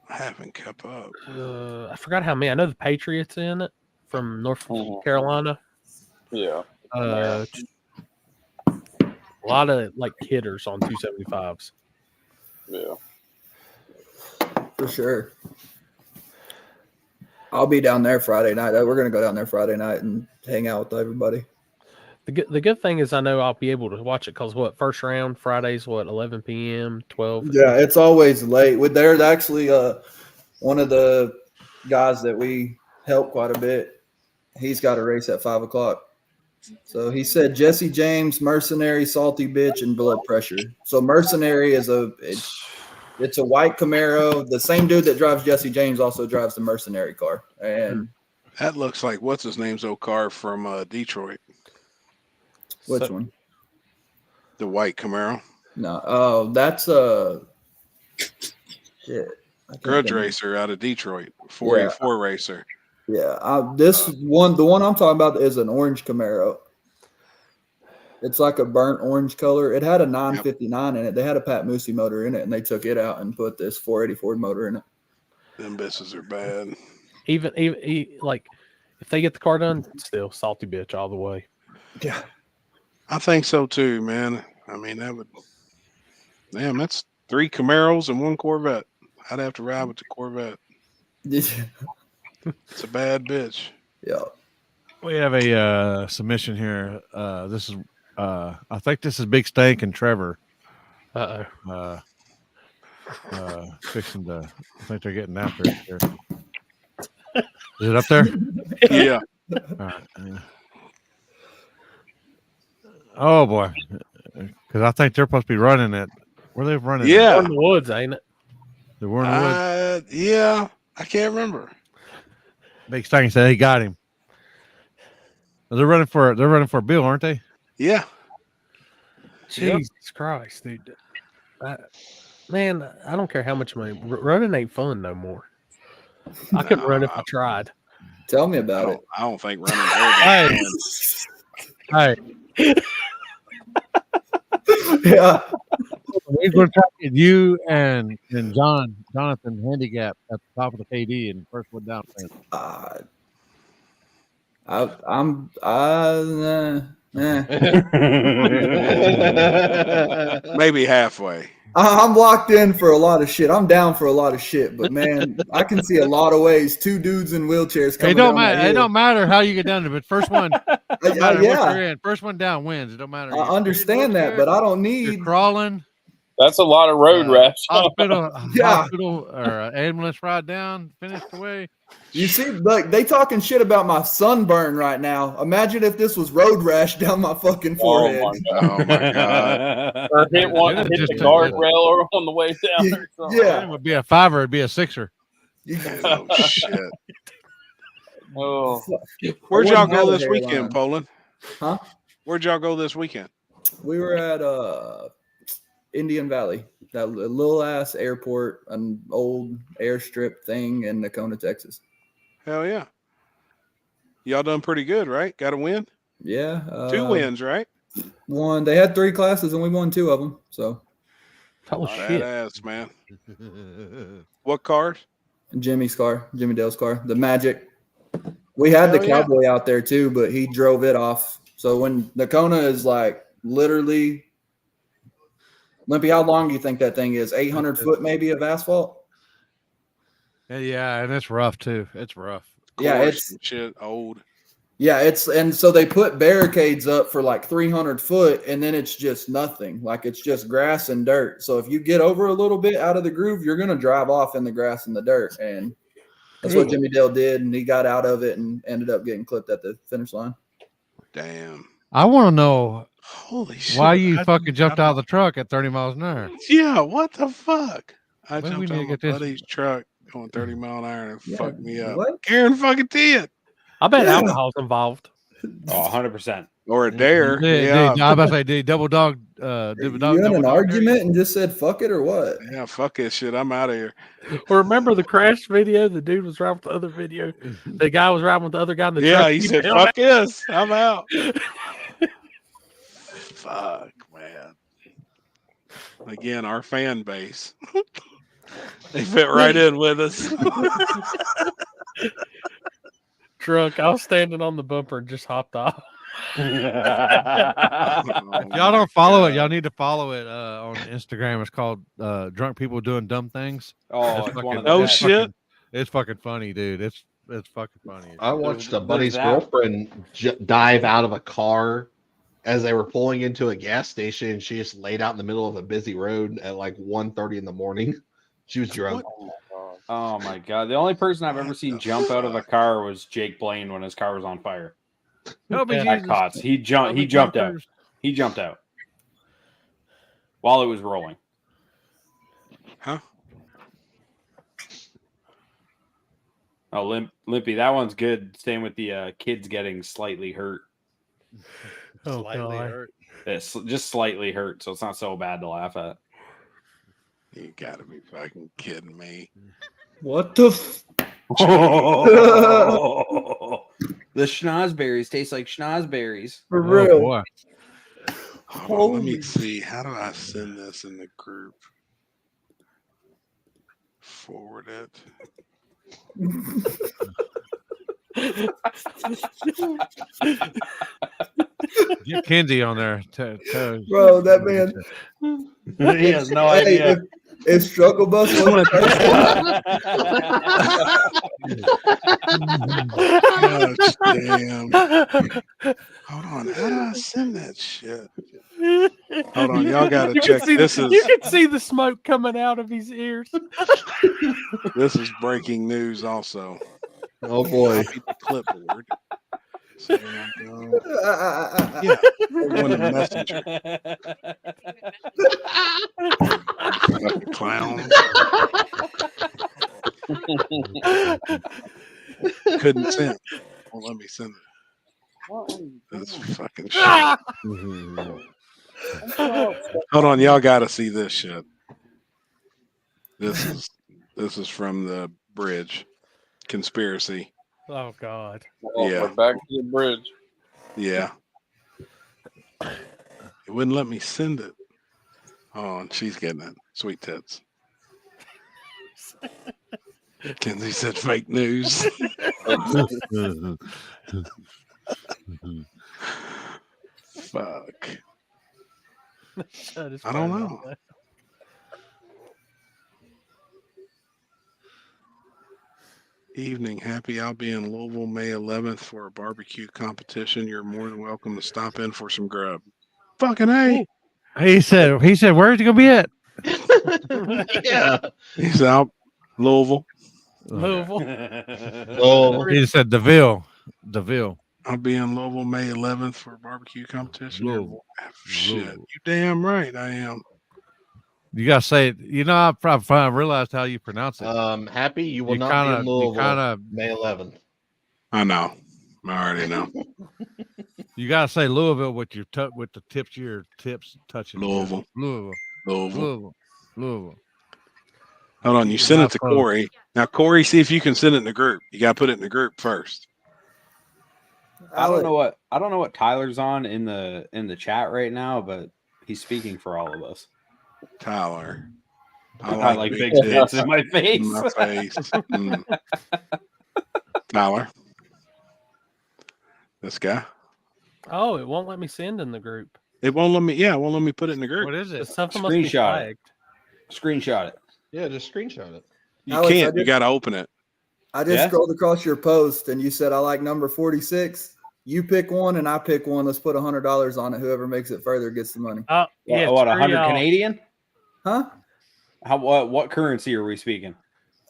I haven't kept up. I forgot how many. I know the Patriots in it from North Carolina. Yeah. A lot of like hitters on 275s. Yeah. For sure. I'll be down there Friday night. We're gonna go down there Friday night and hang out with everybody. The good thing is I know I'll be able to watch it because first round Fridays 11 p.m. 12. Yeah, it's always late. There's actually one of the guys that we help quite a bit. He's got a race at 5 o'clock. So he said Jesse James, Mercenary, Salty Bitch, and Blood Pressure. So Mercenary is it's a white Camaro. The same dude that drives Jesse James also drives the Mercenary car. And that looks like what's his name's old car from Detroit. Which one? The white Camaro. No. Oh, that's shit. Grudge racer out of Detroit. 484 racer. Yeah, the one I'm talking about is an orange Camaro. It's like a burnt orange color. It had a 959 in it. They had a Pat Moosey motor in it, and they took it out and put this 484 motor in it. Them bitches are bad. Even like if they get the car done, still Salty Bitch all the way. Yeah, I think so too, man. I mean, that would. Damn, that's 3 Camaros and 1 Corvette. I'd have to ride with the Corvette. It's a bad bitch. Yeah. We have a submission here. This is I think this is Big Stank and Trevor. Fixing to. I think they're getting after it here. Is it up there? Yeah. All right. Oh boy, because I think they're supposed to be running it. Where are they running? Yeah, in the woods, ain't it? They were in the woods. Yeah, I can't remember. Big Stank said he got him. They're running for a bill, aren't they? Yeah. Jesus Christ, dude. Man, I don't care how much money. Running ain't fun no more. I couldn't run if I tried. Tell me about it. I don't think running. Hey. Yeah. We're going to talk to you and Jonathan handicap at the top of the KD and first one down. Maybe halfway. I'm locked in for a lot of shit. I'm down for a lot of shit, but man, I can see a lot of ways. 2 dudes in wheelchairs coming. It don't matter. It don't matter how you get down there, but first one. Yeah. First one down wins. It don't matter. I understand that, but I don't need. You're crawling. That's a lot of road rash. Hospital or ambulance ride down, finished away. You see, like they talking shit about my sunburn right now. Imagine if this was road rash down my fucking forehead. Oh my god! Or hit the guardrail or on the way down. Or something. It would be a 5 or it'd be a 6er. Oh shit! Oh, where'd y'all go this weekend, Poland? Huh? Where'd y'all go this weekend? We were at Indian Valley, that little ass airport, an old airstrip thing in Nakona, Texas. Hell yeah! Y'all done pretty good, right? Got a win? Yeah, 2 wins, right? One. They had 3 classes and we won 2 of them. So, badass, man. What cars? Jimmy's car, Jimmy Dale's car, the Magic. We had the Cowboy out there too, but he drove it off. So when Nakona is like literally, Limpy, how long do you think that thing is? 800 foot maybe of asphalt? Yeah, and it's rough too. It's rough. Yeah, it's shit old. Yeah, and so they put barricades up for like 300 foot, and then it's just nothing. Like it's just grass and dirt. So if you get over a little bit out of the groove, you're gonna drive off in the grass and the dirt. And that's what Jimmy Dale did, and he got out of it and ended up getting clipped at the finish line. Damn. I want to know Holy shit, why you fucking jumped out of the truck at 30 miles an hour. Yeah, what the fuck? I When we jumped need to on my get this- buddy's truck going 30 mile an hour and it fucked me up. What? Karen fucking did. I bet alcohol's involved. Oh, 100%. Or a dare. Did, Yeah. I was about to say, did double dog? You had an argument and just said fuck it or what? Yeah, fuck that shit. I'm out of here. Well, remember the crash video? The dude was riding with the other video. The guy was riding with the other guy in the truck. Yeah, he said, bailed fuck out. this. I'm out. Fuck, man. Again, our fan base. They fit right in with us. Drunk. I was standing on the bumper and just hopped off. If y'all don't follow it, y'all need to follow it on Instagram. It's called Drunk People Doing Dumb Things. Oh, it's one of no the best. shit. It's fucking funny, dude. It's fucking funny. I watched a There's buddy's that. girlfriend dive out of a car as they were pulling into a gas station, and she just laid out in the middle of a busy road at like 1:30 in the morning. She was drunk. Oh my god! The only person I've ever seen jump out of a car was Jake Blaine when his car was on fire. Help me, At Jesus. Cots. He jumped. He jumped out. He jumped out while it was rolling. Huh? Oh, Limpy, that one's good. Same with the kids getting slightly hurt. Slightly hurt. It's just slightly hurt, so it's not so bad to laugh at. You gotta be fucking kidding me. What the? The schnozberries taste like schnozberries. For real. Boy. Hold on, let me see. How do I send this in the group? Forward it. Get Kenzie on there. Bro, that man. He has no Hey, idea. if Struggle Bus was Gosh, damn. Hold on. How do I send that shit? Hold on. Y'all got to check. You This is can see the smoke coming out of his ears. this is breaking news also. Oh boy. Copy the clipboard. So there I go. Yeah. One of the messenger. Fucking clown. Couldn't send. Well, let me send it. This fucking shit. Hold on, y'all got to see this shit. This is from the bridge conspiracy. Oh God. Oh, Yeah. we're back to the bridge. Yeah. It wouldn't let me send it. Oh, and she's getting it. Sweet tits. Kenzie said fake news. Fuck. I don't know. Evening, happy. I'll be in Louisville May 11th for a barbecue competition. You're more than welcome to stop in for some grub. Fucking A. He said, where's he gonna be at? Yeah. He's out. Louisville. Louisville. He just said Deville. I'll be in Louisville May 11th for a barbecue competition. Louisville. Shit, you damn right I am. You gotta say it. You know, I probably realized how you pronounce it. Happy, you will not be in Louisville May 11th. I know. I already know. You gotta say Louisville with the tips of your tips touching. Louisville. Louisville. Hold on, you send it to Corey. Now, Corey, see if you can send it in the group. You gotta put it in the group first. I don't know what Tyler's on in the chat right now, but he's speaking for all of us. Tyler. I like big tits in my face. In my face. Tyler. This guy. Oh, it won't let me send in the group. It won't let me. Yeah, it won't let me put it in the group. What is it? Something must be flagged. Screenshot it. Yeah, just screenshot it. You can't. You got to open it. I just scrolled across your post and you said I like number 46. You pick one and I pick one. Let's put $100 on it. Whoever makes it further gets the money. Yeah, what 100 Canadian? Huh? What currency are we speaking?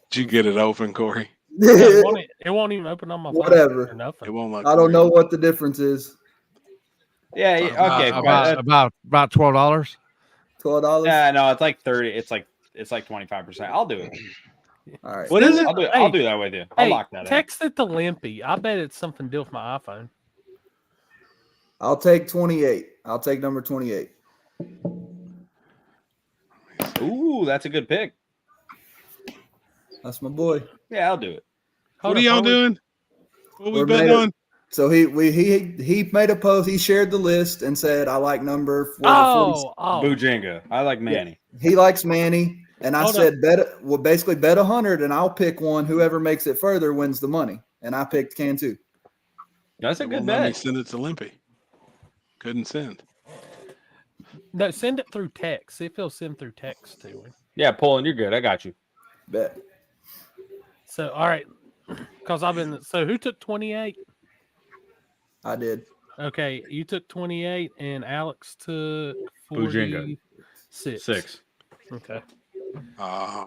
Did you get it open, Corey? It won't even open on my phone. Whatever. Or nothing. It won't let I don't know what the difference is. Yeah. Okay. About $12. $12. Yeah. No, it's like 30. It's like 25%. I'll do it. All right. What is it? I'll do that with you. I'll lock that in. Text it to Limpy. I bet it's something to do with my iPhone. I'll take 28. I'll take number 28. Ooh, that's a good pick. That's my boy. Yeah, I'll do it. What are y'all doing? What we We're betting made on? So he made a post. He shared the list and said, "I like number 40." Bujinga. I like Manny. He likes Manny, and I Hold said, basically bet 100, and I'll pick one. Whoever makes it further wins the money. And I picked Cantu. That's a It good won't let me bet. send it to Limpy. Couldn't send. No, send it through text. See if he'll send through text to him. Yeah, Poland, you're good. I got you. Bet. So, all right. Because so who took 28? I did. Okay, you took 28 and Alex took Bujinga. 46. Okay. Uh,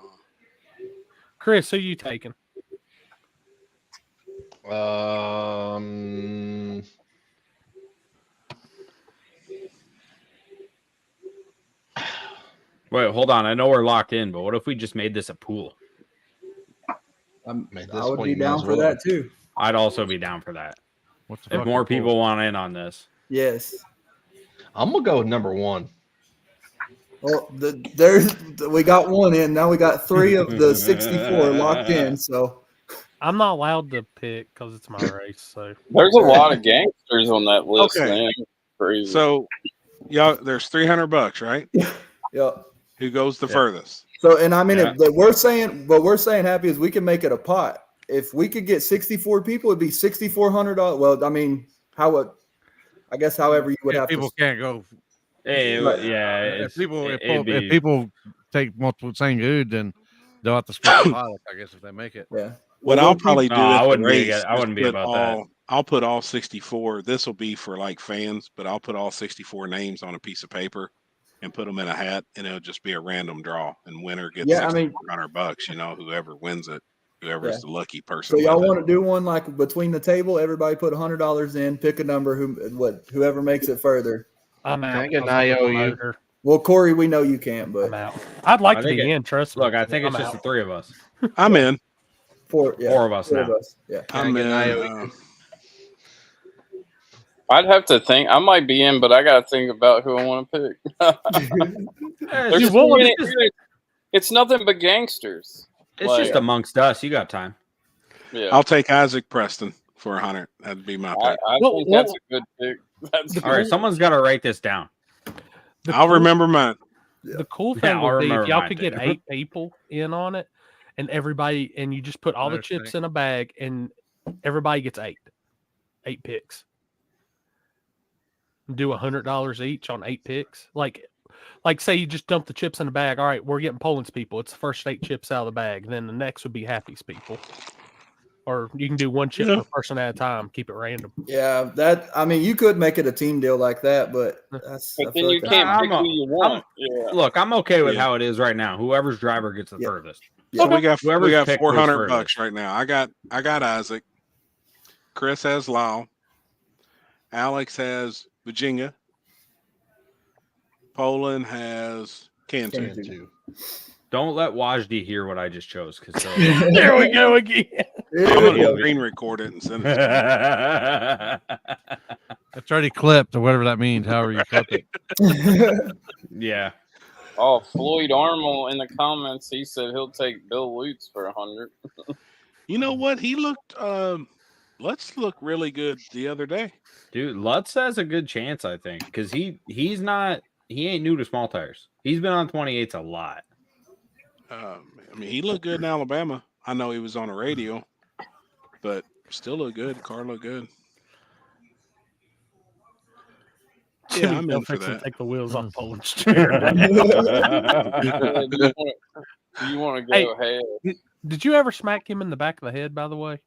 Chris, who you taking? Wait, hold on. I know we're locked in, but what if we just made this a pool? I would be down for that too. I'd also be down for that. What's the If fucking more pool? people want in on this. Yes. I'm gonna go with number 1. Well, we got one in. Now we got 3 of the 64 locked in. So I'm not allowed to pick because it's my race. So There's a lot of gangsters on that list, Okay. man. Crazy. so, y'all, there's $300, right? yeah. Who goes the furthest? So and I mean, Yeah. what we're saying, Happy, is we can make it a pot. If we could get 64 people, it'd be $6,400. Well, I mean, I guess however you would If have people to. can't go. Hey, Right. yeah. If people it'd be- if people take multiple same good, then they'll have to split the pot. I guess if they make it. Yeah. What I'll probably do No, I at the wouldn't be race against- I is wouldn't be put about that. I'll put all 64. This will be for like fans, but I'll put all 64 names on a piece of paper and put them in a hat, and it'll just be a random draw. And winner gets Yeah, I mean- $6,400. You know, whoever wins it, whoever's Yeah. the lucky person. So y'all with it. want to do one like between the table? Everybody put $100 in, pick a number. Whoever makes it further. I'm out. Can I get an because I'm a IOU? promoter. Well, Corey, we know you can't, but I'm out. I'd like I to think be in. Trust me. Look, I think it's I'm just out. the 3 of us. I'm in. Four of us now. Yeah. I'm in. I'd have to think. I might be in, but I got to think about who I want to pick. There's You too won't- many- it's nothing but gangsters. It's Like, just amongst us. You got time. yeah. I'll take Isaac Preston for 100. That'd be my pick. I think that's a good pick. That's All right, someone's got to write this down. I'll remember mine. The cool Yeah, thing I'll would be remember if y'all mine could get too. 8 people in on it, and you just put all the chips in a bag, and everybody gets 8 picks. Do $100 each on 8 picks. Like say you just dump the chips in the bag. All right, we're getting Poland's people. It's the first 8 chips out of the bag. Then the next would be Happy's people. or you can do one ship per person at a time. Keep it random. Yeah, you could make it a team deal like that, but that's. But then you can't pick who you want. Look, I'm okay with how it is right now. Whoever's driver gets the furthest. So we got pick goes $400 furthest. right now. I got Isaac. Chris has Lyle. Alex has Virginia. Poland has Cantu. Don't let Wajdi hear what I just chose, because there we go again. I'm gonna screen record it and send it to It's already clipped or whatever that means. However you clip it. Yeah. Oh, Floyd Armel in the comments, he said he'll take Bill Lutz for 100. You know what? He looked Lutz looked really good the other day. Dude, Lutz has a good chance, I think, because he ain't new to small tires. He's been on 28s a lot. I mean, he looked good in Alabama. I know he was on the radio, but still looked good. Car looked good. Yeah, I'm in for that. Take the wheels off Poland's chair. Do you want to go ahead? Did you ever smack him in the back of the head, by the way?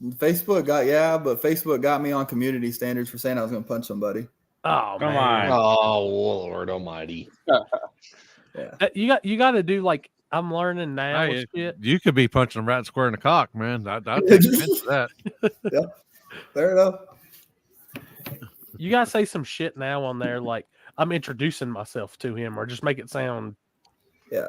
Facebook got me on community standards for saying I was going to punch somebody. Oh, Come man. on. Oh, Lord Almighty. Yeah. You got to do like I'm learning now. Hey, shit. you could be punching them right square in the cock, man. I'd take offense to that. Yeah, fair enough. You got to say some shit now on there, like I'm introducing myself to him, or just make it sound. Yeah.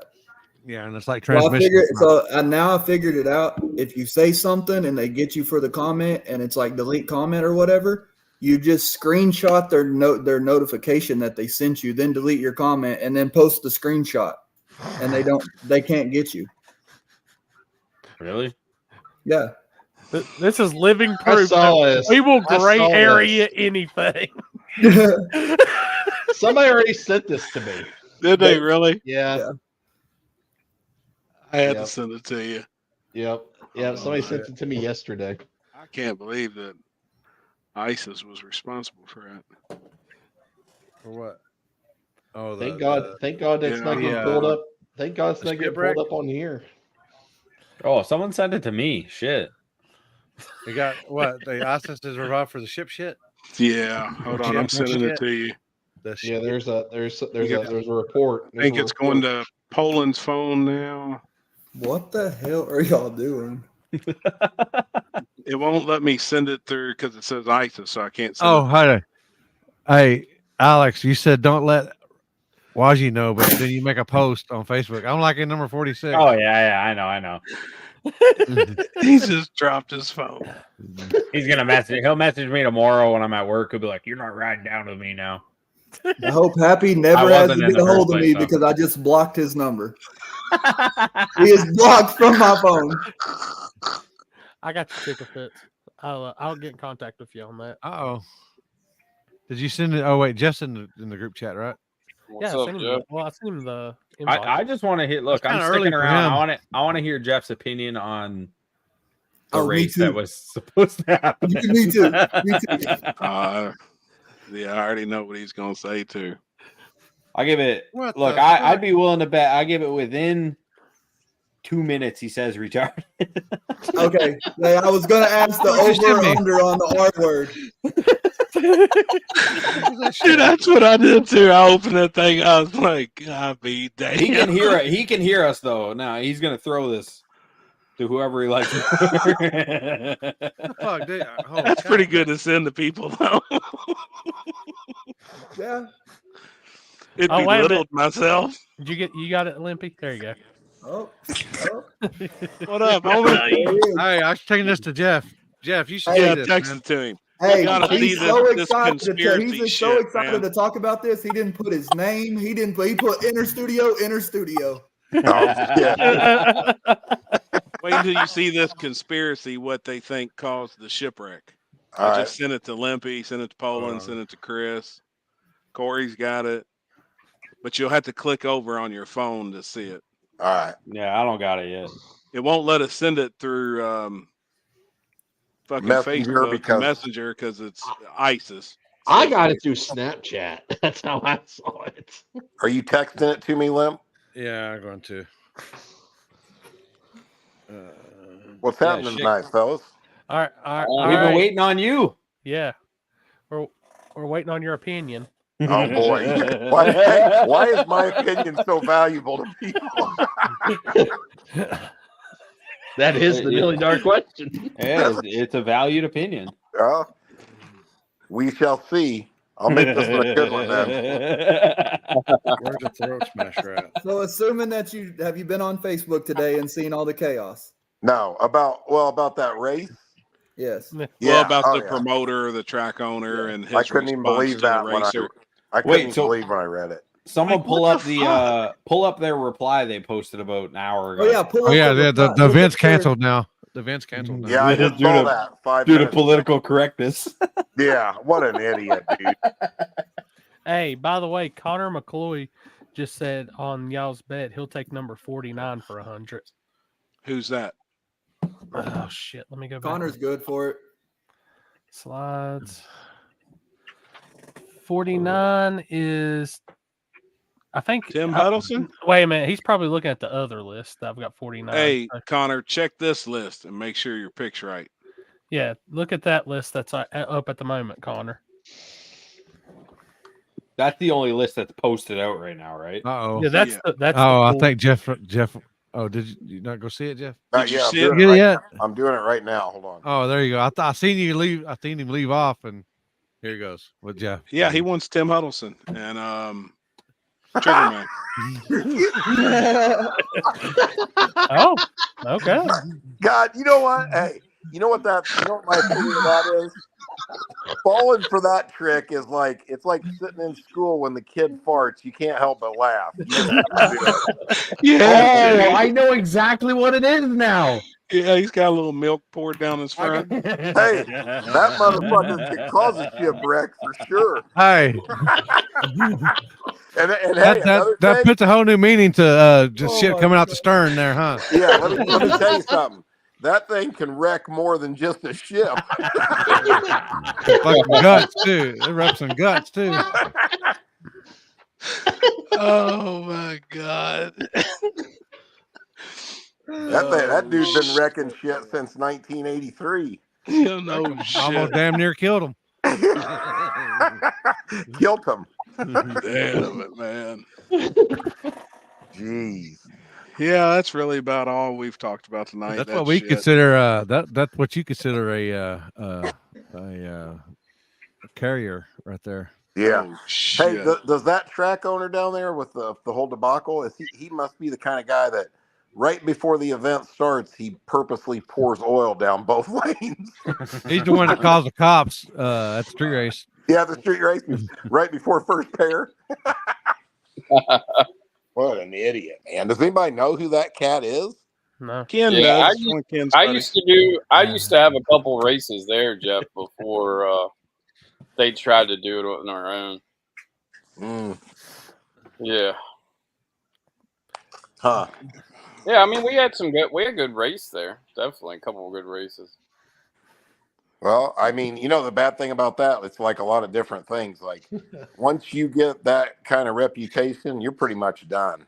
Yeah, and it's like Well, transmission. now I figured it out. If you say something and they get you for the comment, and it's like delete comment or whatever, you just screenshot their notification that they sent you, then delete your comment, and then post the screenshot, and they can't get you. Really? Yeah. This is living proof. We will gray area anything. Somebody already sent this to me. Did they really? Yeah. I had to send it to you. Yep. Yeah. Somebody sent it to me yesterday. I can't believe that ISIS was responsible for that. For what? Oh, Thank God that's not getting pulled up. Thank God it's not getting pulled up on here. Oh, someone sent it to me. Shit. You got what? The ISIS is revived for the ship shit? Yeah. Hold on. I'm sending it to you. Yeah, there's a report. I think it's going to Poland's phone now. What the hell are y'all doing? It won't let me send it through because it says ISIS, so I can't send it. Hi. Hey, Alex, you said don't let Waji know, but then you make a post on Facebook. I'm liking number 46. Oh, yeah, I know. He just dropped his phone. He's gonna message. He'll message me tomorrow when I'm at work. He'll be like, "You're not riding down with me now." I hope Happy never has to get a hold of me because I just blocked his number. He is blocked from my phone. I got your ticker fits. I'll get in contact with you on that. Did you send it? Oh wait, Jeff's in the group chat, right? I sent him the invite. I just want to hear. Look, I'm sticking around. I want to hear Jeff's opinion on the race that was supposed to happen. Me too. Yeah, I already know what he's gonna say too. I give it. Look, I'd be willing to bet. I give it within 2 minutes. He says retarded. Okay, I was gonna ask the over or under on the R word. Dude, that's what I did too. I opened that thing. I was like, God be damn. He can hear it. He can hear us though. Now he's gonna throw this to whoever he likes. That's pretty good to send to people though. Yeah. It belittled myself. Did you got it, Limpy? There you go. Oh. What up, homie? Hey, I was taking this to Jeff. Jeff, you should text it to him. Hey, he's so excited to talk about this. He didn't put his name. He put inner studio. Wait until you see this conspiracy, what they think caused the shipwreck. I just sent it to Limpy, sent it to Poland, sent it to Chris. Corey's got it. But you'll have to click over on your phone to see it. All right. Yeah, I don't got it yet. It won't let us send it through fucking Messenger Facebook Messenger because it's ISIS. I got it through Snapchat. That's how I saw it. Are you texting it to me, Limp? Yeah, I'm going to. What's happening tonight, fellas? All right. We've been waiting on you. Yeah, we're waiting on your opinion. Oh boy, why is my opinion so valuable to people? That is the $1 million question. Yeah, it's a valued opinion. We shall see. I'll make this one a good one then. Where's the throat smasher at? So, assuming that you been on Facebook today and seen all the chaos? No, about that race. Yes. Well, about the promoter, the track owner, and his I couldn't even believe that when I couldn't even believe when I read it. Someone pull up their reply they posted about an hour ago. Oh yeah, the event's canceled now. The event's canceled now. Yeah, I just saw that 5 due to minutes political correctness. Yeah, what an idiot, dude. Hey, by the way, Connor McCloy just said on y'all's bet he'll take number 49 for 100. Who's that? Oh shit! Let me go back. Connor's good for it. Slides. 49 is, I think, Tim Huddleston. Wait a minute, he's probably looking at the other list. I've got 49. Hey, Connor, check this list and make sure your pick's right. Yeah, look at that list that's up at the moment, Connor. That's the only list that's posted out right now, right? Uh-oh. Yeah, that's I think Jeff. Oh, did you not go see it, Jeff? I'm doing it right now. Hold on. Oh, there you go. I seen you leave. I seen him leave off, and here he goes with Jeff. Yeah, he wants Tim Huddleston and Triggerman. Oh, okay. God, you know what? Hey, you know what my opinion of that is? Falling for that trick is like, it's like sitting in school when the kid farts. You can't help but laugh. Yeah. Oh, I know exactly what it is now. Yeah, he's got a little milk poured down his front. Hey, that motherfucker could cause a shipwreck for sure. Hey. And that puts a whole new meaning to just shit coming out the stern there, huh? Yeah, let me tell you something. That thing can wreck more than just a ship. Fucking guts too. It wrecks some guts too. Oh my god. That dude's been wrecking shit since 1983. You know, almost damn near killed him. Killed him. Damn it, man. Jeez. Yeah, that's really about all we've talked about tonight. That's what we consider. That's what you consider a carrier right there. Yeah. Oh, hey, does that track owner down there with the whole debacle? He must be the kind of guy that right before the event starts, he purposely pours oil down both lanes. He's the one that calls the cops at the street race. Yeah, the street race right before first pair. What an idiot, man! Does anybody know who that cat is? No, Ken Yeah, does. I used to have a couple races there, Jeff, before they tried to do it on their own. Yeah. Huh. Yeah, I mean, we had good race there. Definitely a couple of good races. Well, I mean, the bad thing about that, it's like a lot of different things. Like once you get that kind of reputation, you're pretty much done.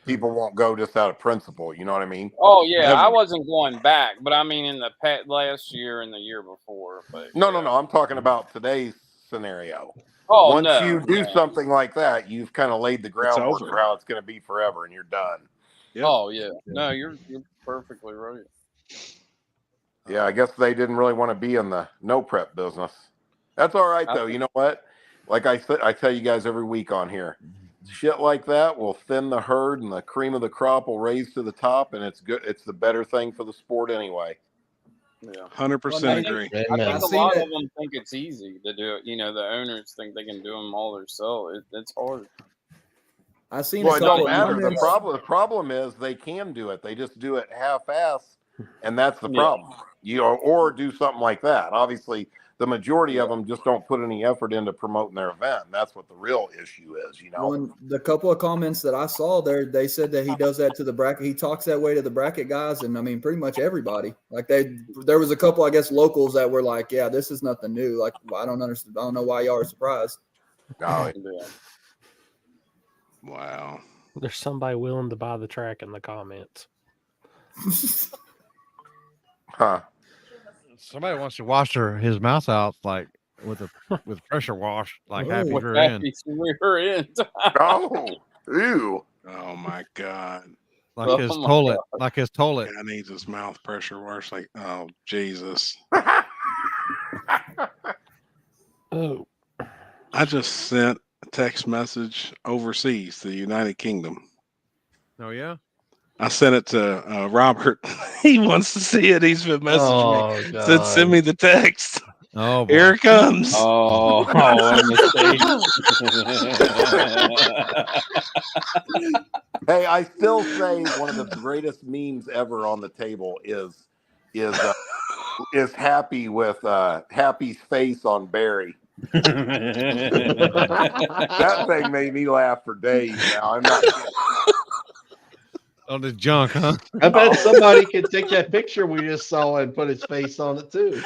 People won't go just out of principle. You know what I mean? Oh yeah, I wasn't going back, but I mean in the last year and the year before. But No. I'm talking about today's scenario. Oh, once you do something like that, you've kind of laid the groundwork for how it's going to be forever, and you're done. Yep. Oh yeah, no, you're perfectly right. Yeah, I guess they didn't really want to be in the no prep business. That's all right though. You know what? Like I said, I tell you guys every week on here, shit like that will thin the herd, and the cream of the crop will raise to the top, and it's good. It's the better thing for the sport anyway. Yeah, 100% agree. I think a lot of them think it's easy to do it. The owners think they can do them all themselves. It's hard. I seen. Well, it don't matter. The problem is they can do it. They just do it half-ass, and that's the problem. Or do something like that. Obviously, the majority of them just don't put any effort into promoting their event. And that's what the real issue is. Well, the couple of comments that I saw there, they said that he does that to the bracket. He talks that way to the bracket guys, and I mean, pretty much everybody. Like there was a couple, I guess, locals that were like, "Yeah, this is nothing new." Like, I don't understand. I don't know why y'all are surprised. No. Wow. There's somebody willing to buy the track in the comments. Huh. Somebody wants to wash his mouth out like with pressure wash, like happy With rear end. happy rear end. Oh, ew. Oh my God. Like his toilet. Like his toilet. Guy needs his mouth pressure washed. Like, oh Jesus. Oh. I just sent a text message overseas to the United Kingdom. Oh yeah. I sent it to Robert. He wants to see it. He's been messaging me. Said, send me the text. Oh, boy. Here it comes. Oh, Hey, I still say one of the greatest memes ever on the table is Happy with Happy's face on Barry. That thing made me laugh for days now. I'm not kidding. On the junk, huh? I bet somebody could take that picture we just saw and put his face on it too.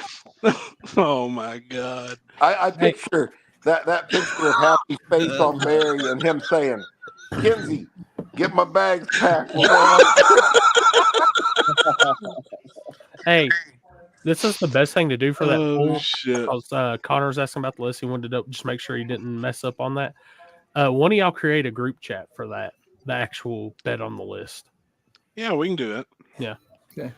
Oh my God! I picture that picture of Happy's face on Barry and him saying, "Kinsey, get my bags packed." Hey, this is the best thing to do for that pool. Shit. Because Connor was asking about the list. He wanted to just make sure he didn't mess up on that. One of y'all create a group chat for that, the actual bet on the list. Yeah, we can do it. Yeah. Okay.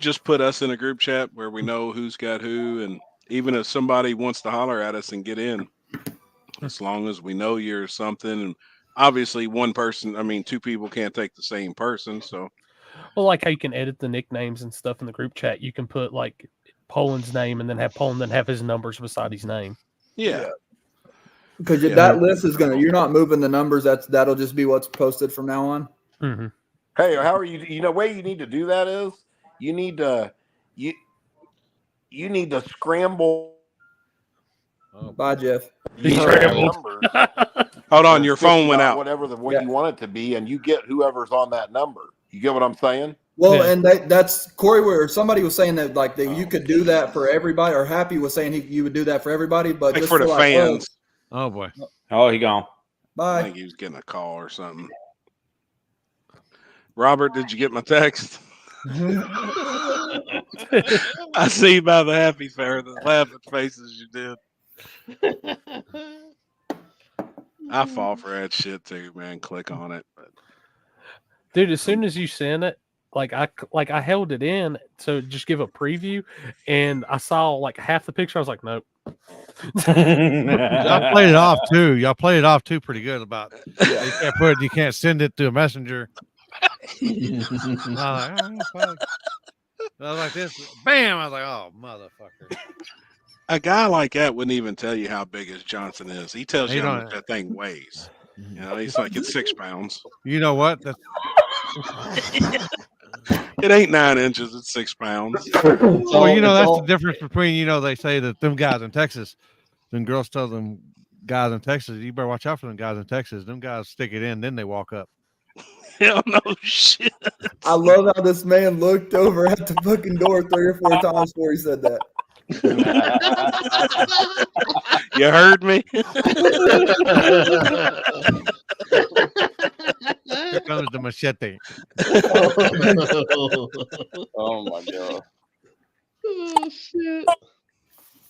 Just put us in a group chat where we know who's got who, and even if somebody wants to holler at us and get in, as long as we know you're something. And obviously, two people can't take the same person. So, well, like how you can edit the nicknames and stuff in the group chat, you can put like Poland's name and then have Poland then have his numbers beside his name. Yeah. Because that list is you're not moving the numbers. That'll just be what's posted from now on. Mm-hmm. Hey, how are you? You know, way you need to do that is you need to scramble. Bye, Jeff. Hold on, your phone went out. Whatever the way you want it to be, and you get whoever's on that number. You get what I'm saying? Well, and that's Corey. Where somebody was saying that you could do that for everybody, or Happy was saying you would do that for everybody, but just for the fans. Oh boy. Oh, he gone. Bye. I think he was getting a call or something. Robert, did you get my text? I see by the the laughing faces you did. I fall for that shit too, man. Click on it. But. Dude, as soon as you sent it, I held it in so just give a preview, and I saw like half the picture. I was like, nope. Y'all played it off too. Y'all played it off too pretty good about you can't send it to a messenger. I was like this. Bam! I was like, oh motherfucker. A guy like that wouldn't even tell you how big his Johnson is. He tells you how much that thing weighs. You know, he's like, it's 6 pounds. You know what? It ain't 9 inches, it's 6 pounds. Well, you know, that's the difference between, they say that them guys in Texas, them girls tell them guys in Texas, you better watch out for them guys in Texas. Them guys stick it in, then they walk up. Hell no shit. I love how this man looked over at the fucking door 3 or 4 times before he said that. You heard me? Here comes the machete. Oh my God. Oh shit.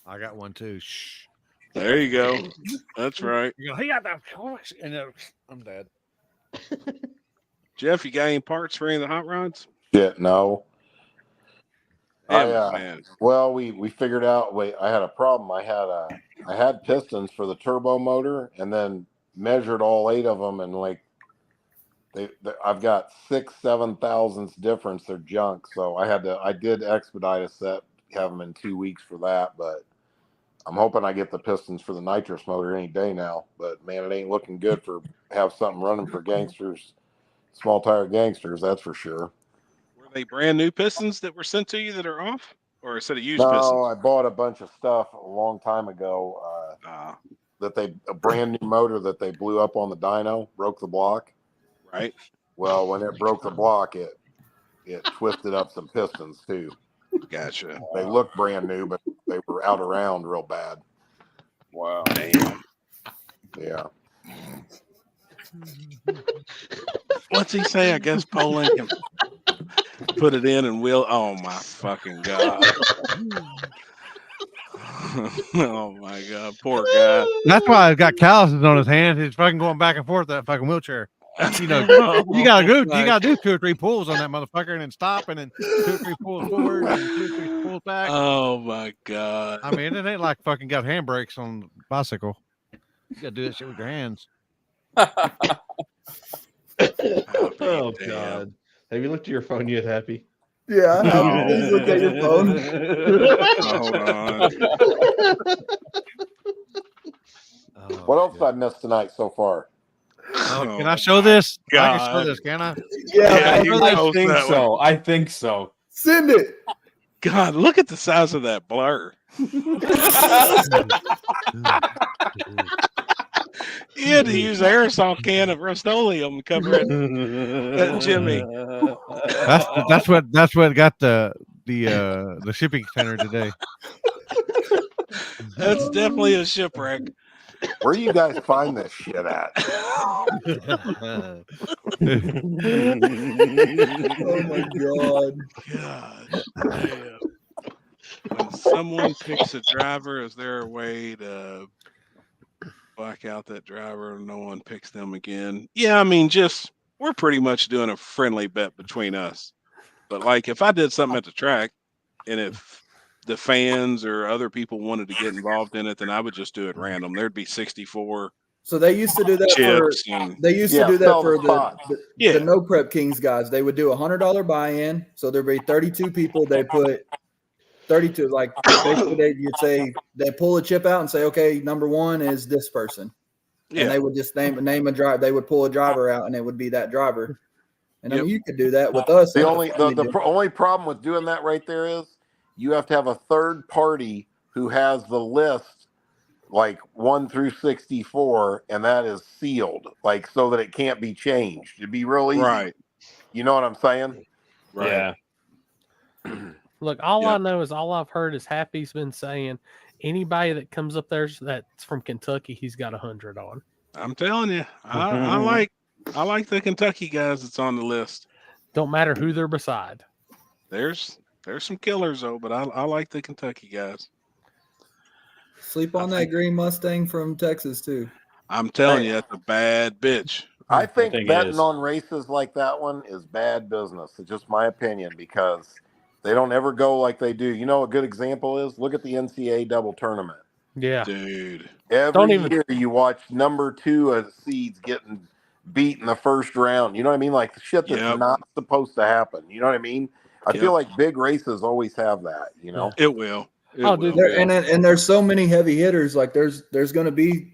I got one too. Shh. There you go. That's right. You go, he got that horse, and I'm dead. Jeff, you got any parts for any of the hot rods? Shit, no. Man. Well, we figured out. I had a problem. I had pistons for the turbo motor, and then measured all 8 of them, and I've got 6-7 thousandths difference. They're junk, so I did expedite a set, have them in 2 weeks for that, but I'm hoping I get the pistons for the nitrous motor any day now. But man, it ain't looking good for have something running for gangsters, small tire gangsters. That's for sure. Were they brand new pistons that were sent to you that are off, or a set of used No, pistons? I bought a bunch of stuff a long time ago. A brand new motor that they blew up on the dyno, broke the block. Right. Well, when it broke the block, it twisted up some pistons too. Gotcha. They looked brand new, but they were out around real bad. Wow. Damn. Yeah. What's he say? I guess Poland can put it in and wheel. Oh my fucking god! Oh my god, poor guy. That's why he's got calluses on his hands. He's fucking going back and forth that fucking wheelchair. You know, you gotta do 2 or 3 pulls on that motherfucker, and then stop, and then 2 or 3 pulls forward, and 2 or 3 pulls back. Oh my god! I mean, it ain't like fucking got handbrakes on the bicycle. You gotta do that shit with your hands. Oh God! Have you looked at your phone yet, Happy? Yeah, I have. Please look at your phone. Hold on. What else did I miss tonight so far? Oh, can I show this? I can show this, can I? Yeah, I think so. I think so. Send it. God, look at the size of that blur. He had to use an aerosol can of Rust-Oleum to cover it. That Jimmy. That's what got the shipping container today. That's definitely a shipwreck. Where do you guys find this shit at? Oh my god. God damn. When someone picks a driver, is there a way to black out that driver and no one picks them again? Yeah, I mean, we're pretty much doing a friendly bet between us. But like if I did something at the track and if the fans or other people wanted to get involved in it, then I would just do it random. There'd be 64. So they used to do that for the No Prep Kings guys. They would do $100 buy-in. So there'd be 32 people. They put 32, like basically you'd say they pull a chip out and say, okay, number 1 is this person. And they would just name a driver. They would pull a driver out and it would be that driver. And I mean, you could do that with us. The only problem with doing that right there is you have to have a third party who has the list like 1 through 64, and that is sealed, like so that it can't be changed. It'd be real easy. Right. You know what I'm saying? Right. Yeah. Look, all I know is all I've heard is Happy's been saying anybody that comes up there that's from Kentucky, he's got 100 on. I'm telling you, I like the Kentucky guys that's on the list. Don't matter who they're beside. There's some killers though, but I like the Kentucky guys. Sleep on that green Mustang from Texas too. I'm telling you, that's a bad bitch. I think betting on races like that one is bad business. It's just my opinion because they don't ever go like they do. You know, a good example is look at the NCAA double tournament. Yeah, dude. Every year you watch number 2 seeds getting beat in the first round. You know what I mean? Like shit that's not supposed to happen. You know what I mean? I feel like big races always have that. You know, it will. Dude, and there's so many heavy hitters. Like there's gonna be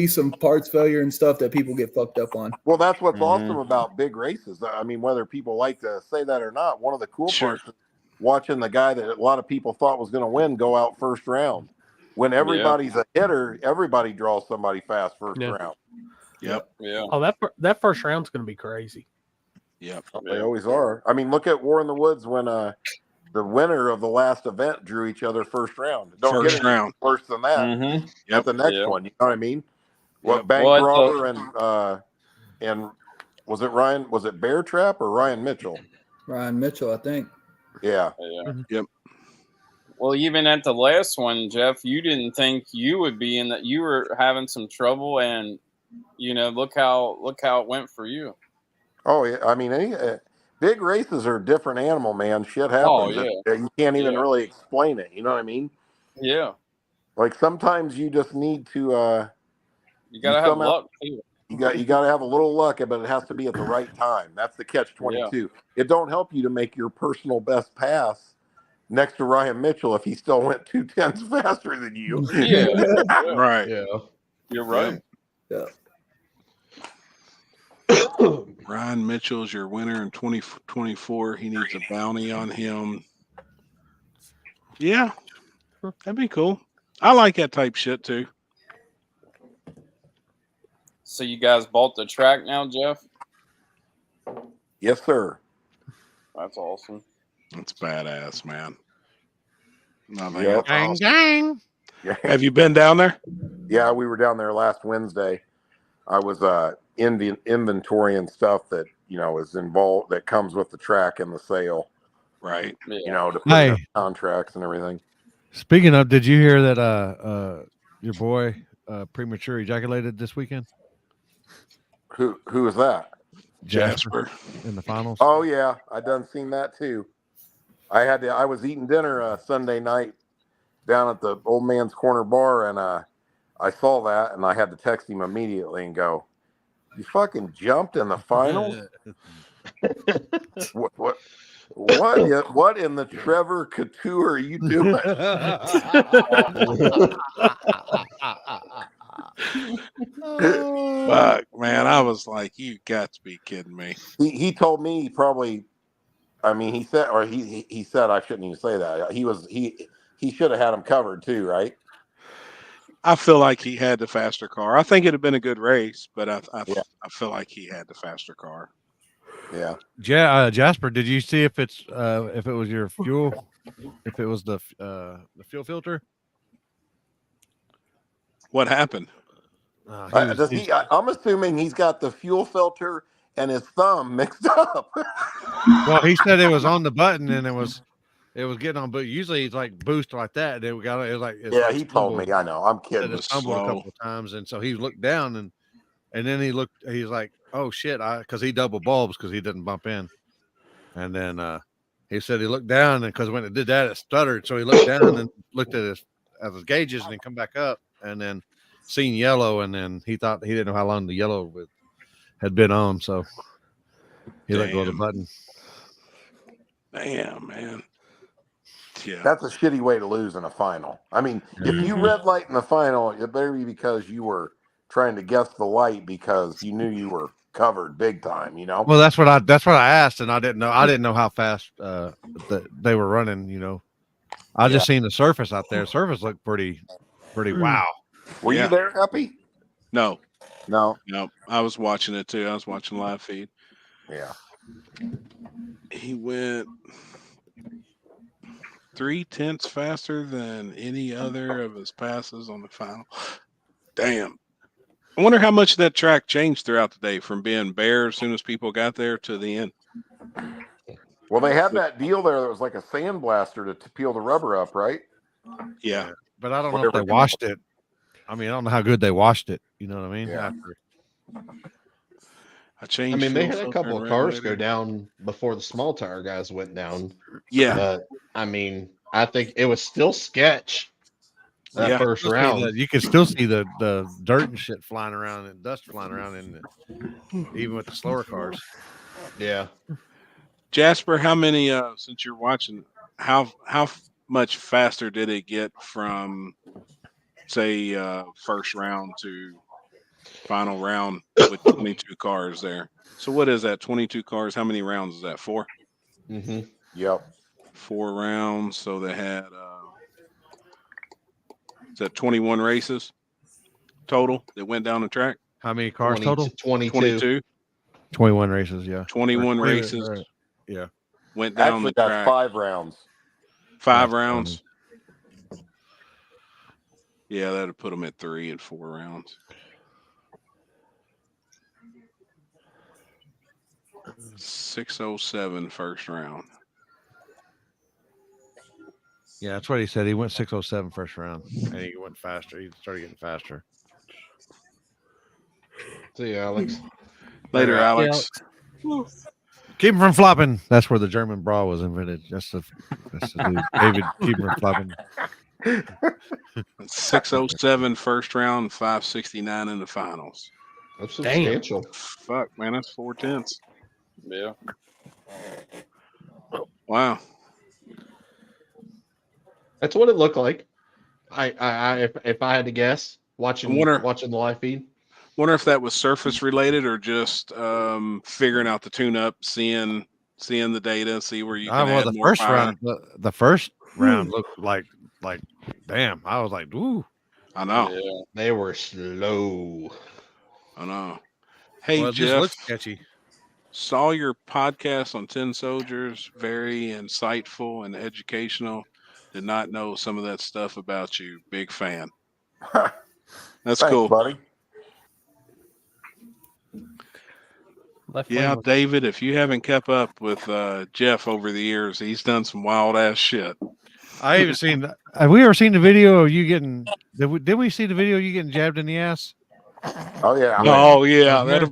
some parts failure and stuff that people get fucked up on. Well, that's what's awesome about big races. I mean, whether people like to say that or not, one of the cool parts is watching the guy that a lot of people thought was going to win go out first round. When everybody's a hitter, everybody draws somebody fast first round. Yep. Yeah. Oh, that first round's going to be crazy. Yep. They always are. I mean, look at War in the Woods when the winner of the last event drew each other first round. Don't First get round. worse than that. Mm-hmm. At the next one, you know what I mean? What Bank Robber and was it Ryan? Was it Bear Trap or Ryan Mitchell? Ryan Mitchell, I think. Yeah. Yep. Well, even at the last one, Jeff, you didn't think you would be in that. You were having some trouble, and look how it went for you. Oh yeah, I mean, big races are a different animal, man. Shit happens. Oh, yeah. You can't even really explain it. You know what I mean? Yeah. Like sometimes you just need to. You gotta have luck too. You got to have a little luck, but it has to be at the right time. That's the catch-22. Yeah. It don't help you to make your personal best pass next to Ryan Mitchell if he still went 2/10 faster than you. Yeah. Right. Yeah. You're right. Yeah. Ryan Mitchell's your winner in 2024. He needs a bounty on him. Yeah. That'd be cool. I like that type shit too. So you guys bought the track now, Jeff? Yes, sir. That's awesome. That's badass, man. Yep. Gang, gang. Have you been down there? Yeah, we were down there last Wednesday. I was in the inventory and stuff that is involved that comes with the track and the sale. Right. To put in contracts and everything. Speaking of, did you hear that your boy premature ejaculated this weekend? Who is that? Jasper in the finals. Oh yeah, I done seen that too. I was eating dinner Sunday night down at the Old Man's Corner bar, and I saw that, and I had to text him immediately and go, "You fucking jumped in the finals? What in the Trevor Couture are you doing?" Fuck, man, I was like, "You got to be kidding me." He told me he probably. I mean, he said I shouldn't even say that. He should have had him covered too, right? I feel like he had the faster car. I think it'd have been a good race, but I feel like he had the faster car. Yeah. Jasper, did you see if it was your fuel, if it was the fuel filter? What happened? I'm assuming he's got the fuel filter and his thumb mixed up. Well, he said it was on the button and it was getting on, but usually it's like boost like that. It was like he told me. I know. I'm kidding. It stumbled a couple of times, and so he looked down and then he's like, "Oh shit!" Because he double bulbs because he didn't bump in, and then he said he looked down and because when it did that, it stuttered. So he looked down and looked at his gauges and then come back up and then seen yellow, and then he thought he didn't know how long the yellow had been on, so he let go of the button. Damn, man. Yeah. That's a shitty way to lose in a final. I mean, if you red light in the final, it better be because you were trying to guess the light because you knew you were covered big time, Well, that's what I asked, and I didn't know how fast they were running, I just seen the surface out there. Surface looked pretty wow. Were you there, Happy? No. No. I was watching it too. I was watching live feed. Yeah. He went 0.3 faster than any other of his passes on the final. Damn. I wonder how much that track changed throughout the day from being bare as soon as people got there to the end. Well, they had that deal there that was like a sandblaster to peel the rubber up, right? Yeah. But I don't know if they washed it. I mean, I don't know how good they washed it. You know what I mean? Yeah. I mean, they had a couple of cars go down before the small tire guys went down. Yeah. But, I mean, I think it was still sketch that first round. You can still see the dirt and shit flying around and dust flying around, even with the slower cars. Yeah. Jasper, how many, since you're watching, how much faster did it get from, say, first round to final round with 22 cars there? So what is that? 22 cars. How many rounds is that? 4? Mm-hmm. Yep. 4 rounds. So they had is that 21 races total that went down the track? How many cars total? 22. 21 races, yeah. 21 races. Yeah. Went down Actually, the track. that's 5 rounds. 5 rounds. Yeah, that'd put them at 3 and 4 rounds. 6:07 first round. Yeah, that's what he said. He went 6:07 first round, and he went faster. He started getting faster. See you, Alex. Later, Alex. Keep him from flopping. That's where the German bra was invented. That's the dude. David, keep him from flopping. 6:07 first round, 5:69 in the finals. That's substantial. Fuck, man, that's 4/10. Yeah. Wow. That's what it looked like. If I had to guess, watching the live feed. Wonder if that was surface related or just figuring out the tune-up, seeing the data, see where you can add more power. The first round looked like damn. I was like, ooh. I know. Yeah, they were slow. I know. Hey, well, it Jeff. just looks sketchy. Saw your podcast on 10 Soldiers. Very insightful and educational. Did not know some of that stuff about you. Big fan. That's Thanks, cool, buddy. Yeah, David, if you haven't kept up with Jeff over the years, he's done some wild ass shit. I even seen. Have we ever seen the video of you getting? Did we see the video of you getting jabbed in the ass? Oh yeah. Oh yeah, that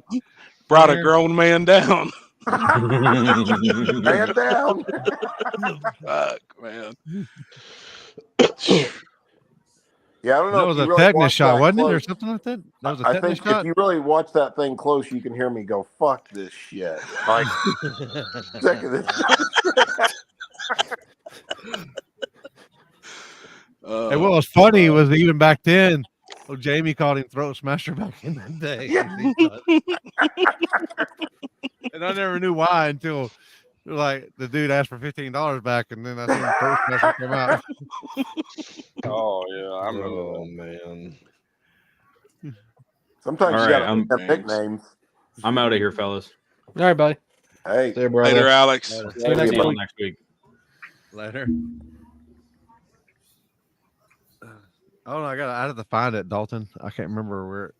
brought a grown man down. Man down. Fuck, man. Yeah, I don't know. That was if you a really tetanus watch shot, that wasn't it, or close. something like that? That was a I tetanus think shot. if you really watch that thing close, you can hear me go, "Fuck this shit." Like, sick of this. And what was funny was even back then, Jamie called him throat smasher back in the day. And I never knew why until like the dude asked for $15 back, and then I seen the throat smasher come out. Oh yeah, I remember. Oh man. Sometimes All you right, gotta pick nicknames. I'm out of here, fellas. All right, buddy. Hey, Later, Alex. See you See next y'all week. next week. Later. Oh no, I had to find it, Dalton. I can't remember where.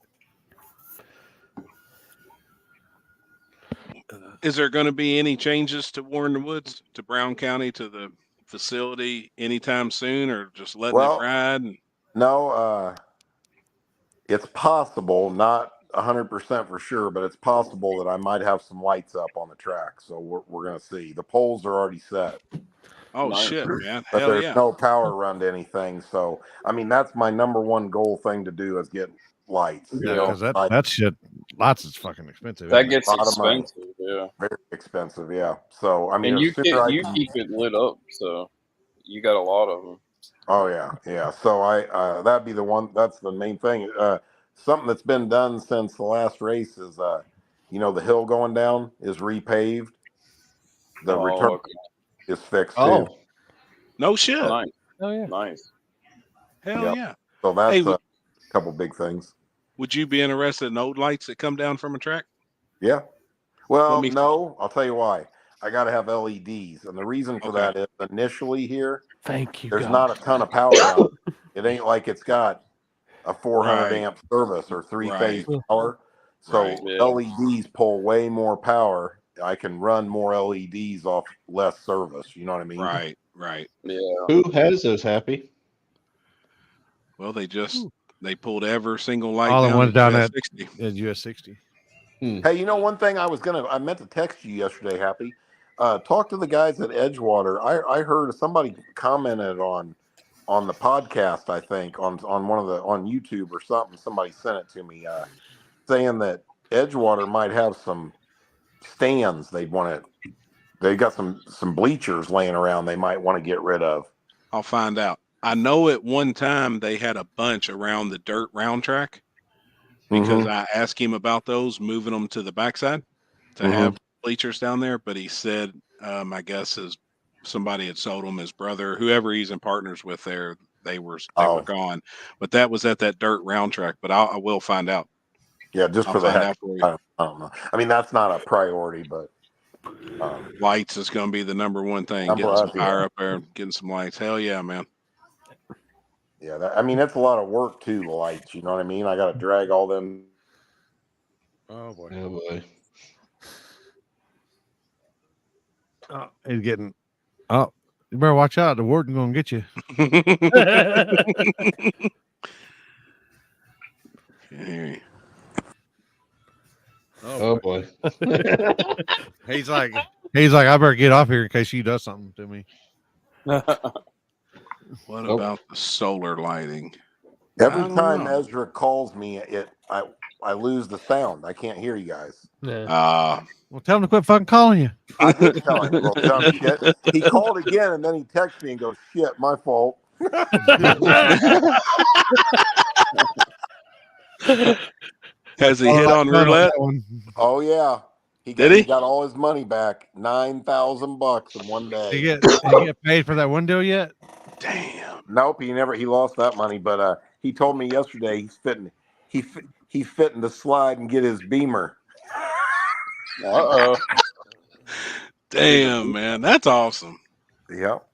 Is there going to be any changes to War in the Woods, to Brown County, to the facility anytime soon, or just letting it ride? No, it's possible, not 100% for sure, but it's possible that I might have some lights up on the track. So we're going to see. The poles are already set. Oh shit, man! But Hell there's yeah! no power run to anything. So I mean, that's my number one goal thing to do is get lights. Yeah, because that shit, lots is fucking expensive. That isn't it? gets A lot of money. expensive, yeah. Very expensive, yeah. So I mean, And you sooner I keep can- it lit up, so you got a lot of them. Oh yeah. So I that'd be the one. That's the main thing. Something that's been done since the last race is the hill going down is repaved. The return is fixed too. No shit. Nice. Oh yeah. Nice. Hell Yep. yeah! So that's Hey, a couple big things. Would you be interested in old lights that come down from a track? Yeah. Well, no, I'll tell you why. I got to have LEDs, and the reason for that is initially here, Thank you. there's God. not a ton of power on it. It ain't like it's got a 400 Right. amp service or three-phase Right. power. So Right. Yeah. LEDs pull way more power. I can run more LEDs off less service. You know what I mean? Right. Right. Yeah. Who has those, Happy? Well, they pulled every single light All the down ones at down US at 60. US 60. Hey, one thing I meant to text you yesterday, Happy. Talk to the guys at Edgewater. I heard somebody commented on the podcast, I think, on one of the on YouTube or something. Somebody sent it to me, saying that Edgewater might have some stands they got some bleachers laying around they might want to get rid of. I'll find out. I know at one time they had a bunch around the dirt round track because I asked him about those, moving them to the backside to have bleachers down there. But he said, I guess somebody had sold them, his brother, whoever he's in partners with there, they were gone. But that was at that dirt round track. But I will find out. Yeah, just I'll for the find heck. out for you. I don't know. I mean, that's not a priority, but lights is going to be the number one thing. Getting some power up there, getting some lights. Hell yeah, man. Yeah, I mean, it's a lot of work too, the lights. You know what I mean? I got to drag all them. Oh boy. Oh boy. Oh, he's getting. Oh, you better watch out. The warden gonna get you. Okay. Oh boy. He's like, I better get off here in case she does something to me. What about the solar lighting? Every time Ezra calls me, I lose the sound. I can't hear you guys. Well, tell him to quit fucking calling you. I did tell him. Well, dumb shit. He called again, and then he texted me and goes, "Shit, my fault." Has he hit on roulette? Oh yeah. He got all his money back. $9,000 in one day. Did he get paid for that one deal yet? Damn. Nope, he lost that money. But he told me yesterday he's fitting to slide and get his Beamer. Damn, man, that's awesome. Yep.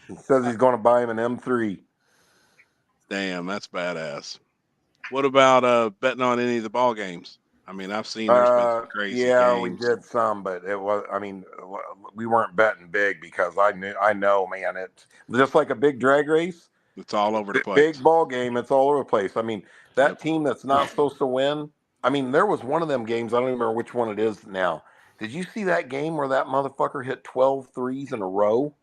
He says he's going to buy him an M3. Damn, that's badass. What about betting on any of the ball games? I mean, I've seen there's been some crazy games. We did some, but it was. I mean, we weren't betting big because I know, man. It's just like a big drag race. It's all over the place. Big ball game. It's all over the place. I mean, that team that's not supposed to win. I mean, there was one of them games. I don't even remember which one it is now. Did you see that game where that motherfucker hit 12 threes in a row?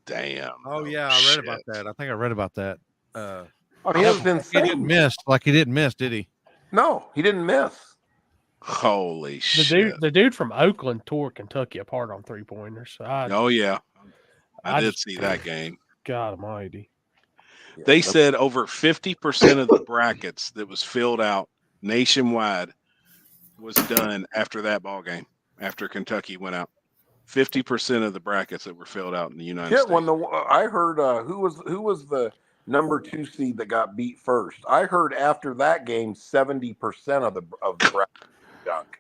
Damn. Oh yeah, I read about that. I think I read about that. That was insane. He didn't miss. Like he didn't miss, did he? No, he didn't miss. Holy shit! The dude from Oakland tore Kentucky apart on 3-pointers. Oh yeah, I did see that game. God Almighty! They said over 50% of the brackets that was filled out nationwide was done after that ball game. After Kentucky went out, 50% of the brackets that were filled out in the United States. When I heard who was the number 2 seed that got beat first. I heard after that game 70% of the bracket dunk.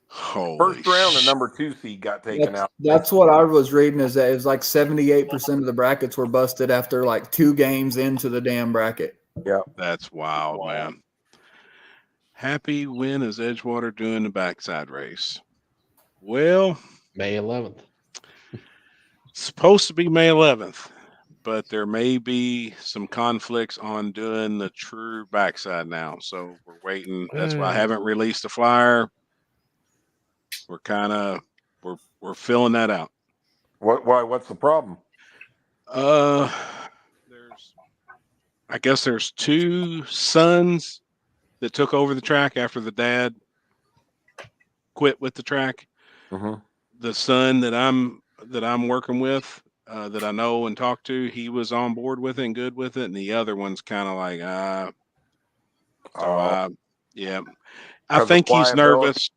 First round, the number 2 seed got taken out. That's what I was reading. Is that it was like 78% of the brackets were busted after like 2 games into the damn bracket. Yeah, that's wild, man. Happy, when is Edgewater doing the backside race? Well, May 11th. Supposed to be May 11th, but there may be some conflicts on doing the true backside now. So we're waiting. That's why I haven't released the flyer. We're kind of we're filling that out. Why? What's the problem? I guess there's 2 sons that took over the track after the dad quit with the track. Mm-hmm. The son that I'm working with, that I know and talk to, he was on board with it and good with it, and the other one's kind of like, yeah. I think he's nervous.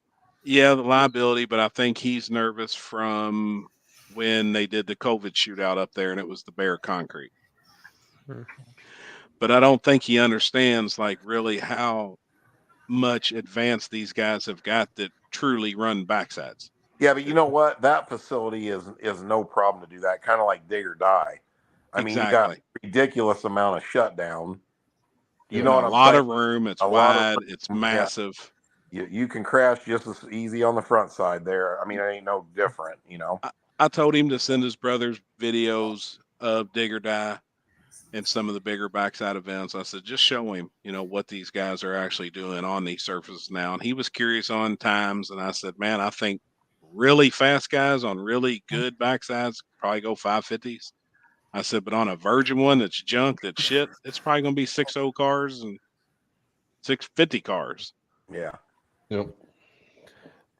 Yeah, the liability, but I think he's nervous from when they did the COVID shootout up there, and it was the bare concrete. But I don't think he understands like really how much advanced these guys have got that truly run backsides. Yeah, but you know what? That facility is no problem to do that. Kind of like dig or die. I mean, you got a ridiculous amount of shutdown. You know what I'm saying? A lot of room. It's wide. It's massive. Yeah. You can crash just as easy on the front side there. I mean, it ain't no different, you know. I told him to send his brothers videos of dig or die and some of the bigger backside events. I said, just show him, what these guys are actually doing on these surfaces now. And he was curious on times. And I said, man, I think really fast guys on really good backsides probably go 550s. I said, but on a virgin one that's junk, that's shit, it's probably going to be 6.0 cars and 650 cars. Yeah. Yep.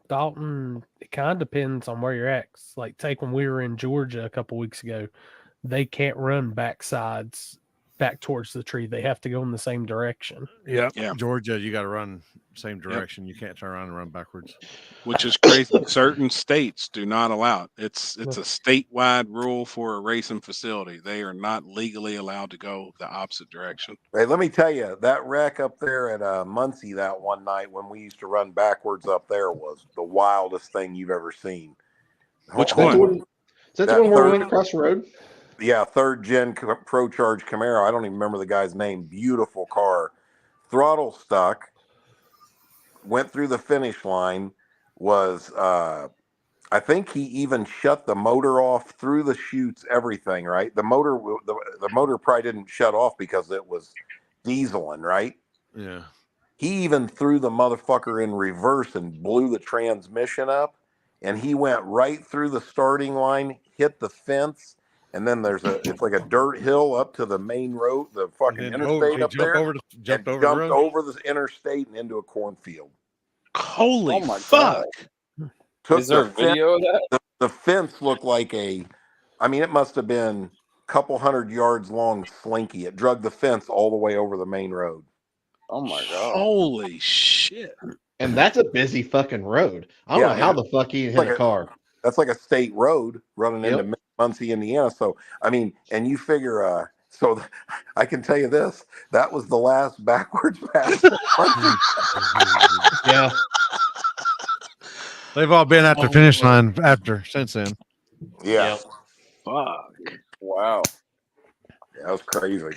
Dalton, it kind of depends on where you're at. Like, take when we were in Georgia a couple weeks ago, they can't run backsides back towards the tree. They have to go in the same direction. Yeah. Georgia, you got to run same direction. You can't turn around and run backwards. Which is crazy. Certain states do not allow it. It's a statewide rule for a racing facility. They are not legally allowed to go the opposite direction. Hey, let me tell you, that wreck up there at Muncie that one night when we used to run backwards up there was the wildest thing you've ever seen. Which one? Is that the one where we went across the road? Yeah, 3rd gen Pro Charge Camaro. I don't even remember the guy's name. Beautiful car. Throttle stuck. Went through the finish line. Was I think he even shut the motor off through the chutes. Everything right. The motor probably didn't shut off because it was dieseling, right? Yeah. He even threw the motherfucker in reverse and blew the transmission up. And he went right through the starting line, hit the fence. And then it's like a dirt hill up to the main road, the fucking interstate up there. Jumped over the interstate and into a cornfield. Holy fuck. Is there a video of that? The fence looked like it must have been a couple 100 yards long slinky. It dragged the fence all the way over the main road. Oh my God. Holy shit. And that's a busy fucking road. I don't know how the fuck he hit a car. That's like a state road running into Muncie, Indiana. So, I mean, and you figure, I can tell you this, that was the last backwards pass. Yeah. They've all been at the finish line since then. Yeah. Fuck. Wow. Yeah, that was crazy.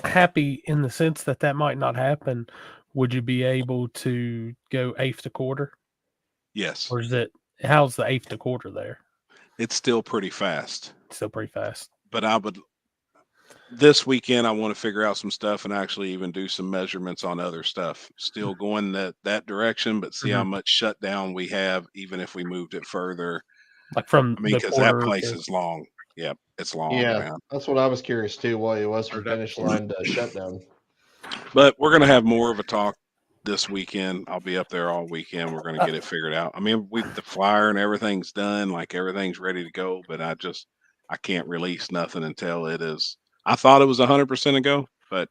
Happy in the sense that might not happen would you be able to go eighth to quarter? Yes. Or is it, how's the eighth to quarter there? It's still pretty fast. Still pretty fast. But this weekend, I want to figure out some stuff and actually even do some measurements on other stuff. Still going that direction, but see how much shutdown we have, even if we moved it further. Like from because that place is long. Yep, it's long, man. That's what I was curious too. Why it was from finish line to shutdown. But we're gonna have more of a talk this weekend. I'll be up there all weekend. We're gonna get it figured out. I mean, the flyer and everything's done, like everything's ready to go. But I can't release nothing until it is. I thought it was 100% ago, but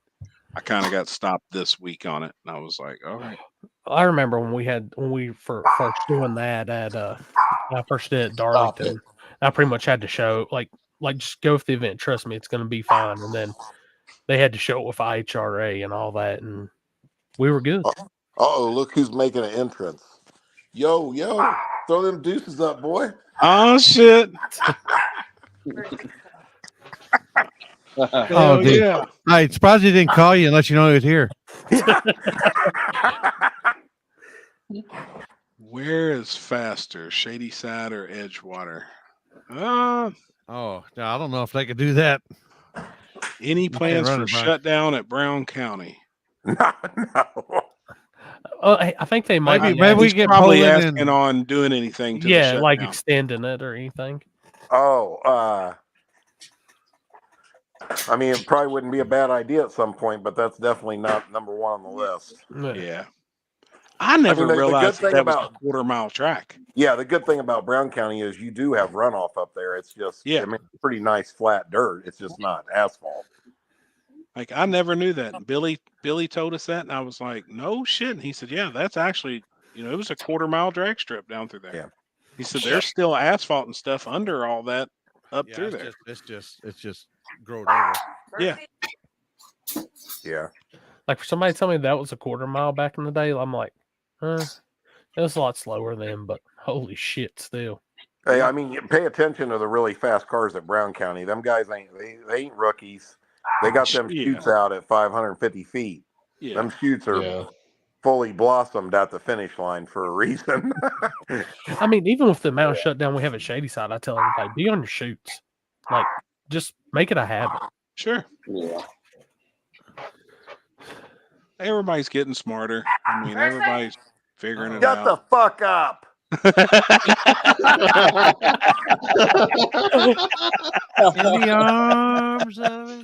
I kind of got stopped this week on it, and I was like, all right. I remember when we first doing that at I first did at Darlington. I pretty much had to show like just go with the event. Trust me, it's going to be fine. And then they had to show it with IHRA and all that, and we were good. Oh, look who's making an entrance! Yo, throw them deuces up, boy! Oh shit! Oh, dude. Yeah. I'm surprised he didn't call you and let you know he was here. Where is faster, Shady Side or Edgewater? Oh, no, I don't know if they could do that. Any plans for shutdown at Brown County? No. Oh, I think they might. Maybe we get probably asking on doing anything to the shutdown. like extending it or anything. Oh, I mean, it probably wouldn't be a bad idea at some point, but that's definitely not number one on the list. Yeah. I never realized that was a quarter-mile track. Yeah, the good thing about Brown County is you do have runoff up there. It's just, I mean, pretty nice flat dirt. It's just not asphalt. Like, I never knew that. Billy told us that, and I was like, no shit. And he said, yeah, that's actually, it was a quarter-mile drag strip down through there. Yeah. He said, there's still asphalt and stuff under all that up through there. It's just growed over. Yeah. Yeah. Like for somebody to tell me that was a quarter mile back in the day, I'm like, it was a lot slower then, but holy shit, still. Hey, I mean, pay attention to the really fast cars at Brown County. Them guys they ain't rookies. They got them chutes out at 550 feet. Yeah. Them chutes are fully blossomed at the finish line for a reason. I mean, even with the amount of shutdown we have at Shady Side, I tell everybody, be on your chutes. Like, just make it a habit. Sure. Yeah. Everybody's getting smarter. I mean, everybody's figuring it Shut out. the fuck up. In the arms of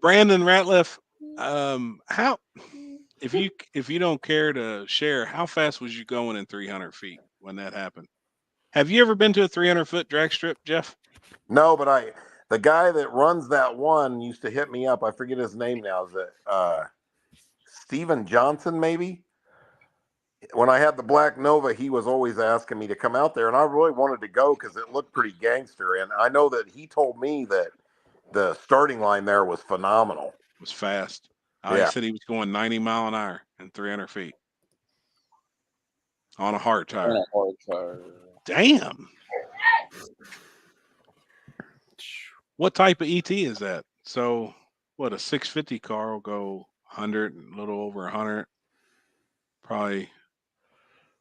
Brandon Ratliff, how if you don't care to share, how fast was you going in 300 feet when that happened? Have you ever been to a 300-foot drag strip, Jeff? No, but the guy that runs that one used to hit me up. I forget his name now. Is it Steven Johnson, maybe? When I had the Black Nova, he was always asking me to come out there, and I really wanted to go because it looked pretty gangster. And I know that he told me that the starting line there was phenomenal. It was fast. Yeah. He said he was going 90 mile an hour and 300 feet on a hard tire. Damn. What type of ET is that? So, what, a 650 car will go 100, a little over 100, probably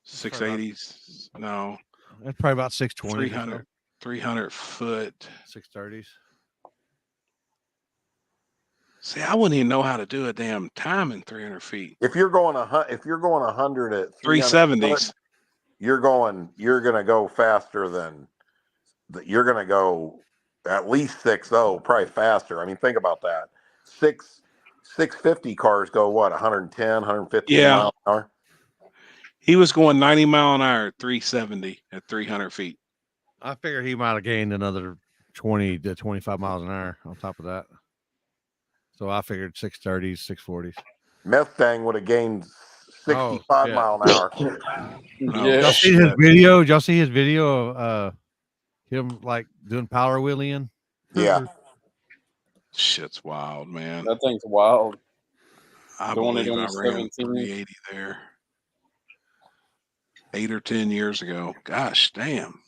680s. No, that's probably about 620. 300 foot. 630s. See, I wouldn't even know how to do a damn time in 300 feet. If you're going 100 at 370s, you're gonna go faster than you're gonna go at least 6.0, probably faster. I mean, think about that. 650 cars go what, 110, 150 miles an hour? He was going 90 mile an hour at 370 at 300 feet. I figured he might have gained another 20 to 25 miles an hour on top of that. So I figured 630s, 640s. Mustang would have gained 65 mile an hour. Y'all see his video? Did y'all see his video of him like doing power wheeling? Yeah. Shit's wild, man. That thing's wild. I Doing it believe on I ran 17. 380 there 8 or 10 years ago. Gosh damn.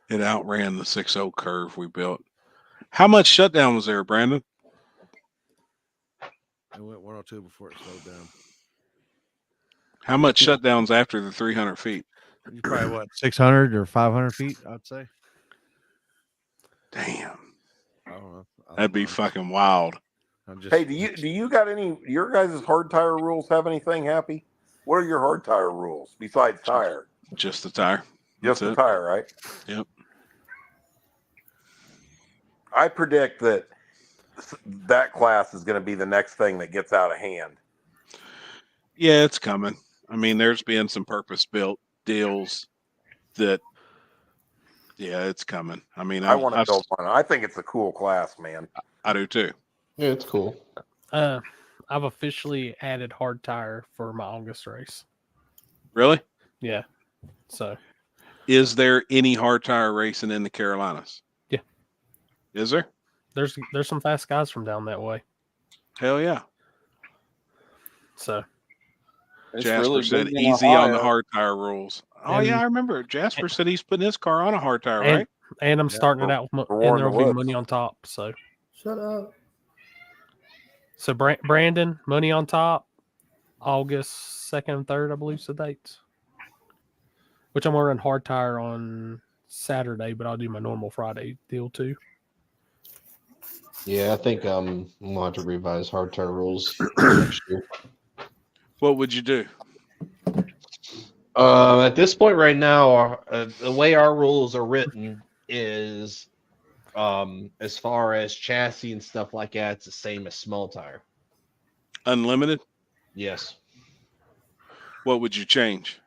It outran the 6.0 curve we built. How much shutdown was there, Brandon? It went 102 before it slowed down. How much shutdowns after the 300 feet? You probably what 600 or 500 feet, I'd say. Damn. I don't know. That'd be fucking wild. Hey, do you got any? Your guys' hard tire rules have anything, Happy? What are your hard tire rules besides tire? Just the tire. Just the tire, right? Yep. I predict that class is going to be the next thing that gets out of hand. Yeah, it's coming. I mean, there's been some purpose-built deals that, yeah, it's coming. I mean, I want to build one. I think it's a cool class, man. I do too. Yeah, it's cool. I've officially added hard tire for my August race. Really? Yeah. So, is there any hard tire racing in the Carolinas? Yeah. Is there? There's some fast guys from down that way. Hell yeah. So Jasper said easy on the hard tire rules. Oh yeah, I remember. Jasper said he's putting his car on a hard tire, right? And I'm starting it out with, and there'll be money on top. So shut up. So Brandon, money on top, August 2nd and 3rd, I believe, the dates. Which I'm gonna run hard tire on Saturday, but I'll do my normal Friday deal too. Yeah, I think I'm gonna have to revise hard tire rules next year. What would you do? At this point right now, the way our rules are written is, as far as chassis and stuff like that, it's the same as small tire. Unlimited? Yes. What would you change?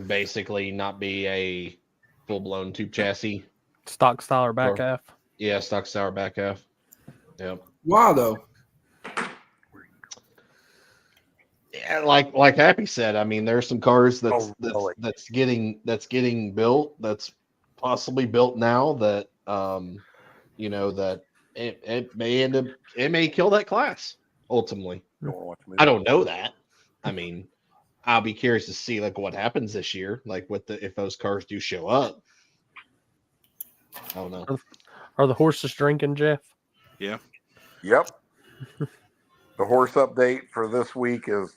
Basically, not be a full-blown tube chassis. Stock style or back half? Yeah, stock style or back half. Yep. Why though? Yeah, like Happy said, I mean, there's some cars that's getting built, that's possibly built now that that it may kill that class ultimately. I don't know that. I mean, I'll be curious to see like what happens this year, like if those cars do show up. I don't know. Are the horses drinking, Jeff? Yeah. Yep. The horse update for this week is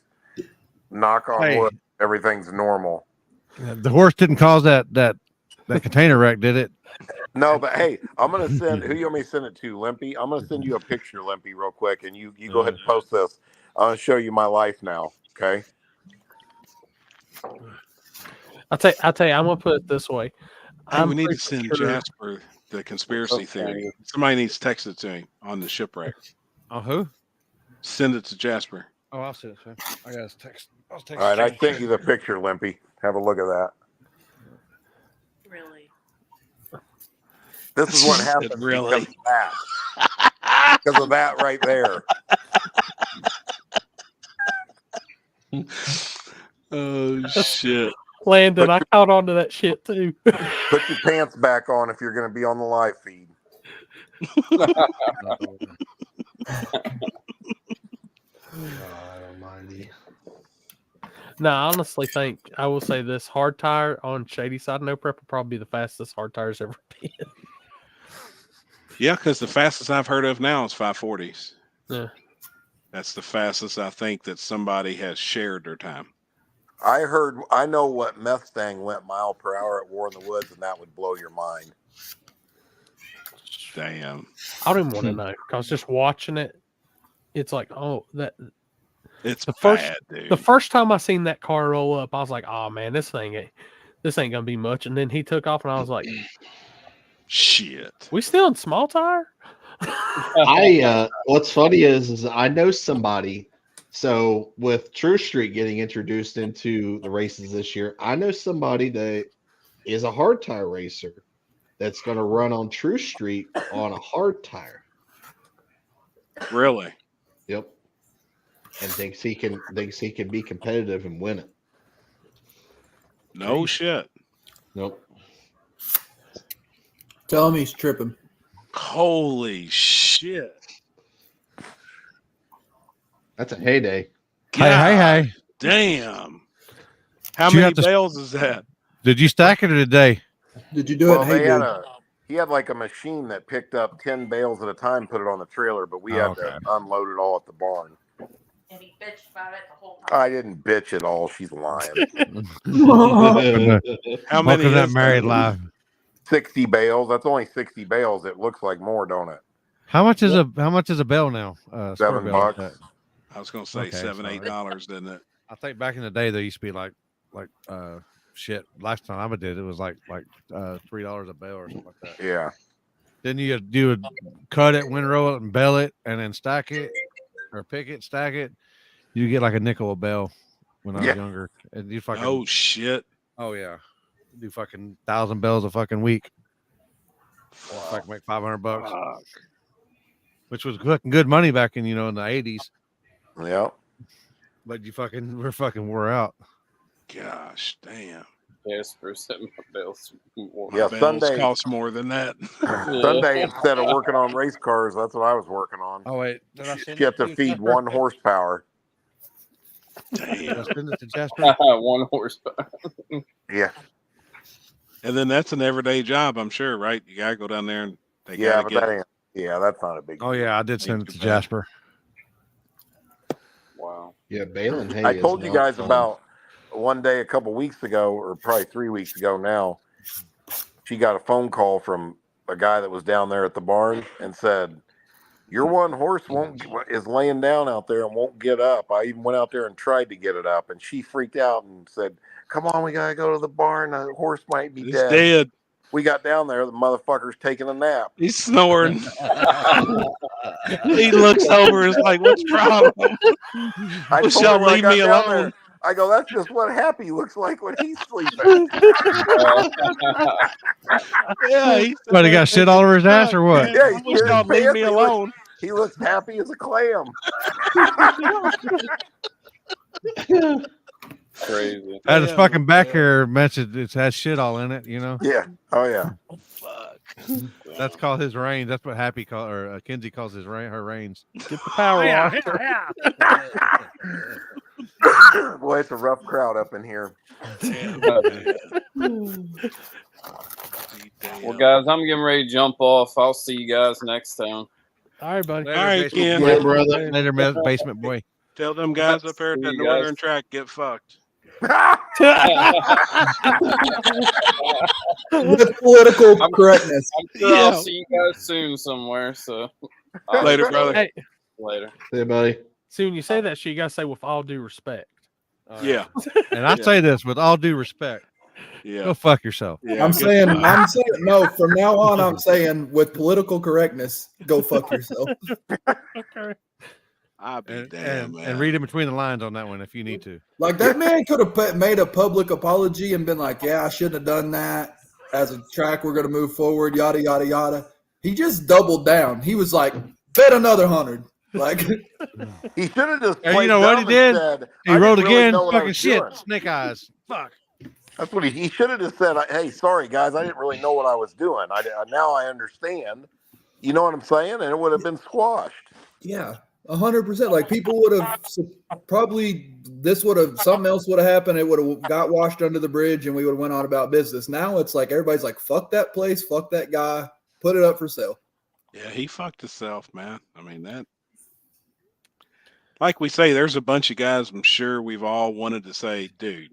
knock on wood, everything's normal. The horse didn't cause that container wreck, did it? No, but hey, I'm gonna send who you want me to send it to, Limpy? I'm gonna send you a picture, Limpy, real quick, and you go ahead and post this. I'm gonna show you my life now. Okay. I'll tell you, I'm gonna put it this way. Hey, we need to send Jasper the conspiracy theory. Somebody needs to text it to him on the shipwreck. Oh, who? Send it to Jasper. Oh, I'll send it to him. I got his text. All right, I sent you the picture, Limpy. Have a look at that. Really? This is what happened really? Because of that. Because of that right there. Oh shit. Landon, I caught on to that shit too. Put your pants back on if you're going to be on the live feed. No, I honestly think I will say this: hard tire on Shady Side No Prep will probably be the fastest hard tires ever been. Yeah, because the fastest I've heard of now is 540s. Yeah. That's the fastest I think that somebody has shared their time. I know what Mustang went mile per hour at War in the Woods, and that would blow your mind. Damn. I don't even want to know because just watching it, it's like, oh, that. It's bad, dude. The first time I seen that car roll up, I was like, oh man, this ain't gonna be much. And then he took off, and I was like, shit. We still in small tire? What's funny is I know somebody. So with True Street getting introduced into the races this year, I know somebody that is a hard tire racer that's going to run on True Street on a hard tire. Really? Yep. And thinks he can be competitive and win it. No shit. Nope. Tell him he's tripping. Holy shit. That's a heyday. Hey. Damn. How many bales is that? Did you stack it today? Did you do it? Hey, dude. He had like a machine that picked up 10 bales at a time, put it on the trailer, but we had to unload it all at the barn. And he bitched about it the whole time. I didn't bitch at all. She's lying. How many is that married life? 60 bales. That's only 60 bales. It looks like more, don't it? How much is a bale now? $7. I was gonna say $7-8, didn't it? I think back in the day there used to be like shit. Last time I did it was like $3 a bale or something like that. Yeah. Then you would cut it, windrow it, and bale it, and then stack it or pick it, stack it. You get like a nickel a bale when I was younger, and you fucking shit. Oh yeah, you do fucking 1,000 bales a fucking week. Fucking make $500, which was fucking good money back in in the 80s. Yeah. But we're fucking wore out. Gosh, damn. Yes, for $7 bills. Yeah, Sunday costs more than that. Sunday, instead of working on race cars, that's what I was working on. Oh wait, you have to feed 1 horsepower. Damn. Send it to Jasper. 1 horsepower. Yeah. And then that's an everyday job, I'm sure, right? You gotta go down there and but that's not a big deal. Oh yeah, I did send it to Jasper. Wow. Yeah, baling hay. I told you guys about one day a couple weeks ago, or probably 3 weeks ago now. She got a phone call from a guy that was down there at the barn and said, "Your 1 horse is laying down out there and won't get up." I even went out there and tried to get it up, and she freaked out and said, "Come on, we gotta go to the barn. The horse might be dead." We got down there. The motherfucker's taking a nap. He's snoring. He looks over and is like, "What's the problem? I Shall leave me alone." I go, "That's just what Happy looks like when he's sleeping." Yeah, But he got shit all over his ass or what? Yeah, wish y'all leave me alone. He looks happy as a clam. Crazy. Had his fucking back hair mentioned it has shit all in it, Yeah. Oh yeah. That's called his reins. That's what Happy Kinsey calls her reins. Get the power off. Boy, it's a rough crowd up in here. Well, guys, I'm getting ready to jump off. I'll see you guys next time. All right, buddy. All right, Ken. Later, basement boy. Tell them guys up there at that northern track get fucked. With political correctness. I'm sure I'll see you guys soon somewhere. So later, brother. Hey, later. Hey, buddy. See, when you say that shit, you gotta say with all due respect. Yeah. And I say this with all due respect. Yeah. Go fuck yourself. Yeah, I'm saying no. From now on, I'm saying with political correctness, go fuck yourself. I'll be damn, man. And read in between the lines on that one if you need to. Like that man could have made a public apology and been like, "Yeah, I shouldn't have done that. As a track, we're gonna move forward." Yada yada yada. He just doubled down. He was like, "Bet another 100." Like he should have just. And you know what he did? Said, he wrote again. Really fucking shit. Doing. Snake eyes. Fuck. That's what he should have just said. "Hey, sorry guys, I didn't really know what I was doing. Now I understand." You know what I'm saying? And it would have been squashed. Yeah. 100%. Like people would have probably something else would have happened. It would have got washed under the bridge and we would have went on about business. Now it's like everybody's like, fuck that place, fuck that guy, put it up for sale. Yeah, he fucked himself, man. I mean, that, like we say, there's a bunch of guys I'm sure we've all wanted to say, dude,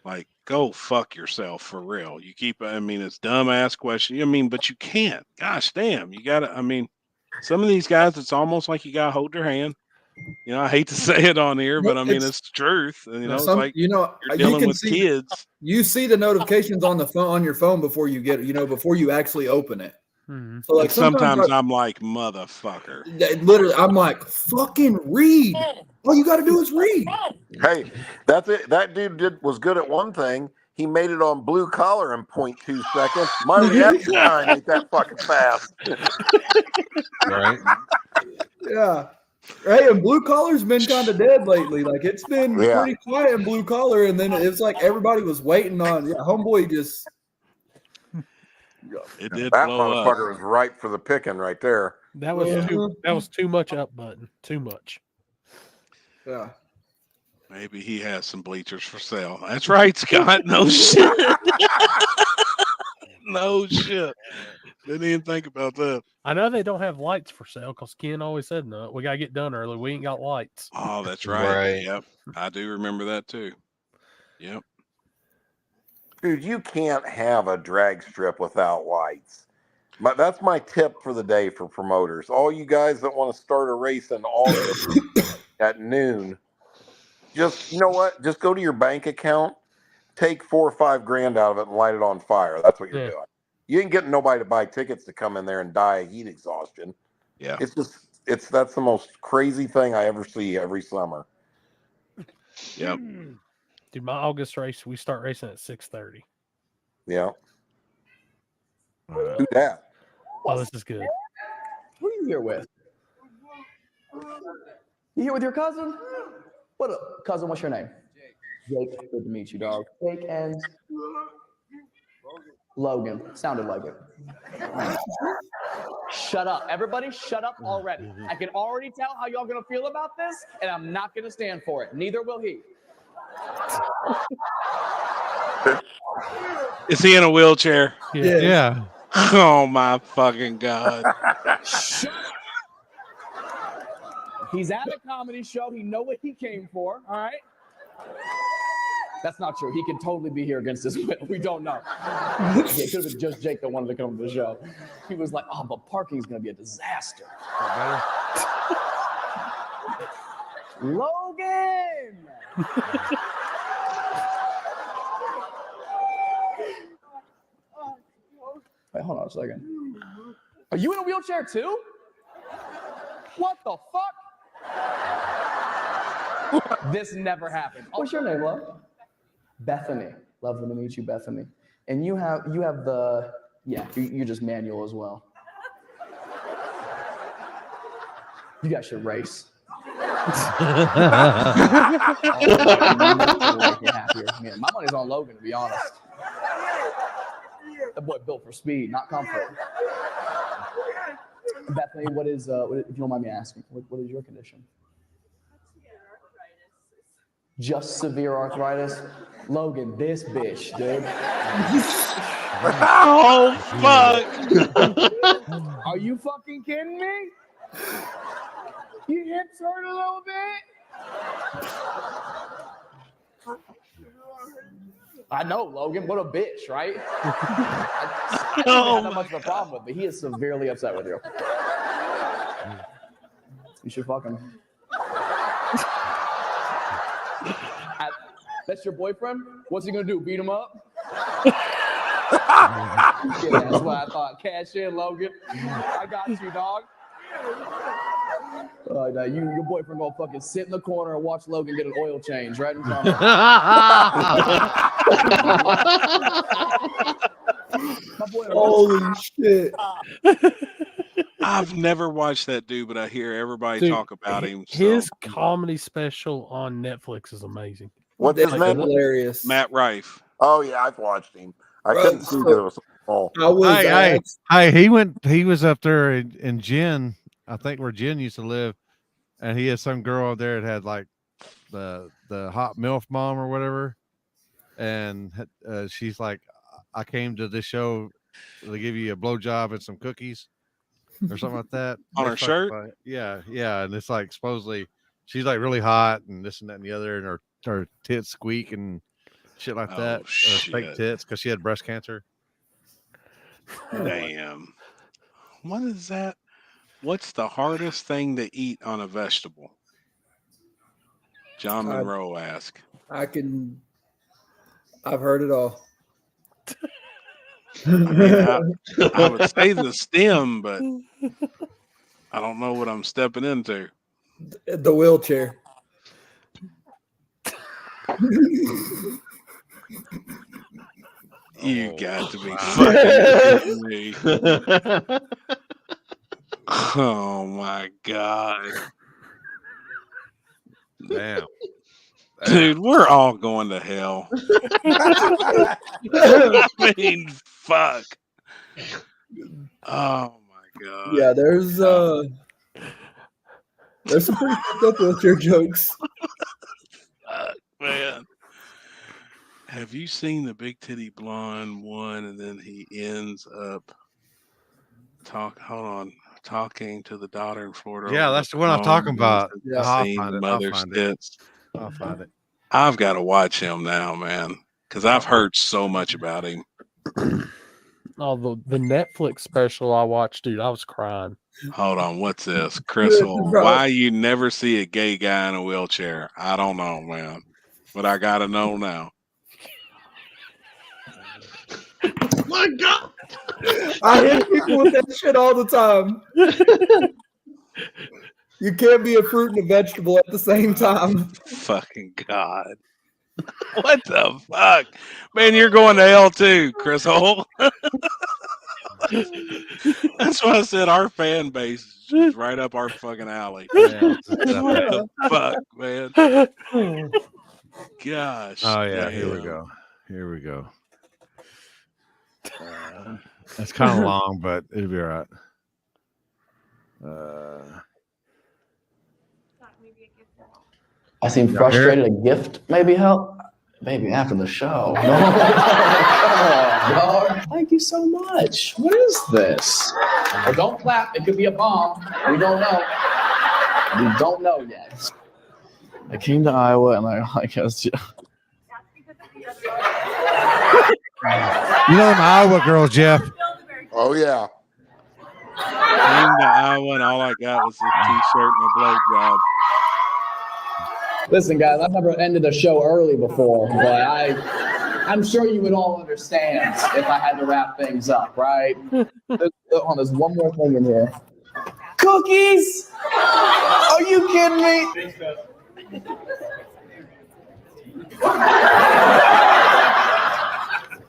like, go fuck yourself for real. You keep, I mean, it's dumbass question. I mean, but you can't. Gosh damn, you gotta, I mean, some of these guys, it's almost like you gotta hold their hand. You know, I hate to say it on here, but I mean it's the truth. You know, it's like you're dealing with kids. You see the notifications on the phone on your phone before you get, before you actually open it. Mm-hmm. So like sometimes I'm like, motherfucker. Literally, I'm like, fucking read. All you got to do is read. Hey, that's it. That dude was good at one thing. He made it on blue collar in 0.2 seconds. My reaction time ain't that fucking fast. Right? Yeah. Hey, and blue collar's been kind of dead lately. Like it's been pretty quiet in blue collar, and then it's like everybody was waiting on. Yeah, homeboy just. It did. That blow motherfucker up. was ripe for the picking right there. That was too much up button. Too much. Yeah. Maybe he has some bleachers for sale. That's right, Scott. No shit. No shit. Didn't even think about that. I know they don't have lights for sale because Ken always said no. We gotta get done early. We ain't got lights. Oh, that's right. Yep. I do remember that too. Yep. Dude, you can't have a drag strip without lights. But that's my tip for the day for promoters. All you guys that want to start a race in August at noon, just, you know what? Just go to your bank account, take $4 or $5 grand out of it and light it on fire. That's what you're doing. You ain't getting nobody to buy tickets to come in there and die of heat exhaustion. Yeah. That's the most crazy thing I ever see every summer. Yep. Dude, my August race, we start racing at 6:30. Yeah. Do that. Oh, this is good. Who are you here with? You here with your cousin? What up, cousin? What's your name? Jake. Good to meet you, dog. Jake and Logan. Sounded like it. Shut up. Everybody shut up already. I can already tell how y'all gonna feel about this, and I'm not gonna stand for it. Neither will he. Is he in a wheelchair? Yeah. Oh my fucking God. He's at a comedy show. He know what he came for. All right. That's not true. He could totally be here against his will. We don't know. It could have been just Jake that wanted to come to the show. He was like, "Oh, but parking's gonna be a disaster." Logan. Wait, hold on a second. Are you in a wheelchair too? What the fuck? This never happened. What's your name, love? Bethany. Lovely to meet you, Bethany. And you have the, you're just manual as well. You guys should race. Man, my money's on Logan, to be honest. That boy built for speed, not comfort. Bethany, what is, if you don't mind me asking, what is your condition? Just severe arthritis? Logan, this bitch, dude. Oh, fuck. Are you fucking kidding me? Your hips hurt a little bit? I know, Logan. What a bitch, right? I don't have that much of a problem with it, but he is severely upset with you. You should fuck him. That's your boyfriend? What's he gonna do? Beat him up? Yeah, that's what I thought. Cash in, Logan. I got you, dog. No, your boyfriend gonna fucking sit in the corner and watch Logan get an oil change right in front of him. Holy shit. I've never watched that dude, but I hear everybody talk about him. His comedy special on Netflix is amazing. What's his name? Hilarious. Matt Rife. Oh yeah, I've watched him. I couldn't see because it was so small. He was up there in Jen, I think where Jen used to live, and he had some girl there that had like the hot MILF mom or whatever, and she's like, "I came to this show to give you a blowjob and some cookies," or something like that. On her shirt? Yeah, and it's like supposedly she's like really hot and this and that and the other, and her tits squeak and shit like that, or fake tits because she had breast cancer. Damn. What is that? What's the hardest thing to eat on a vegetable? John Monroe asked. I've heard it all. I mean, I would say the stem, but I don't know what I'm stepping into. The wheelchair. You got to be fucking kidding me. Oh my God. Damn. Dude, we're all going to hell. I mean, fuck. Oh my God. Yeah, there's some pretty fucked up wheelchair jokes. Man. Have you seen the big titty blonde one? And then he ends up talking to the daughter in Florida. Yeah, that's the one I'm talking about. Yeah, I'll seen find the it. I'll mother find it. skits. I'll find it. I've got to watch him now, man, because I've heard so much about him. Oh, the Netflix special I watched, dude, I was crying. Hold on, what's this? Crystal, why you never see a gay guy in a wheelchair? I don't know, man, but I gotta know now. My God, I hit people with that shit all the time. You can't be a fruit and a vegetable at the same time. Fucking God. What the fuck? Man, you're going to hell too, Chris Hole. That's why I said our fan base is right up our fucking alley. Yeah, what the fuck, man? Gosh. Oh yeah, damn. here we go. Here we go. It's kind of long, but it'll be all right. I seem frustrated. A gift maybe help. Maybe after the show. No. Thank you so much. What is this? Well, don't clap. It could be a bomb. We don't know. We don't know yet. I came to Iowa and I guess. You know them Iowa girls, Jeff. Oh yeah. Came to Iowa and all I got was a t-shirt and a blowjob. Listen, guys, I've never ended a show early before, but I'm sure you would all understand if I had to wrap things up, right? There's one more thing in here. Cookies? Are you kidding me?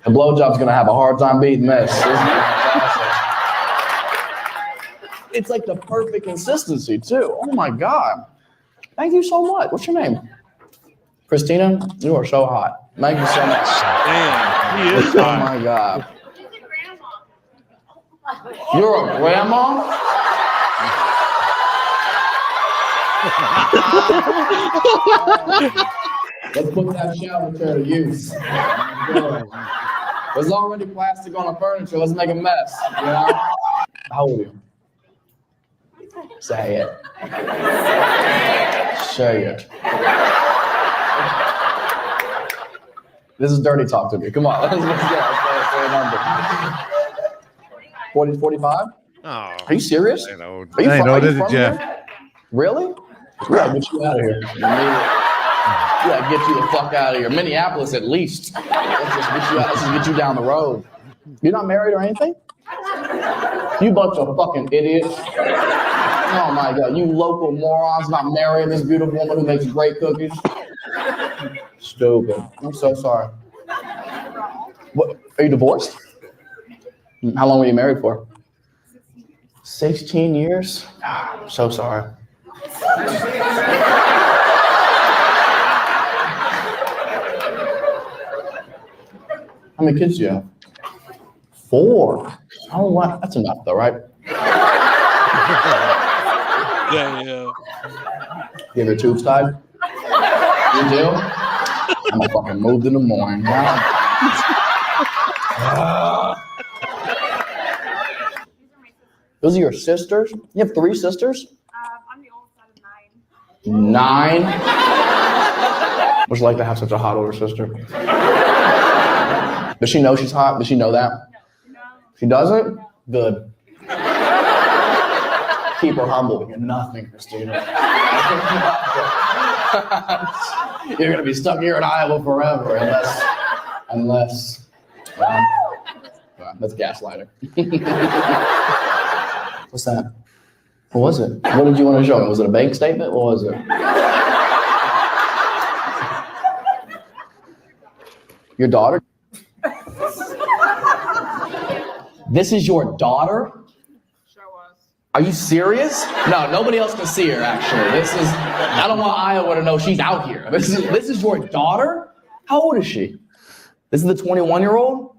The blowjob's gonna have a hard time beating this. It's like the perfect consistency too. Oh my God. Thank you so much. What's your name? Christina, you are so hot. Thank you so much. Damn, he is Oh hot. my God. You're a grandma? Let's put that shower chair to use. There's already plastic on the furniture. Let's make a mess. You know? How old are you? Say it. Say it. This is dirty talk to me. Come on. Let's say a number. 40, 45? Oh, are you serious? I know. Are you I from, know are you this is from Jeff. there? Really? We gotta get you out of here. We gotta get you the fuck out of here. Minneapolis, at least. Let's just get you down the road. You're not married or anything? You bunch of fucking idiots. Oh my God, you local morons not marrying this beautiful woman who makes great cookies. Stupid. I'm so sorry. What? Are you divorced? How long were you married for? 16 years? I'm so sorry. How many kids do you have? 4. Oh, wow. That's enough, though, right? Yeah. You have your tubes tied? You do? I'm gonna fucking move in the morning. Those are your sisters? You have 3 sisters? I'm the oldest out of 9. 9? What's it like to have such a hot older sister? Does she know she's hot? Does she know that? No. She doesn't? Good. Keep her humble. You're nothing, Christina. You're gonna be stuck here in Iowa forever unless that's gaslighting. What's that? What was it? What did you want to show me? Was it a bank statement? What was it? Your daughter? This is your daughter? Are you serious? No, nobody else can see her, actually. I don't want Iowa to know she's out here. This is your daughter? How old is she? This is the 21-year-old?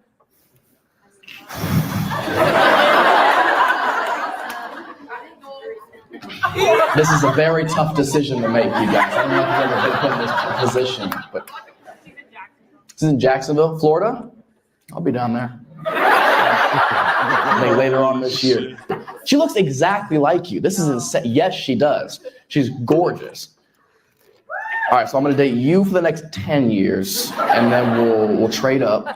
This is a very tough decision to make, you guys. I don't know if you've ever been put in this position, but this is in Jacksonville, Florida. I'll be down there. Maybe later on this year. She looks exactly like you. This is insane. Yes, she does. She's gorgeous. All right, so I'm gonna date you for the next 10 years, and then we'll trade up.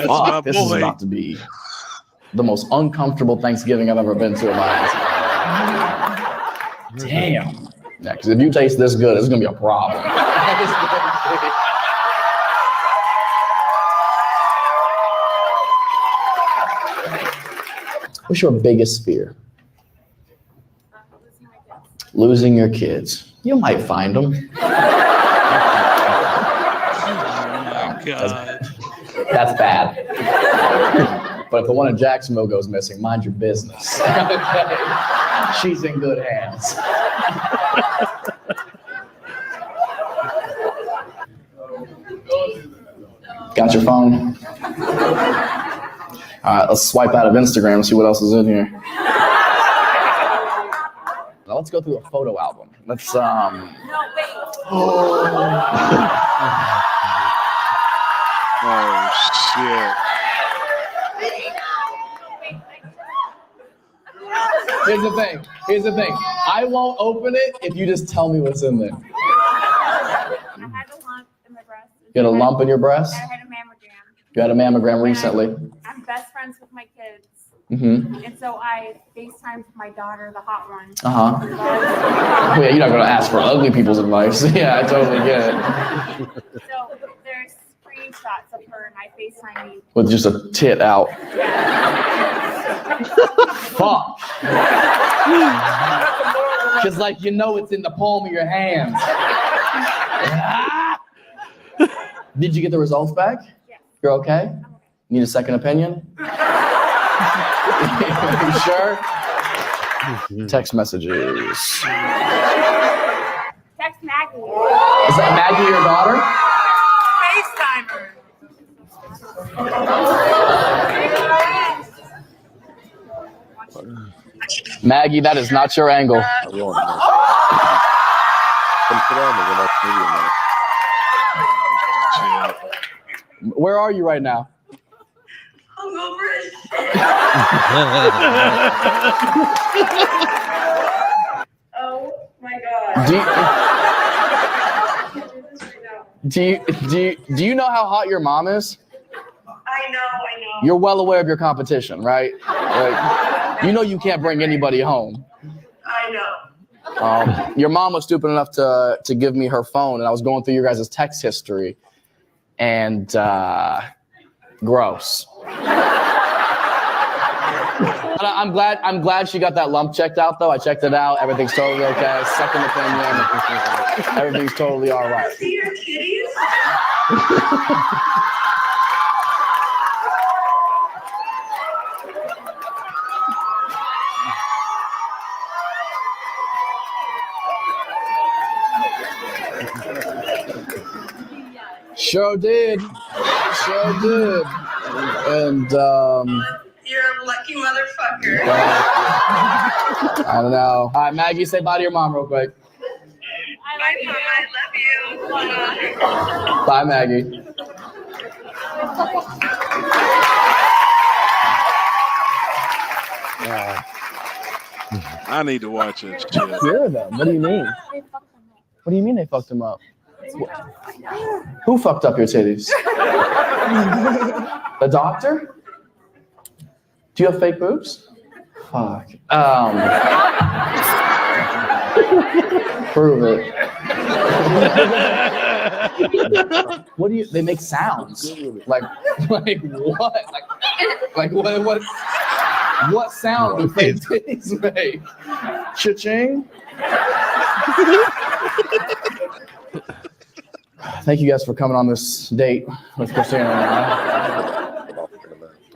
Fuck, this is about to be the most uncomfortable Thanksgiving I've ever been to in my life. Damn. Yeah, because if you taste this good, it's gonna be a problem. What's your biggest fear? Losing your kids. You might find them. Oh, God. That's bad. But if the one in Jacksonville goes missing, mind your business. She's in good hands. Got your phone? All right, let's swipe out of Instagram and see what else is in here. Now let's go through a photo album. Let's No, wait. Oh, shit. Here's the thing. I won't open it if you just tell me what's in there. I had a lump in my breast. You had a lump in your breast? I had a mammogram. You had a mammogram recently. I'm best friends with my kids. Mm-hmm. And so I FaceTimed my daughter, the hot one. Uh-huh. Oh, yeah, you're not going to ask for ugly people's advice. Yeah, I totally get it. So there's screenshots of her and I FaceTime me. With just a tit out. Fuck. Just like you know it's in the palm of your hands. Did you get the results back? Yeah. You're okay? Need a second opinion? You sure? Text messages. Text Maggie. Is that Maggie, your daughter? FaceTime her. Maggie, that is not your angle. Where are you right now? Oh my God. Do you know how hot your mom is? I know. You're well aware of your competition, right? Like, you know you can't bring anybody home. I know. Your mom was stupid enough to give me her phone, and I was going through your guys' text history, and gross. But I'm glad she got that lump checked out, though. I checked it out. Everything's totally okay. Second opinion. Everything's totally all right. See your kitties? Sure did. And You're a lucky motherfucker. I don't know. All right, Maggie, say bye to your mom real quick. I love you. Bye, Maggie. I need to watch it. Hear them. What do you mean? What do you mean they fucked him up? Who fucked up your titties? The doctor? Do you have fake boobs? Fuck. Prove it. What do you? They make sounds. Like what? Like what? What sound do fake titties make? Cha-ching. Thank you guys for coming on this date with Christina and I.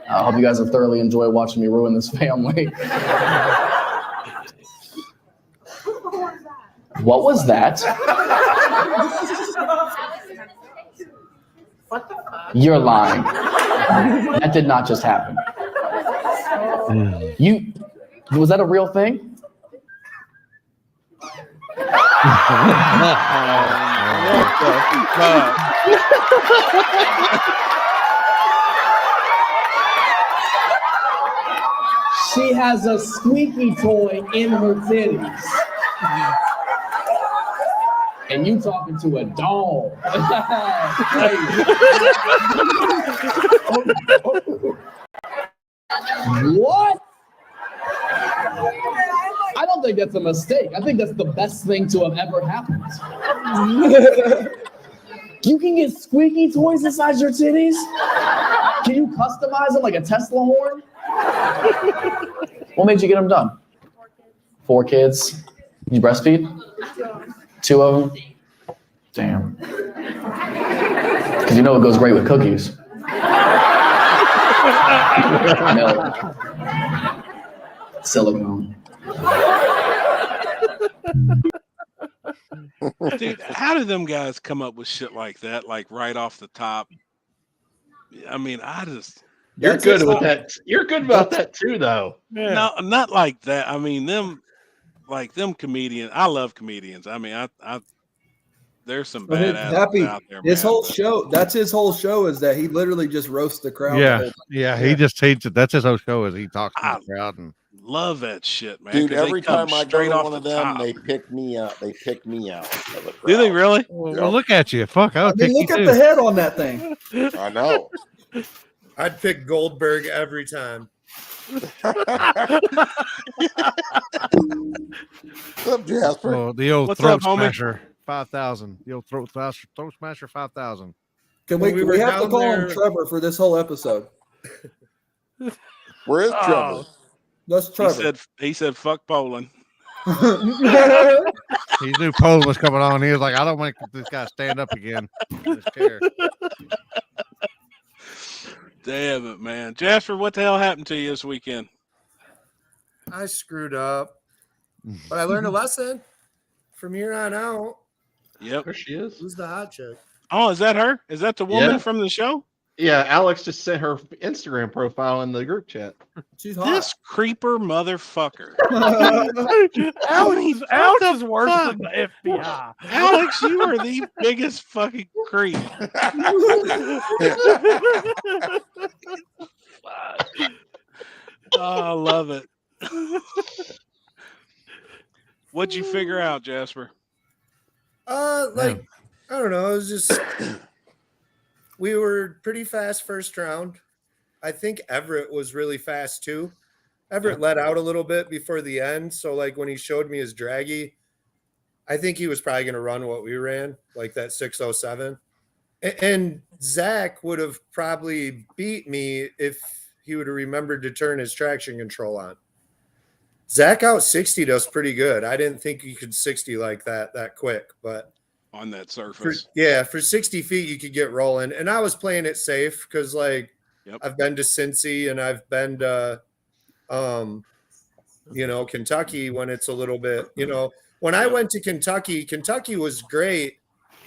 I hope you guys have thoroughly enjoyed watching me ruin this family. What was that? You're lying. That did not just happen. Was that a real thing? She has a squeaky toy in her titties. And you talking to a doll. What? I don't think that's a mistake. I think that's the best thing to have ever happened. You can get squeaky toys inside your titties? Can you customize them like a Tesla horn? What made you get them done? 4 kids. You breastfeed? 2 of them? Damn. Because you know it goes great with cookies. Milk. Silicone. Dude, how do them guys come up with shit like that, like right off the top? I mean, You're good with that. You're good about that too, though. No, not like that. I mean, them comedians. I love comedians. I mean, I there's some badasses out there. His whole show. That's his whole show. Is that he literally just roasts the crowd. Yeah. He just hates it. That's his whole show. Is he talks to the crowd and love that shit, man. Dude, every time I go to off one of the them, top. they pick me out. They pick me out. Of the crowd. Do they really? well, look at you. Fuck, I would pick look you at too. the head on that thing. I know. I'd pick Goldberg every time. What's up, Jasper? Oh, the old What's throat up, homie? smasher 5,000. The old throat smasher 5,000. Can When we we were have to down call there- him Trevor for this whole episode? Where is Trevor? That's Trevor. He said fuck Poland. He knew Poland was coming on. He was like, I don't want this guy to stand up again. in his chair. Damn it, man. Jasper, what the hell happened to you this weekend? I screwed up, but I learned a lesson from here on out. Yep. There she is. Who's the hot chick? Oh, is that her? Is that the woman Yeah. from the show? Yeah, Alex just sent her Instagram profile in the group chat. She's This creeper motherfucker. Alex is worse than the FBI. Alex, you are the biggest fucking creep. Oh, I love it. What'd you figure out, Jasper? I don't know. It was just we were pretty fast first round. I think Everett was really fast too. Everett let out a little bit before the end. So like when he showed me his draggy, I think he was probably going to run what we ran, like that 607. And Zach would have probably beat me if he would have remembered to turn his traction control on. Zach out 60'd us pretty good. I didn't think you could 60 like that quick, but on that surface. For 60 feet, you could get rolling. And I was playing it safe because, like, I've been to Cincy and I've been to, Kentucky when it's a little bit, when I went to Kentucky was great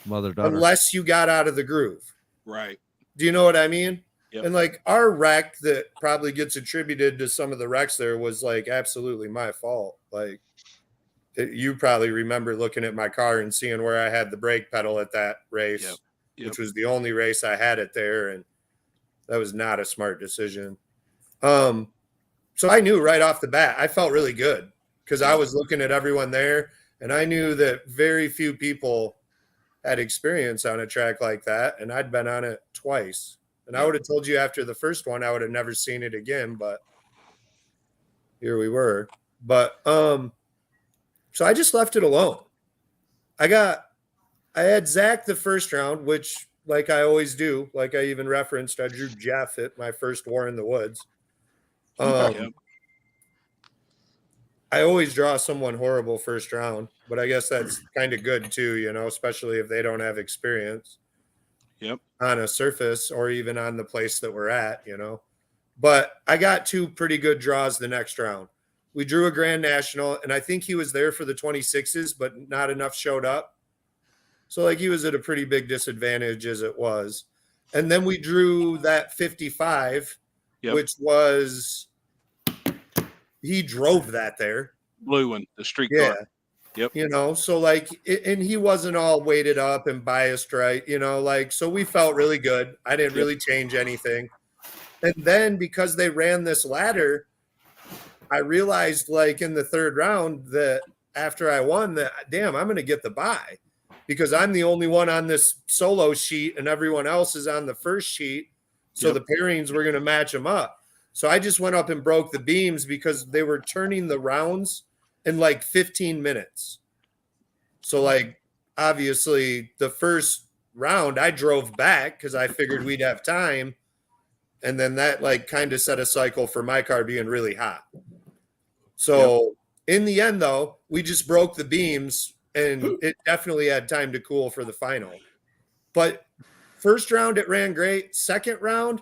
Mother-daughter. unless you got out of the groove. Right. Do you know what I mean? Yep. And, like, our wreck that probably gets attributed to some of the wrecks there was, like, absolutely my fault. Like, you probably remember looking at my car and seeing where I had the brake pedal at that race, which was the only race I had it there. And that was not a smart decision. So I knew right off the bat, I felt really good because I was looking at everyone there and I knew that very few people had experience on a track like that. And I'd been on it twice. And I would have told you after the first one, I would have never seen it again, but here we were. But, so I just left it alone. I had Zach the first round, which like I always do, like I even referenced, I drew Jeff at my first War in the Woods. I always draw someone horrible first round, but I guess that's kind of good too, especially if they don't have experience on a surface or even on the place that we're at, But I got 2 pretty good draws the next round. We drew a Grand National, and I think he was there for the 26s, but not enough showed up. So, like, he was at a pretty big disadvantage as it was. And then we drew that 55, which was he drove that there. Blue one, the street Yeah. car. Yep. You know, so like, and he wasn't all weighted up and biased, right? You know, like, so we felt really good. I didn't really change anything. And then because they ran this ladder, I realized like in the third round that after I won that, damn, I'm going to get the bye because I'm the only one on this solo sheet and everyone else is on the first sheet. So the pairings were going to match them up. So I just went up and broke the beams because they were turning the rounds in like 15 minutes. So like, obviously the first round I drove back because I figured we'd have time. And then that like kind of set a cycle for my car being really hot. So in the end though, we just broke the beams and it definitely had time to cool for the final. But first round, it ran great. Second round,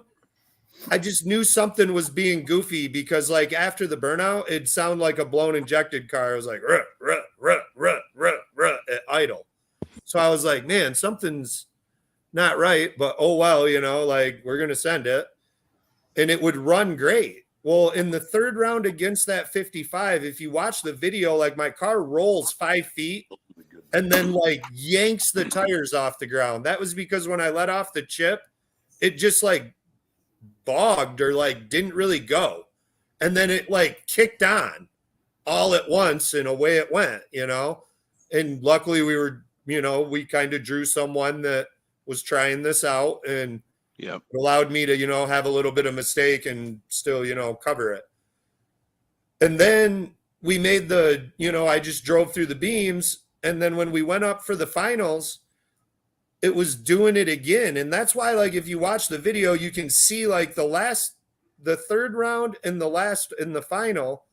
I just knew something was being goofy because like after the burnout, it sounded like a blown injected car. It was like, ruh, ruh, ruh, ruh, ruh, ruh, at idle. So I was like, man, something's not right, but oh, well, you know, like we're going to send it. And it would run great. Well, in the third round against that 55, if you watch the video, like my car rolls 5 feet and then like yanks the tires off the ground. That was because when I let off the chip, it just like bogged or like didn't really go. And then it like kicked on all at once and away it went, you know? And luckily we were, you know, we kind of drew someone that was trying this out and it allowed me to, you know, have a little bit of mistake and still, you know, cover it. And then we made the, you know, I just drove through the beams. And then when we went up for the finals, it was doing it again. And that's why, like, if you watch the video, you can see like the third round and the last in the final,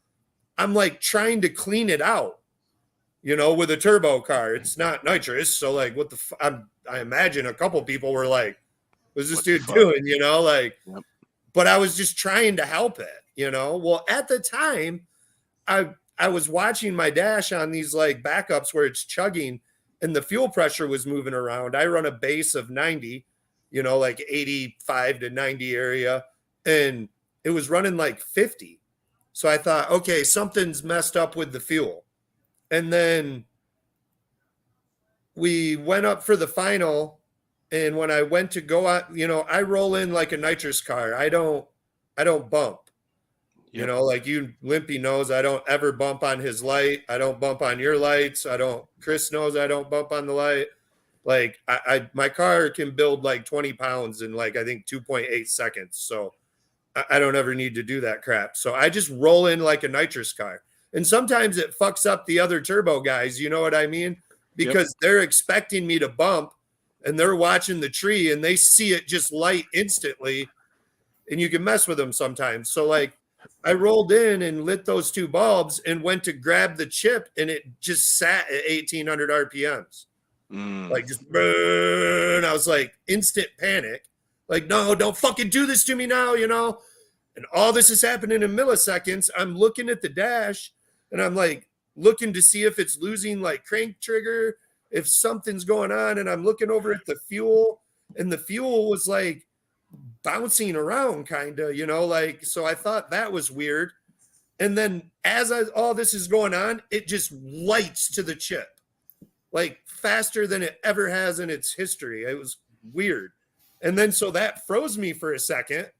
I'm like trying to clean it out, you know, with a turbo car. It's not nitrous. So like what I imagine a couple people were like, what's this dude doing? You know, like, but I was just trying to help it, you know? Well, at the time I was watching my dash on these like backups where it's chugging and the fuel pressure was moving around. I run a base of 90, you know, like 85 to 90 area. And it was running like 50. So I thought, okay, something's messed up with the fuel. And then we went up for the final. And when I went to go out, you know, I roll in like a nitrous car. I don't bump. You know, like you, Limpy knows I don't ever bump on his light. I don't bump on your lights. Chris knows I don't bump on the light. Like my car can build like 20 pounds in like, I think 2.8 seconds. So I don't ever need to do that crap. So I just roll in like a nitrous car. And sometimes it fucks up the other turbo guys. You know what I mean? Because they're expecting me to bump and they're watching the tree and they see it just light instantly and you can mess with them sometimes. So like I rolled in and lit those two bulbs and went to grab the chip and it just sat at 1800 RPMs. Like just burn. I was like instant panic. Like, no, don't fucking do this to me now, you know? And all this is happening in milliseconds. I'm looking at the dash and I'm like looking to see if it's losing like crank trigger, if something's going on. And I'm looking over at the fuel and the fuel was like bouncing around kind of, you know, like, so I thought that was weird. And then as all this is going on, it just lights to the chip like faster than it ever has in its history. It was weird. And then so that froze me for a second.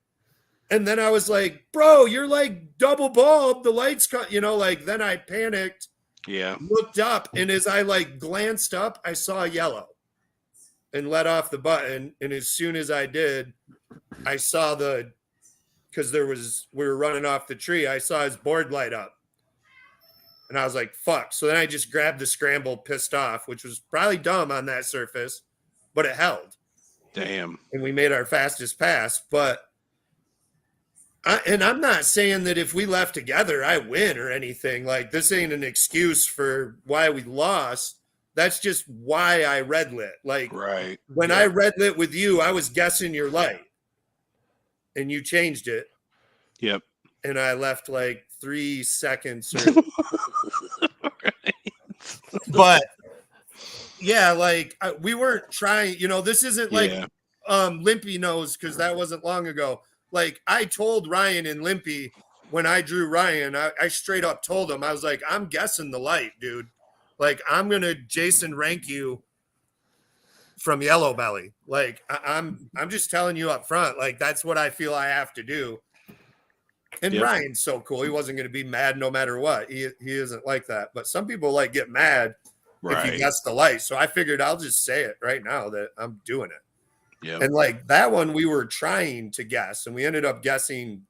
And then I was like, bro, you're like double bulb. The lights cut, you know, like then I panicked. Yeah. Looked up. And as I like glanced up, I saw yellow and let off the button. And as soon as I did, I saw because we were running off the tree. I saw his board light up. And I was like, fuck. So then I just grabbed the scramble pissed off, which was probably dumb on that surface, but it held. Damn. And we made our fastest pass. But I'm not saying that if we left together, I win or anything. Like this ain't an excuse for why we lost. That's just why I red lit. Like when I red lit with you, I was guessing your light and you changed it. Yep. And I left like 3 seconds. But yeah, like we weren't trying, you know, this isn't like Limpy knows because that wasn't long ago. Like I told Ryan and Limpy when I drew Ryan, I straight up told him, I was like, I'm guessing the light, dude. Like, I'm going to Jason rank you from Yellow Belly. Like, I'm just telling you up front, like, that's what I feel I have to do. And Yep. Ryan's so cool. He wasn't going to be mad no matter what. He isn't like that. But some people like get mad if you guess the light. So I figured I'll just say it right now that I'm doing it. Yeah. And like that one, we were trying to guess, and we ended up guessing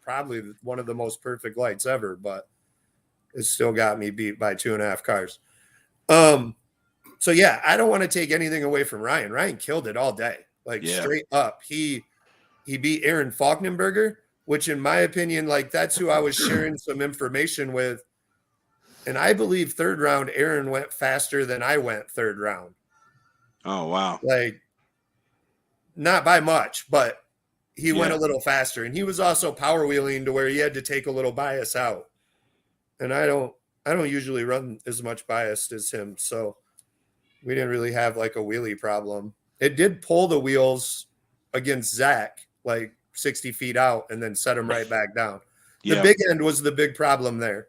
probably one of the most perfect lights ever, but it still got me beat by 2.5 cars. So yeah, I don't want to take anything away from Ryan. Ryan killed it all day. Like straight up. He beat Aaron Falkenberger, which in my opinion, like that's who I was sharing some information with. And I believe third round, Aaron went faster than I went third round. Oh, wow. Like not by much, but he went a little faster. And he was also power wheeling to where he had to take a little bias out. And I don't usually run as much biased as him. So we didn't really have like a wheelie problem. It did pull the wheels against Zach, like 60 feet out, and then set him right back down. The big end was the big problem there.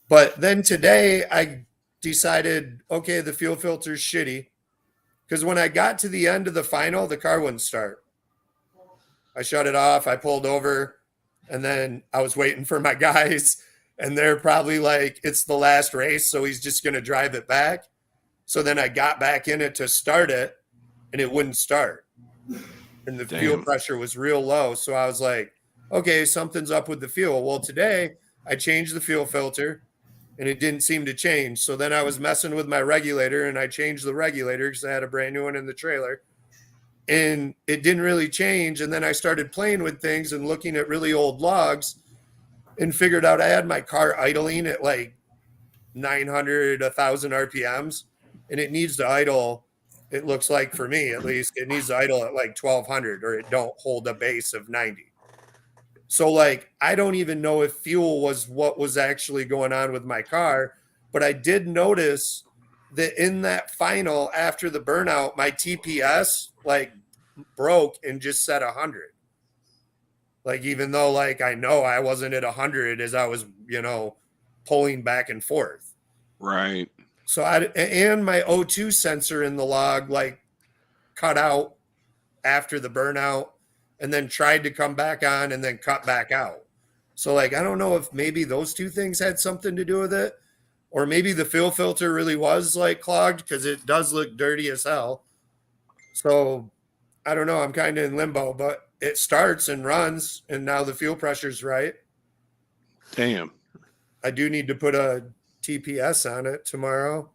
But then today I decided, okay, the fuel filter's shitty. Because when I got to the end of the final, the car wouldn't start. I shut it off. I pulled over, and then I was waiting for my guys. And they're probably like, it's the last race, so he's just going to drive it back. So then I got back in it to start it, and it wouldn't start. And the fuel pressure was real low. So I was like, okay, something's up with the fuel. Well, today I changed the fuel filter, and it didn't seem to change. So then I was messing with my regulator, and I changed the regulator because I had a brand new one in the trailer. And it didn't really change. And then I started playing with things and looking at really old logs and figured out I had my car idling at like 900, 1,000 RPMs. And it needs to idle, it looks like for me at least, it needs to idle at like 1,200 or it don't hold a base of 90. So like, I don't even know if fuel was what was actually going on with my car, but I did notice that in that final after the burnout, my TPS like broke and just set 100. Like, even though like, I know I wasn't at 100 as I was, pulling back and forth. Right. So and my O2 sensor in the log, like cut out after the burnout and then tried to come back on and then cut back out. So like, I don't know if maybe those two things had something to do with it, or maybe the fuel filter really was like clogged because it does look dirty as hell. So I don't know. I'm kind of in limbo, but it starts and runs and now the fuel pressure's right. Damn. I do need to put a TPS on it tomorrow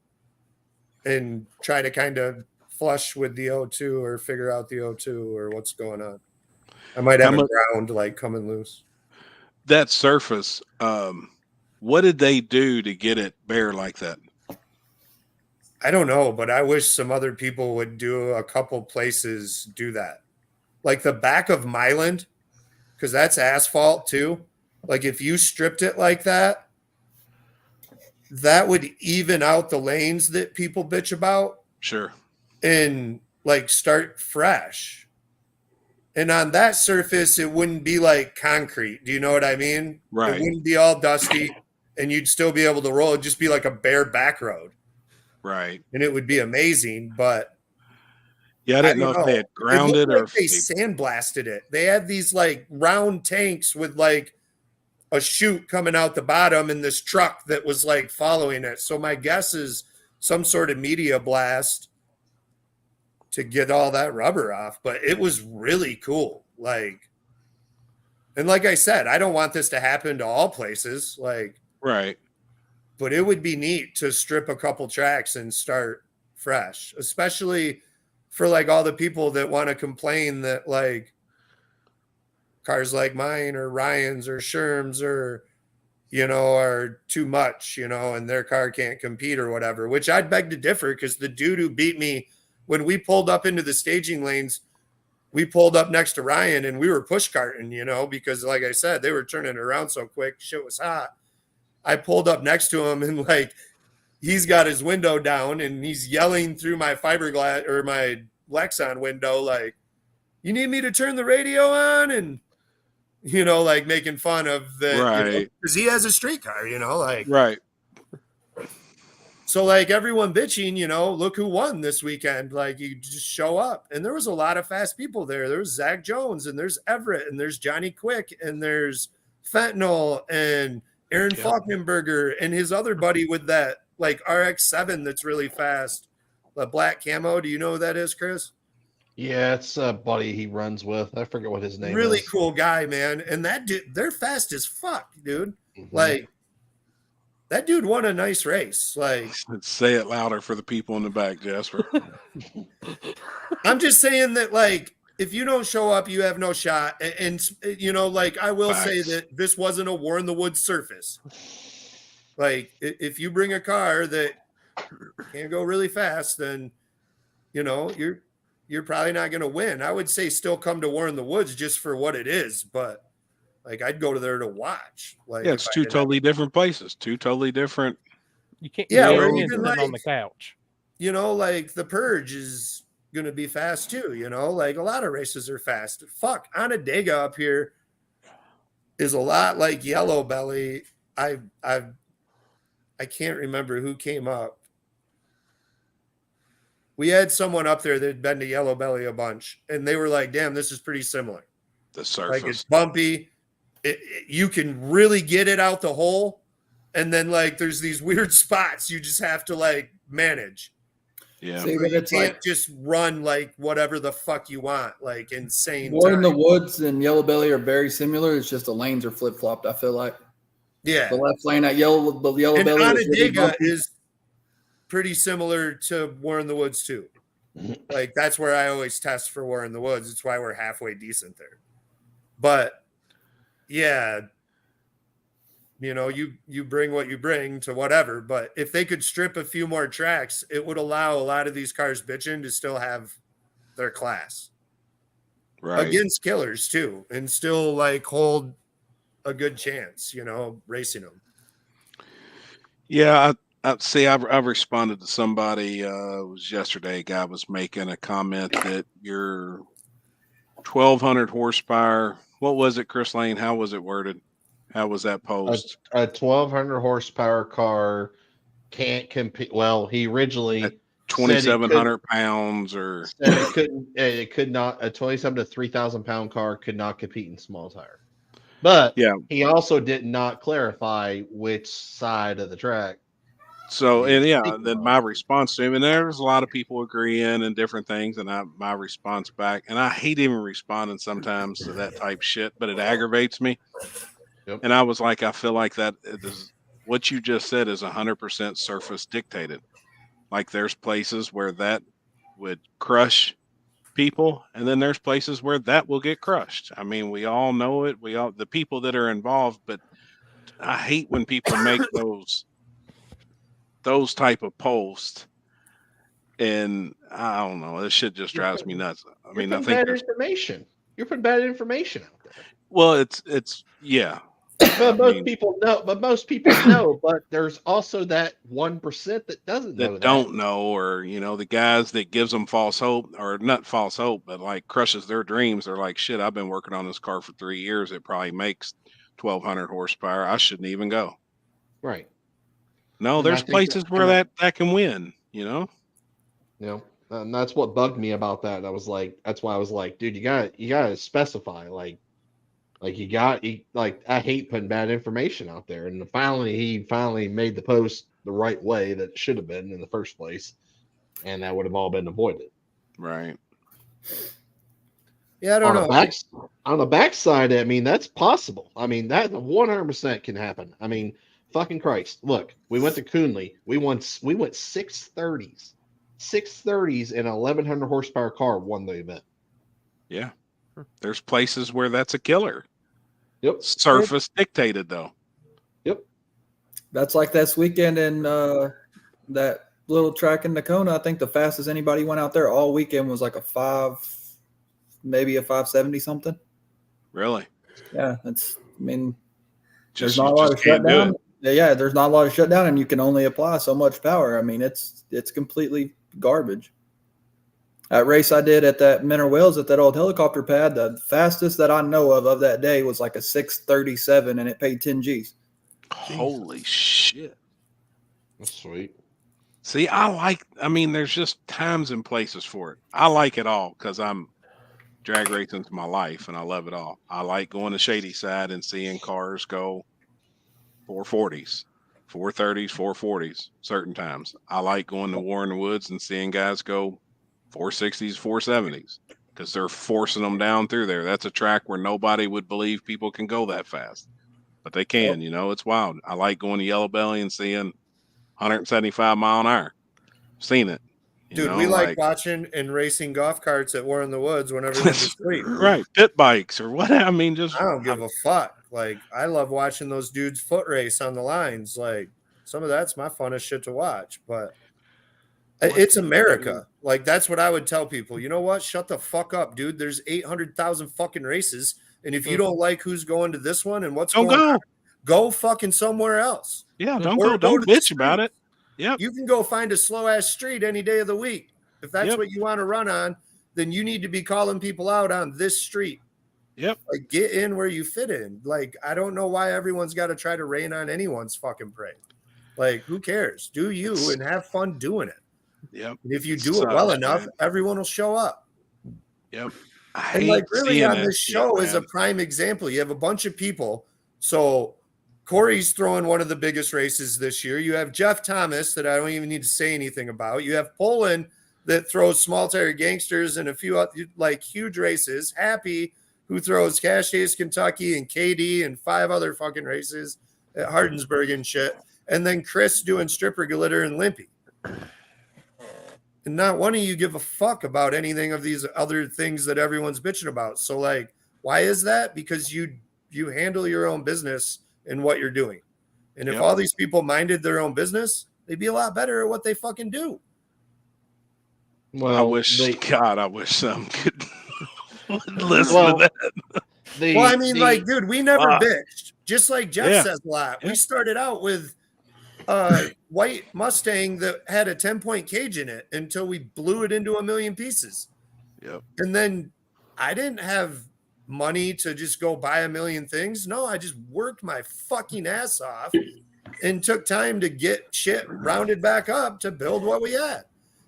and try to kind of flush with the O2 or figure out the O2 or what's going on. I might have a ground like coming loose. That surface, what did they do to get it bare like that? I don't know, but I wish some other people would do a couple places do that. Like the back of Myland, because that's asphalt too. Like if you stripped it like that, that would even out the lanes that people bitch about. Sure. And like start fresh. And on that surface, it wouldn't be like concrete. Do you know what I mean? Right. It wouldn't be all dusty and you'd still be able to roll. It'd just be like a bare back road. Right. And it would be amazing. But yeah, I didn't know if they had grounded or if they sandblasted it. They had these like round tanks with like a chute coming out the bottom and this truck that was like following it. So my guess is some sort of media blast to get all that rubber off, but it was really cool. Like, and like I said, I don't want this to happen to all places, like, right. But it would be neat to strip a couple tracks and start fresh, especially for like all the people that want to complain that like cars like mine or Ryan's or Sherm's or, are too much, and their car can't compete or whatever, which I'd beg to differ because the dude who beat me when we pulled up into the staging lanes, we pulled up next to Ryan and we were push carting, because like I said, they were turning around so quick. Shit was hot. I pulled up next to him and like, he's got his window down and he's yelling through my fiberglass or my Lexan window, like, you need me to turn the radio on? And you know, like making fun of the, Right. because he has a street car, you know, like, right. So like everyone bitching, you know, look who won this weekend. Like you just show up, and there was a lot of fast people there. There's Zach Jones, and there's Everett, and there's Johnny Quick, and there's Fentanyl, and Aaron Falkenberger, and his other buddy with that like RX-7 that's really fast, the black camo. Do you know who that is, Chris? Yeah, it's a buddy he runs with. I forget what his name Really is. cool guy, man. And that dude, they're fast as fuck, dude. Mm-hmm. Like that dude won a nice race. Like, say it louder for the people in the back, Jasper. I'm just saying that, like, if you don't show up, you have no shot. And you know, like, I will say that this wasn't a War in the Woods surface. Like, if you bring a car that can't go really fast, then you know you're probably not going to win. I would say still come to War in the Woods just for what it is, but like I'd go to there to watch. Like, yeah, it's two totally different places, two totally different. You can't. Yeah, or or even even like on the couch. You know, like the Purge is going to be fast too. You know, like a lot of races are fast. Fuck, Onondaga up here is a lot like Yellow Belly. I can't remember who came up. We had someone up there that had been to Yellow Belly a bunch, and they were like, "Damn, this is pretty similar." The surface, like it's bumpy. You can really get it out the hole, and then like there's these weird spots you just have to like manage. Yeah, See, you but it's can't like, just run like whatever the fuck you want, like insane. War in time. the Woods and Yellow Belly are very similar. It's just the lanes are flip flopped. I feel like. Yeah, the left lane at Yellow Belly and is really Onondaga bumpy. is pretty similar to War in the Woods too. Like that's where I always test for War in the Woods. It's why we're halfway decent there. But yeah, you know, you bring what you bring to whatever. But if they could strip a few more tracks, it would allow a lot of these cars bitching to still have their class. Right. Against killers too, and still like hold a good chance, you know, racing them. Yeah, I see. I've responded to somebody. It was yesterday. A guy was making a comment that your 1,200 horsepower. What was it, Chris Lane? How was it worded? How was that posed? A 1,200 horsepower car can't compete. Well, he originally at 2,700 pounds, or said it couldn't. It could not. A 27 to 3,000 pound car could not compete in small tire. But yeah, he also did not clarify which side of the track. So, and yeah, then my response to him, and there's a lot of people agreeing and different things, and my response back, and I hate even responding sometimes to that type shit, but it aggravates me. Yep. And I was like, I feel like that is what you just said is 100% surface dictated. Like there's places where that would crush people, and then there's places where that will get crushed. I mean, we all know it. We all, the people that are involved, but I hate when people make those type of posts, and I don't know, this shit just drives me nuts. I mean, I think bad information. You're putting bad information out there. Well, it's yeah. But most people know. But there's also that 1% that doesn't know that. Don't know, or you know, the guys that gives them false hope, or not false hope, but like crushes their dreams. They're like, shit, I've been working on this car for 3 years. It probably makes 1,200 horsepower. I shouldn't even go. Right. No, there's places where that can win, you know? You know, and that's what bugged me about that. That's why I was like, dude, you gotta specify, like I hate putting bad information out there. And he finally made the post the right way that it should have been in the first place. And that would have all been avoided. Right. Yeah, I don't know. On the backside, I mean, that's possible. I mean, that 100% can happen. I mean, fucking Christ. Look, we went to Coonley. We went 630s. 630s in an 1,100 horsepower car won the event. Yeah. There's places where that's a killer. Yep. Surface dictated, though. Yep. That's like this weekend in that little track in Nakona. I think the fastest anybody went out there all weekend was like maybe a 570 something. Really? Yeah. There's not Just a lot of shutdown. it. Yeah, there's not a lot of shutdown, and you can only apply so much power. I mean, it's completely garbage. That race I did at that Mineral Wells at that old helicopter pad, the fastest that I know of that day was like a 6:37, and it paid 10 G's. Holy shit. That's sweet. See, I mean, there's just times and places for it. I like it all because I'm drag racing's my life and I love it all. I like going to Shady Side and seeing cars go 440s, 430s, 440s certain times. I like going to War in the Woods and seeing guys go 460s, 470s because they're forcing them down through there. That's a track where nobody would believe people can go that fast, but they can. You know, it's wild. I like going to Yellow Belly and seeing 175 mile an hour. Seen it. Dude, we like watching and racing golf carts at War in the Woods whenever we're asleep. Right. Pit bikes or what. I mean, just I don't give a fuck. Like, I love watching those dudes foot race on the lines. Like, some of that's my funnest shit to watch, but it's America. Like, that's what I would tell people. You know what? Shut the fuck up, dude. There's 800,000 fucking races. And if you don't like who's going to this one and what's going on, go fucking somewhere else. Yeah, don't bitch about it. Yeah, you can go find a slow ass street any day of the week. If that's what you want to run on, then you need to be calling people out on this street. Yep. Like, get in where you fit in. Like, I don't know why everyone's got to try to rain on anyone's fucking parade. Like, who cares? Do you and have fun doing it. Yep. And if you do it well enough, everyone will show up. Yep. And like, really on this show is a prime example. You have a bunch of people. So Corey's throwing one of the biggest races this year. You have Jeff Thomas that I don't even need to say anything about. You have Poland that throws Small Tire Gangsters and a few like huge races. Happy, who throws Cash Days Kentucky and KD and 5 other fucking races at Hardensburg and shit. And then Chris doing Stripper Glitter and Limpy. And not one of you give a fuck about anything of these other things that everyone's bitching about. So like, why is that? Because you handle your own business in what you're doing. And if all these people minded their own business, they'd be a lot better at what they fucking do. Well, I wish some could listen to that. Well, I mean, like, dude, we never bitched. Just like Jeff says a lot. We started out with a white Mustang that had a 10-point cage in it until we blew it into a million pieces. Yep. And then I didn't have money to just go buy a million things. No, I just worked my fucking ass off and took time to get shit rounded back up to build what we had.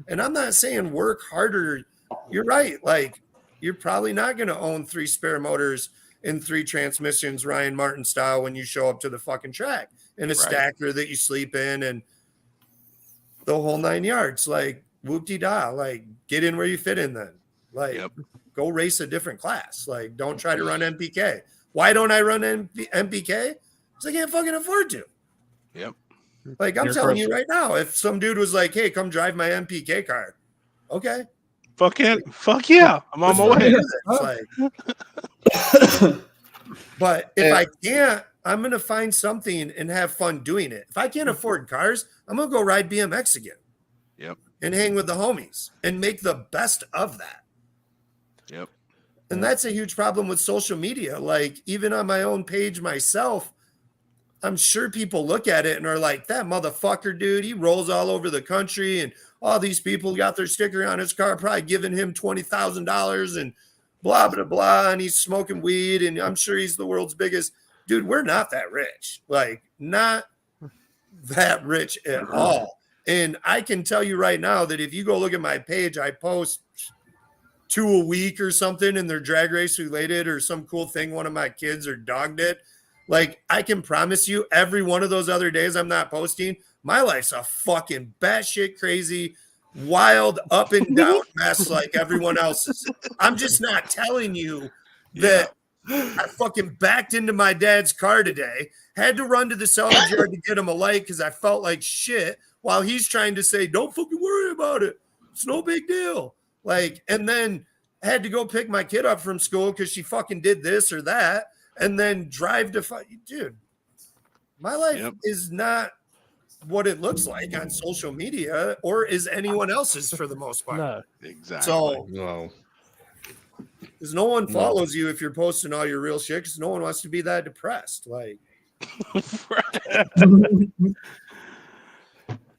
And I'm not saying work harder. You're right. Like, you're probably not going to own 3 spare motors and 3 transmissions, Ryan Martin style, when you show up to the fucking track, and a stacker that you sleep in and the whole 9 yards. Like, whoop-de-da. Like, get in where you fit in then. Like, go race a different class. Like, don't try to run MPK. Why don't I run MPK? Because I can't fucking afford to. Yep. Like, I'm telling you right now, if some dude was like, hey, come drive my MPK car. Okay. Fuck yeah. I'm on my way. But if I can't, I'm going to find something and have fun doing it. If I can't afford cars, I'm going to go ride BMX again. Yep. And hang with the homies and make the best of that. Yep. And that's a huge problem with social media. Like, even on my own page myself, I'm sure people look at it and are like, that motherfucker, dude, he rolls all over the country and all these people got their sticker on his car, probably giving him $20,000 and blah, blah, blah. And he's smoking weed. And I'm sure he's the world's biggest. Dude, we're not that rich. Like, not that rich at all. And I can tell you right now that if you go look at my page, I post 2 a week or something, and they're drag race related or some cool thing one of my kids or dog did. Like, I can promise you every one of those other days I'm not posting, my life's a fucking batshit crazy, wild, up and down mess like everyone else's. I'm just not telling you that I fucking backed into my dad's car today, had to run to the salvage yard to get him a light because I felt like shit while he's trying to say, don't fucking worry about it. It's no big deal. Like, and then had to go pick my kid up from school because she fucking did this or that, and then drive to dude. My life is not what it looks like on social media, or is anyone else's for the most part. No, exactly. So no, because no one follows you if you're posting all your real shit, because no one wants to be that depressed. Like,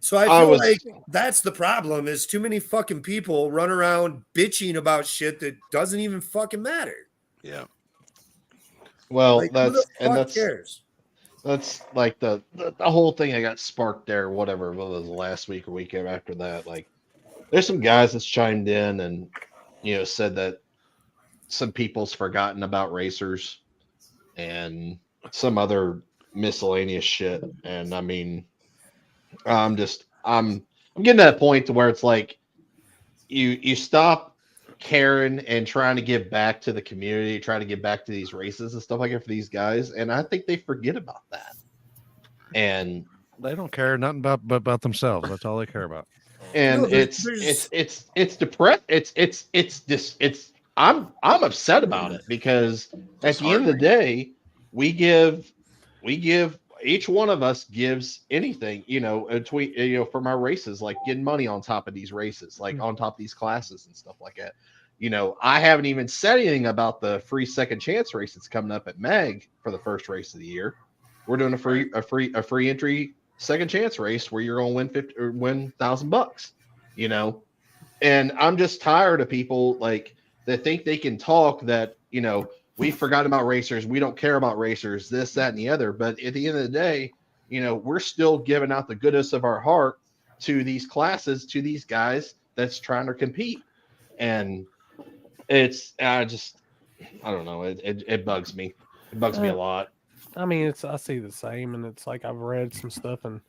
So I feel like that's the problem is too many fucking people run around bitching about shit that doesn't even fucking matter. Yeah. Well, like, who the fuck cares? That's like the whole thing I got sparked there, whatever, whether it was last week or weekend after that. Like, there's some guys that's chimed in and, said that some people's forgotten about racers and some other miscellaneous shit. And I mean, I'm getting to that point to where it's like you stop caring and trying to give back to the community, trying to give back to these races and stuff like that for these guys, and I think they forget about that. And they don't care nothing about themselves. That's all they care about. And it's depressed. I'm upset about it because at the end of the day, we give each one of us gives anything, a tweet, from our races, like getting money on top of these races, like on top of these classes and stuff like that. I haven't even said anything about the free second chance race that's coming up at MAG for the first race of the year. We're doing a free entry second chance race where you're going to win $1,000, and I'm just tired of people like that think they can talk that, we forgot about racers. We don't care about racers, this, that, and the other. But at the end of the day, we're still giving out the goodness of our heart to these classes, to these guys that's trying to compete. And it's, I don't know. It bugs me. It bugs me a lot. I mean, I see the same, and it's like I've read some stuff and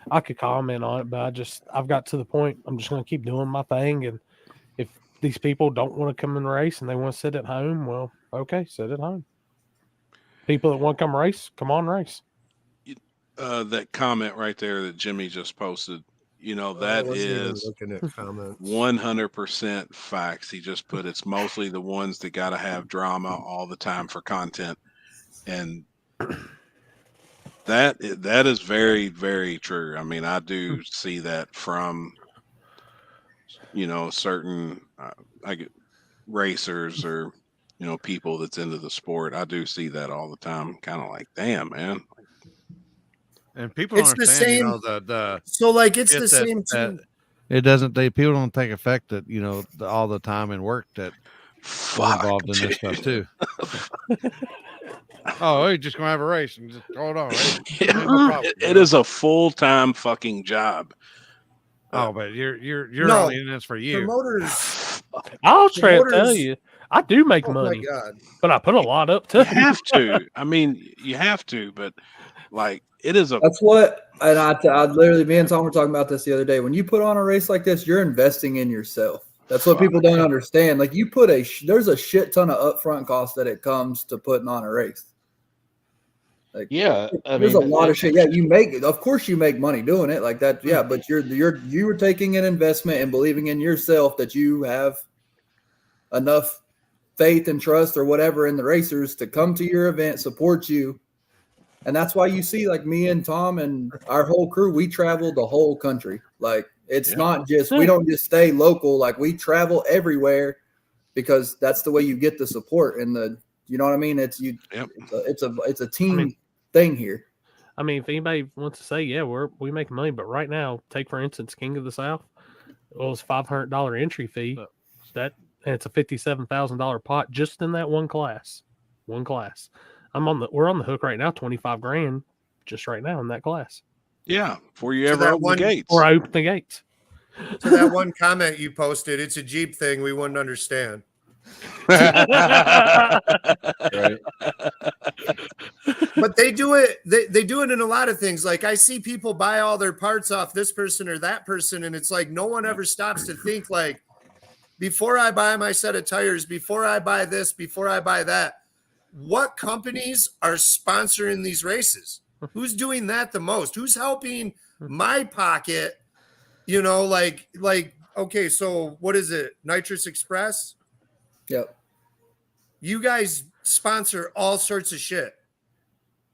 I could comment on it, but I've got to the point. I'm just going to keep doing my thing. And if these people don't want to come and race and they want to sit at home, well, okay, sit at home. People that want to come race, come on, race. That comment right there that Jimmy just posted, that is looking at comments. 100% facts. He just put it's mostly the ones that got to have drama all the time for content. And that is very, very true. I mean, I do see that from, certain racers or, people that's into the sport. I do see that all the time. Kind of like, damn, man. And people don't understand, so like it's the same thing. It doesn't. People don't take effect that all the time and work that involved in this stuff too. Oh, you're just gonna have a race and just throw it on. Right? No it is a full-time fucking job. Oh, but you're only in this for you. Promoters. I'll try to tell you, I do make money, but I put a lot up too. You have to. I mean, you have to, but like it is a. That's what, and I literally, me and Tom were talking about this the other day. When you put on a race like this, you're investing in yourself. That's what people don't understand. Like you put there's a shit ton of upfront costs that it comes to putting on a race. Like, yeah, there's a lot of shit. Yeah, of course you make money doing it like that. Yeah, but you're taking an investment and believing in yourself that you have enough faith and trust or whatever in the racers to come to your event, support you. And that's why you see like me and Tom and our whole crew, we travel the whole country. Like it's not just, we don't just stay local. Like we travel everywhere because that's the way you get the support and you know what I mean? It's a team thing here. I mean, if anybody wants to say, yeah, we make money, but right now, take for instance, King of the South. It was $500 entry fee. And it's a $57,000 pot just in that one class. One class. We're on the hook right now, $25,000 just right now in that class. Yeah, before you ever open the gates. Or I open the gates. So that one comment you posted, it's a Jeep thing we wouldn't understand. Right. But they do it. They do it in a lot of things. Like I see people buy all their parts off this person or that person, and it's like no one ever stops to think like, before I buy my set of tires, before I buy this, before I buy that, what companies are sponsoring these races? Who's doing that the most? Who's helping my pocket? Like okay, so what is it? Nitrous Express? Yep. You guys sponsor all sorts of shit.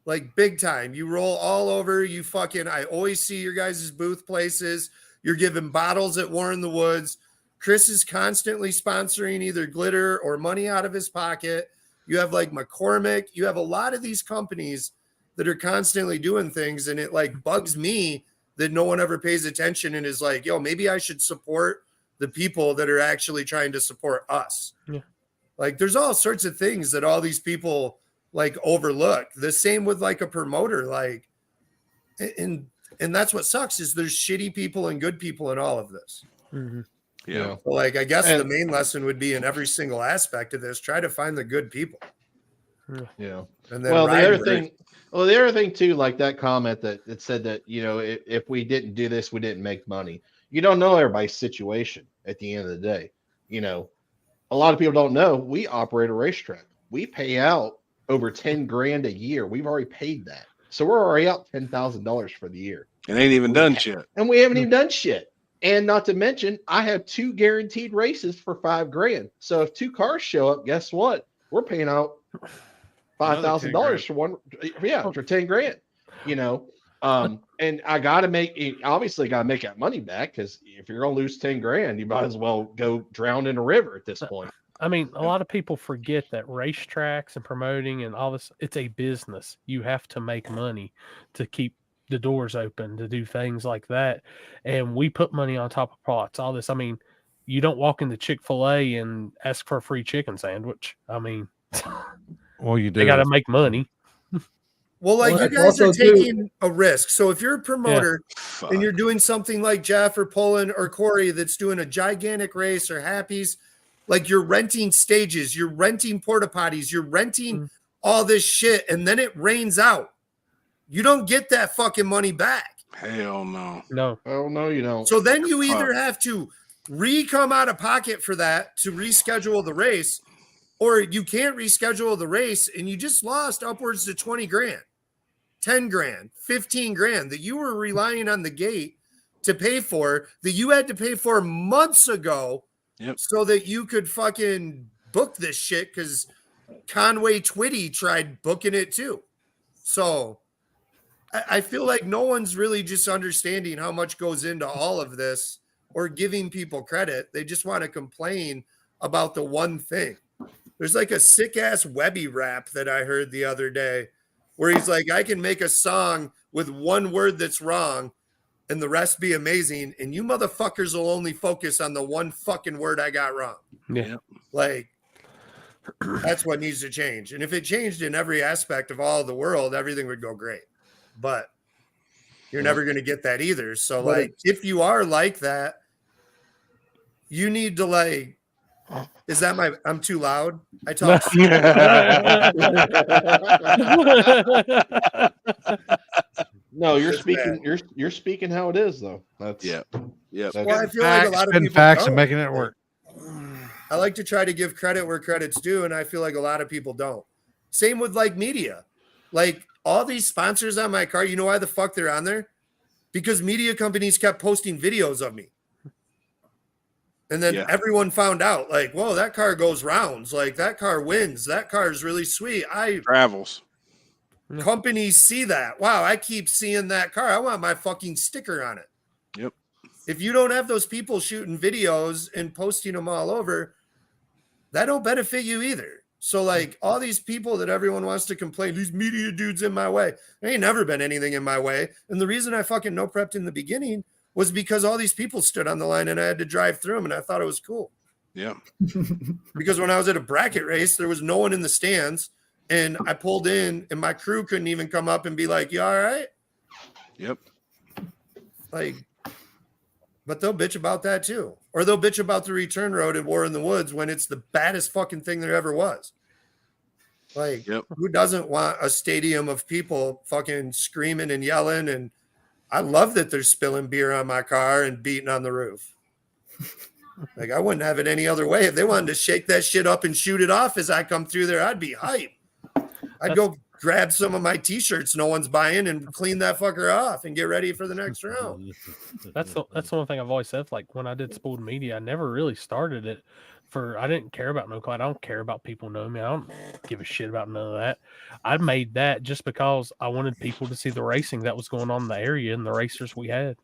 Like big time. You roll all over. I always see your guys' booth places. You're giving bottles at War in the Woods. Chris is constantly sponsoring either glitter or money out of his pocket. You have like McCormick. You have a lot of these companies that are constantly doing things. And it like bugs me that no one ever pays attention and is like, yo, maybe I should support the people that are actually trying to support us. Yeah. Like there's all sorts of things that all these people like overlook. The same with like a promoter, like, and that's what sucks is there's shitty people and good people in all of this. Mm-hmm. Yeah. So like, I guess the main lesson would be in every single aspect of this, try to find the good people. Yeah. And then the other thing too, like that comment that it said that, you know, if we didn't do this, we didn't make money. You don't know everybody's situation at the end of the day. You know, a lot of people don't know we operate a racetrack. We pay out over 10 grand a year. We've already paid that. So we're already out $10,000 for the year. And ain't even done shit. And we haven't even done shit. And not to mention, I have 2 guaranteed races for $5 grand. So if 2 cars show up, guess what? We're paying out $5,000 for one. Yeah, for 10 grand. You know, and I gotta obviously gotta make that money back, because if you're gonna lose 10 grand, you might as well go drown in a river at this point. I mean, a lot of people forget that racetracks and promoting and all this, it's a business. You have to make money to keep the doors open, to do things like that. And we put money on top of pots, all this. I mean, you don't walk into Chick-fil-A and ask for a free chicken sandwich. I mean, well, you do. They got to make money. Well, like you guys are taking a risk. So if you're a promoter and you're doing something like Jeff or Pullen or Corey that's doing a gigantic race, or Happy's, like you're renting stages, you're renting porta potties, you're renting all this shit, and then it rains out. You don't get that fucking money back. Hell no. No. Oh no, you don't. So then you either have to come out of pocket for that to reschedule the race, or you can't reschedule the race and you just lost upwards to 20 grand, 10 grand, 15 grand that you were relying on the gate to pay for, that you had to pay for months ago. Yep. So that you could fucking book this shit, because Conway Twitty tried booking it too. So I feel like no one's really just understanding how much goes into all of this or giving people credit. They just want to complain about the one thing. There's like a sick ass Webby rap that I heard the other day where he's like, I can make a song with one word that's wrong and the rest be amazing, and you motherfuckers will only focus on the one fucking word I got wrong. Yeah. Like, that's what needs to change. And if it changed in every aspect of all the world, everything would go great. But you're never going to get that either. So, like, if you are like that, you need to, like, is that I'm too loud? I talk. No, you're speaking. You're speaking how it is, though. That's yeah. Well, I feel like a lot of people facts don't. and making it work. I like to try to give credit where credit's due, and I feel like a lot of people don't. Same with like media, like all these sponsors on my car. You know why the fuck they're on there? Because media companies kept posting videos of me, and then everyone found out. Like, whoa, that car goes rounds. Like that car wins. That car is really sweet. Travels. Companies see that. Wow, I keep seeing that car. I want my fucking sticker on it. Yep. If you don't have those people shooting videos and posting them all over, that don't benefit you either. So like all these people that everyone wants to complain, these media dudes in my way. There ain't never been anything in my way. And the reason I fucking no prepped in the beginning was because all these people stood on the line and I had to drive through them, and I thought it was cool. Yeah. Because when I was at a bracket race, there was no one in the stands. And I pulled in, and my crew couldn't even come up and be like, "You all right?" Yep. Like, but they'll bitch about that too, or they'll bitch about the return road at War in the Woods when it's the baddest fucking thing there ever was. Like, who doesn't want a stadium of people fucking screaming and yelling? And I love that they're spilling beer on my car and beating on the roof. Like, I wouldn't have it any other way. If they wanted to shake that shit up and shoot it off as I come through there, I'd be hype. I'd go grab some of my T-shirts no one's buying and clean that fucker off and get ready for the next round. That's one thing I've always said. Like when I did Spooled Media, I never really started it I didn't care about no clout. I don't care about people knowing me. I don't give a shit about none of that. I made that just because I wanted people to see the racing that was going on in the area and the racers we had.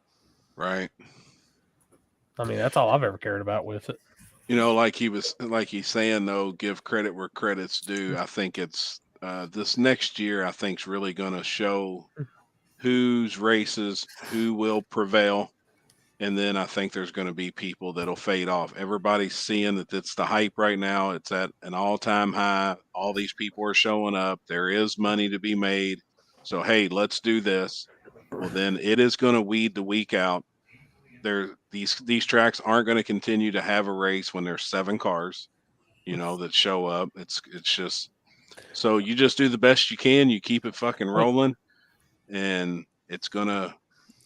Right. I mean, that's all I've ever cared about with it. You know, like he's saying though, give credit where credit's due. I think it's this next year, I think, is really going to show whose races, who will prevail. And then I think there's going to be people that'll fade off. Everybody's seeing that it's the hype right now. It's at an all-time high. All these people are showing up. There is money to be made. So, hey, let's do this. Well, then it is going to weed the week out. These tracks aren't going to continue to have a race when there's 7 cars, that show up. It's just, so you just do the best you can. You keep it fucking rolling, and it's going to.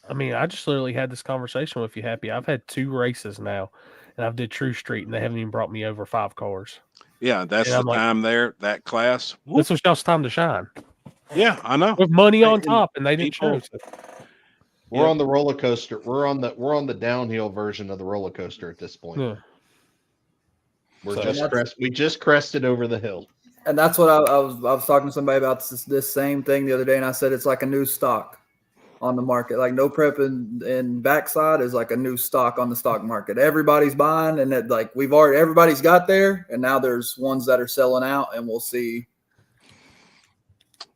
I mean, I just literally had this conversation with you, Happy. I've had 2 races now, and I've did True Street, and they haven't even brought me over 5 cars. Yeah, that's the time there, that class. This was y'all's time to shine. Yeah, I know. With money on top, and they didn't show us. We're on the roller coaster. We're on the downhill version of the roller coaster at this point. Yeah. We just crested over the hill. And that's what I was talking to somebody about this same thing the other day, and I said it's like a new stock on the market. Like no prep and backside is like a new stock on the stock market. Everybody's buying, and that like everybody's got there, and now there's ones that are selling out, and we'll see.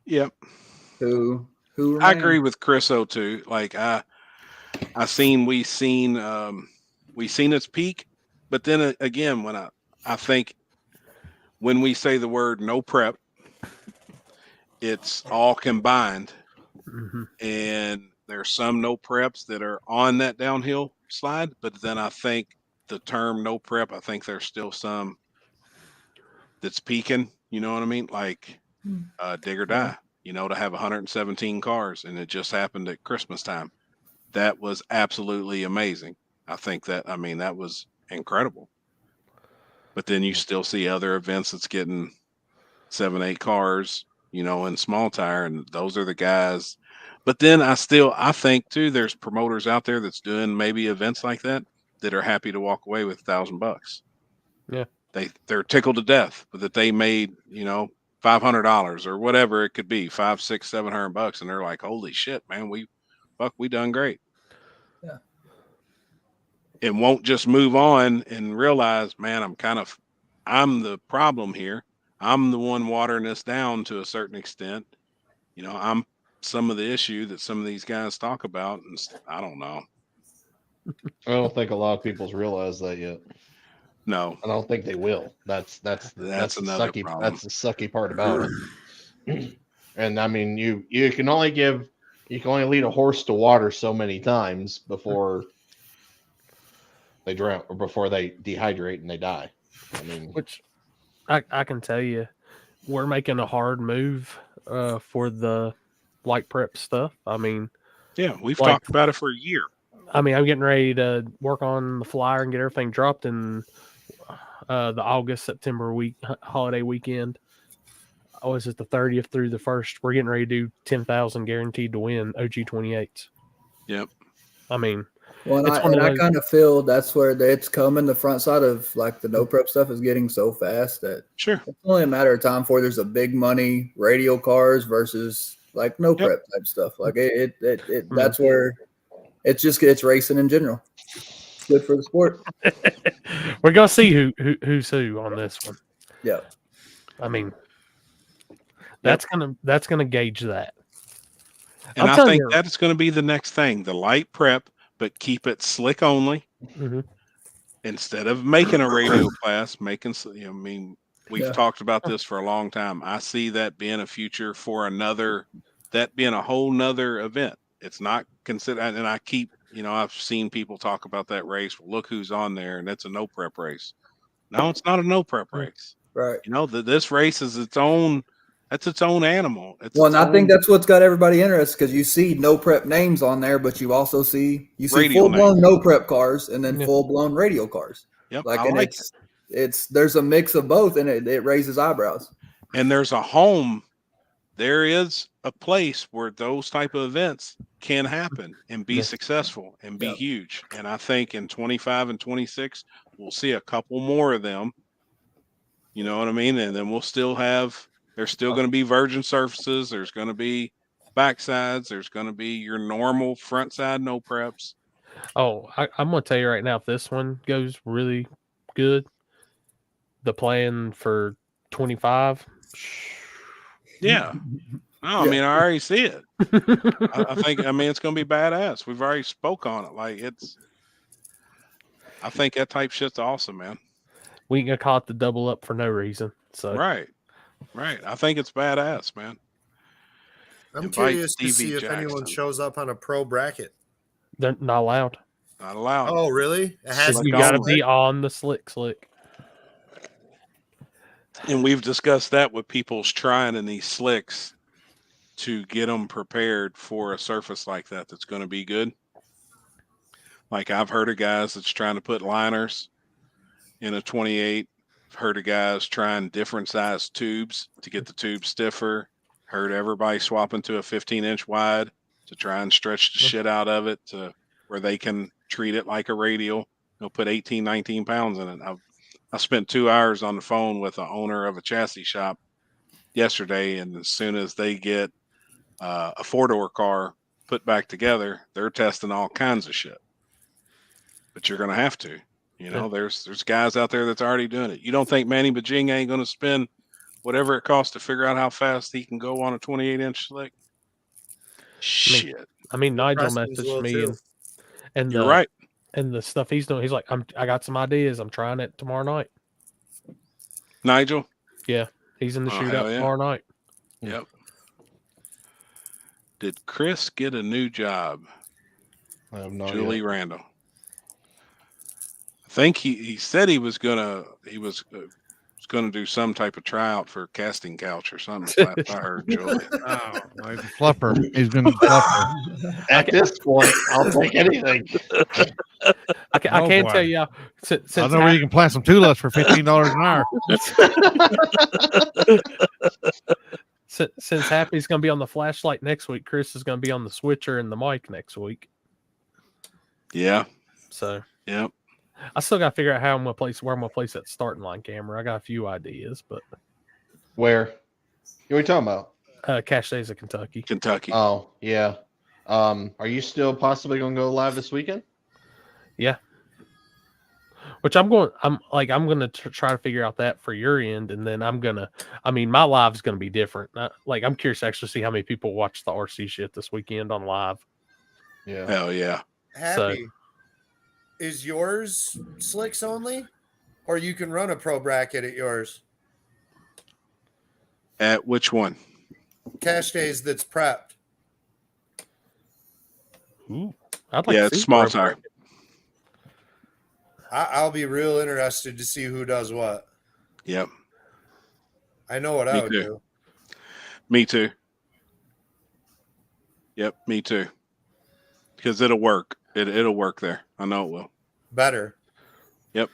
Yep. Who I agree with Chris O too. Like we seen its peak, but then again, when I think when we say the word no prep, it's all combined. Mm-hmm. And there's some no preps that are on that downhill slide, but then I think the term no prep, I think there's still some that's peaking, you know what I mean? Like dig or die, to have 117 cars, and it just happened at Christmas time. That was absolutely amazing. I think that was incredible. But then you still see other events that's getting 7, 8 cars, in small tire, and those are the guys. But then I think too, there's promoters out there that's doing maybe events like that are happy to walk away with $1,000. Yeah. They're tickled to death, but that they made, $500 or whatever it could be, $500, $600, $700, and they're like, holy shit, man, we done great. Yeah. And won't just move on and realize, man, I'm the problem here. I'm the one watering this down to a certain extent. I'm some of the issue that some of these guys talk about, and I don't know. I don't think a lot of people's realized that yet. No, I don't think they will. That's the another sucky. problem. That's the sucky part about it. And I mean, you can only lead a horse to water so many times before they drown or before they dehydrate and they die. I mean, which I can tell you, we're making a hard move for the light prep stuff. I mean, yeah, we've talked about it for a year. I mean, I'm getting ready to work on the flyer and get everything dropped in the August-September holiday weekend. Was it the 30th through the 1st? We're getting ready to do 10,000 guaranteed to win OG 28s. Yep. I mean, well, I kind of feel that's where it's coming. The front side of like the no prep stuff is getting so fast that sure, it's only a matter of time before there's a big money radio cars versus like no prep type stuff. Like that's where it's racing in general. Good for the sport. We're gonna see who's who on this one. Yeah, I mean, that's gonna gauge that. And I think that is going to be the next thing: the light prep, but keep it slick only. Mm-hmm. Instead of making a radio class, we've talked about this for a long time. I see that being a future for that being a whole nother event. It's not considered, and I keep. I've seen people talk about that race. Well, look who's on there, and it's a no prep race. No, it's not a no prep race. Right. This race is its own. That's its own animal. I think that's what's got everybody interested because you see no prep names on there, but you also see full blown no prep cars and then full blown radio cars. Yep. There's a mix of both, and it raises eyebrows. And there is a place where those type of events can happen and be successful and be huge. And I think in 25 and 26, we'll see a couple more of them. You know what I mean? And then we'll still there's still going to be virgin surfaces. There's going to be backsides. There's going to be your normal front side no preps. Oh, I'm going to tell you right now, if this one goes really good, the plan for 25. Yeah. No, I mean, I already see it. I think, I mean, it's going to be badass. We've already spoke on it. Like, I think that type shit's awesome, man. We ain't gonna call it the double up for no reason. So Right. I think it's badass, man. I'm curious to see if anyone shows up on a pro bracket. They're not allowed. Not allowed. Oh, really? It has You got to be on the slick. And we've discussed that with people's trying in these slicks to get them prepared for a surface like that that's going to be good. Like I've heard of guys that's trying to put liners in a 28. I've heard of guys trying different size tubes to get the tube stiffer. Heard everybody swapping to a 15-inch wide to try and stretch the shit out of it to where they can treat it like a radial. They'll put 18, 19 pounds in it. I spent 2 hours on the phone with the owner of a chassis shop yesterday, and as soon as they get a 4-door car put back together, they're testing all kinds of shit. But you're going to have to. You know, there's guys out there that's already doing it. You don't think Manny Bajing ain't going to spend whatever it costs to figure out how fast he can go on a 28-inch slick? Shit. I mean Nigel messaged me, and you're right. And the stuff he's doing, he's like, I got some ideas. I'm trying it tomorrow night. Nigel? Yeah, he's in the shootout tomorrow night. Yep. Did Chris get a new job? I have no Julie Randall. I think he said he was gonna do some type of tryout for a casting couch or something. I heard Julie. Oh, he's a fluffer. He's gonna fluffer. At this point, I'll take anything. I can't tell you. Since I know where you can plant some tulips for $15 an hour. Since Happy's going to be on the flashlight next week, Chris is going to be on the switcher and the mic next week. Yeah. So. Yep. I still got to figure out where I'm going to place that starting line camera. I got a few ideas, but where? What are you talking about? Cache Days of Kentucky. Oh yeah. Are you still possibly going to go live this weekend? Yeah. Which I'm going to try to figure out that for your end, and then my live's going to be different. I'm curious to actually see how many people watch the RC shit this weekend on live. Yeah. Hell yeah. Happy. Is yours slicks only, or you can run a pro bracket at yours? At which one? Cache Days that's prepped. Ooh, it's small tire. I'll be real interested to see who does what. Yep. I know what I would do. Me too. Yep, me too. Because it'll work. It'll work there. I know it will. Better. Yep.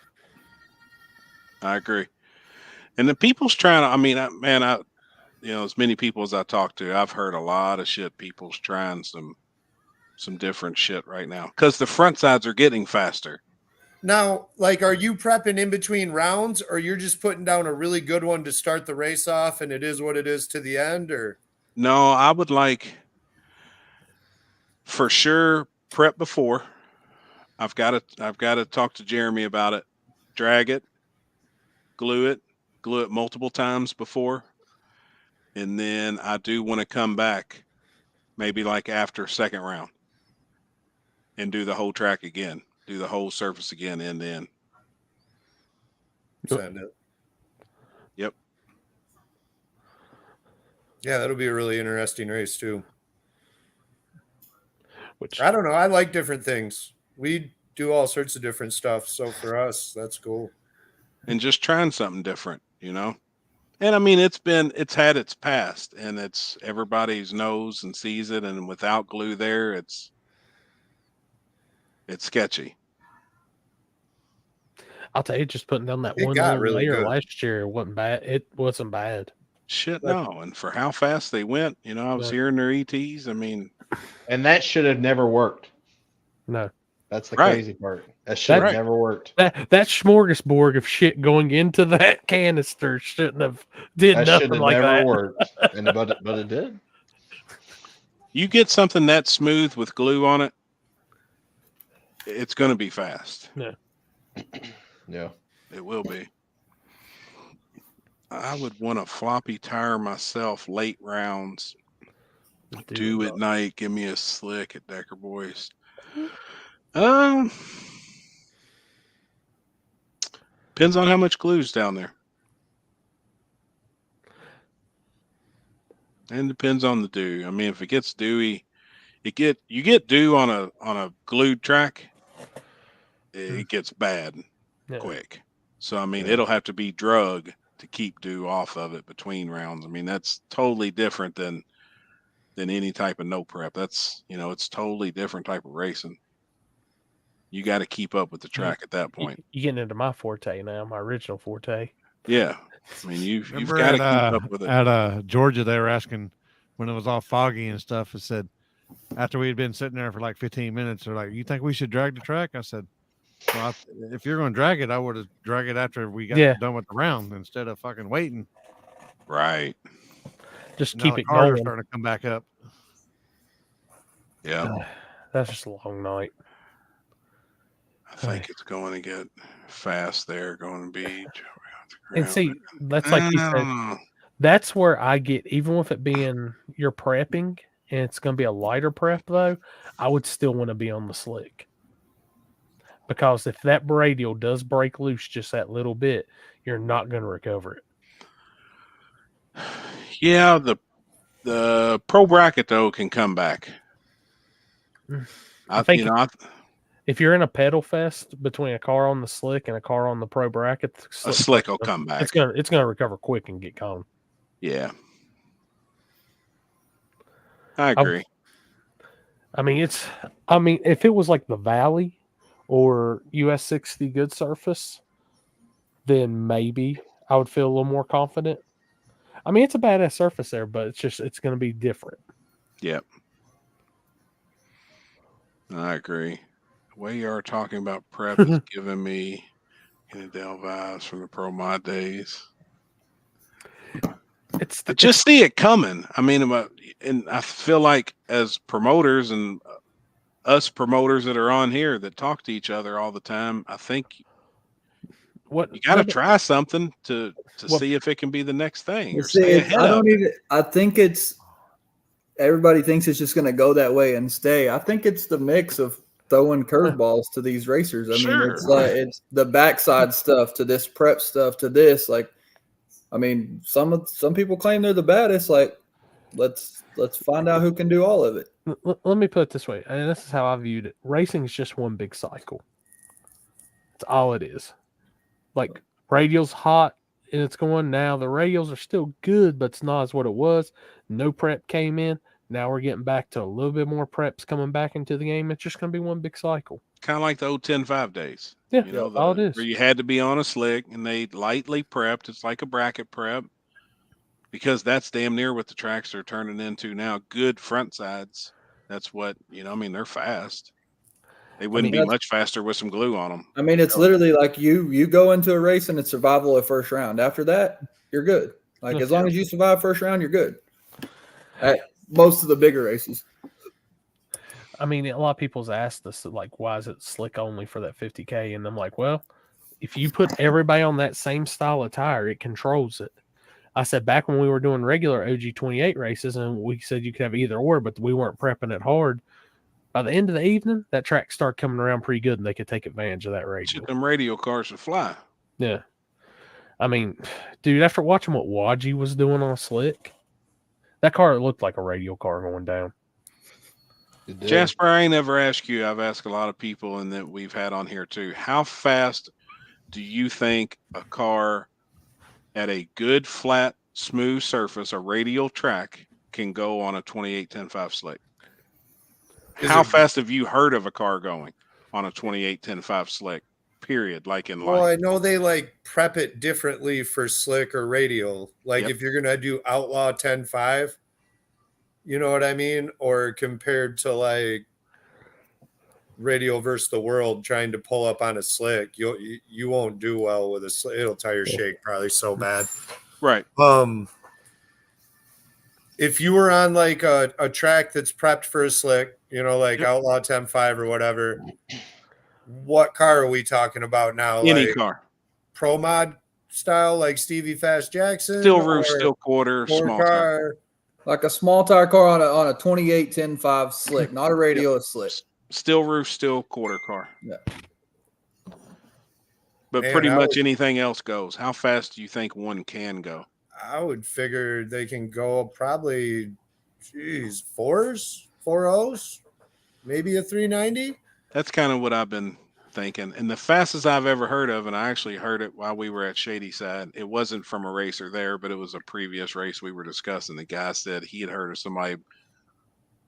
I agree. And the people's trying to, as many people as I talk to, I've heard a lot of shit. People's trying some different shit right now because the front sides are getting faster. Now, are you prepping in between rounds, or you're just putting down a really good one to start the race off and it is what it is to the end? Or no, I would for sure prep before. I've got to talk to Jeremy about it. Drag it, glue it multiple times before, and then I do want to come back, maybe after second round, and do the whole track again. Do the whole surface again, end to end. Send it. Yep. Yeah, that'll be a really interesting race too. I don't know. I like different things. We do all sorts of different stuff. So for us, that's cool. And just trying something different, And it's had its past, and it's everybody's knows and sees it. And without glue there, it's sketchy. I'll tell you, just putting down that one really layer good. last year wasn't bad. It wasn't bad. Shit, no. And for how fast they went, I was hearing their ETs. And that should have never worked. No. That's the crazy part. That should have never worked. That smorgasbord of shit going into that canister shouldn't have did that nothing like never that. Worked. But it did. You get something that smooth with glue on it, it's going to be fast. Yeah. Yeah. It will be. I would want a floppy tire myself late rounds. Do at night. Give me a slick at Decker Boys. Depends on how much glue's down there. And depends on the dew. I mean, if it gets dewy, you get dew on a glued track, it gets bad quick. So I mean, it'll have to be drug to keep dew off of it between rounds. I mean, that's totally different than any type of no prep. That's it's totally different type of racing. You got to keep up with the track at that point. You're getting into my forte now, my original forte. Yeah. I mean, you've got to keep up with it. At Georgia, they were asking when it was all foggy and stuff. It said, after we had been sitting there for like 15 minutes, they're like, "You think we should drag the track?" I said, "Well, if you're going to drag it, I would have dragged it after we got done with the round instead of fucking waiting." Right. Just Now keep the it cars going. are starting to come back up. Yeah. That's just a long night. I think it's going to get fast there, going to be. And see, that's like you said. That's where I get, even with it being you're prepping and it's going to be a lighter prep, though, I would still want to be on the slick. Because if that radial does break loose just that little bit, you're not going to recover it. Yeah, the pro bracket, though, can come back. I think if you're in a pedal fest between a car on the slick and a car on the pro bracket, a slick will come back. It's gonna recover quick and get gone. Yeah, I agree. I mean, if it was like the Valley or US 60 good surface, then maybe I would feel a little more confident. I mean, it's a badass surface there, but it's going to be different. Yep. I agree. The way you are talking about prep is giving me Hennedale vibes from the Pro Mod days. I just see it coming. I mean, and I feel like as promoters and us promoters that are on here that talk to each other all the time, I think you got to try something to see if it can be the next thing or stay ahead of it. I think it's everybody thinks it's just going to go that way and stay. I think it's the mix of throwing curveballs to these racers. I mean, it's like it's the backside stuff to this prep stuff to this. Like, I mean, some people claim they're the baddest. Like, let's find out who can do all of it. Let me put it this way, and this is how I viewed it. Racing is just one big cycle. That's all it is. Like, radial's hot and it's going now. The radials are still good, but it's not as what it was. No prep came in. Now we're getting back to a little bit more preps coming back into the game. It's just going to be one big cycle. Kind of like the old 10-5 days. Yeah, all it is. Where you had to be on a slick and they lightly prepped. It's like a bracket prep because that's damn near what the tracks are turning into now. Good front sides. That's what, I mean, they're fast. They wouldn't be much faster with some glue on them. I mean, it's literally like you go into a race and it's survival of first round. After that, you're good. Like, as long as you survive first round, you're good. At most of the bigger races. I mean, a lot of people's asked us, like, why is it slick only for that 50K? And I'm like, well, if you put everybody on that same style of tire, it controls it. I said back when we were doing regular OG28 races and we said you could have either or, but we weren't prepping it hard. By the end of the evening, that track started coming around pretty good and they could take advantage of that radial. Them radial cars would fly. Yeah. I mean, dude, after watching what Wadji was doing on slick, that car looked like a radial car going down. Jasper, I ain't never asked you. I've asked a lot of people and that we've had on here too. How fast do you think a car at a good, flat, smooth surface, a radial track, can go on a 28-10-5 slick? How fast have you heard of a car going on a 28-10-5 slick, period, like in life? Well, I know they like prep it differently for slick or radial. Like if you're going to do Outlaw 10-5, you know what I mean? Or compared to like radial versus the world trying to pull up on a slick, you won't do well with a slick. It'll tire shake probably so bad. Right. If you were on like a track that's prepped for a slick, like Outlaw 10-5 or whatever, what car are we talking about now? Any like car. Pro Mod style, like Stevie Fast Jackson? Still roof, still quarter, small car? Like a small tire car on a 28 10.5 slick, not a radio, a slick. Steel roof, steel quarter car. Yeah. But Man, pretty much anything else goes. How fast do you think one can go? I would figure they can go probably, fours, 4.0s, maybe a 390. That's kind of what I've been thinking. And the fastest I've ever heard of, and I actually heard it while we were at Shady Side. It wasn't from a racer there, but it was a previous race we were discussing. The guy said he had heard of somebody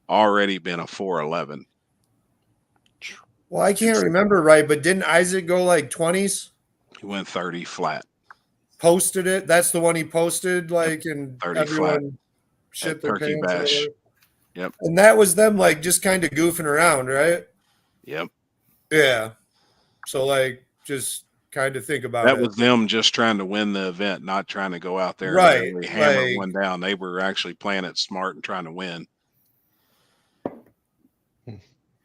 already been a 411. Well, I can't remember right, but didn't Isaac go like 20s? He went 30 flat. Posted it. That's the one he posted, like, and 30 everyone flat shit at their Turkey pants. or Bash. whatever. Yep. And that was them like just kind of goofing around, right? Yep. Yeah. So like just kind of think about That it. was them just trying to win the event, not trying to go out there Right, and really hammer like- one down. They were actually playing it smart and trying to win.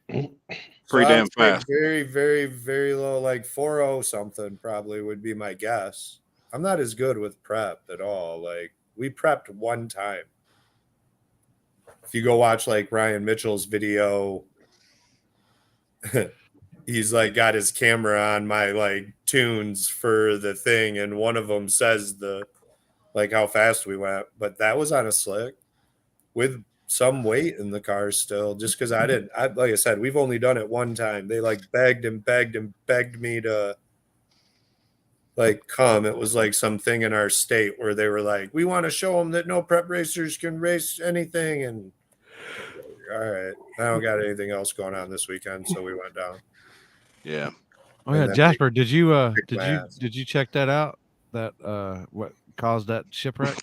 Pretty I damn would say fast. Very, very, very low, like 4.0 something probably would be my guess. I'm not as good with prep at all. Like we prepped one time. If you go watch like Ryan Mitchell's video, he's like got his camera on my like tunes for the thing, and one of them says the like how fast we went, but that was on a slick with some weight in the car still, just because I like I said, we've only done it one time. They like begged me to like come. It was like something in our state where they were like, we want to show them that no prep racers can race anything. And all right, I don't got anything else going on this weekend, so we went down. Yeah. Oh yeah, Jasper, did you check that out? That what caused that shipwreck?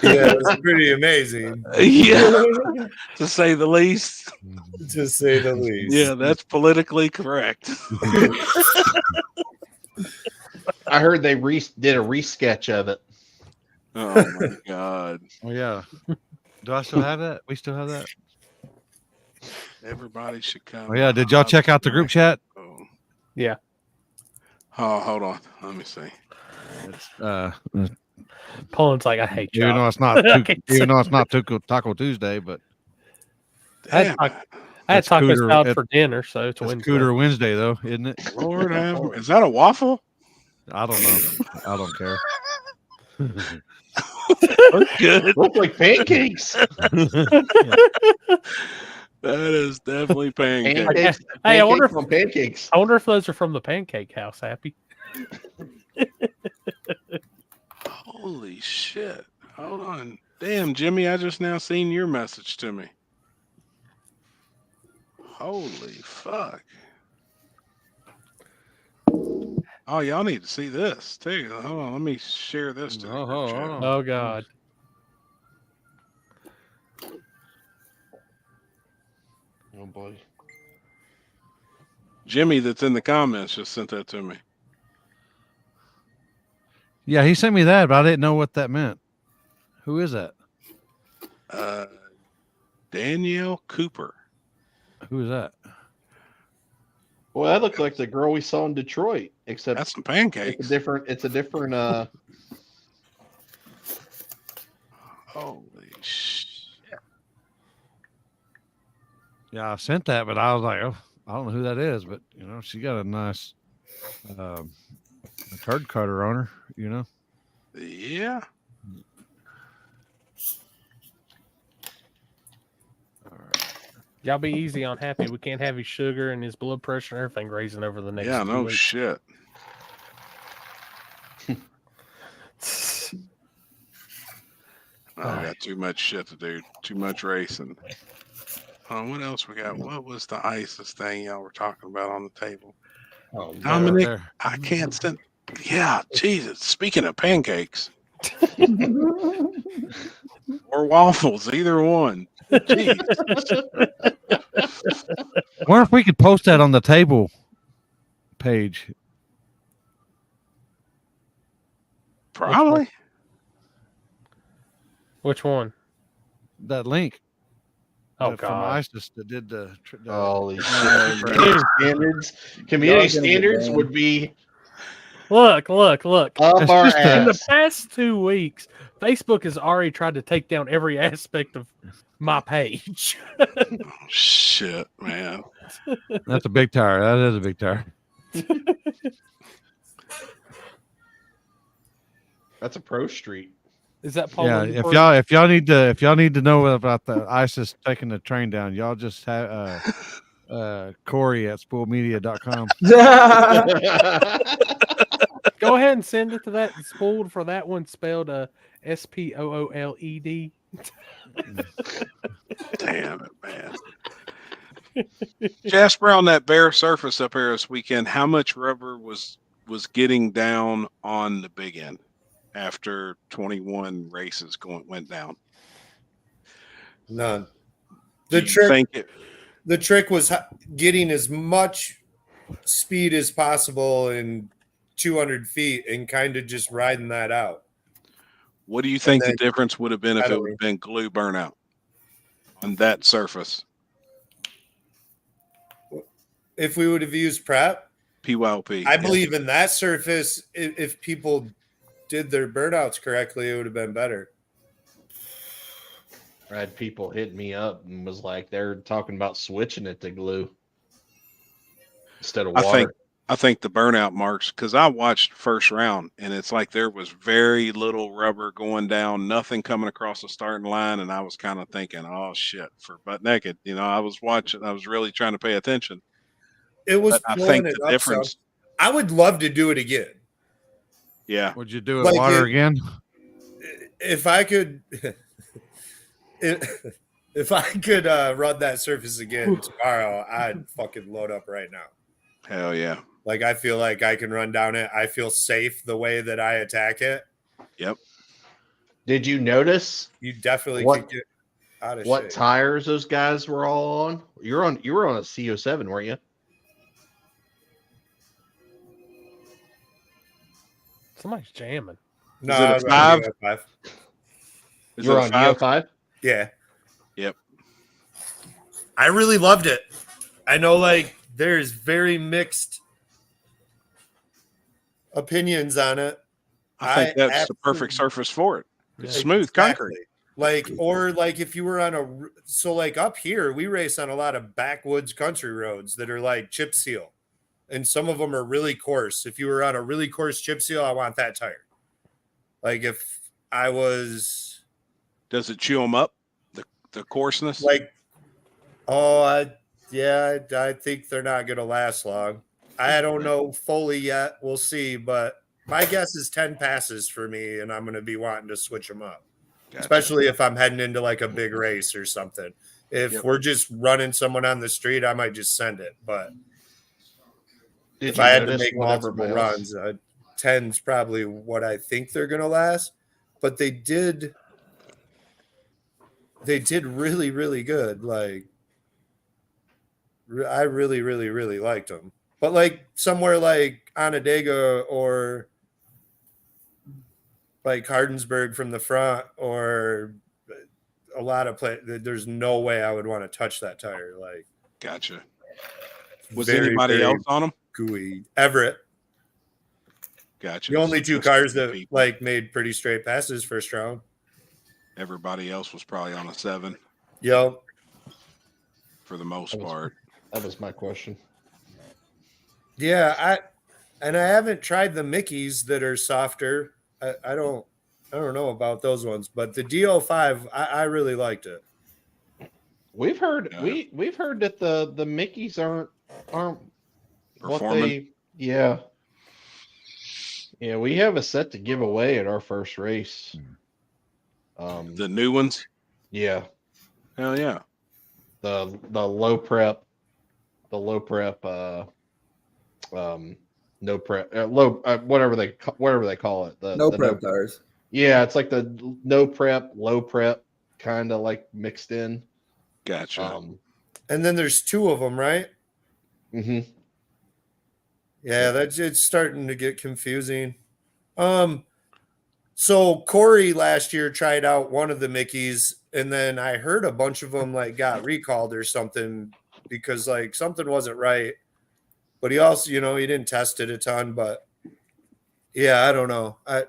Yeah, it was pretty amazing. Yeah, to say the least. To say the least. Yeah, that's politically correct. I heard they did a resketch of it. Oh my god. Oh yeah. Do I still have that? We still have that? Everybody should come. Oh yeah. Did y'all check out the group chat? Yeah. Oh, hold on. Let me see. Poland's like, I hate you. Even though it's not Taco Tuesday, but I had taco salad for dinner, so it's Wednesday. Cooter Wednesday though, isn't it? Lord is that a waffle? I don't know. I don't care. Good. Look like pancakes. That is definitely pancakes. Hey, I wonder on pancakes. I wonder if those are from the Pancake House, Happy. Holy shit. Hold on. Damn, Jimmy, I just now seen your message to me. Holy fuck. Oh, y'all need to see this too. Hold on, let me share this to the group chat. Oh god. Oh boy. Jimmy that's in the comments just sent that to me. Yeah, he sent me that, but I didn't know what that meant. Who is that? Danielle Cooper. Who is that? Well, that looked like the girl we saw in Detroit, except that's some pancakes. It's a different Holy shit. Yeah, I sent that, but I was like, oh, I don't know who that is, but you know, she got a nice turd cutter on her, you know. Yeah. Y'all be easy on Happy. We can't have his sugar and his blood pressure and everything raising over the next 2 no weeks. shit. I got too much shit to do. Too much racing. What else we got? What was the ISIS thing y'all were talking about on the table? Oh, Dominic, right I can't send. Yeah, Jesus. Speaking of pancakes or waffles, either one. Jeez. Wonder if we could post that on the table page. Probably. Which one? That link. Oh, from God. ISIS that did the. Holy shit! Community standards would be Look. up It's our just In the ass. past 2 weeks, Facebook has already tried to take down every aspect of my page. Shit, man. That's a big tire. That is a big tire. That's a pro street. Is that Yeah, Poland? if y'all need to know about the ISIS taking the train down, y'all just have Corey at spoolmedia.com. Go ahead and send it to that spooled for that one spelled SPOOLED. Damn it, man. Jasper, on that bare surface up here this weekend, how much rubber was getting down on the big end after 21 races went down? None. The trick was getting as much speed as possible in 200 feet and kind of just riding that out. What do you think the difference would have been if it would have been glue burnout on that surface? If we would have used prep, PYOP. I believe in that surface, if people did their burnouts correctly, it would have been better. I had people hit me up and was like, they're talking about switching it to glue instead of water. I think the burnout marks, because I watched first round and it's like there was very little rubber going down, nothing coming across the starting line, and I was kind of thinking, oh shit, for butt naked. I was watching, I was really trying to pay attention. It was. I think the difference. I would love to do it again. Yeah. Would you do it water again? If I could, if I could run that surface again tomorrow, I'd fucking load up right now. Hell yeah. Like, I feel like I can run down it. I feel safe the way that I attack it. Yep. Did you notice? You definitely could get out of what shape. tires those guys were all on? You were on a CO7, weren't you? Somebody's jamming. No, Is it a 5? You're on DO5? Yeah. Yep. I really loved it. I know, like, there's very mixed opinions on it. I think that's the perfect surface for it. It's smooth concrete. Like, or like if you were on like up here, we race on a lot of backwoods country roads that are like chip seal, and some of them are really coarse. If you were on a really coarse chip seal, I want that tire. Like, if I was, does it chew them up? The coarseness? Like, I think they're not going to last long. I don't know fully yet. We'll see, but my guess is 10 passes for me, and I'm going to be wanting to switch them up. Gotcha. Especially if I'm heading into like a big race or something. If we're just running someone on the street, I might just send it. But if I had to make multiple runs, 10's probably what I think they're going to last. But they did really, really good. Like, I really, really, really liked them. But like somewhere like Onondaga or like Hardensburg from the front, or a lot of there's no way I would want to touch that tire. Like, gotcha. Was anybody else on them? Gooey. Everett. Gotcha. The only two cars that like made pretty straight passes first round. Everybody else was probably on a 7. Yep. For the most part. That was my question. Yeah, I haven't tried the Mickeys that are softer. I don't know about those ones, but the DO5, I really liked it. We've heard we've heard that the Mickeys aren't what they yeah. We have a set to give away at our first race. The new ones? Yeah. Hell yeah. The low prep no prep low whatever they call it, the no prep tires. Yeah, it's like the no prep, low prep, kind of like mixed in. Gotcha. And then there's 2 of them, right? Mm-hmm. Yeah, it's starting to get confusing. So Corey last year tried out one of the Mickeys, and then I heard a bunch of them like got recalled or something because like something wasn't right. But he also, you know, he didn't test it a ton. But yeah, I don't know. I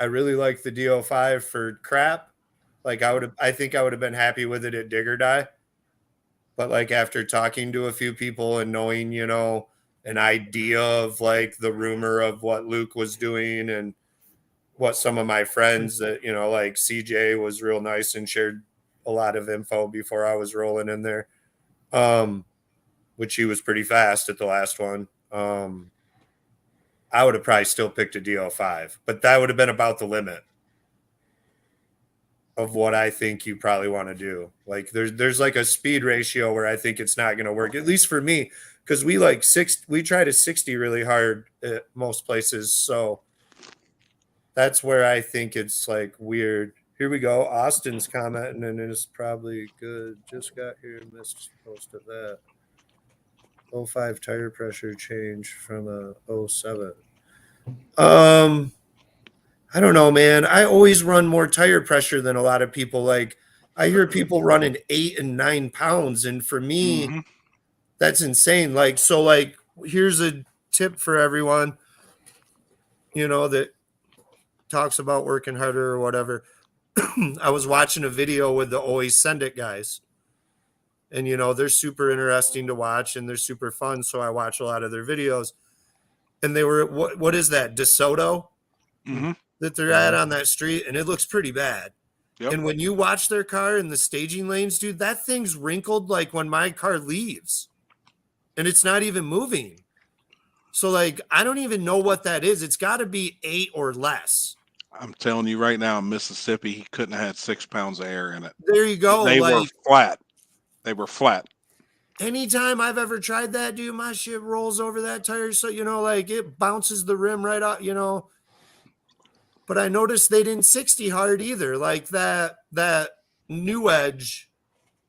really like the DO5 for crap. Like I think I would have been happy with it at Dig or Die. But like after talking to a few people and knowing, you know, an idea of like the rumor of what Luke was doing and what some of my friends that, you know, like CJ was real nice and shared a lot of info before I was rolling in there. Which he was pretty fast at the last one. I would have probably still picked a DO5, but that would have been about the limit of what I think you probably want to do. Like there's like a speed ratio where I think it's not going to work, at least for me, because we try to 60 really hard at most places. So that's where I think it's like weird. Here we go. Austin's commenting, and it's probably good. Just got here, missed most of that. 05 tire pressure change from a 07. I don't know, man. I always run more tire pressure than a lot of people. Like I hear people running 8 and 9 pounds, and for me, that's insane. Like so, like here's a tip for everyone, you know, that talks about working harder or whatever. I was watching a video with the Always Send It guys. And, you know, they're super interesting to watch and they're super fun. So I watch a lot of their videos. And they were, what is that? DeSoto that they're at on that street. And it looks pretty bad. Yep. And when you watch their car in the staging lanes, dude, that thing's wrinkled like when my car leaves. And it's not even moving. So, like, I don't even know what that is. It's got to be 8 or less. I'm telling you right now, in Mississippi, he couldn't have had 6 pounds of air in it. There you go. They were flat. They were flat. Anytime I've ever tried that, dude, my shit rolls over that tire. So, you know, like it bounces the rim right off, you know. But I noticed they didn't 60 hard either. Like that New Edge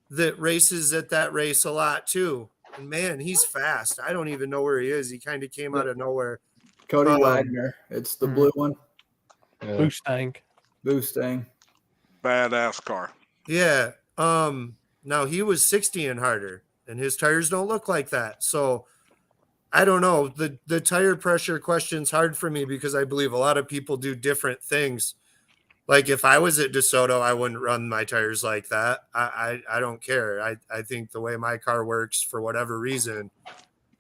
that races at that race a lot too. And man, he's fast. I don't even know where he is. He kind of came out of nowhere. Cody Wagner. It's the blue one. Boostang. Badass car. Yeah. Now he was 60 and harder, and his tires don't look like that. So I don't know. The tire pressure question's hard for me because I believe a lot of people do different things. Like if I was at DeSoto, I wouldn't run my tires like that. I don't care. I think the way my car works, for whatever reason,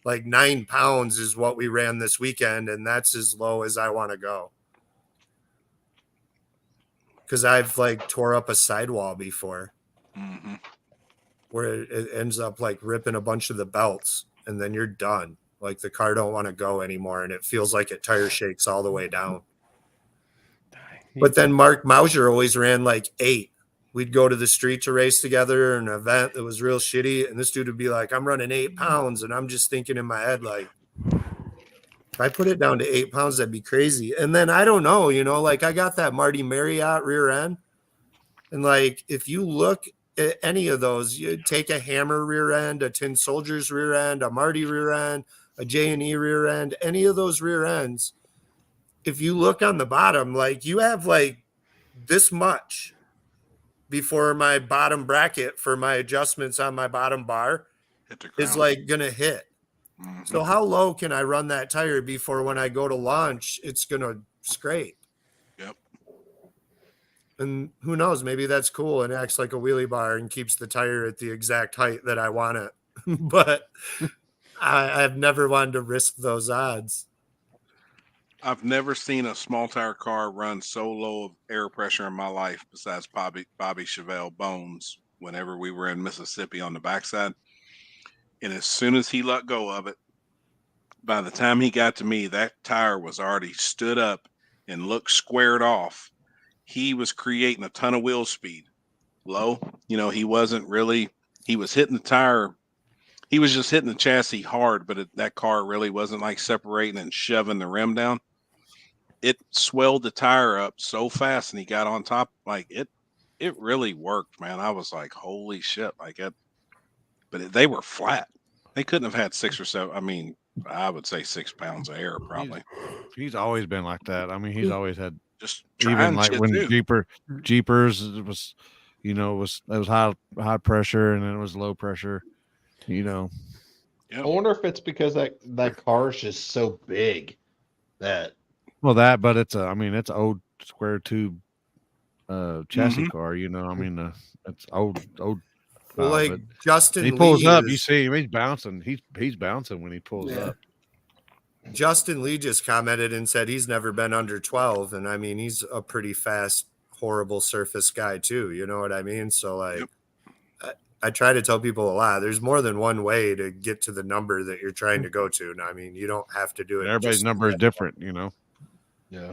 like 9 pounds is what we ran this weekend, and that's as low as I want to go. Because I've like tore up a sidewall before. Where it ends up like ripping a bunch of the belts and then you're done. Like the car don't want to go anymore. And it feels like it tire shakes all the way down. But then Mark Mauser always ran like 8. We'd go to the street to race together or an event that was real shitty. And this dude would be like, I'm running 8 pounds. And I'm just thinking in my head, like, if I put it down to 8 pounds, that'd be crazy. And then I don't know, you know, like I got that Marty Marriott rear end. And like, if you look at any of those, you take a Hammer rear end, a Tin Soldiers rear end, a Marty rear end, a J&E rear end, any of those rear ends, if you look on the bottom, like you have like this much before my bottom bracket for my adjustments on my bottom bar is like going to hit. So how low can I run that tire before when I go to launch, it's going to scrape? Yep. And who knows, maybe that's cool and acts like a wheelie bar and keeps the tire at the exact height that I want it. But I've never wanted to risk those odds. I've never seen a small tire car run so low of air pressure in my life besides Bobby Chevelle Bones whenever we were in Mississippi on the backside. And as soon as he let go of it, by the time he got to me, that tire was already stood up and looked squared off. He was creating a ton of wheel speed low. You know, he wasn't really, he was hitting the tire. He was just hitting the chassis hard, but that car really wasn't like separating and shoving the rim down. It swelled the tire up so fast and he got on top. Like it really worked, man. I was like, holy shit. Like it, but they were flat. They couldn't have had 6 or 7. I mean, I would say 6 pounds of air probably. He's always been like that. I mean, he's always had Just even like shit when too. Jeepers was, it was high pressure and then it was low pressure. Yep. I wonder if it's because that car is just so big that. Well, but it's it's old square tube chassis car. It's old. Well, like but Justin he pulls Lee up. You is- see him. He's bouncing. He's bouncing when he pulls up. Justin Lee just commented and said he's never been under 12, and I mean he's a pretty fast, horrible surface guy too. You know what I mean? So like, I try to tell people a lot. There's more than one way to get to the number that you're trying to go to. And I mean, you don't have to do it. Everybody's number is different, Yeah.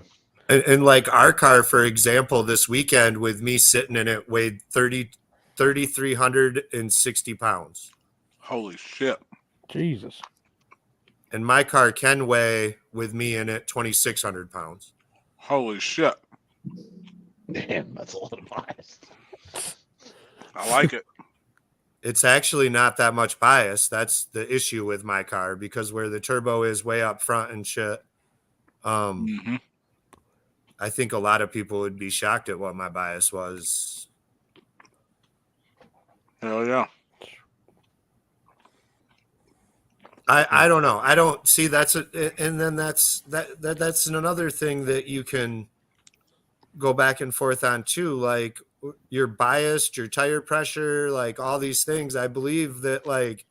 And like our car, for example, this weekend with me sitting in it weighed 3,360 pounds. Holy shit. Jesus. And my car can weigh with me in it 2,600 pounds. Holy shit. Damn, that's a lot of bias. I like it. It's actually not that much bias. That's the issue with my car, because where the turbo is way up front and shit. I think a lot of people would be shocked at what my bias was. Hell yeah. I don't know. I don't see that's another thing that you can go back and forth on too. Like your bias, your tire pressure, like all these things. I believe that like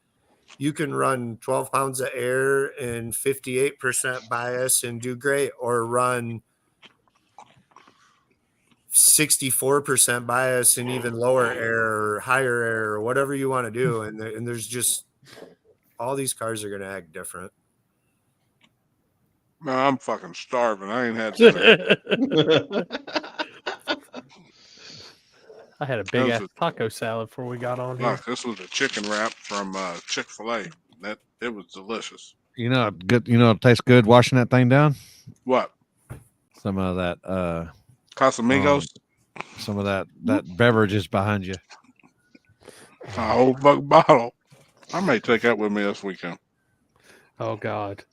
you can run 12 pounds of air and 58% bias and do great, or run 64% bias and even lower air or higher air or whatever you want to do. And there's just all these cars are going to act different. Man, I'm fucking starving. I ain't had dinner. I had a big ass taco salad before we got on here. Look, this was a chicken wrap from Chick-fil-A. It was delicious. Good. It tastes good washing that thing down. What? Some of that Casamigos. Some of that beverage is behind you. A whole fucking bottle. I may take that with me this weekend. Oh God.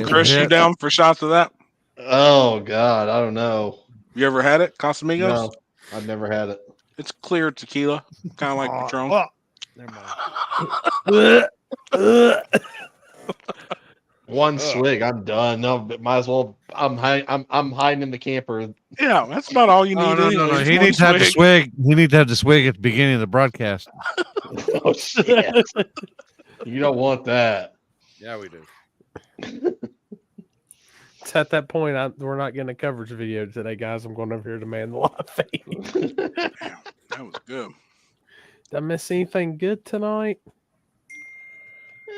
Chris, you down for shots of that? Oh God, I don't know. You ever had it, Casamigos? No, I've never had it. It's clear tequila, kind of like Patron. Well, never mind. One swig, I'm done. No, but might as well. I'm hiding in the camper. Yeah, that's about all you need. No. He needs to have the swig. He needs to have the swig at the beginning of the broadcast. Oh shit! You don't want that. Yeah, we do. It's at that point we're not getting a coverage video today, guys. I'm going over here to man the live feed. That was good. Did I miss anything good tonight?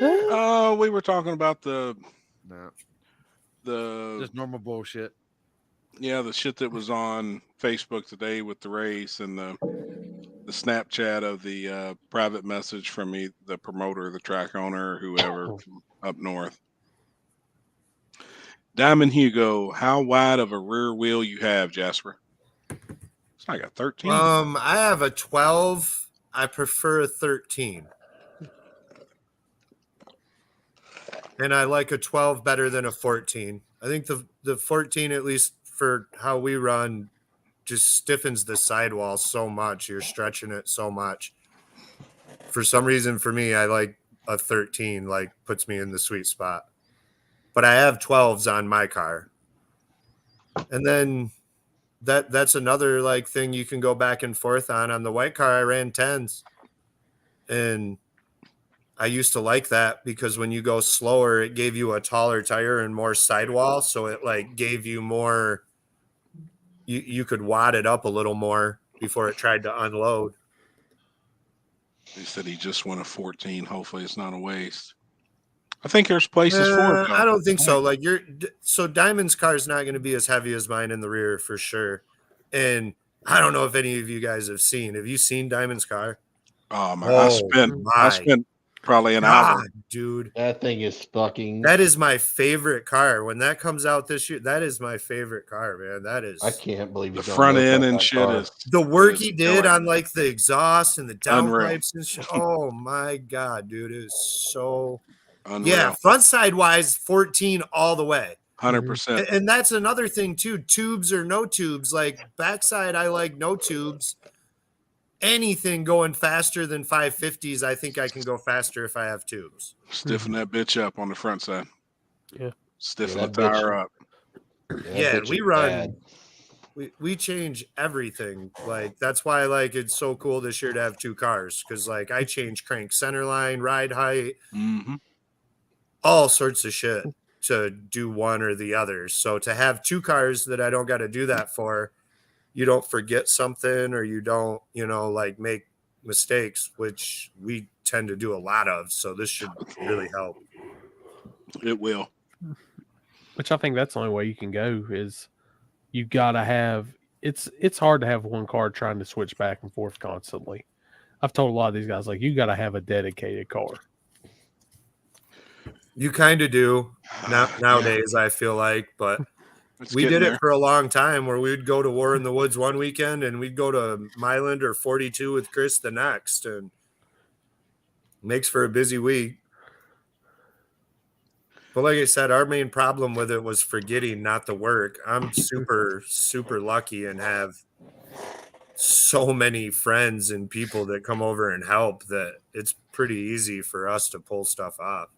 We were talking about the just normal bullshit. Yeah, the shit that was on Facebook today with the race, and the Snapchat of the private message from the promoter, the track owner, whoever from up north. Diamond Hugo, how wide of a rear wheel you have, Jasper? It's like a 13. I have a 12. I prefer a 13. And I like a 12 better than a 14. I think the 14, at least for how we run, just stiffens the sidewall so much. You're stretching it so much. For some reason, for me, I like a 13, like puts me in the sweet spot. But I have 12s on my car. And then that's another like thing you can go back and forth on. On the white car, I ran 10s. And I used to like that because when you go slower, it gave you a taller tire and more sidewall. So it like gave you more, you could wad it up a little more before it tried to unload. He said he just won a 14. Hopefully it's not a waste. I think there's places for it. I don't think so. Like so Diamond's car is not going to be as heavy as mine in the rear for sure. And I don't know if any of you guys have seen. Have you seen Diamond's car? Oh my! I spent probably an hour, dude. That thing is fucking. That is my favorite car. When that comes out this year, that is my favorite car, man. That is. I can't believe the front end and shit is the work he did on like the exhaust and the Unreal. downpipes and shit. Oh my god, dude, it is so. Unreal. Yeah, front side wise, 14 all the way. 100%. And that's another thing too. Tubes or no tubes. Like backside, I like no tubes. Anything going faster than 550s, I think I can go faster if I have tubes. Stiffen that bitch up on the front side. Yeah. Stiffen the tire up. Yeah, we run. We change everything. Like that's why like it's so cool this year to have two cars, because like I change crank center line, ride height, all sorts of shit to do one or the other. So to have two cars that I don't got to do that for, you don't forget something or you don't, like make mistakes, which we tend to do a lot of. So this should really help. It will. Which I think that's the only way you can go is you gotta have it's hard to have one car trying to switch back and forth constantly. I've told a lot of these guys like you gotta have a dedicated car. You kind of do nowadays, I feel like, but we did it for a long time where we'd go to War in the Woods one weekend and we'd go to Myland or 42 with Chris the next, and makes for a busy week. But like I said, our main problem with it was forgetting not the work. I'm super, super lucky and have so many friends and people that come over and help that it's pretty easy for us to pull stuff off.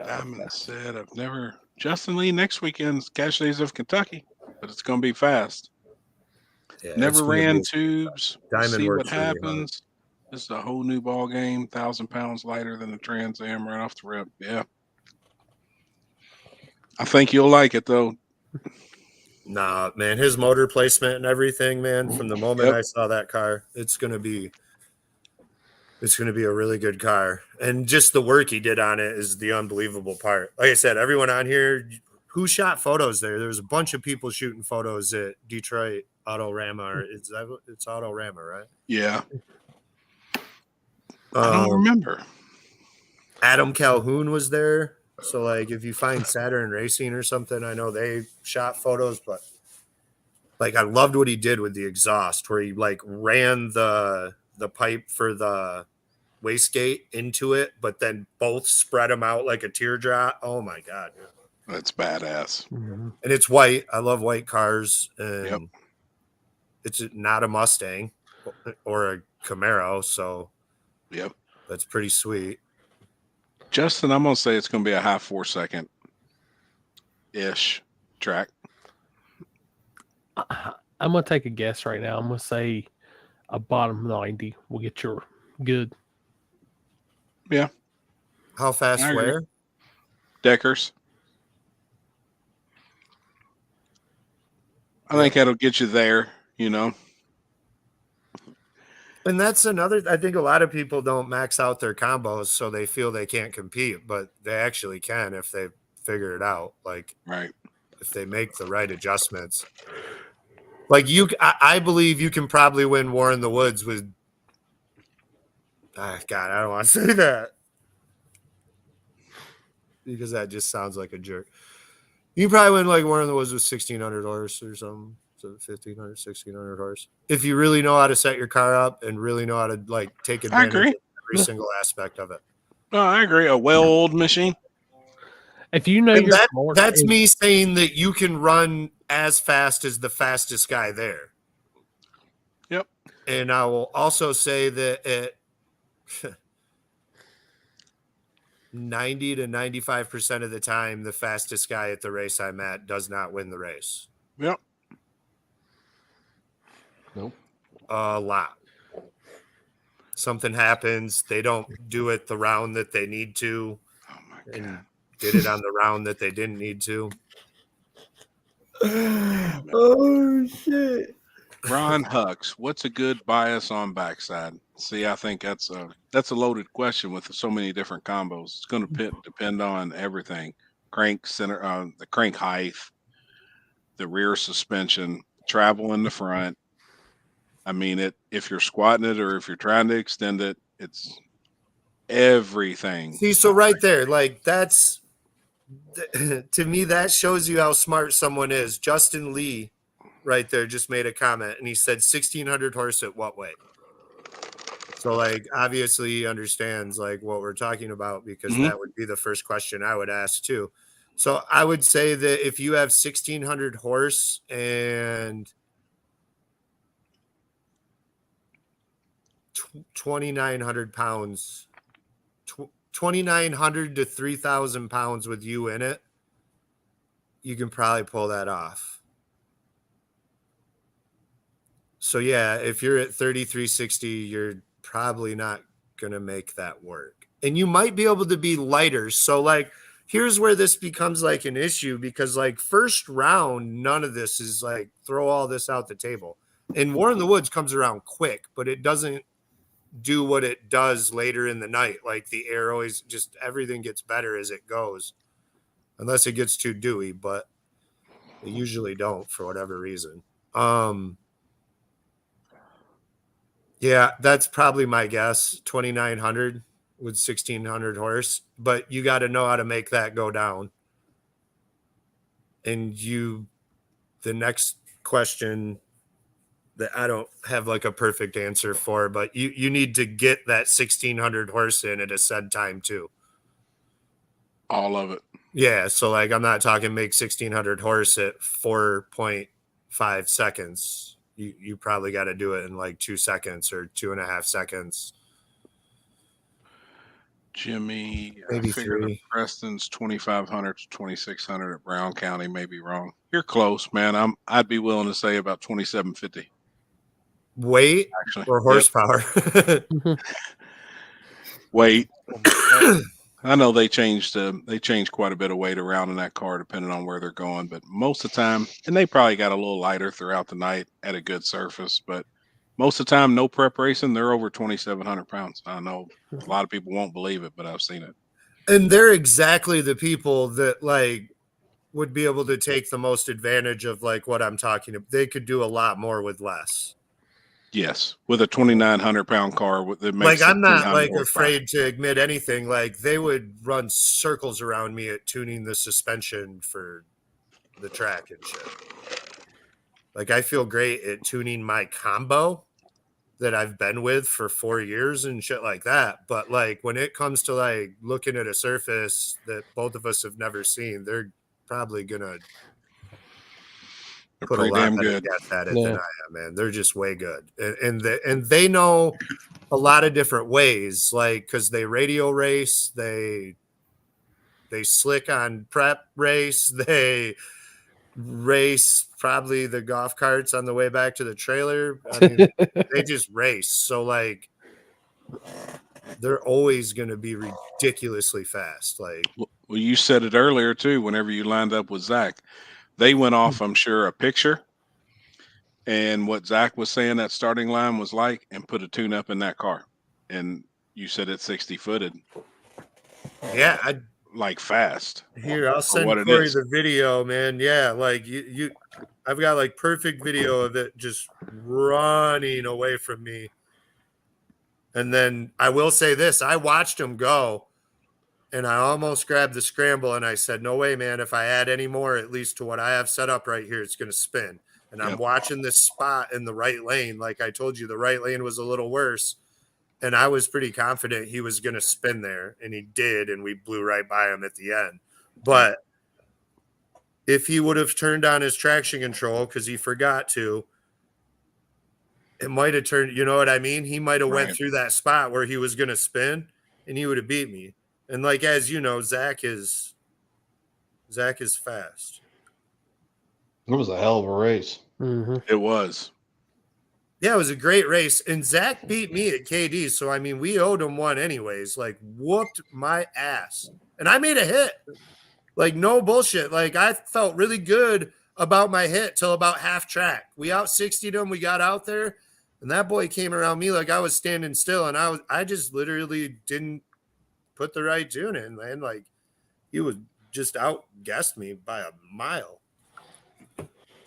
I'm gonna said I've never Justin Lee next weekend's Casualties of Kentucky, but it's gonna be fast. Yeah, never ran tubes. See what happens. Really this is a whole new ball game. 1,000 pounds lighter than the Trans Am right off the rip. Yeah, I think you'll like it though. Nah, man, his motor placement and everything, man. From the moment I saw that car, it's gonna be a really good car. And just the work he did on it is the unbelievable part. Like I said, everyone on here who shot photos there. There's a bunch of people shooting photos at Detroit Autorama. It's Autorama, right? Yeah. I don't remember. Adam Calhoun was there. So like if you find Saturn Racing or something, I know they shot photos, but like I loved what he did with the exhaust where he like ran the pipe for the wastegate into it, but then both spread them out like a teardrop. Oh my God. That's badass. And it's white. I love white cars. And it's not a Mustang or a Camaro. So that's pretty sweet. Justin, I'm gonna say it's gonna be a high 4-second ish track. I'm gonna take a guess right now. I'm gonna say a bottom 90 will get your good. Yeah. How fast? Where? Deckers. I think that'll get you there, And that's another, I think a lot of people don't max out their combos, so they feel they can't compete, but they actually can if they figure it out. Like, if they make the right adjustments. Like I believe you can probably win War in the Woods with, God, I don't want to say that because that just sounds like a jerk. You can probably win like War in the Woods with 1,600 horse or something. So 1,500, 1,600 horse. If you really know how to set your car up and really know how to like take advantage of every single aspect of it. No, I agree. A well-oiled machine. If you know that's me saying that you can run as fast as the fastest guy there. Yep. And I will also say that at 90 to 95% of the time, the fastest guy at the race I'm at does not win the race. Yep. Nope. A lot. Something happens. They don't do it the round that they need to. Oh my God. And did it on the round that they didn't need to. Oh shit. Ron Hux, what's a good bias on backside? See, I think that's a loaded question with so many different combos. It's going to depend on everything: crank center, the crank height, the rear suspension, travel in the front. I mean, if you're squatting it or if you're trying to extend it, it's everything. See, so right there, like that's to me, that shows you how smart someone is. Justin Lee right there just made a comment and he said 1,600 horse at what weight? So like obviously he understands like what we're talking about because that would be the first question I would ask too. So I would say that if you have 1,600 horse and 2,900 pounds, 2,900 to 3,000 pounds with you in it, you can probably pull that off. So yeah, if you're at 3,360, you're probably not going to make that work. And you might be able to be lighter. So like, here's where this becomes like an issue, because like first round, none of this is like throw all this out the table. And War in the Woods comes around quick, but it doesn't do what it does later in the night. Like the air always just, everything gets better as it goes, unless it gets too dewy, but they usually don't for whatever reason. Yeah, that's probably my guess. 2,900 with 1,600 horse, but you got to know how to make that go down. And the next question that I don't have like a perfect answer for, but you need to get that 1,600 horse in at a said time too. All of it. Yeah. So like, I'm not talking make 1,600 horse at 4.5 seconds. You probably got to do it in like 2 seconds or 2.5 seconds. Jimmy, Maybe I figured 3. Preston's 2,500 to 2,600 at Brown County. May be wrong. You're close, man. I'd be willing to say about 2,750. Weight actually, or horsepower? Yep. Weight. I know they changed quite a bit of weight around in that car depending on where they're going, but most of the time, and they probably got a little lighter throughout the night at a good surface, but most of the time, no prep racing, they're over 2,700 pounds. I know a lot of people won't believe it, but I've seen it. And they're exactly the people that like would be able to take the most advantage of like what I'm talking about. They could do a lot more with less. Yes, with a 2,900 pound car that makes like I'm not like horsepower. afraid to admit anything. Like they would run circles around me at tuning the suspension for the track and shit. Like I feel great at tuning my combo that I've been with for 4 years and shit like that. But like when it comes to like looking at a surface that both of us have never seen, they're probably gonna put a lot better guess at it than I am, man. They're just way good. And they know a lot of different ways, like because they radio race, they slick on prep race, they race probably the golf carts on the way back to the trailer. I mean, they just race. So like they're always going to be ridiculously fast. Like, well, you said it earlier too, whenever you lined up with Zach, they went off, I'm sure, a picture and what Zach was saying that starting line was like, and put a tune up in that car. And you said it's 60 footed. Yeah. Like fast. Here, I'll send Corey the video, man. Yeah, like I've got like perfect video of it just running away from me. And then I will say this, I watched him go and I almost grabbed the scramble and I said, no way, man, if I add any more, at least to what I have set up right here, it's going to spin. And I'm watching this spot in the right lane. Like I told you, the right lane was a little worse. And I was pretty confident he was going to spin there, and he did, and we blew right by him at the end. But if he would have turned on his traction control because he forgot to, it might have turned, you know what I mean? He might have went through that spot where he was going to spin, and he would have beat me. And like, as you know, Zach is fast. It was a hell of a race. Mm-hmm. It was. Yeah, it was a great race. And Zach beat me at KD. So, I mean, we owed him one anyways. Like, whooped my ass. And I made a hit. Like, no bullshit. Like, I felt really good about my hit till about half track. We out 60'd him. We got out there. And that boy came around me like I was standing still. And I just literally didn't put the right tune in, man. Like, he was just outguessed me by a mile.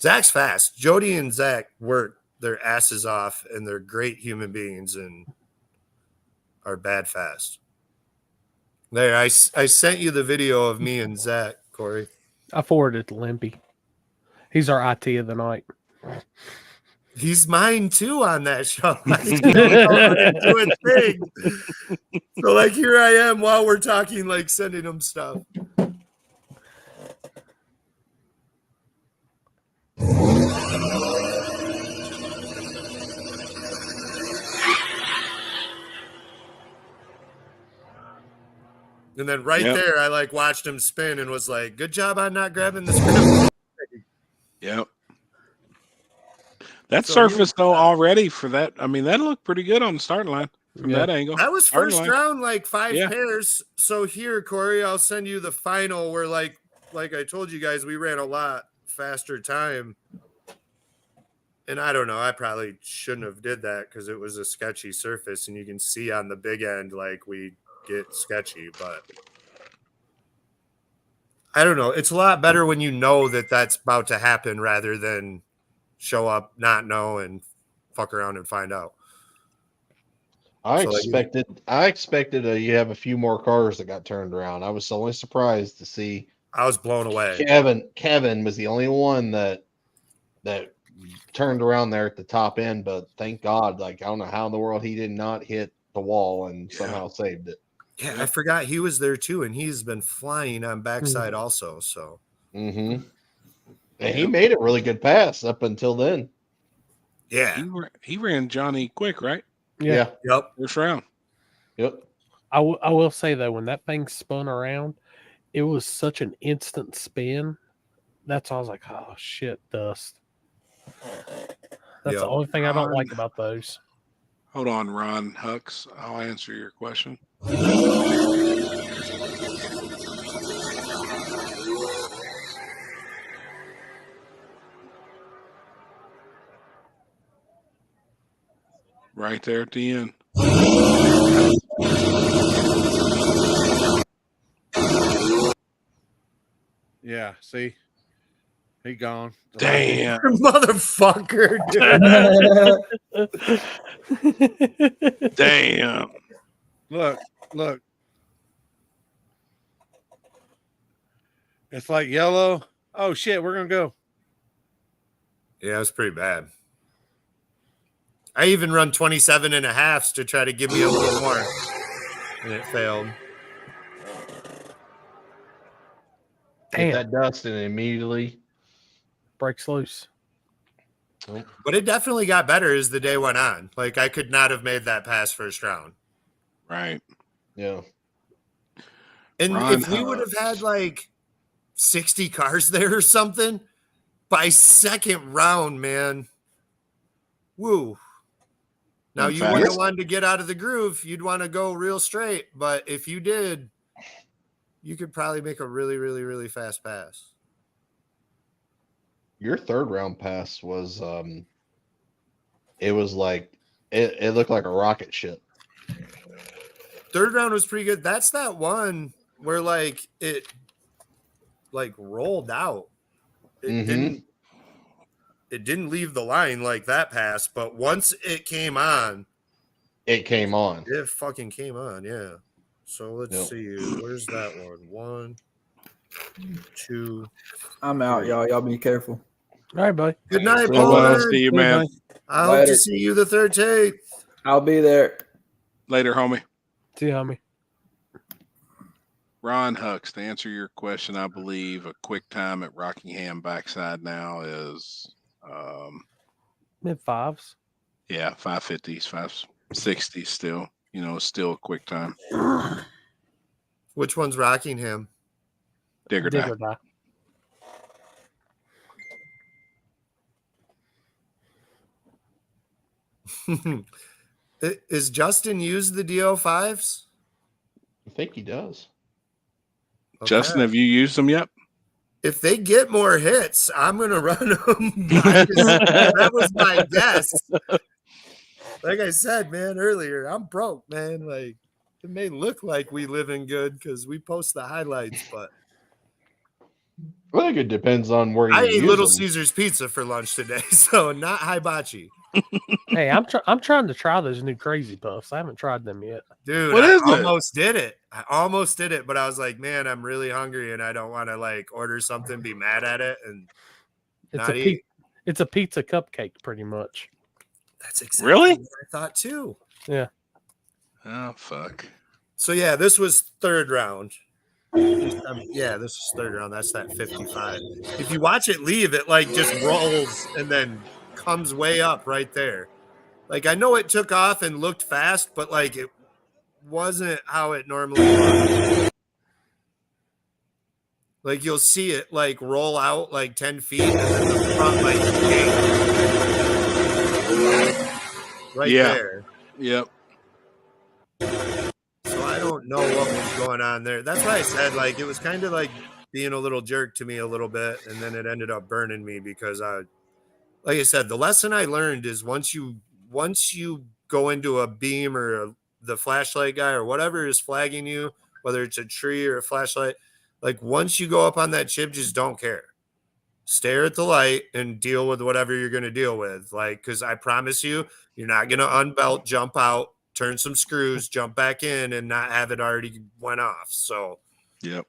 Zach's fast. Jody and Zach work their asses off, and they're great human beings and are bad fast. There, I sent you the video of me and Zach, Corey. I forwarded it to Limpy. He's our IT of the night. He's mine too on that show. So like here I am while we're talking, like sending him stuff. And then there, I like watched him spin and was like, "Good job on not grabbing the script." Yep. That surface though already for that. I mean, that looked pretty good on the starting line from that angle. That was Starting first line. round, like 5 pairs. So here, Corey, I'll send you the final where like I told you guys, we ran a lot faster time. And I don't know, I probably shouldn't have did that because it was a sketchy surface, and you can see on the big end like we get sketchy, but I don't know. It's a lot better when you know that that's about to happen rather than show up, not know, and fuck around and find out. I expected you have a few more cars that got turned around. I was only surprised to see. I was blown away. Kevin was the only one that turned around there at the top end, but thank God, like I don't know how in the world he did not hit the wall and somehow saved it. Yeah, I forgot he was there too, and he's been flying on backside also. So, and he made a really good pass up until then. Yeah, he ran Johnny quick, right? Yeah. Yep. First round. Yep. I will say though, when that thing spun around, it was such an instant spin. That's all I was like, oh shit, dust. That's the only thing I don't like about those. Hold on, Ron Hux. I'll answer your question. Right there at the end. Yeah, see? He gone. Damn. Motherfucker, dude. Damn. Look. It's like yellow. Oh shit, we're gonna go. Yeah, it was pretty bad. I even run 27.5s to try to give me a little more, and it failed. Hit that dust and immediately breaks loose. But it definitely got better as the day went on. Like I could not have made that pass first round. Right. Yeah. And if we would have had like 60 cars there or something by second round, man. Woo. Now you wouldn't have wanted to get out of the groove. You'd want to go real straight. But if you did, you could probably make a really, really, really fast pass. Your third round pass was it was like it looked like a rocket ship. Third round was pretty good. That's that one where like it like rolled out. It didn't leave the line like that pass, but once it came on. It fucking came on, yeah. So let's see. Where's that one? 1, 2. I'm out, y'all. Y'all be careful. All right, buddy. Good night, Paul. See you, man. I hope to see you the 13th. I'll be there. Later, homie. See you, homie. Ron Hux, to answer your question, I believe a quick time at Rockingham backside now is mid fives. Yeah, 550s, 560s still. You know, still a quick time. Which one's Rockingham? Digger die. Is Justin use the DO5s? I think he does. Okay. Justin, have you used them yet? If they get more hits, I'm going to run them. That was my guess. Like I said, man, earlier, I'm broke, man. Like, it may look like we live in good because we post the highlights, but I think it depends on where you I ate use Little them. Caesars pizza for lunch today, so not hibachi. Hey, I'm trying to try those new Crazy Puffs. I haven't tried them yet. Dude, I almost did it. But I was like, man, I'm really hungry and I don't want to like order something, be mad at it, and not eat. It's a pizza cupcake, pretty much. That's exactly what I thought too. Yeah. Oh, fuck. So yeah, this was third round. Yeah, this is third round. That's that 55. If you watch it leave, it like just rolls and then comes way up right there. Like I know it took off and looked fast, but like it wasn't how it normally was. Like you'll see it like roll out like 10 feet and then the front like right there. Yep. So I don't know what was going on there. That's why I said like it was kind of like being a little jerk to me a little bit, and then it ended up burning me because like I said, the lesson I learned is once you go into a beam or the flashlight guy or whatever is flagging you, whether it's a tree or a flashlight, like once you go up on that chip, just don't care. Stare at the light and deal with whatever you're going to deal with. Like, because I promise you, you're not going to unbelt, jump out, turn some screws, jump back in, and not have it already went off. So, yep,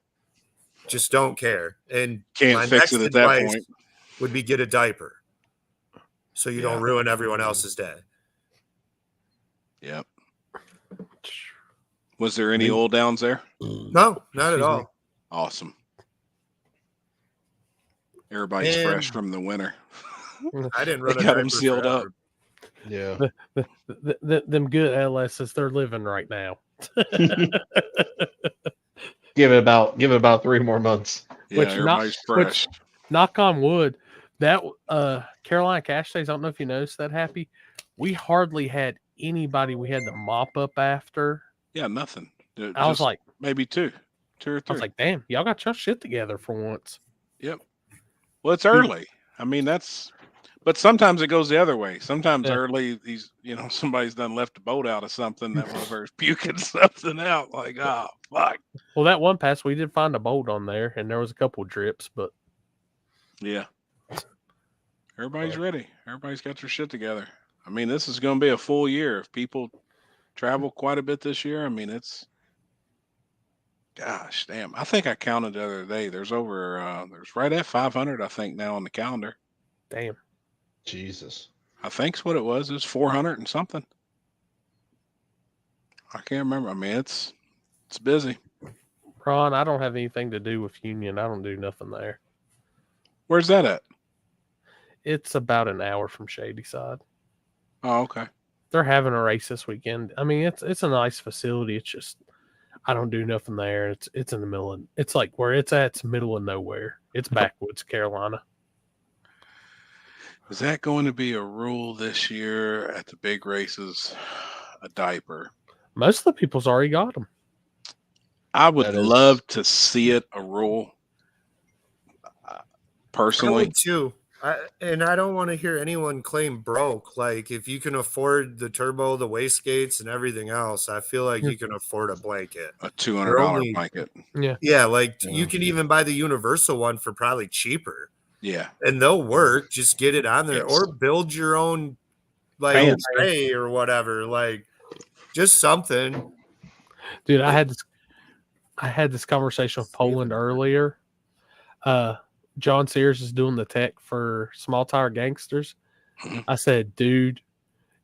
just don't care. And can't fix it at that point. Would be get a diaper, so you don't ruin everyone else's day. Yep. Was there any oil downs there? No, not at all. Awesome. Everybody's fresh from the winter. I didn't They run. got them sealed up. Yeah. Them good LSs, they're living right now. Give it about 3 more months. Yeah, everybody's fresh. Knock on wood. That Carolina Cash Days, I don't know if you noticed that, Happy. We hardly had anybody we had to mop up after. Yeah, nothing. I was like, maybe two or three. I was like, damn, y'all got your shit together for once. Yep. Well, it's early. I mean, but sometimes it goes the other way. Sometimes early, somebody's done left a boat out of something that was puking something out. Like, oh, fuck. Well, that one pass, we did find a bolt on there, and there was a couple drips, but. Yeah. Everybody's ready. Everybody's got their shit together. I mean, this is going to be a full year. If people travel quite a bit this year, I mean, gosh, damn. I think I counted the other day. There's there's right at 500, I think, now on the calendar. Damn. Jesus. I think's what it was. It was 400 and something. I can't remember. I mean, it's busy. Ron, I don't have anything to do with Union. I don't do nothing there. Where's that at? It's about an hour from Shady Side. Oh, okay. They're having a race this weekend. I mean, it's a nice facility. It's just I don't do nothing there. It's in the middle of, it's like where it's at. It's middle of nowhere. It's backwoods Carolina. Is that going to be a rule this year at the big races? A diaper. Most of the people's already got them. I would love to see it a rule. Personally, I would too. And I don't want to hear anyone claim broke. Like, if you can afford the turbo, the wastegates, and everything else, I feel like you can afford a blanket. A $200 blanket. Yeah. Like you can even buy the universal one for probably cheaper. Yeah. And they'll work. Just get it on there or build your own like tray or whatever. Like just something. Dude, I had this conversation with Poland earlier. John Sears is doing the tech for Small Tire Gangsters. I said, dude,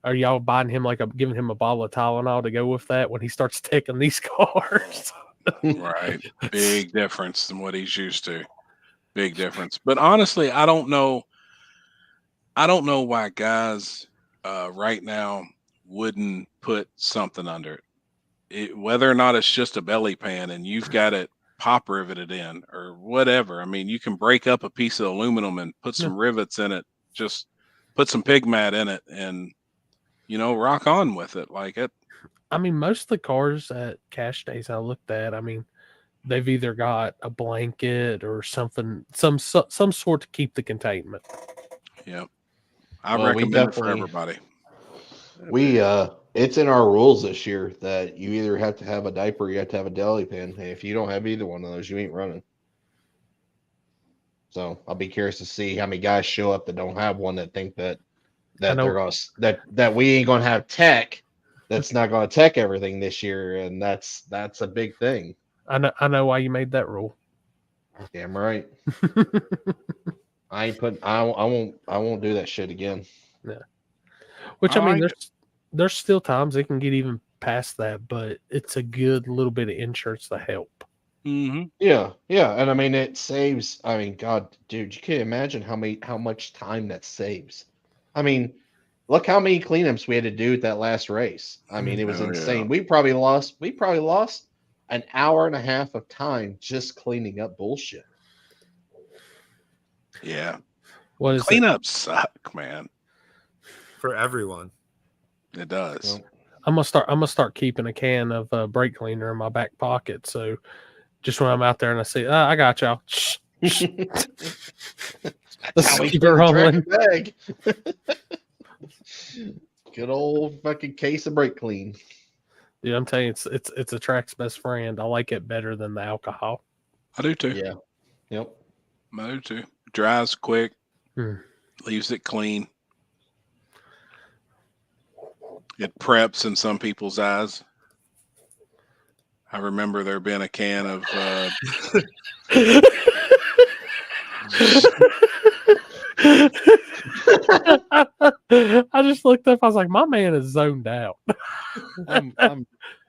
are y'all buying him giving him a bottle of Tylenol to go with that when he starts taking these cars? Right. Big difference than what he's used to. Big difference. But honestly, I don't know why guys right now wouldn't put something under it. Whether or not it's just a belly pan and you've got it pop riveted in or whatever. I mean, you can break up a piece of aluminum and put some rivets in it, just put some pig mat in it and, rock on with it. Like it. I mean, most of the cars at Cash Days I looked at, I mean, they've either got a blanket or something, some sort to keep the containment. Yep. I recommend it for everybody. It's in our rules this year that you either have to have a diaper or you have to have a deli pan. And if you don't have either one of those, you ain't running. So I'll be curious to see how many guys show up that don't have one that think that they're gonna that we ain't gonna have tech that's not gonna tech everything this year, and that's a big thing. I know why you made that rule. Damn right. I won't do that shit again. Yeah. Which I mean, there's still times they can get even past that, but it's a good little bit of insurance to help. Mm-hmm. Yeah, and I mean it saves. I mean, God, dude, you can't imagine how much time that saves. I mean, look how many cleanups we had to do at that last race. I mean, it was insane. We probably lost an hour and a half of time just cleaning up bullshit. Yeah. What is cleanups suck, man. For everyone. It does. I'm gonna start keeping a can of brake cleaner in my back pocket. So just when I'm out there and I see, I got y'all. Let's keep it rolling. Bag. Good old fucking case of brake clean. Dude, I'm telling you, it's a track's best friend. I like it better than the alcohol. I do too. Yeah. Yep. I do too. Dries quick. Hmm. Leaves it clean. It preps in some people's eyes. I remember there being a can of I just looked up. I was like, my man is zoned out. I'm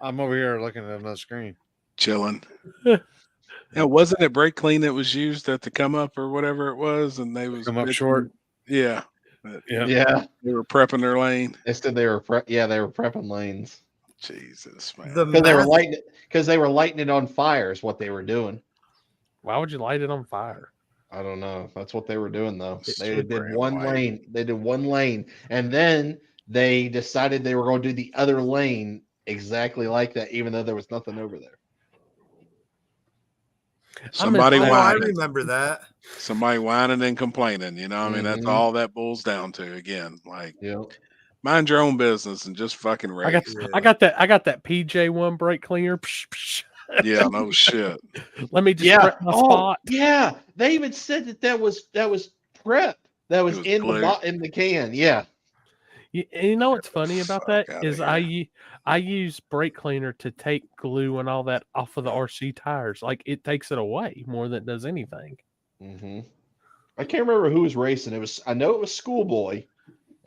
over here looking at another screen. chilling. Yeah, wasn't it brake clean that was used at the come up or whatever it was, and they was Come up short. Yeah. Yeah. They were prepping their lane. They said they were prepping lanes. Jesus, man. Because they were lighting it on fire is what they were doing. Why would you light it on fire? I don't know. That's what they were doing though. They Super did one white. lane. They did one lane, and then they decided they were going to do the other lane exactly like that, even though there was nothing over there. Somebody whining. I remember that. Somebody whining and complaining. You know, I mean, that's all that boils down to. Again, like, mind your own business and just fucking race. I got that PJ1 brake cleaner. Psh, psh. Yeah, no shit. Let me just prep my spot. Yeah, they even said that was prep. That was in the can. Yeah. You know what's funny about that is I use brake cleaner to take glue and all that off of the RC tires. Like it takes it away more than it does anything. Mm-hmm. I can't remember who was racing. I know it was Schoolboy,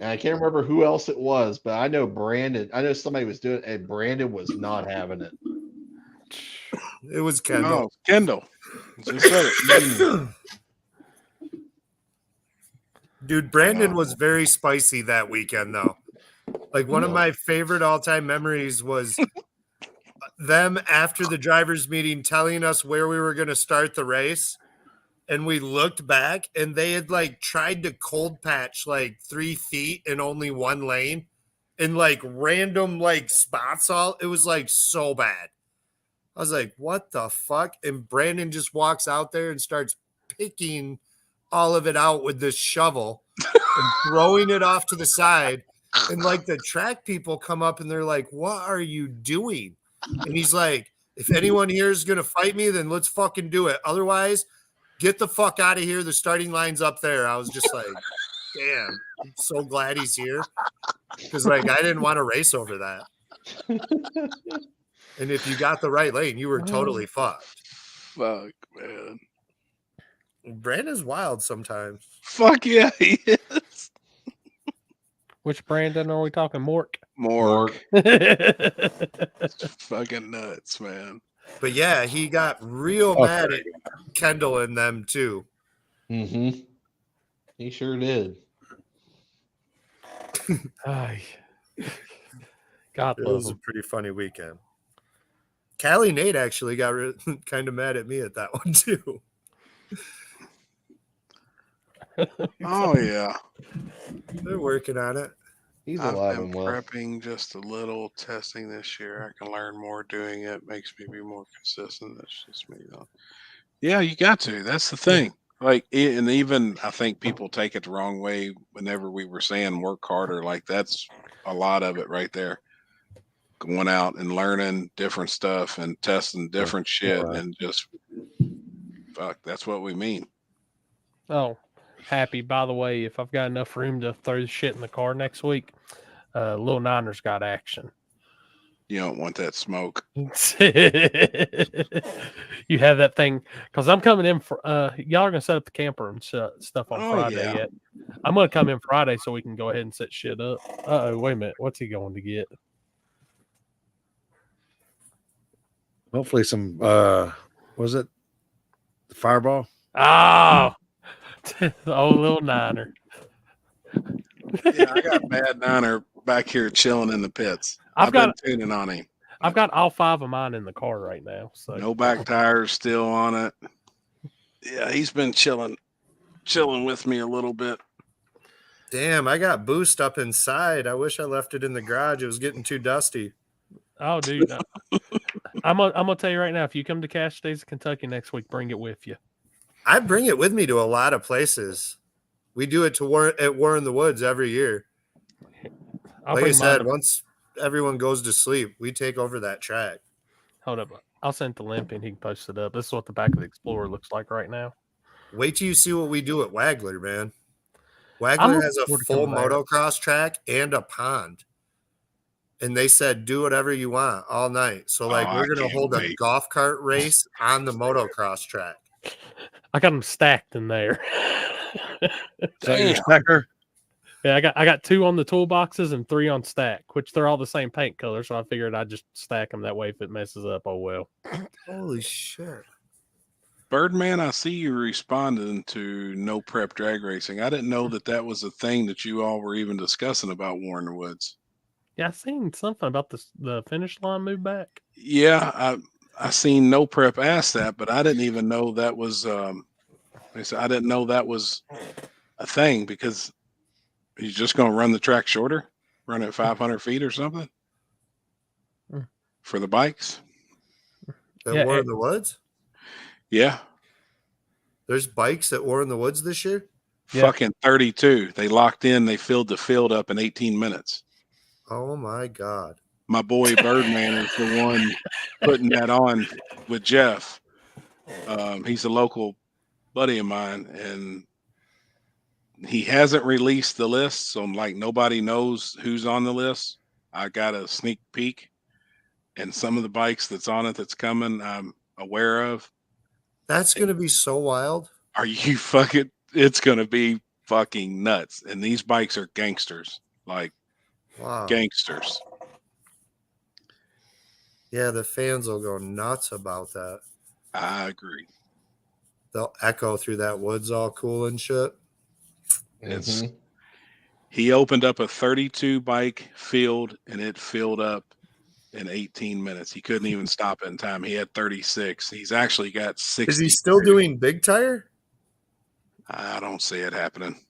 and I can't remember who else it was. But I know Brandon. I know somebody was doing it, and Brandon was not having it. It was Kendall. Oh, Kendall. Just said it. Dude, Brandon was very spicy that weekend, though. Like, one of my favorite all-time memories was them after the drivers' meeting telling us where we were going to start the race. And we looked back, and they had, like, tried to cold patch, like, 3 feet in only one lane in, like, random, like, spots. It was, like, so bad. I was like, what the fuck? And Brandon just walks out there and starts picking all of it out with this shovel and throwing it off to the side. And like the track people come up and they're like, what are you doing? And he's like, if anyone here is going to fight me, then let's fucking do it. Otherwise, get the fuck out of here. The starting line's up there. I was just like, damn, I'm so glad he's here. Because like I didn't want to race over that. And if you got the right lane, you were totally fucked. Fuck, man. Brandon's wild sometimes. Fuck yeah, he is. Which Brandon are we talking? Mork. It's fucking nuts, man. But yeah, he got real mad at Kendall and them too. Mm-hmm. He sure did. God, it was a pretty funny weekend. Callie Nate actually got kind of mad at me at that one too. Oh yeah, they're working on it. He's I've alive been and well. prepping just a little, testing this year. I can learn more doing it. Makes me be more consistent. That's just me, though. Yeah, you got to. That's the thing. Like, and even I think people take it the wrong way whenever we were saying work harder. Like that's a lot of it right there. Going out and learning different stuff and testing different shit and just fuck. That's what we mean. Oh, happy. By the way, if I've got enough room to throw the shit in the car next week, Little Niners got action. You don't want that smoke. You have that thing because I'm coming in for y'all are gonna set up the camper and stuff on Friday yeah. yet. I'm gonna come in Friday so we can go ahead and set shit up. Wait a minute, what's he going to get? Hopefully some Was it the Fireball? Oh, the old little Niner. Yeah, I got Bad Niner back here chilling in the pits. I've been got- tuning on him. I've got all 5 of mine in the car right now. So No back tires still on it. Yeah, he's been chilling with me a little bit. Damn, I got boost up inside. I wish I left it in the garage. It was getting too dusty. Oh, dude, I'm gonna tell you right now. If you come to Cache Days of Kentucky next week, bring it with you. I bring it with me to a lot of places. We do it at War in the Woods every year. Like I said, once everyone goes to sleep, we take over that track. Hold up. I'll send the link and he can post it up. This is what the back of the Explorer looks like right now. Wait till you see what we do at Wagler, man. Wagler has a full motocross track and a pond. And they said, do whatever you want all night. So, like, we're going to hold a golf cart race on the motocross track. I got them stacked in there. So your stacker? Yeah, I got 2 on the toolboxes and 3 on stack, which they're all the same paint color. So I figured I'd just stack them that way. If it messes up, oh well. Holy shit. Birdman, I see you responding to no prep drag racing. I didn't know that was a thing that you all were even discussing about War in the Woods. Yeah, I seen something about the finish line move back. Yeah, I seen no prep ask that, but I didn't even know that was. I didn't know that was a thing because he's just going to run the track shorter, run at 500 feet or something for the bikes. At War in the Woods? Yeah. There's bikes at War in the Woods this year? Fucking 32. They locked in. They filled the field up in 18 minutes. Oh, my God. My boy Birdman is the one putting that on with Jeff. He's a local buddy of mine, and he hasn't released the list, so like nobody knows who's on the list. I got a sneak peek, and some of the bikes that's on it that's coming, I'm aware of. That's going to be so wild. Are you fucking? It's going to be fucking nuts. And these bikes are gangsters, like gangsters. Yeah, the fans will go nuts about that. I agree. They'll echo through that woods all cool and shit. He opened up a 32 bike field and it filled up in 18 minutes. He couldn't even stop in time. He had 36. He's actually got 60. Is he still doing big tire? I don't see it happening.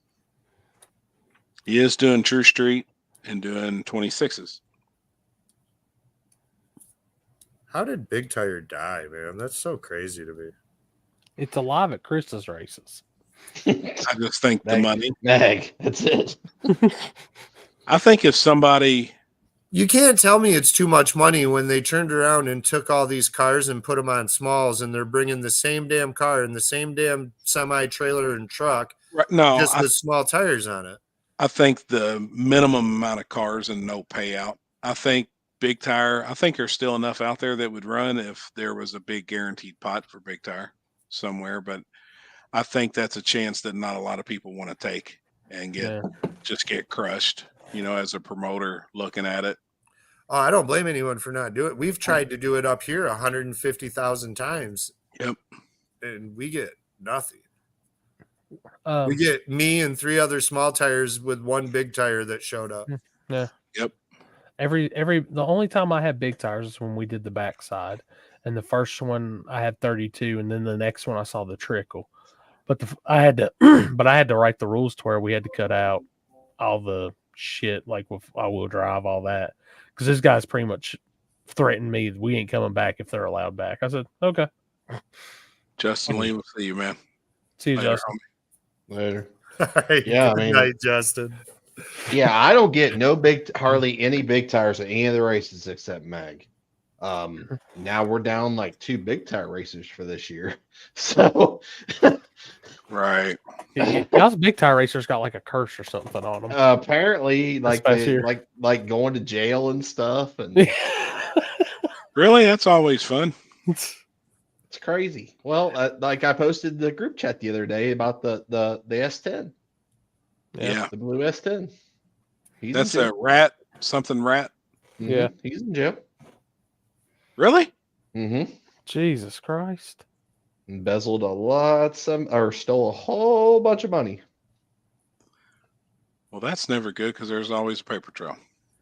He is doing True Street and doing 26s. How did Big Tire die, man? That's so crazy to me. It's alive at Chris's races. I just think the money. That's it. I think if somebody... You can't tell me it's too much money when they turned around and took all these cars and put them on smalls, and they're bringing the same damn car and the same damn semi-trailer and truck, right, no, just with small tires on it. I think the minimum amount of cars and no payout. I think Big Tire, I think there's still enough out there that would run if there was a big guaranteed pot for Big Tire somewhere, but I think that's a chance that not a lot of people want to take and just get crushed, you know, as a promoter looking at it. Oh, I don't blame anyone for not doing it. We've tried to do it up here 150,000 times. Yep. And we get nothing. We get me and 3 other small tires with 1 big tire that showed up. Yeah. Yep. The only time I had big tires is when we did the backside, and the first one I had 32, and then the next one I saw the trickle. But I had to write the rules to where we had to cut out all the shit like with all-wheel drive, all that, because this guy's pretty much threatened me we ain't coming back if they're allowed back. I said, okay. Justin Lee, we'll see you, man. See you, Justin. Later. Yeah, good night, Justin. Yeah, I don't get hardly any big tires at any of the races except Mag. Now we're down like 2 big tire racers for this year. So right. Y'all's big tire racers got like a curse or something on them. Apparently like like going to jail and stuff, and really, that's always fun. It's crazy. Well, like I posted the group chat the other day about the S10. Yeah, the blue S10. That's a rat, something rat. Yeah, he's in jail. Really? Mm-hmm. Jesus Christ. Embezzled stole a whole bunch of money. Well, that's never good because there's always a paper trail.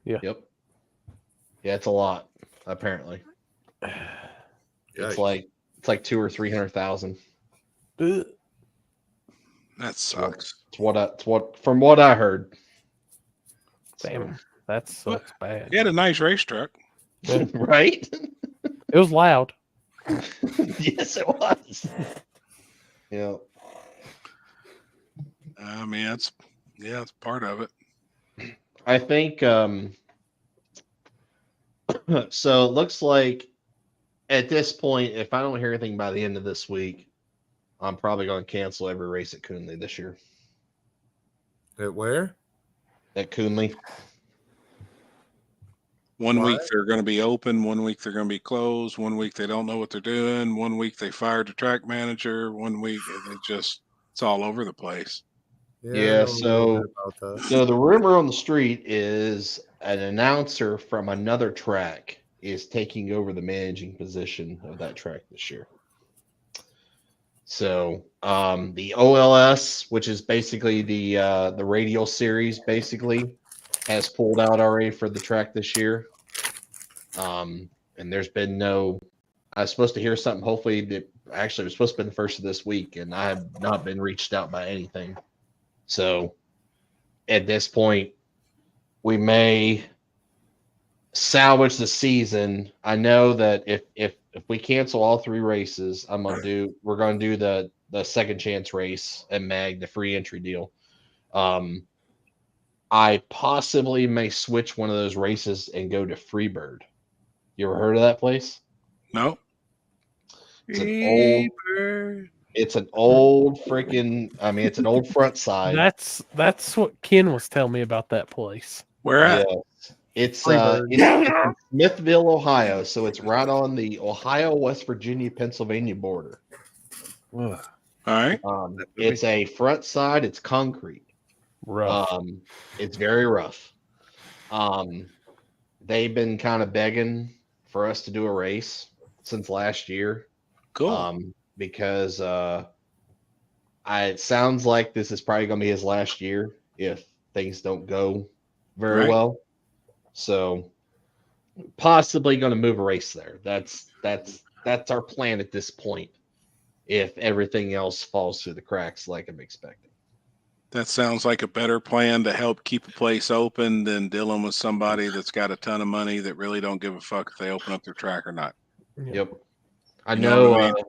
Yeah. Yep. Yeah, it's a lot, apparently. It's like 200,000 or 300,000. That sucks. From what I heard. Damn, that sucks bad. He had a nice race truck. Right? It was loud. Yes, it was. Yeah. I mean, it's part of it. I think so it looks like at this point, if I don't hear anything by the end of this week, I'm probably going to cancel every race at Coonley this year. At where? At Coonley. One week they're going to be open, 1 week they're going to be closed, 1 week they don't know what they're doing, 1 week they fired the track manager, 1 week it's all over the place. Yeah, so the rumor on the street is an announcer from another track is taking over the managing position of that track this year. So the OLS, which is basically the radial series, basically has pulled out already for the track this year. And there's been no. I was supposed to hear something. Hopefully, it was supposed to be the first of this week, and I have not been reached out by anything. So at this point, we may salvage the season. I know that if we cancel all 3 races, we're gonna do the second chance race at Mag, the free entry deal. I possibly may switch one of those races and go to Freebird. You ever heard of that place? No. It's an old freaking. I mean, it's an old front side. That's what Ken was telling me about that place. Where at? Yes. It's in Smithville, Ohio. So it's right on the Ohio, West Virginia, Pennsylvania border. All right. It's a front side. It's concrete. Rough. It's very rough. They've been kind of begging for us to do a race since last year. Cool. Because it sounds like this is probably going to be his last year if things don't go very well. So possibly going to move a race there. That's our plan at this point. If everything else falls through the cracks like I'm expecting. That sounds like a better plan to help keep a place open than dealing with somebody that's got a ton of money that really don't give a fuck if they open up their track or not. Yep. You know what I mean?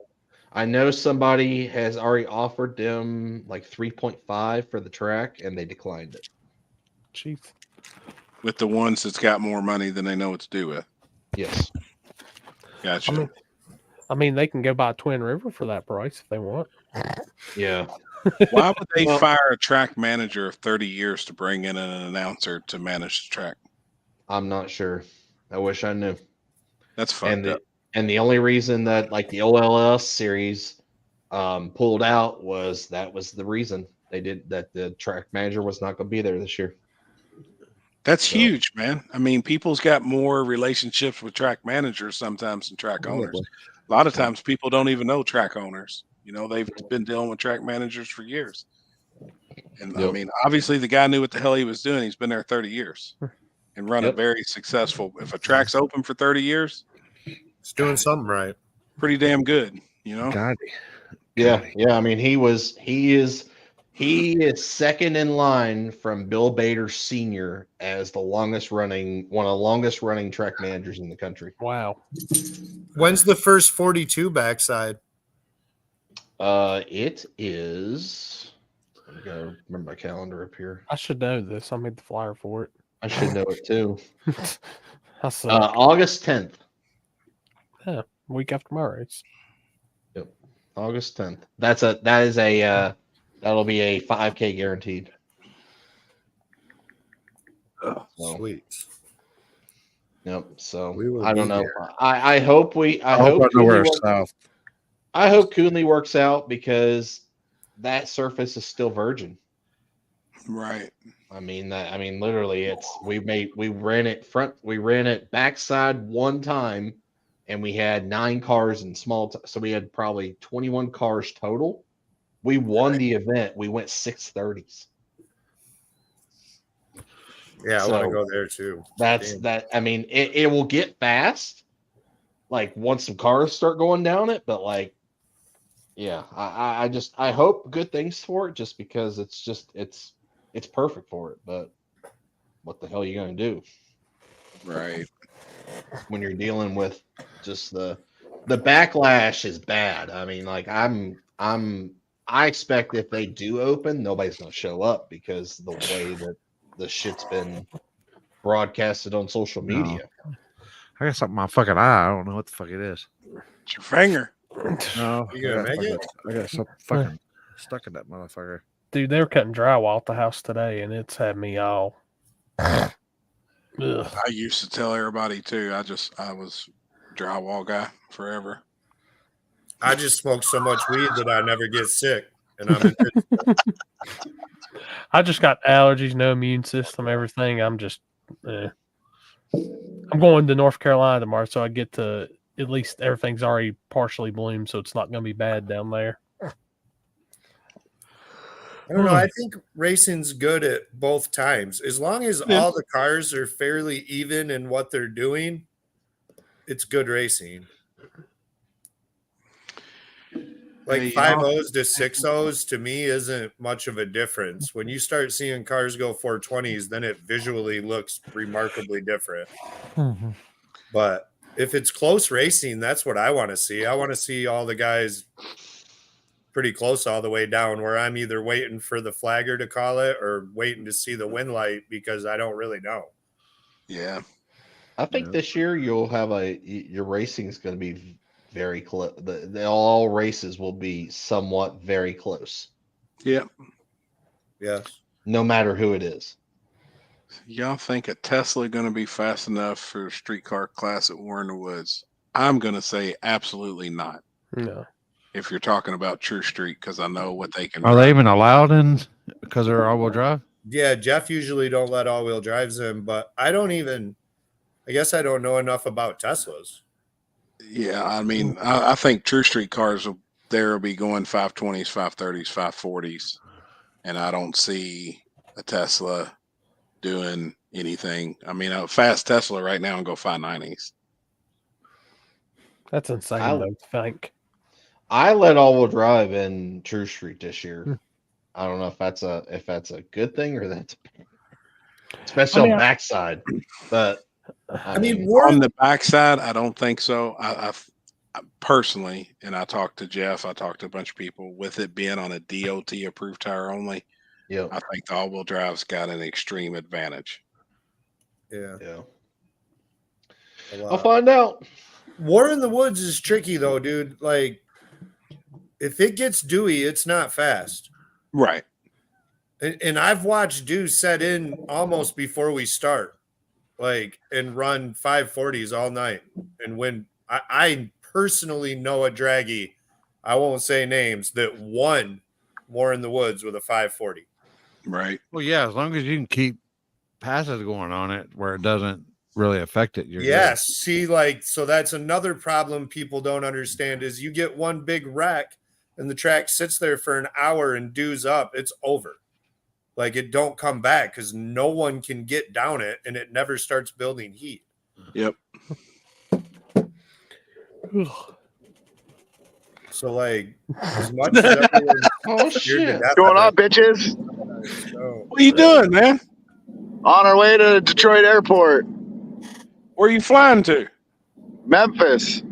I know somebody has already offered them like 3.5 for the track and they declined it. Jeez. With the ones that's got more money than they know what to do with. Yes. Gotcha. I mean, they can go buy Twin River for that price if they want. Yeah. Why would they fire a track manager of 30 years to bring in an announcer to manage the track? I'm not sure. I wish I knew. That's fucked up. And the only reason that like the OLS series pulled out was the reason they did that. The track manager was not going to be there this year. That's huge, man. I mean, people's got more relationships with track managers sometimes than track owners. A lot of times people don't even know track owners. You know, they've been dealing with track managers for years. And I mean, obviously the guy knew what the hell he was doing. He's been there 30 years and run a very successful. If a track's open for 30 years, it's doing something right. Pretty damn good, you know? Yeah. I mean, he is second in line from Bill Bader Sr. as one of the longest running track managers in the country. Wow. When's the first 42 backside? It is. I gotta remember my calendar up here. I should know this. I made the flyer for it. I should know it too. August 10th. Yeah, week after my race. Yep, August 10th. That'll be a 5K guaranteed. Sweet. Yep. So I don't know. I hope we. I hope hope nowhere south. I hope Coonley works out because that surface is still virgin. Right. I mean literally we ran it backside one time and we had 9 cars in so we had probably 21 cars total. We won the event. We went 630s. Yeah, I want to go there too. That. I mean, it will get fast, like once some cars start going down it. But like, yeah, I hope good things for it, just because it's perfect for it. But what the hell are you gonna do? Right. When you're dealing with just the backlash is bad. I mean, like I expect if they do open, nobody's gonna show up because the way that the shit's been broadcasted on social media. No. I got something in my fucking eye. I don't know what the fuck it is. It's your finger. No, You gonna make it? I got something fucking stuck in that motherfucker. Dude, they were cutting drywall at the house today, and it's had me all. I used to tell everybody too. I was drywall guy forever. I just smoke so much weed that I never get sick, and I'm in I just got allergies, no immune system, everything. I'm just, I'm going to North Carolina tomorrow, so I get to at least everything's already partially bloomed, so it's not going to be bad down there. I don't know. I think racing's good at both times. As long as all the cars are fairly even in what they're doing, it's good racing. Like 5.0s to 6.0s to me isn't much of a difference. When you start seeing cars go 420s, then it visually looks remarkably different. Mm-hmm. But if it's close racing, that's what I want to see. I want to see all the guys pretty close all the way down, where I'm either waiting for the flagger to call it or waiting to see the win light because I don't really know. Yeah. I think this year you'll have your racing is going to be very close. All races will be somewhat very close. Yeah. Yes. No matter who it is. Y'all think a Tesla going to be fast enough for a streetcar class at War in the Woods? I'm going to say absolutely not. No. If you're talking about True Street, because I know what they can. Are they even allowed in because they're all-wheel drive? Yeah, Jeff usually don't let all-wheel drives in, but I don't know enough about Teslas. Yeah, I mean, I think True Street cars will be going 520s, 530s, 540s, and I don't see a Tesla doing anything. I mean, a fast Tesla right now and go 590s. That's insane, though, to think. I let all-wheel drive in True Street this year. I don't know if that's a good thing or that's especially on backside. But I mean, on the backside, I don't think so. I personally, and I talked to Jeff, I talked to a bunch of people, with it being on a DOT approved tire only. Yeah, I think the all-wheel drive's got an extreme advantage. Yeah. I'll find out. War in the Woods is tricky though, dude. Like, if it gets dewy, it's not fast. Right. And I've watched Dew set in almost before we start, like, and run 540s all night. And when I personally know a draggy, I won't say names, that won War in the Woods with a 540. Right. Well, yeah, as long as you can keep passes going on it where it doesn't really affect it. Yes. See, like, so that's another problem people don't understand is you get one big wreck and the track sits there for an hour and dews up, it's over. Like, it don't come back because no one can get down it and it never starts building heat. Yep. So, like, as much as everyone what's going on, bitches? What are you doing, man? On our way to Detroit Airport. Where are you flying to? Memphis.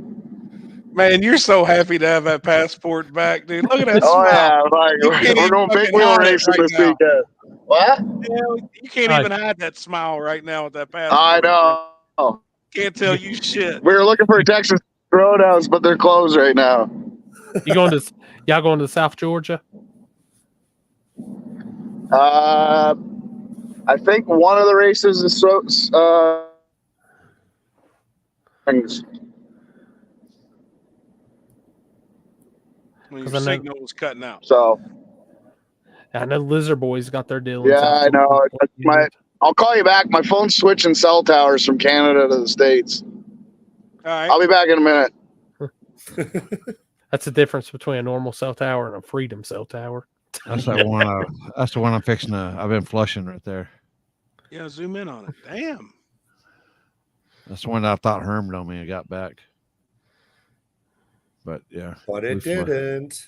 Man, you're so happy to have that passport back, dude. Look at that smile. Yeah, like, we're going big wheel racing this weekend. What? Yeah, you can't even hide that smile right now with that passport. I know. Can't tell you shit. We were looking for Texas Roadhouse, but they're closed right now. Y'all going to South Georgia? I think one of the races is Your signal was cutting out. So I know Lizard Boys got their deal. Yeah, I know. I'll call you back. My phone's switching cell towers from Canada to the States. right. I'll be back in a minute. That's the difference between a normal cell tower and a freedom cell tower. That's that one. That's the one I'm fixing to. I've been flushing right there. Yeah, zoom in on it. Damn. That's the one that I thought hermed on me. I got back, but yeah. But it didn't.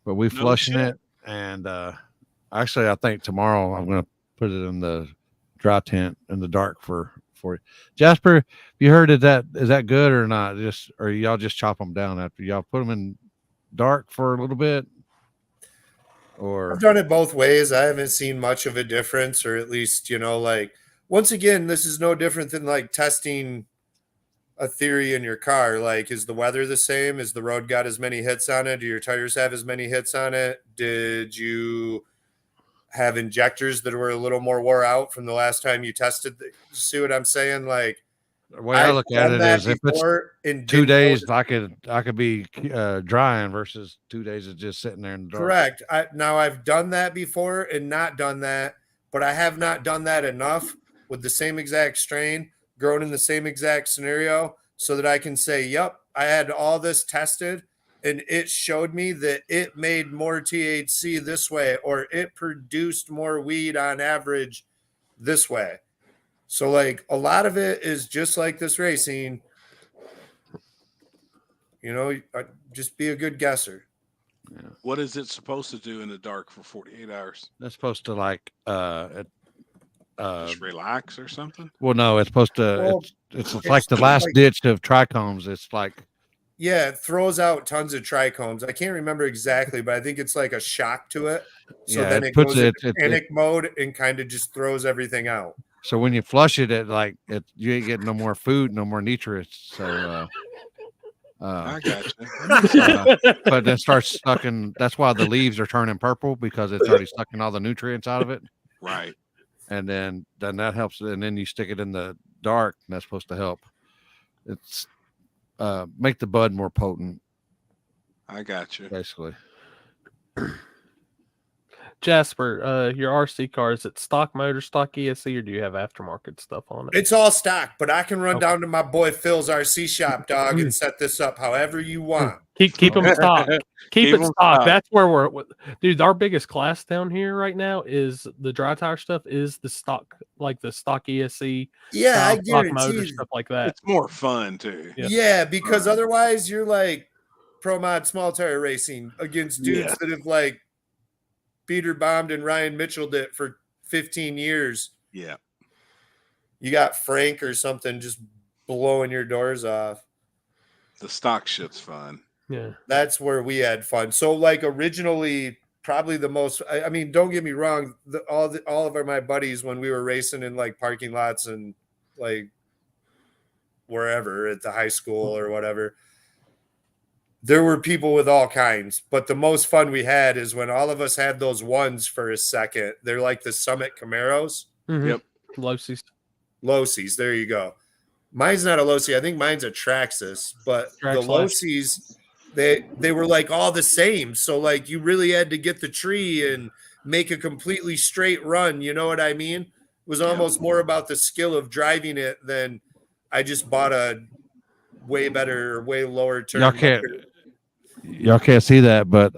But we flushing it, and actually, I think tomorrow I'm going to put it in the dry tent in the dark for you. Jasper, you heard is that good or not? Or y'all just chop them down after y'all put them in dark for a little bit? Or I've done it both ways. I haven't seen much of a difference, or at least, like, once again, this is no different than like testing a theory in your car. Like, is the weather the same? Is the road got as many hits on it? Do your tires have as many hits on it? Did you have injectors that were a little more wore out from the last time you tested? See what I'm saying? Like, the way I look at it is, if it's 2 days, I could be drying versus 2 days of just sitting there in the dark. Correct. Now I've done that before and not done that, but I have not done that enough with the same exact strain, grown in the same exact scenario, so that I can say, yep, I had all this tested and it showed me that it made more THC this way, or it produced more weed on average this way. So, like, a lot of it is just like this racing, just be a good guesser. Yeah. What is it supposed to do in the dark for 48 hours? That's supposed to like just relax or something? Well, no, it's supposed to. Well, it's like the last ditch of trichomes. It's like, yeah, it throws out tons of trichomes. I can't remember exactly, but I think it's like a shock to it. So then it goes into panic mode and kind of just throws everything out. So when you flush it, you ain't getting no more food, no more nutrients. So I got you. But then starts sucking. That's why the leaves are turning purple, because it's already sucking all the nutrients out of it. Right. And then that helps. And then you stick it in the dark, and that's supposed to help. It's make the bud more potent. I got you. Basically. Jasper, your RC car, is it stock motor, stock ESC, or do you have aftermarket stuff on it? It's all stock, but I can run down to my boy Phil's RC shop, dog, and set this up however you want. Keep them stock. Keep it stock. That's where dude. Our biggest class down here right now is the dry tire stuff. Is the stock, like the stock ESC? Yeah, I stock guarantee motor you. stuff like that. It's more fun too. Yeah, because otherwise you're like pro mod small tire racing against dudes that have like Peter bombed and Ryan Mitchell did for 15 years. Yeah. You got Frank or something just blowing your doors off. The stock shit's fun. Yeah. That's where we had fun. So like originally, probably the most, I mean, don't get me wrong. All of my buddies, when we were racing in like parking lots and like wherever at the high school or whatever, there were people with all kinds, but the most fun we had is when all of us had those ones for a second. They're like the Summit Camaros. Mm-hmm. Yep. Locies. There you go. Mine's not a Losi. I think mine's a Traxxas, but the Locies, they were like all the same. So like you really had to get the tree and make a completely straight run. You know what I mean? It was almost more about the skill of driving it than I just bought a way better, way lower turn. Y'all can't see that, but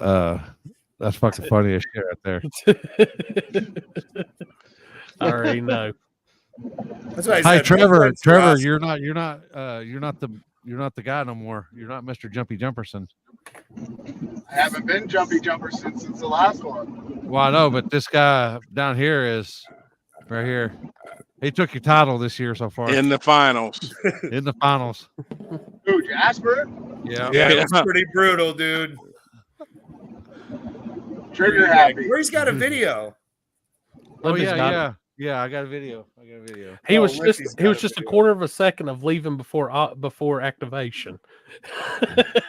that's fucking funny as shit right there. I already know. That's what I Hi, said. Trevor. Trevor, you're not the guy no more. You're not Mr. Jumpy Jumperson. I haven't been Jumpy Jumper since the last one. Well, I know, but this guy down here is right here. He took your title this year so far. In the finals. In the finals. Who, Jasper? Yeah. That's pretty brutal, dude. Trigger happy. Where's got a video? Oh yeah, I got a video. He was just a quarter of a second of leaving before activation.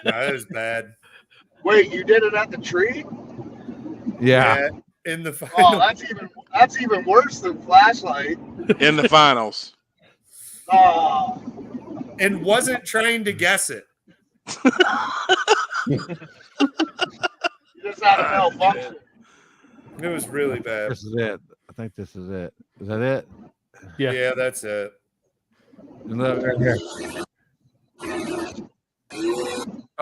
That is bad. Wait, you did it at the tree? Yeah. In the final. Oh, that's even worse than flashlight. In the finals. Oh. And wasn't trying to guess it. You just had a malfunction. It was really bad. This is it. I think this is it. Is that it? Yeah, that's it. Look, right here.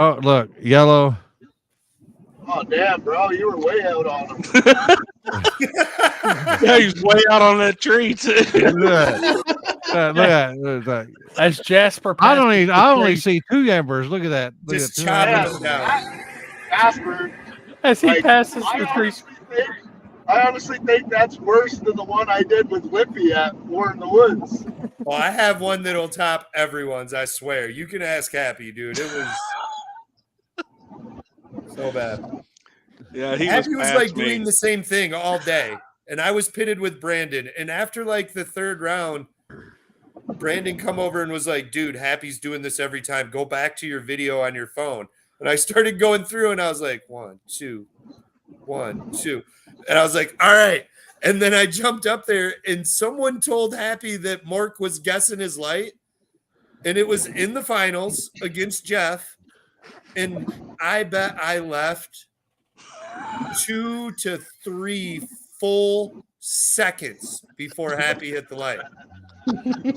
Oh, look, yellow. Oh damn, bro, you were way out on him. Yeah, he's way out on that tree too. Look at that. As Jasper, I only see two Ambers. Look at that. Look Just at chopping them down. Jasper, as he passes I the tree. honestly think that's worse than the one I did with Whippy at War in the Woods. Well, I have one that'll top everyone's. I swear. You can ask Happy, dude. It was so bad. Yeah, Happy was like doing the same thing all day, and I was pitted with Brandon. And after like the third round, Brandon come over and was like, "Dude, Happy's doing this every time. Go back to your video on your phone." And I started going through, and I was like, 1, 2, 1, 2, and I was like, "All right." And then I jumped up there, and someone told Happy that Mark was guessing his light, and it was in the finals against Jeff. And I bet I left 2 to 3 full seconds before Happy hit the light.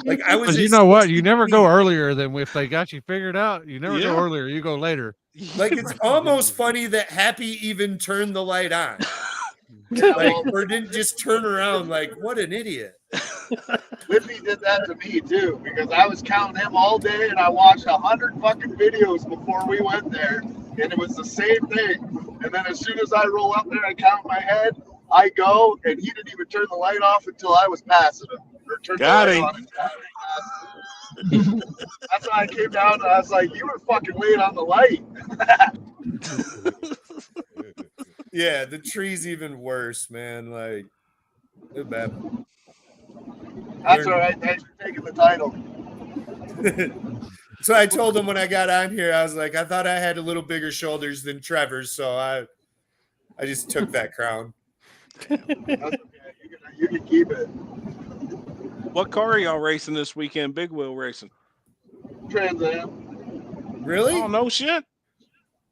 Like I was. You know what? You never go earlier than if they got you figured out. You never go earlier. You go later. Like it's almost funny that Happy even turned the light on. Like, or didn't just turn around like, what an idiot. Whippy did that to me too, because I was counting him all day and I watched 100 fucking videos before we went there, and it was the same thing. And then as soon as I roll up there, I count my head, I go, and he didn't even turn the light off until I was passing him. Or turned Got the him. light on until That's why I came down and I was like, you were fucking late on the light. Yeah, the tree's even worse, man. Like, too bad. That's all right. Thanks for taking the title. So I told him when I got on here, I was like, I thought I had a little bigger shoulders than Trevor's, so I just took that crown. That's okay. You can keep it. What car are y'all racing this weekend? Big wheel racing. Trans Am. Really? Oh, no shit.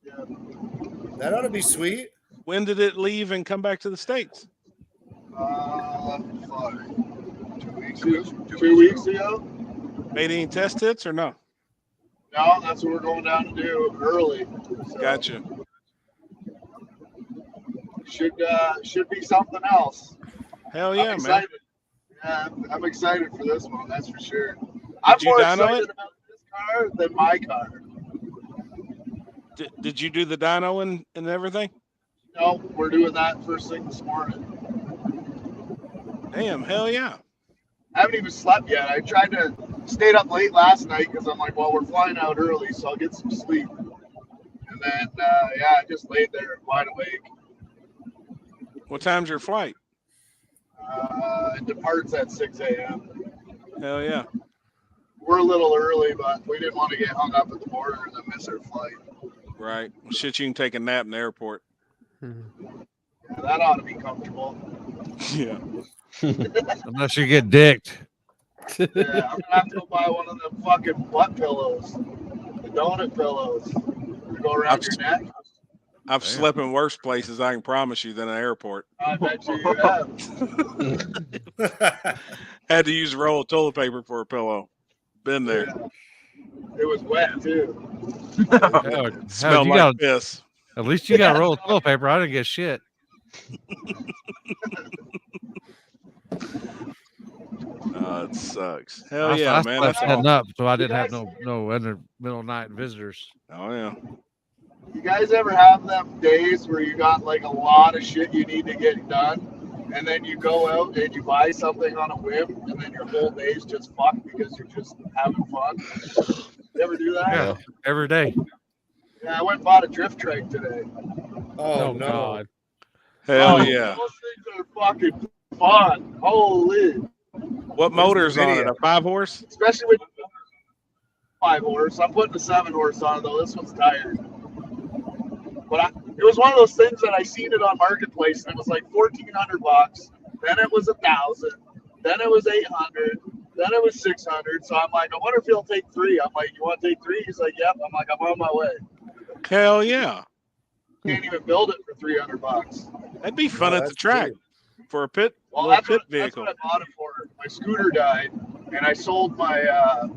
Yeah. That ought to be sweet. When did it leave and come back to the States? Fuck. 2 weeks ago. Made any test hits or no? No, that's what we're going down to do early. So Gotcha. should be something else. Hell yeah, I'm man. excited. Yeah, I'm excited for this one. That's for sure. I'm you more dyno excited it? about this car than my car. Did you do the dyno and everything? No, we're doing that first thing this morning. Damn, hell yeah. I haven't even slept yet. I tried to stayed up late last night because I'm like, well, we're flying out early, so I'll get some sleep. And then, I just laid there wide awake. What time's your flight? It departs at 6 a.m. Hell yeah. We're a little early, but we didn't want to get hung up at the border and then miss our flight. Right. Shit, you can take a nap in the airport. Yeah, that ought to be comfortable. Yeah. Unless you get dicked. Yeah, I'm gonna have to go buy one of them fucking butt pillows, the donut pillows, to go around your neck. I've slept in worse places, I can promise you, than an airport. I bet you have. Had to use a roll of toilet paper for a pillow. Been there. Yeah. It was wet too. Smelled like piss. At least you got a roll of toilet paper. I didn't get shit. It sucks. Hell yeah, man. That's That's heading awesome. up, so I didn't have no middle of night visitors. Oh yeah. You guys ever have them days where you got like a lot of shit you need to get done, and then you go out and you buy something on a whim, and then your whole day's just fucked because you're just having fun? You ever do that? Yeah, every day. Yeah, I went and bought a drift trike today. Oh, no. God. Hell yeah. Those things are fucking fun. Holy. What motor's on it? A 5-horse? Especially with 5-horse. I'm putting a 7-horse on it though. This one's tired. But it was one of those things that I seen it on Marketplace and it was like $1,400. Then it was 1,000. Then it was 800. Then it was 600. So I'm like, I wonder if he'll take 3. I'm like, you want to take 3? He's like, yep. I'm like, I'm on my way. Hell yeah. Can't even build it for $300. That'd be fun at the track for a pit, Well, little that's pit what vehicle. I bought it for. My scooter died, and I sold my. I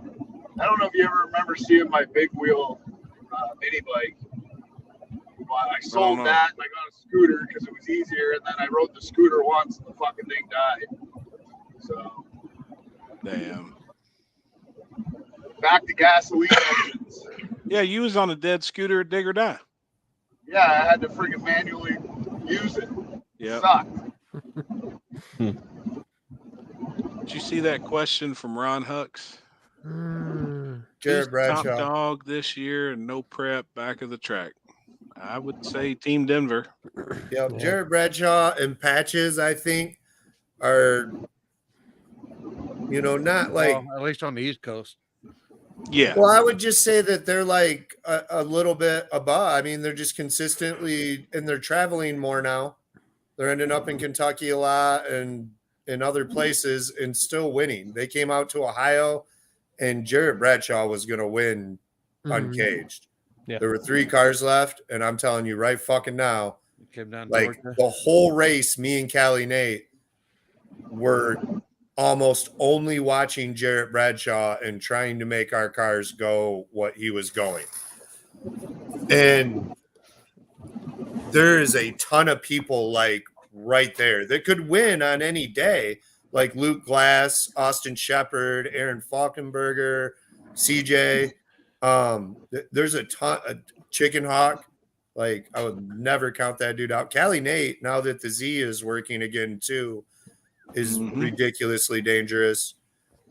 don't know if you ever remember seeing my big wheel mini bike. But I sold that and I got a scooter because it was easier. And then I rode the scooter once and the fucking thing died. So. Damn. Back to gasoline engines. Yeah, you was on a dead scooter at Dig or Die. Yeah, I had to freaking manually use it. Yeah. Sucked. Did you see that question from Ron Hux? Jared Bradshaw. Top dog this year and no prep back of the track. I would say Team Denver. Yeah, Jared Bradshaw and Patches, I think, are not like at least on the East Coast. Yeah. Well, I would just say that they're like a little bit above. I mean, they're just consistently, and they're traveling more now. They're ending up in Kentucky a lot and in other places and still winning. They came out to Ohio, and Jared Bradshaw was going to win uncaged. Yeah. There were 3 cars left, and I'm telling you right fucking now, it came down like the whole race, me and Callie Nate were almost only watching Jarrett Bradshaw and trying to make our cars go what he was going. And there is a ton of people like right there that could win on any day, like Luke Glass, Austin Shepard, Aaron Falkenberger, CJ. There's a ton of Chicken Hawk. Like, I would never count that dude out. Callie Nate, now that the Z is working again too, is ridiculously dangerous.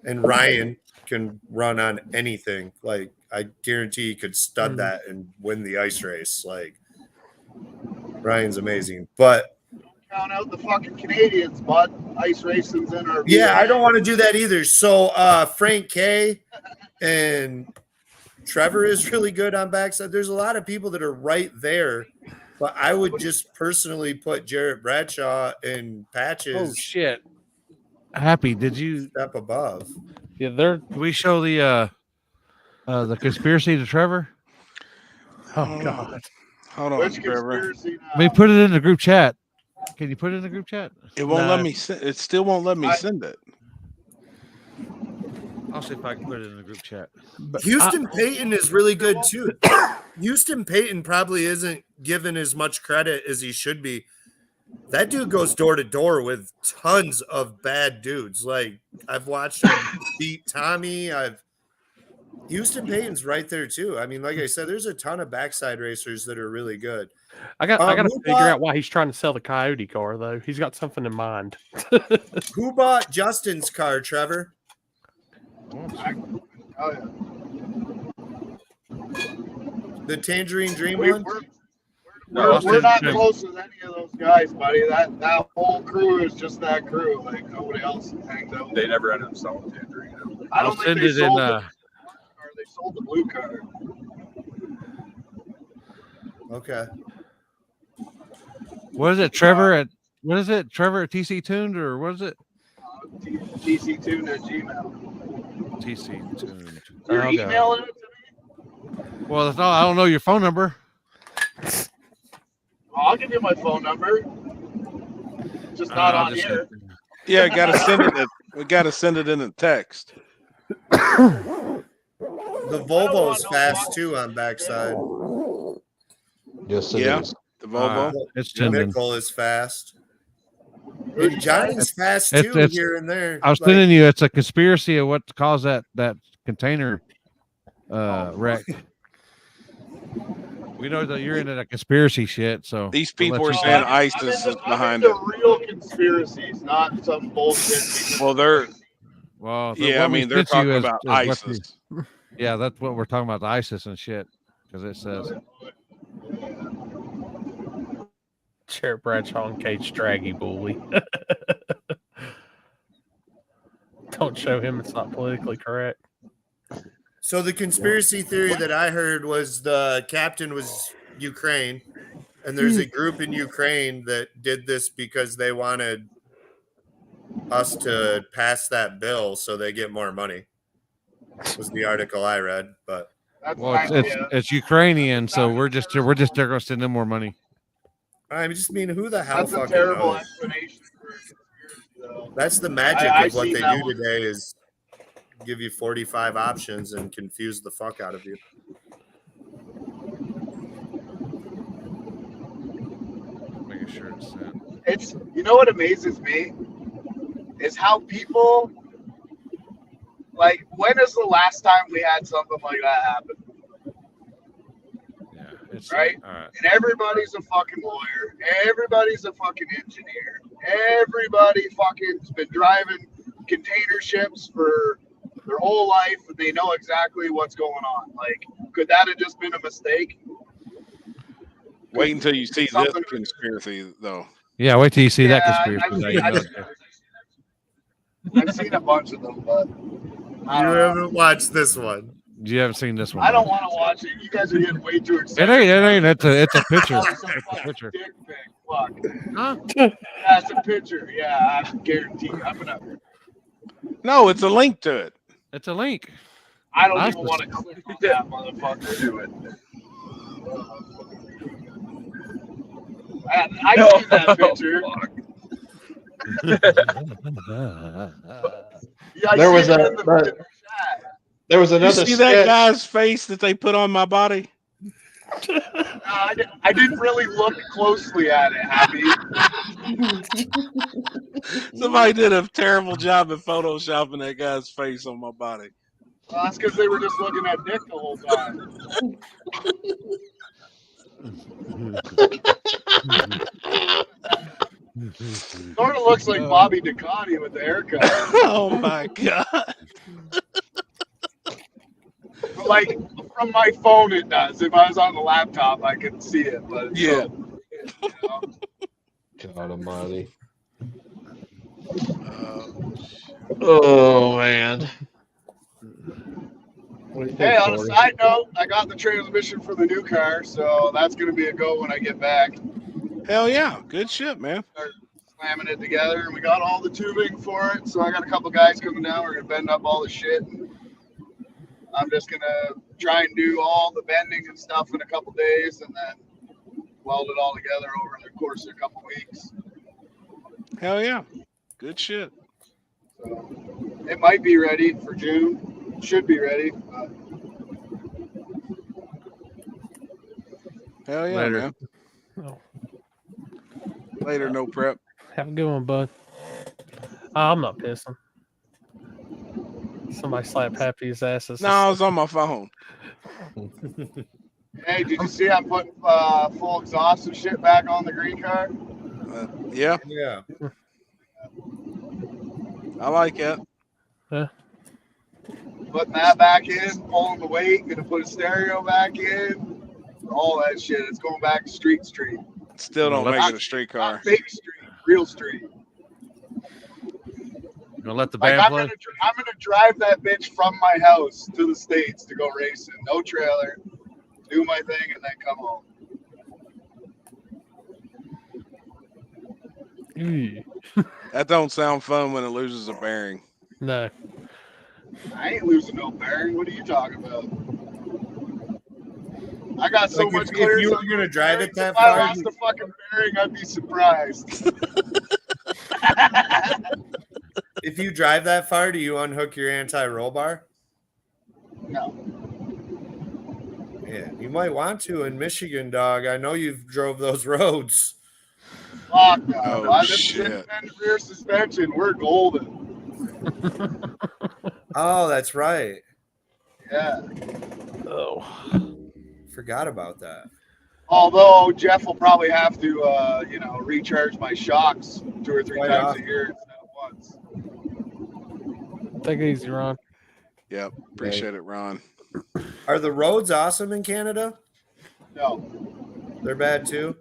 And Ryan can run on anything. Like, I guarantee he could stud that and win the ice race. Like, Ryan's amazing. But count out the fucking Canadians, bud. Ice racing's in our yeah, I don't want to do that either. So Frank K and Trevor is really good on backside. There's a lot of people that are right there. But I would just personally put Jarrett Bradshaw and Patches. Oh shit! Happy, did you step above? Yeah, they're. Can we show the conspiracy to Trevor? Oh God! Hold on, Trevor. I mean, put it in the group chat. Can you put it in the group chat? It won't let me. It still won't let me send it. I'll see if I can put it in the group chat. Houston Payton is really good too. Houston Payton probably isn't given as much credit as he should be. That dude goes door to door with tons of bad dudes. Like, I've watched him beat Tommy. Houston Payton's right there too. I mean, like I said, there's a ton of backside racers that are really good. I got to figure out why he's trying to sell the Coyote car though. He's got something in mind. Who bought Justin's car, Trevor? Oh, yeah. The Tangerine Dream one? We're not close as any of those guys, buddy. That whole crew is just that crew. Like, nobody else hangs out. They never ended up selling Tangerine. I don't think they sold the car. They sold the blue car. Okay. What is it, Trevor? What is it, Trevor at TC Tuned, or what is it? TC Tuned at Gmail. TC Tuned. You're emailing it to me? Well, it's not, I don't know your phone number. I'll give you my phone number. Just not on here. Yeah, gotta send it. We gotta send it in a text. The Volvo's fast too on backside. Yes, it is. The Volvo. It's Nickel is fast. And Johnny's fast too It's- here and there. I was telling you, it's a conspiracy of what caused that container wreck. We know that you're into that conspiracy shit, so These people are saying ISIS is behind it. Real conspiracies, not some bullshit. Well, they're. Well, Yeah, I mean, they're talking about ISIS. Yeah, that's what we're talking about, the ISIS and shit, because it says. Jarrett Bradshaw and Cage Straggy bully. Don't show him. It's not politically correct. So the conspiracy theory that I heard was the captain was Ukraine, and there's a group in Ukraine that did this because they wanted us to pass that bill so they get more money. Was the article I read, but Well, it's Ukrainian, so we're just there going to send them more money. I just mean, who the hell That's a fucking terrible knows? explanation for a conspiracy, though. That's the magic I of what seen they that do one. today is give you 45 options and confuse the fuck out of you. make sure it's sent. It's, you know what amazes me is how people, like, when is the last time we had something like that happen? Yeah, it's right? All right. And everybody's a fucking lawyer. Everybody's a fucking engineer. Everybody fucking's been driving container ships for their whole life, and they know exactly what's going on. Like, could that have just been a mistake? Wait until you see this conspiracy, though. Yeah, wait till you see that conspiracy. I've seen a bunch of them, but You haven't watched this one. You haven't seen this one. I don't want to watch it. You guys are getting way too excited. It ain't. It's a picture. Oh, it's a picture. Dick pic. Fuck. Huh? Yeah, it's a picture. Yeah, I guarantee you. I'm gonna. No, it's a link to it. It's a link. I don't even want to click on that motherfucker to it. I see that picture. Yeah, There was another. You see that guy's face that they put on my body? I didn't really look closely at it, Happy. Somebody did a terrible job at photoshopping that guy's face on my body. Well, that's because they were just looking at Dick the whole time. Sort of looks like Bobby Ducati with the haircut. Oh my god! Like from my phone, it does. If I was on the laptop, I could see it. But yeah. God Almighty. Oh man. Hey, on a side note, I got the transmission for the new car, so that's going to be a go when I get back. Hell yeah. Good shit, man. Start slamming it together, and we got all the tubing for it, so I got a couple guys coming down. We're going to bend up all the shit. I'm just going to try and do all the bending and stuff in a couple days, and then weld it all together over the course of a couple weeks. Hell yeah. Good shit. So it might be ready for June. Should be ready. Hell yeah, Later. man. Oh. Later, no prep. Have a good one, bud. I'm not pissing. Somebody slap Happy's asses. No, I was on my phone. Hey, did you see I'm putting full exhaust and shit back on the green car? Yeah. Yeah. I like it. Yeah. Putting that back in, pulling the weight, gonna put a stereo back in, all that shit. It's going back to street. Still don't make it a street car. Not fake street, real street. You gonna let the Like, band I'm play? gonna drive that bitch from my house to the States to go racing. No trailer. Do my thing and then come home. That don't sound fun when it loses a bearing. No. I ain't losing no bearing. What are you talking about? I got so Like, much if clearance. you were on gonna the drive bearings, it that if I far, lost the fucking bearing, I'd be surprised. If you drive that far, do you unhook your anti-roll bar? No. Yeah, you might want to in Michigan, dog. I know you've drove those roads. Fuck no. Oh, I just shit. did rear suspension. We're golden. Oh, that's right. Yeah. Oh. Forgot about that. Although Jeff will probably have to, recharge my shocks 2 or 3 Right times off. a year instead of once. Take it easy, Ron. Yep. Appreciate it, Ron. Are the roads awesome in Canada? No. They're bad too?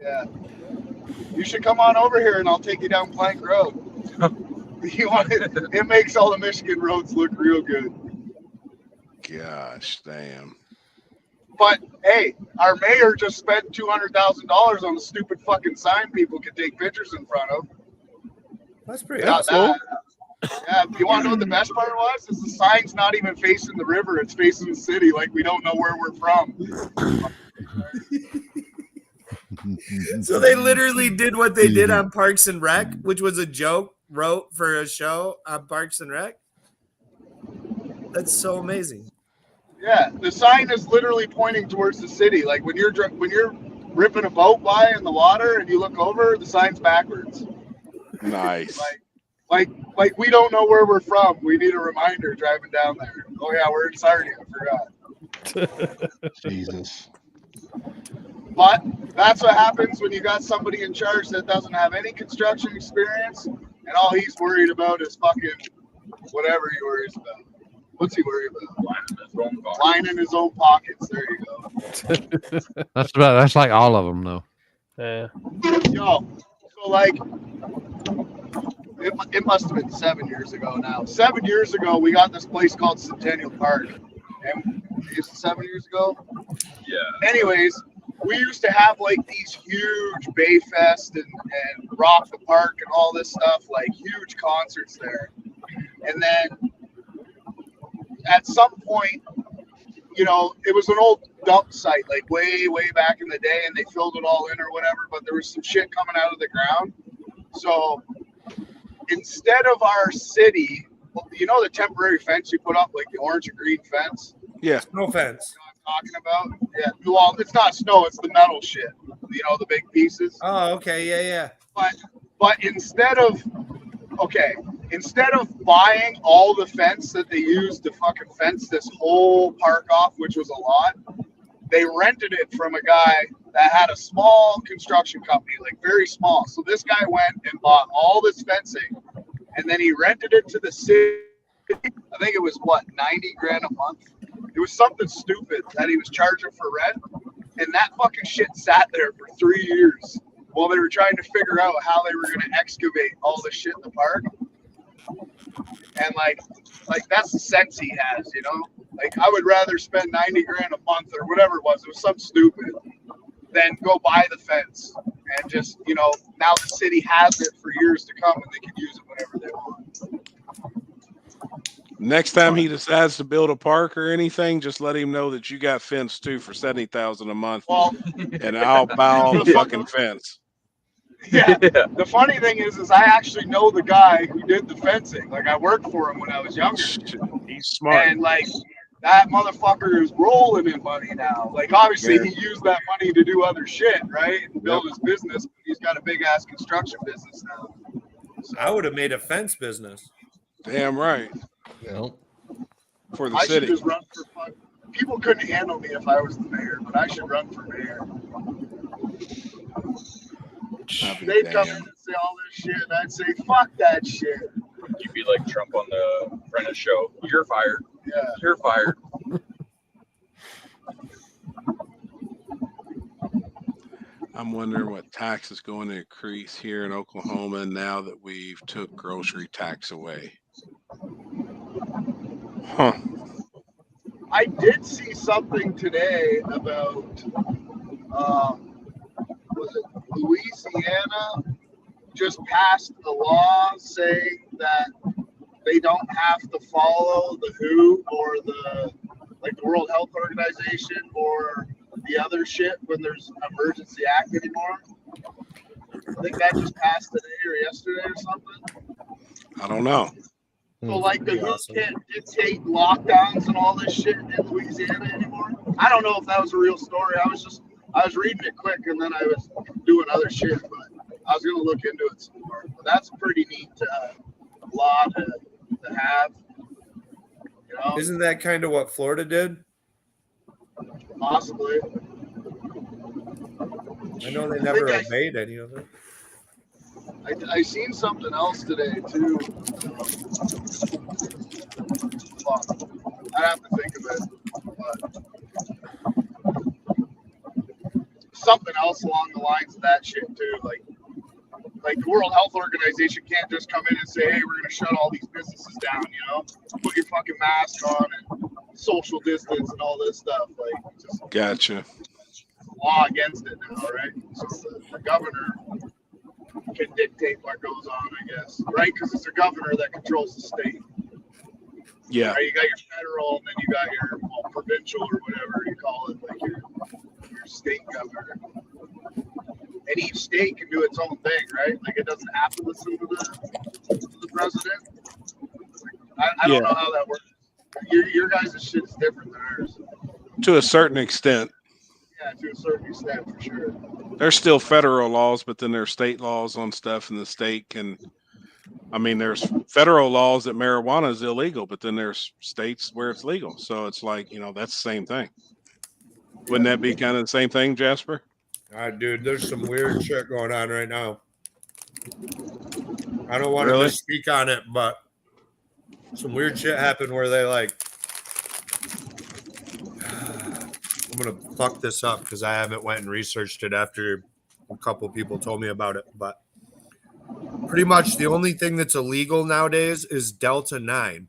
Yeah. You should come on over here and I'll take you down Plank Road. You want it? It makes all the Michigan roads look real good. Gosh, damn. But hey, our mayor just spent $200,000 on the stupid fucking sign people can take pictures in front of. That's pretty Got awesome. that. Yeah, you want to know what the best part was? Is the sign's not even facing the river; it's facing the city. Like we don't know where we're from. So they literally did what they did on Parks and Rec, which was a joke wrote for a show on Parks and Rec. That's so amazing. Yeah, the sign is literally pointing towards the city. Like when you're ripping a boat by in the water, and you look over, the sign's backwards. Nice. Like we don't know where we're from. We need a reminder driving down there. Oh yeah, we're in Sarnia. I forgot. Jesus. But that's what happens when you got somebody in charge that doesn't have any construction experience, and all he's worried about is fucking whatever he worries about. What's he worried about? Lining his own pockets. There you go. That's like all of them, though. Yeah. Yo, so like, it must have been 7 years ago now. 7 years ago, we got this place called Centennial Park. And is it 7 years ago? Yeah. Anyways, we used to have like these huge Bay Fest and Rock the Park and all this stuff, like huge concerts there. And then at some point, you know, it was an old dump site, like way back in the day, and they filled it all in or whatever, but there was some shit coming out of the ground. So instead of our city, you know, the temporary fence you put up, like the orange and green fence? Yeah. No fence. Talking about? Yeah. Well, it's not snow, it's the metal shit. You know, the big pieces. Oh, okay. Yeah. But instead of buying all the fence that they used to fucking fence this whole park off, which was a lot, they rented it from a guy that had a small construction company, like very small. So this guy went and bought all this fencing, and then he rented it to the city. I think it was what, 90 grand a month? It was something stupid that he was charging for rent, and that fucking shit sat there for 3 years while they were trying to figure out how they were going to excavate all this shit in the park. And like that's the sense he has, you know? Like, I would rather spend 90 grand a month or whatever it was something stupid, than go buy the fence and just, you know, now the city has it for years to come and they can use it whenever they want. Next time he decides to build a park or anything, just let him know that you got fence too for $70,000 a month, and I'll buy all the fucking fence. Yeah. The funny thing is I actually know the guy who did the fencing. Like, I worked for him when I was younger. He's smart. And like, that motherfucker is rolling in money now. Like, obviously he used that money to do other shit, right? And build his business. He's got a big ass construction business now. So, I would have made a fence business. Damn right. Yeah. For the I city. should just run for fun. People couldn't handle me if I was the mayor, but I should run for mayor. They'd come in and say all this shit, and I'd say, fuck that shit. You'd be like Trump on the Apprentice show. You're fired. Yeah. You're fired. I'm wondering what tax is going to increase here in Oklahoma now that we've took grocery tax away. Huh. I did see something today about, was it Louisiana just passed a law saying that they don't have to follow the WHO or the World Health Organization or the other shit when there's an emergency act anymore. I think that just passed today or yesterday or something. I don't know. So like the WHO can't dictate lockdowns and all this shit in Louisiana anymore. I don't know if that was a real story. I was reading it quick and then I was doing other shit, but I was gonna look into it some more. But that's a pretty neat law to have. You know? Isn't that kind of what Florida did? Possibly. I know they never obeyed any of it. I seen something else today too. I have to think of it. But something else along the lines of that shit too. Like the World Health Organization can't just come in and say, hey, we're gonna shut all these businesses down, you know? Put your fucking mask on and social distance and all this stuff. Like, just gotcha. Law against it now, right? So the governor can dictate what goes on, I guess, right? Because it's the governor that controls the state. Yeah. Right? You got your federal, and then you got your provincial or whatever you call it, like your state governor. And each state can do its own thing, right? Like, it doesn't have to listen to the president. I don't know how that works. Your guys' shit is different than ours. To a certain extent. Yeah, to a certain extent, for sure. There's still federal laws, but then there's state laws on stuff, and the state can. I mean, there's federal laws that marijuana is illegal, but then there's states where it's legal. So it's like, that's the same thing. Wouldn't that be kind of the same thing, Jasper? Dude, there's some weird shit going on right now. I don't want to Really? speak on it, but some weird shit happened where they I'm gonna fuck this up because I haven't went and researched it after a couple people told me about it, but pretty much the only thing that's illegal nowadays is Delta 9.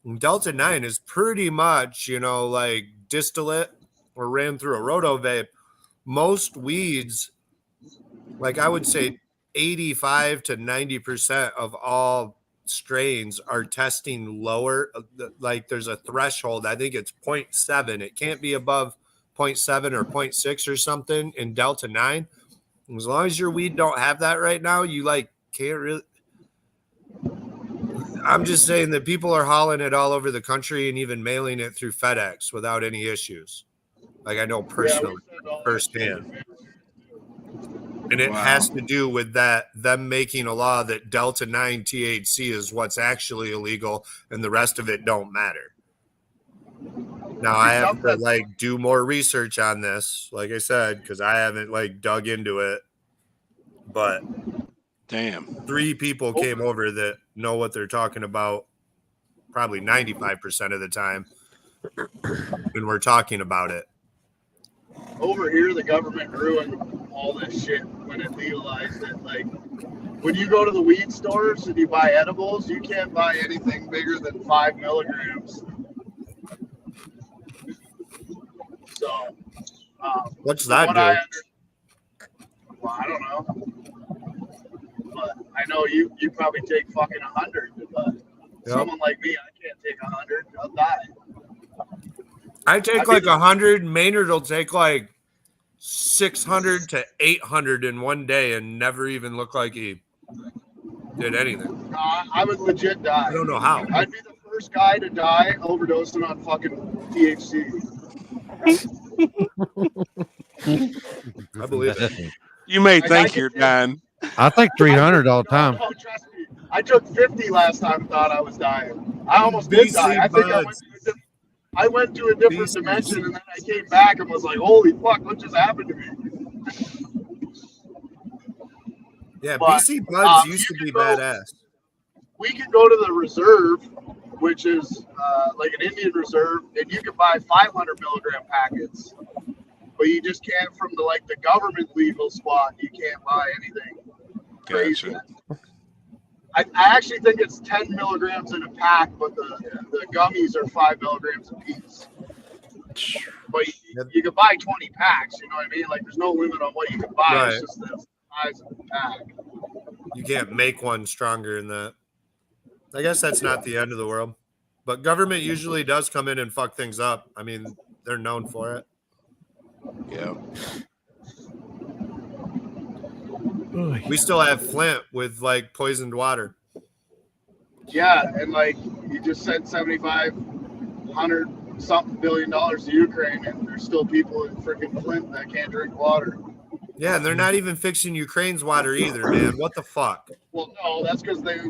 And Delta 9 is pretty much, like distillate or ran through a roto vape. Most weeds, like I would say 85 to 90% of all strains are testing lower. Like there's a threshold. I think it's 0.7. It can't be above 0.7 or 0.6 or something in Delta 9. As long as your weed don't have that right now, you can't really. I'm just saying that people are hauling it all over the country and even mailing it through FedEx without any issues. Like I know personally, firsthand. And it has to do with them making a law that Delta 9 THC is what's actually illegal and the rest of it don't matter. Now I have to do more research on this, like I said, because I haven't dug into it. But damn, 3 people came over that know what they're talking about, probably 95% of the time, when we're talking about it. Over here, the government ruined all this shit when it legalized it. Like, when you go to the weed stores and you buy edibles, you can't buy anything bigger than 5 milligrams. So, what's that do? Well, I don't know. But I know you probably take fucking 100. But someone like me, I can't take 100. I'll die. I take 100. Maynard will take 600 to 800 in one day and never even look like he did anything. I would legit die. I don't know how. I'd be the first guy to die overdosing on fucking THC. I believe it. You may think you're dying. I think 300 all the time. Oh, trust me. I took 50 last time and thought I was dying. I almost did die. I think I went to a different dimension and then I came back and was like, holy fuck, what just happened to me? Yeah, BC Buds used to be badass. We can go to the reserve, which is like an Indian reserve, and you can buy 500 milligram packets. But you just can't from the government legal spot. You can't buy anything crazy. Gotcha. I actually think it's 10 milligrams in a pack, but the gummies are 5 milligrams a piece. But you can buy 20 packs. You know what I mean? Like there's no limit on what you can buy. Right. It's just the size of the pack. You can't make one stronger than that. I guess that's not the end of the world. But government usually does come in and fuck things up. I mean, they're known for it. Yeah. We still have Flint with poisoned water. Yeah, and you just sent $7,500 something billion to Ukraine, and there's still people in freaking Flint that can't drink water. Yeah, and they're not even fixing Ukraine's water either, man. What the fuck? Well, no, that's because they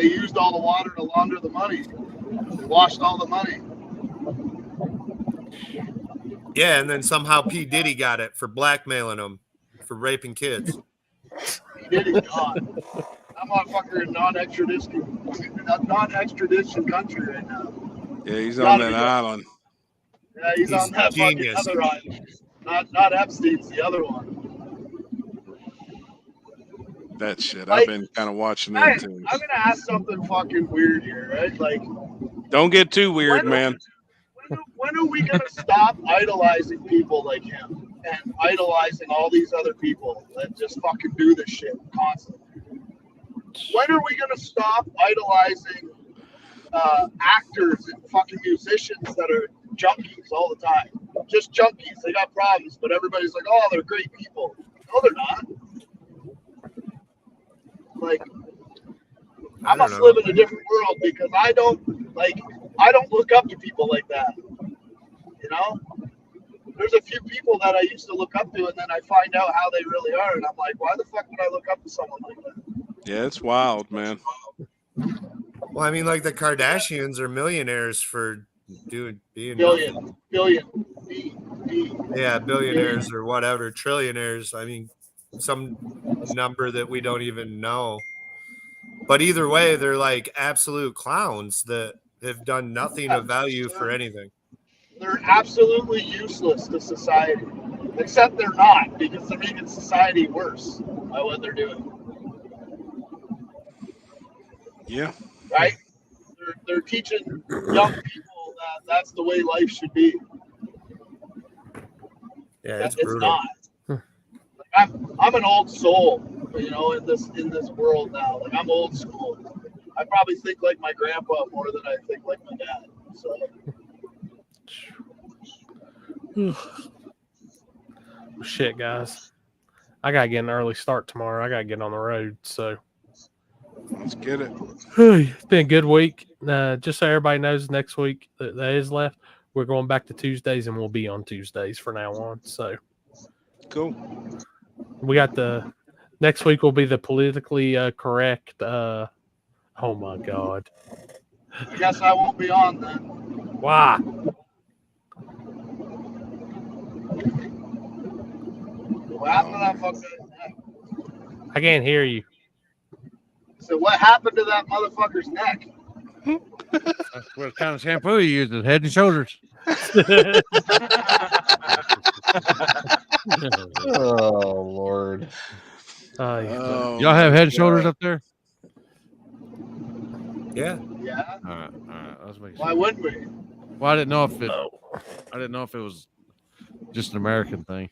used all the water to launder the money. They washed all the money. Yeah, and then somehow P. Diddy got it for blackmailing them for raping kids. P. Diddy, God. That motherfucker in non-extradition country right now. Yeah, he's on that island. Yeah, he's on that genius. fucking other island. Not Epstein's, the other one. That shit. I've been kind of watching that too. I'm gonna ask something fucking weird here, right? Don't get too weird, man. When are we gonna stop idolizing people like him and idolizing all these other people that just fucking do this shit constantly? When are we gonna stop idolizing actors and fucking musicians that are junkies all the time? Just junkies. They got problems, but everybody's like, oh, they're great people. No, they're not. I must live in a different world because I don't look up to people like that. You know? there's a few people that I used to look up to, and then I find out how they really are, and I'm like, why the fuck would I look up to someone like that? Yeah, it's wild, man. Well, I mean, like the Kardashians are millionaires for being billion. Yeah, billionaires or whatever, trillionaires. I mean, some number that we don't even know. But either way, they're like absolute clowns that have done nothing of value for anything. They're absolutely useless to society. Except they're not, because they're making society worse by what they're doing. Yeah. Right? They're teaching young people that that's the way life should be. Yeah, it's brutal. Not. Like I'm an old soul, you know, in this world now. Like I'm old school. I probably think like my grandpa more than I think like my dad. So. Shit, guys. I gotta get an early start tomorrow. I gotta get on the road, so let's get it. It's been a good week. Just so everybody knows, next week that is left, we're going back to Tuesdays, and we'll be on Tuesdays from now on. So cool. We got next week will be the politically correct. Oh my God! I guess I won't be on then. Why? What happened to that fucker's neck? I can't hear you. So what happened to that motherfucker's neck? What kind of shampoo you use? Head and Shoulders. Oh Lord! Y'all have Head and Shoulders up there? Yeah. Yeah. All right. Let's make Why wouldn't we? Well, I didn't know if it was just an American thing.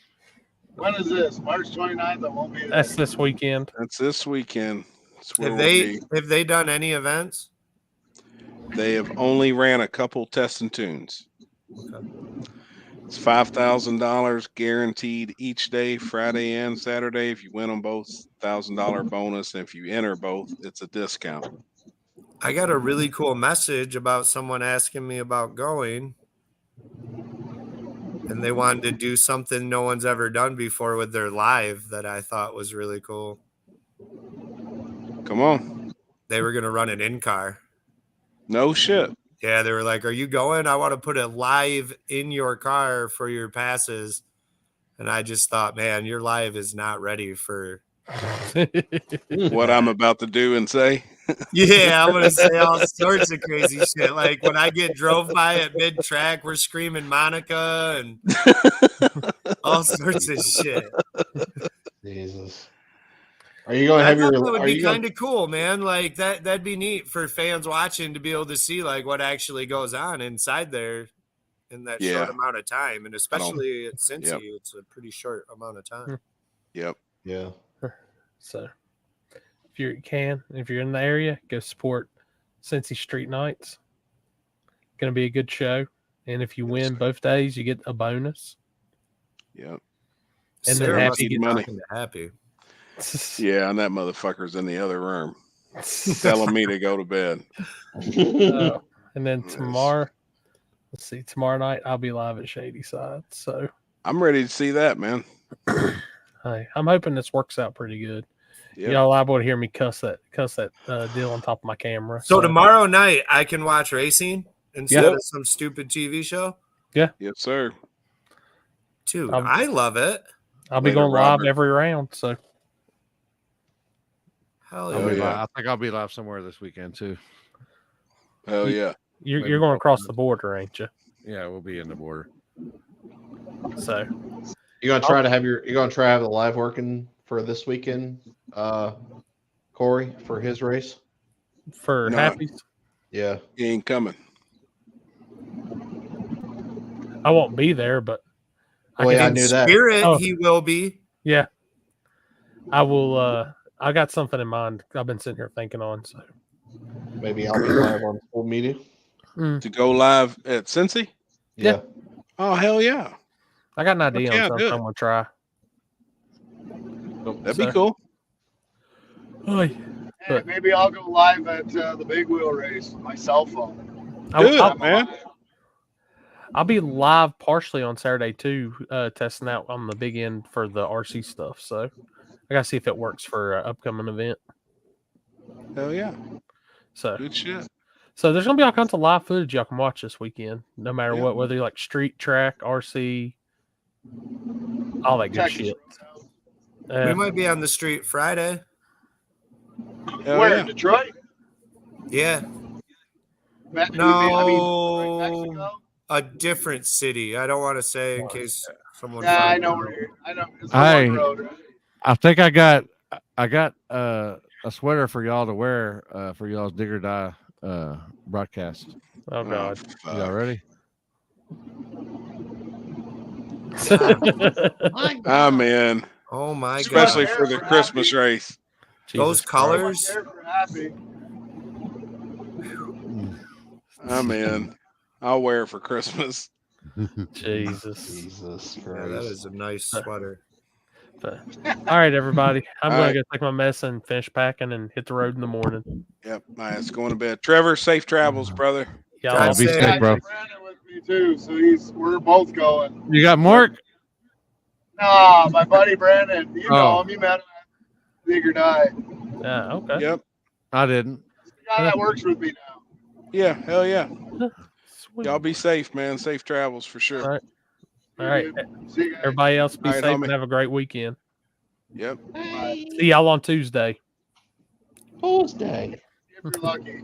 When is this? March 29th? I won't be there. That's this weekend. That's this weekend. Have they done any events? They have only ran a couple test and tunes. Okay. It's $5,000 guaranteed each day, Friday and Saturday. If you win on both, $1,000 bonus. And if you enter both, it's a discount. I got a really cool message about someone asking me about going. And they wanted to do something no one's ever done before with their live that I thought was really cool. Come on. They were going to run an in-car. No shit. Yeah, they were like, are you going? I want to put it live in your car for your passes. And I just thought, man, your live is not ready for what I'm about to do and say. Yeah, I'm going to say all sorts of crazy shit. Like when I get drove by at mid-track, we're screaming Monica and all sorts of shit. Jesus. Are you going to have your? That would be kind of cool, man. Like that'd be neat for fans watching to be able to see like what actually goes on inside there in that short amount of time, and especially at Cincy, it's a pretty short amount of time. Yep. Yeah. So, if you're in the area, go support Cincy Street Nights. Going to be a good show, and if you win both days, you get a bonus. Yep. And then happy. Yeah, and that motherfucker's in the other room telling me to go to bed. And then tomorrow night I'll be live at Shady Side. So I'm ready to see that, man. Hey, I'm hoping this works out pretty good. Yep. Y'all liable to hear me cuss that deal on top of my camera. So tomorrow night I can watch racing instead of some stupid TV show. Yeah. Yes, sir. Dude, I love it. I'll be going live every round. So. Hell yeah. I think I'll be live somewhere this weekend too. Hell yeah. You're going across the border, ain't you? Yeah, we'll be in the border. So you're gonna try to have the live working for this weekend, Corey, for his race? For Happy's? Yeah. He ain't coming. I won't be there, but I knew that. Spirit, he will be. Yeah. I will I got something in mind I've been sitting here thinking on, so maybe I'll be live on full media. To go live at Cincy? Yeah. Oh, hell yeah. I got an idea on something good. I'm going to try. That'd be cool. Hey, maybe I'll go live at the Big Wheel race with my cell phone. Man. I'll be live partially on Saturday too, testing out on the big end for the RC stuff. So I gotta see if it works for an upcoming event. Hell yeah! So good shit. So there's gonna be all kinds of live footage y'all can watch this weekend, no matter what, whether you like street, track, RC, all that good shit. We might be on the street Friday. Where in Detroit? Yeah. No, a different city. I don't want to say in case someone. Yeah, I know where you're. I know. It's Hey, one road, right? I think I got a sweater for y'all to wear for y'all's Dig or Die broadcast. Oh God, y'all ready? Oh man. Oh my God. Especially for the Christmas race. Those colors. Oh man. I'll wear it for Christmas. Jesus Christ. Yeah, that is a nice sweater. All right, everybody. I'm All gonna right. go take my mess and finish packing and hit the road in the morning. Yep, my ass going to bed. Trevor, safe travels, brother. Y'all be safe, bro. Brandon with me too, so we're both going. You got Mark? No, my buddy Brandon. You know Oh. him. You met him at Dig or Die. Yeah. Okay. Yep. I didn't. The guy that works with me now. Yeah, hell yeah. Y'all be safe, man. Safe travels for sure. All right. Everybody else be All right, safe homie. and have a great weekend. Yep. See y'all on Tuesday. Tuesday. If you're lucky.